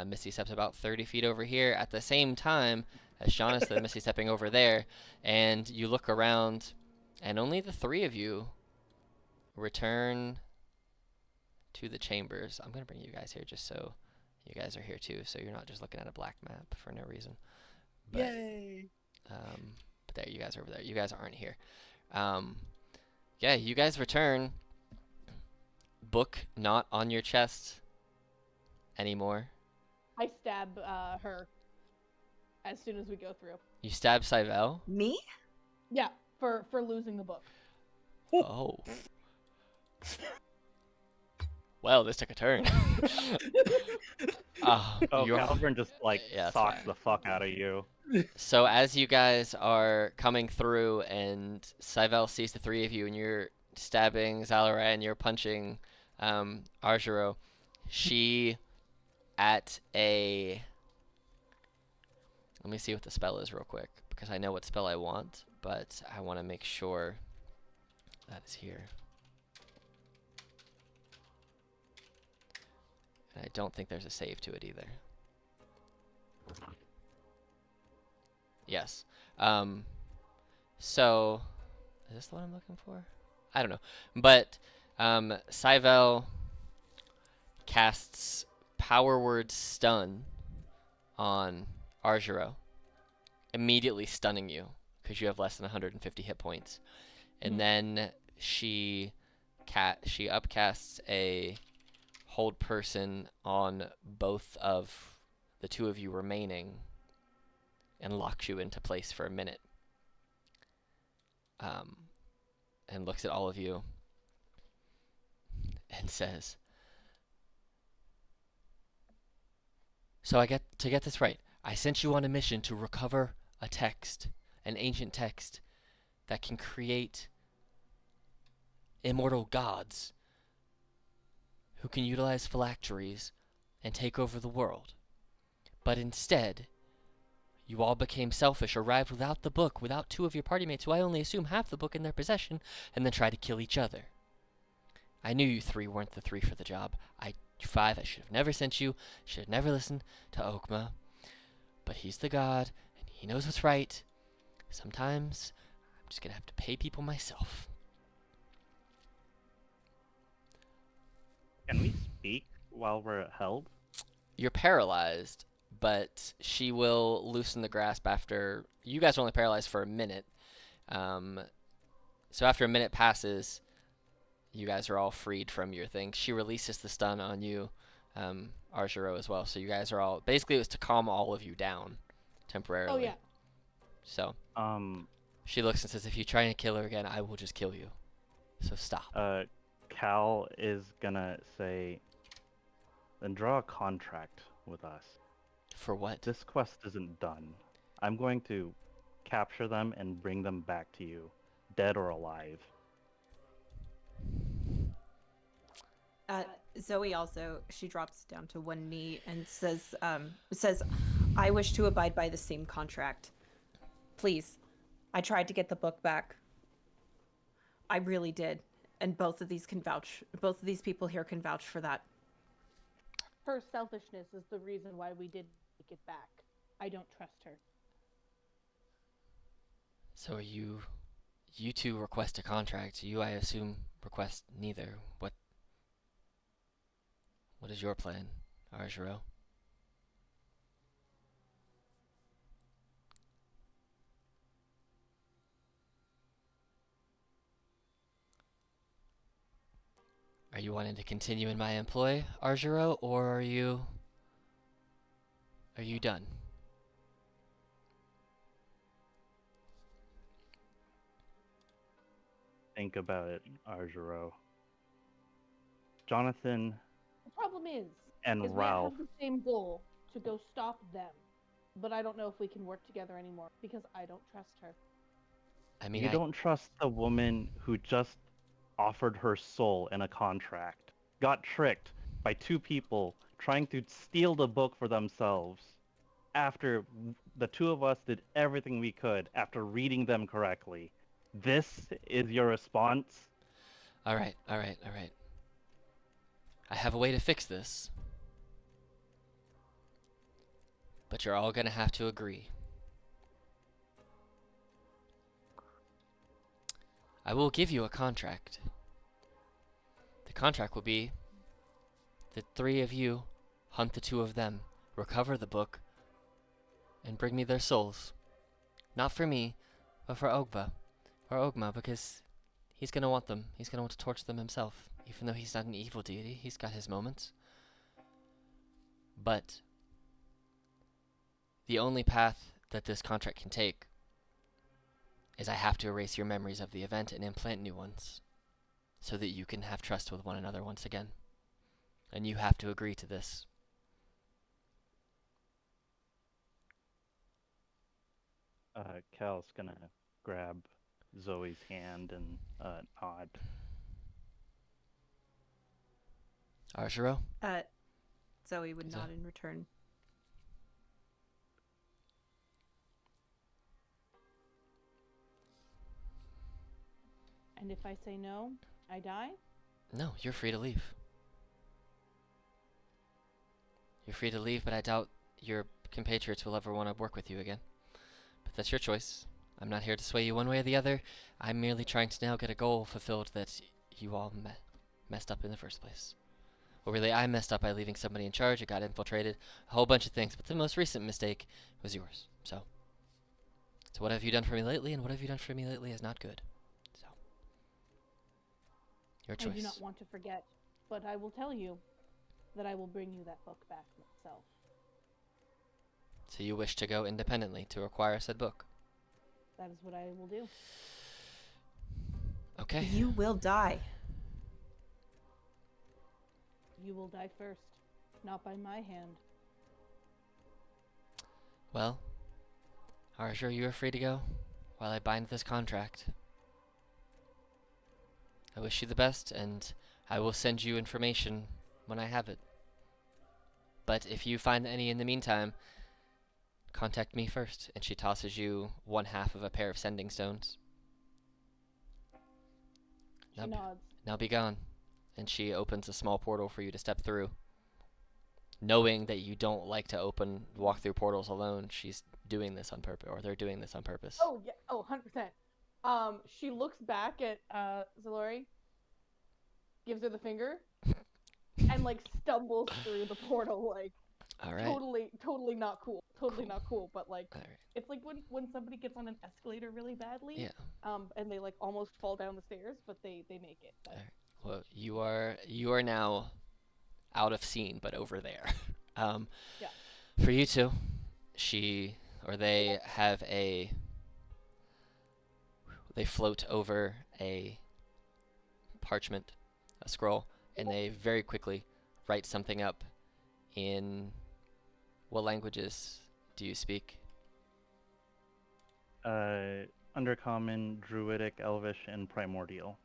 Misty steps about 30 feet over here at the same time as Jonathan Misty stepping over there, and you look around and only the three of you return to the chambers. I'm going to bring you guys here just so you guys are here too, so you're not just looking at a black map for no reason. But, yay! But there, you guys are over there. You guys aren't here. Yeah, you guys return. Book not on your chest anymore. I stab her as soon as we go through. You stab Cyvel. Me? Yeah, for losing the book. Oh. Well, this took a turn. Oh, you're- Calvin just Yeah, that's socks fine. the fuck out of you. So as you guys are coming through and Cyvel sees the three of you and you're stabbing Zalora and you're punching Arjuro, she at a... Let me see what the spell is real quick because I know what spell I want, but I want to make sure that is here. And I don't think there's a save to it either. Yes. So, is this the one I'm looking for? I don't know. But, Cyvel casts Power Word Stun on Arjuro, immediately stunning you because you have less than 150 hit points. And then she upcasts a Hold Person on both of the two of you remaining and locks you into place for a minute. And looks at all of you and says, "So I get this right. I sent you on a mission to recover a text, an ancient text that can create immortal gods who can utilize phylacteries and take over the world. But instead, you all became selfish, arrived without the book, without two of your party mates who I only assume have the book in their possession, and then tried to kill each other. I knew you three weren't the three for the job. I should have never sent you, should have never listened to Okma. But he's the god, and he knows what's right. Sometimes, I'm just gonna have to pay people myself." Can we speak while we're held? You're paralyzed, but she will loosen the grasp after... You guys are only paralyzed for a minute. So after a minute passes, you guys are all freed from your things. She releases the stun on you, Arjuro, as well. So you guys are all... Basically, it was to calm all of you down temporarily. Oh yeah. So Um, she looks and says, if you try and kill her again, I will just kill you. So stop. Cal is gonna say, then draw a contract with us. For what? This quest isn't done. I'm going to capture them and bring them back to you, dead or alive. Zoe also, she drops down to one knee and says, I wish to abide by the same contract. Please. I tried to get the book back. I really did. And both of these people here can vouch for that. Her selfishness is the reason why we did take it back. I don't trust her. So you two request a contract. You, I assume, request neither. What is your plan, Arjuro? Are you wanting to continue in my employ, Arjuro, or are you done? Think about it, Arjuro. Jonathan The problem is and we Ralph. have the same goal to go stop them. But I don't know if we can work together anymore because I don't trust her. I mean, You don't trust the woman who just offered her soul in a contract, got tricked by two people trying to steal the book for themselves after the two of us did everything we could after reading them correctly. This is your response? All right. I have a way to fix this. But you're all gonna have to agree. I will give you a contract. The contract will be the three of you hunt the two of them, recover the book, and bring me their souls. Not for me, but for Ogma, because he's gonna want them. He's gonna want to torture them himself. Even though he's not an evil deity, he's got his moments. But the only path that this contract can take is I have to erase your memories of the event and implant new ones, so that you can have trust with one another once again. And you have to agree to this. Cal's gonna grab Zoe's hand and nod. Arjuro? Zoe would Zo- nod in return. And if I say no, I die? No, you're free to leave. You're free to leave, but I doubt your compatriots will ever want to work with you again. But that's your choice. I'm not here to sway you one way or the other. I'm merely trying to now get a goal fulfilled that you all messed up in the first place. Well, really, I messed up by leaving somebody in charge. It got infiltrated. A whole bunch of things. But the most recent mistake was yours. So what have you done for me lately? And what have you done for me lately is not good. So, your choice. I do not want to forget, but I will tell you that I will bring you that book back myself. So you wish to go independently to acquire said book? That is what I will do. Okay. You will die. You will die first, not by my hand. Well, Arjur, you are free to go while I bind this contract. I wish you the best, and I will send you information when I have it. But if you find any in the meantime, contact me first. And she tosses you one half of a pair of sending stones. She nods. Now be gone. And she opens a small portal for you to step through. Knowing that you don't like to walk through portals alone, she's doing this on purpose, or they're doing this on purpose. Oh, yeah. Oh, 100%. She looks back at Zalori, gives her the finger, and, like, stumbles through the portal, like, All right. totally not cool. Totally Cool. not cool, but, like, All right. it's like when somebody gets on an escalator really badly, Yeah. and they, like, almost fall down the stairs, but they make it. But... All right. Well, you are now out of scene, but over there. Yeah. For you two, they have they float over a parchment, a scroll, and they very quickly write something up in what languages do you speak? Undercommon, Druidic, Elvish, and Primordial,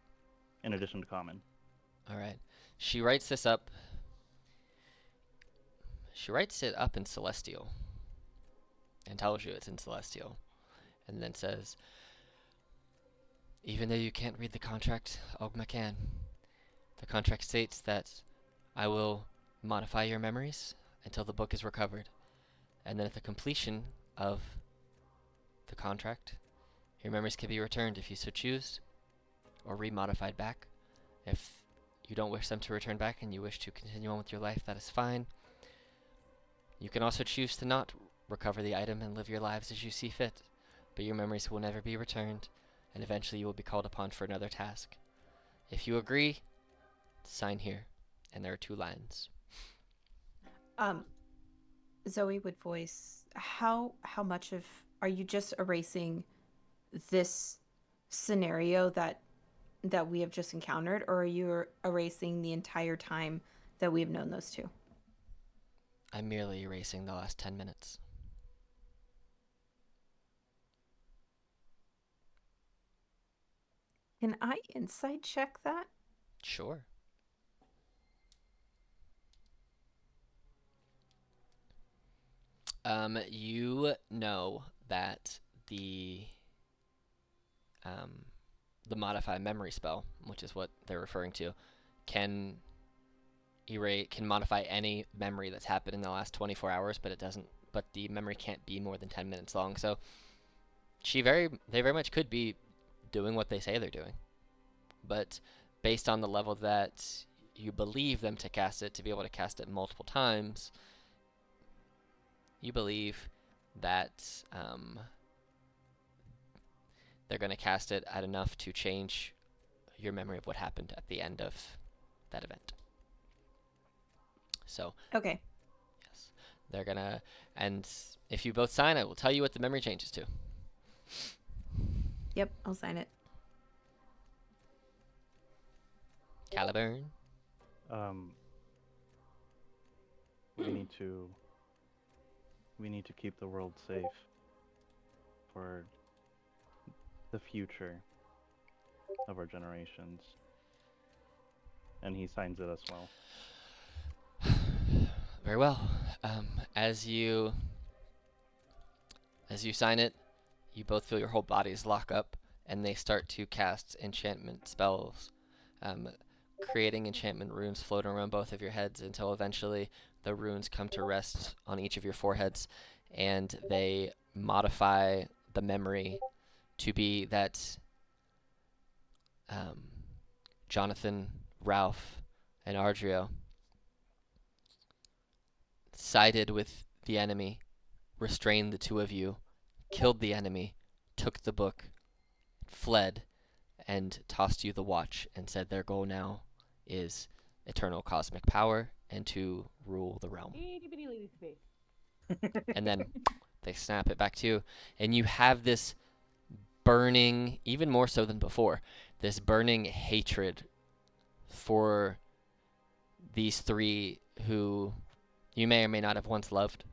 in addition to Common. All right. She writes this up. She writes it up in Celestial and tells you it's in Celestial, and then says, even though you can't read the contract, Ogma can. The contract states that I will modify your memories until the book is recovered, and then at the completion of the contract, your memories can be returned if you so choose, or remodified back. If you don't wish them to return back and you wish to continue on with your life, that is fine. You can also choose to not recover the item and live your lives as you see fit, but your memories will never be returned, and eventually you will be called upon for another task. If you agree, sign here, and there are 2 lines. Zoe would voice, how much of are you just erasing this scenario that we have just encountered, or are you erasing the entire time that we have known those 2? I'm merely erasing the last 10 minutes. Can I insight check that? Sure. You know that the modify memory spell, which is what they're referring to, can modify any memory that's happened in the last 24 hours, but the memory can't be more than 10 minutes long. So they very much could be doing what they say they're doing. But based on the level that you believe them to cast it, to be able to cast it multiple times, you believe that they're going to cast it at enough to change your memory of what happened at the end of that event. So, Okay. yes, they're going to, and if you both sign, I will tell you what the memory changes to. Yep, I'll sign it. Caliburn. We need to keep the world safe for the future of our generations. And he signs it as well. Very well. As you sign it, you both feel your whole bodies lock up, and they start to cast enchantment spells, creating enchantment runes floating around both of your heads until eventually the runes come to rest on each of your foreheads, and they modify the memory to be that Jonathan, Ralph, and Ardrio sided with the enemy, restrained the 2 of you, killed the enemy, took the book, fled, and tossed you the watch and said their goal now is eternal cosmic power and to rule the realm. Itty-bitty lady's face. And then they snap it back to you, and you have this burning, even more so than before, this burning hatred for these 3 who you may or may not have once loved,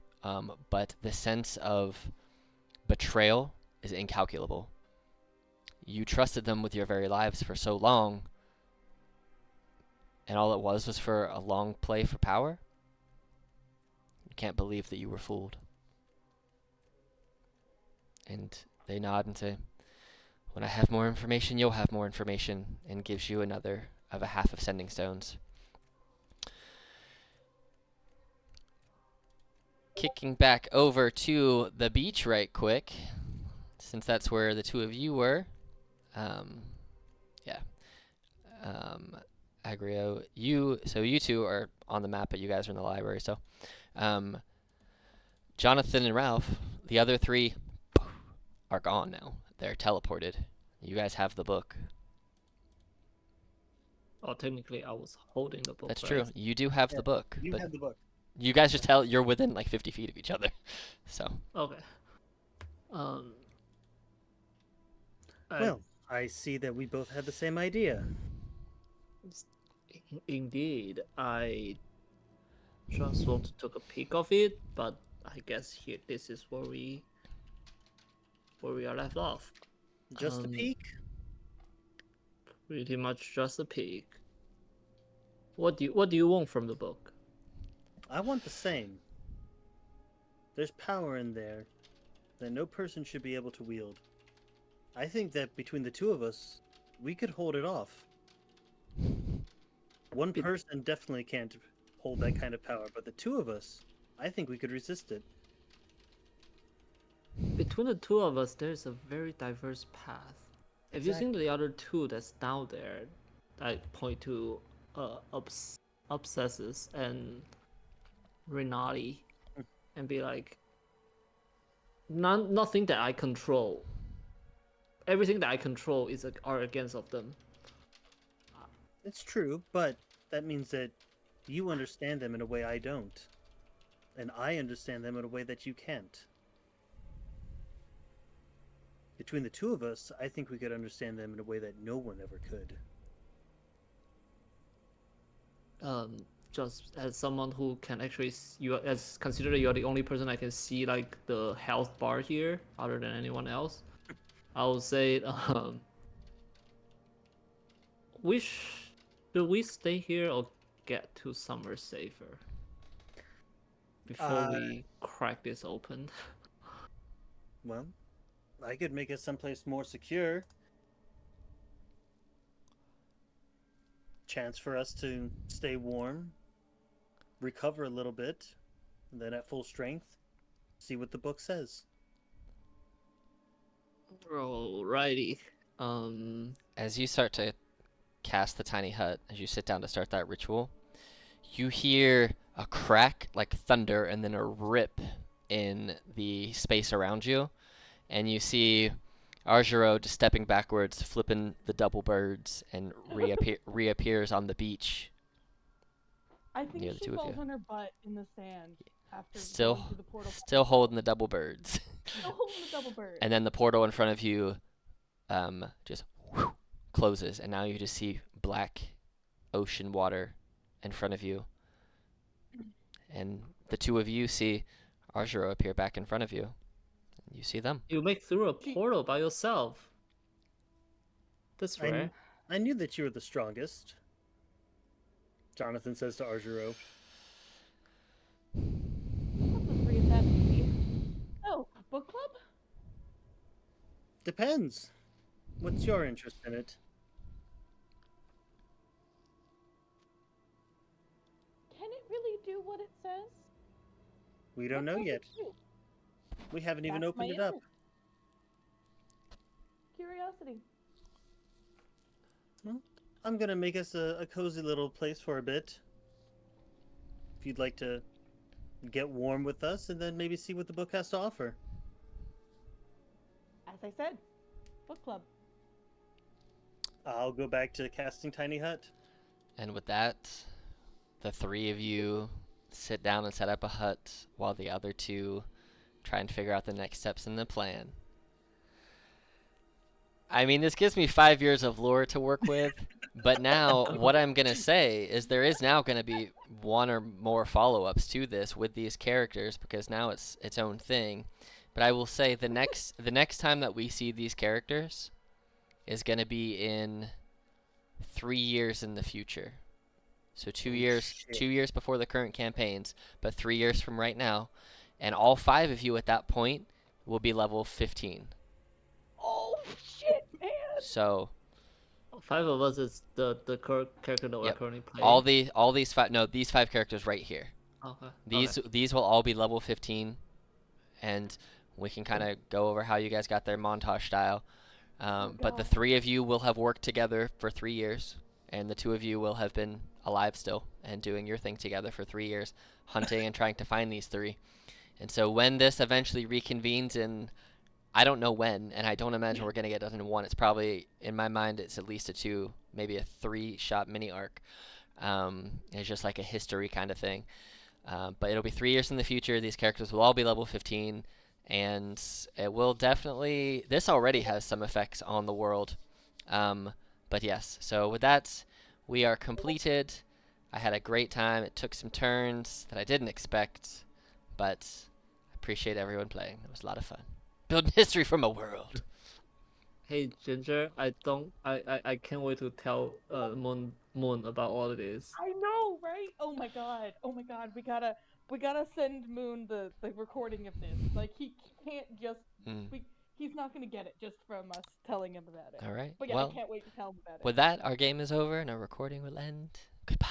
but the sense of betrayal is incalculable. You trusted them with your very lives for so long, and all it was for a long play for power? You can't believe that you were fooled. And they nod and say, when I have more information, you'll have more information, and gives you another of a half of sending stones. Kicking back over to the beach right quick, since that's where the 2 of you were. Agrio, you 2 are on the map, but you guys are in the library. So, Jonathan and Ralph, the other 3 are gone now. They're teleported. You guys have the book. Oh, technically, I was holding the book. That's right? true. You do have the book, You but have the book. you guys just you're within like 50 feet of each other. So. Okay. Well, I see that we both had the same idea. Indeed, I just want to take a peek of it, but I guess here this is where we are left off. Just a peek? Pretty much just a peek. What do you want from the book? I want the same. There's power in there that no person should be able to wield. I think that between the two of us, we could hold it off. One person definitely can't hold that kind of power, but the two of us, I think we could resist it. Between the two of us, there's a very diverse path. If you think the other two that's down there, that point to Obsesses and Renati, and be like, nothing that I control. Everything that I control are against of them. It's true, but that means that you understand them in a way I don't. And I understand them in a way that you can't. Between the two of us, I think we could understand them in a way that no one ever could. Just as someone who can actually, consider that you are the only person I can see like the health bar here, other than anyone else, I would say, should we stay here or get to somewhere safer before we crack this open? Well, I could make it someplace more secure. Chance for us to stay warm, recover a little bit, and then at full strength, see what the book says. Alrighty. As you start to cast the tiny hut, as you sit down to start that ritual, you hear a crack like thunder and then a rip in the space around you, and you see Argiro just stepping backwards, flipping the double birds, and reappears on the beach. I think Near the she two of falls you. on her butt in the sand after Still, going through the portal. still holding the double birds. Still holding the double bird. And then the portal in front of you just closes, and now you just see black ocean water in front of you. And the two of you see Argiro appear back in front of you. You see them. You make through a portal by yourself. That's rare. I knew that you were the strongest, Jonathan says to Argiro. Oh, book club? Depends. What's your interest in it? Can it really do what it says? We don't know yet. We haven't even opened it up. Curiosity. Well, I'm gonna make us a cozy little place for a bit. If you'd like to get warm with us and then maybe see what the book has to offer. As I said, book club. I'll go back to casting Tiny Hut. And with that, the three of you sit down and set up a hut while the other two try and figure out the next steps in the plan. I mean, this gives me 5 years of lore to work with, but now what I'm going to say is there is now going to be one or more follow-ups to this with these characters, because now it's its own thing. But I will say the next time that we see these characters is going to be in 3 years in the future. So 2 years before the current campaigns, but 3 years from right now. And all 5 of you at that point will be level 15. Oh shit, man! So 5 of us is the character that we're currently playing. These 5 characters right here. Okay. These will all be level 15, and we can kind of go over how you guys got there montage style. But the 3 of you will have worked together for 3 years, and the 2 of you will have been alive still and doing your thing together for 3 years, hunting and trying to find these 3. And so when this eventually reconvenes in, I don't know when, and I don't imagine we're going to get done in 1. It's probably, in my mind, it's at least a 2, maybe a 3-shot mini arc. It's just like a history kind of thing. But it'll be 3 years in the future. These characters will all be level 15, and it will definitely, this already has some effects on the world. But yes, so with that, we are completed. I had a great time. It took some turns that I didn't expect, but I appreciate everyone playing. It was a lot of fun. Building history from a world. Hey Ginger, I can't wait to tell Moon about all of this. I know, right? Oh my god. Oh my god. We gotta send Moon the recording of this. Like he can't just Mm. he's not gonna get it just from us telling him about it. All right. But yeah, Well, I can't wait to tell him about it. with that, our game is over and our recording will end. Goodbye.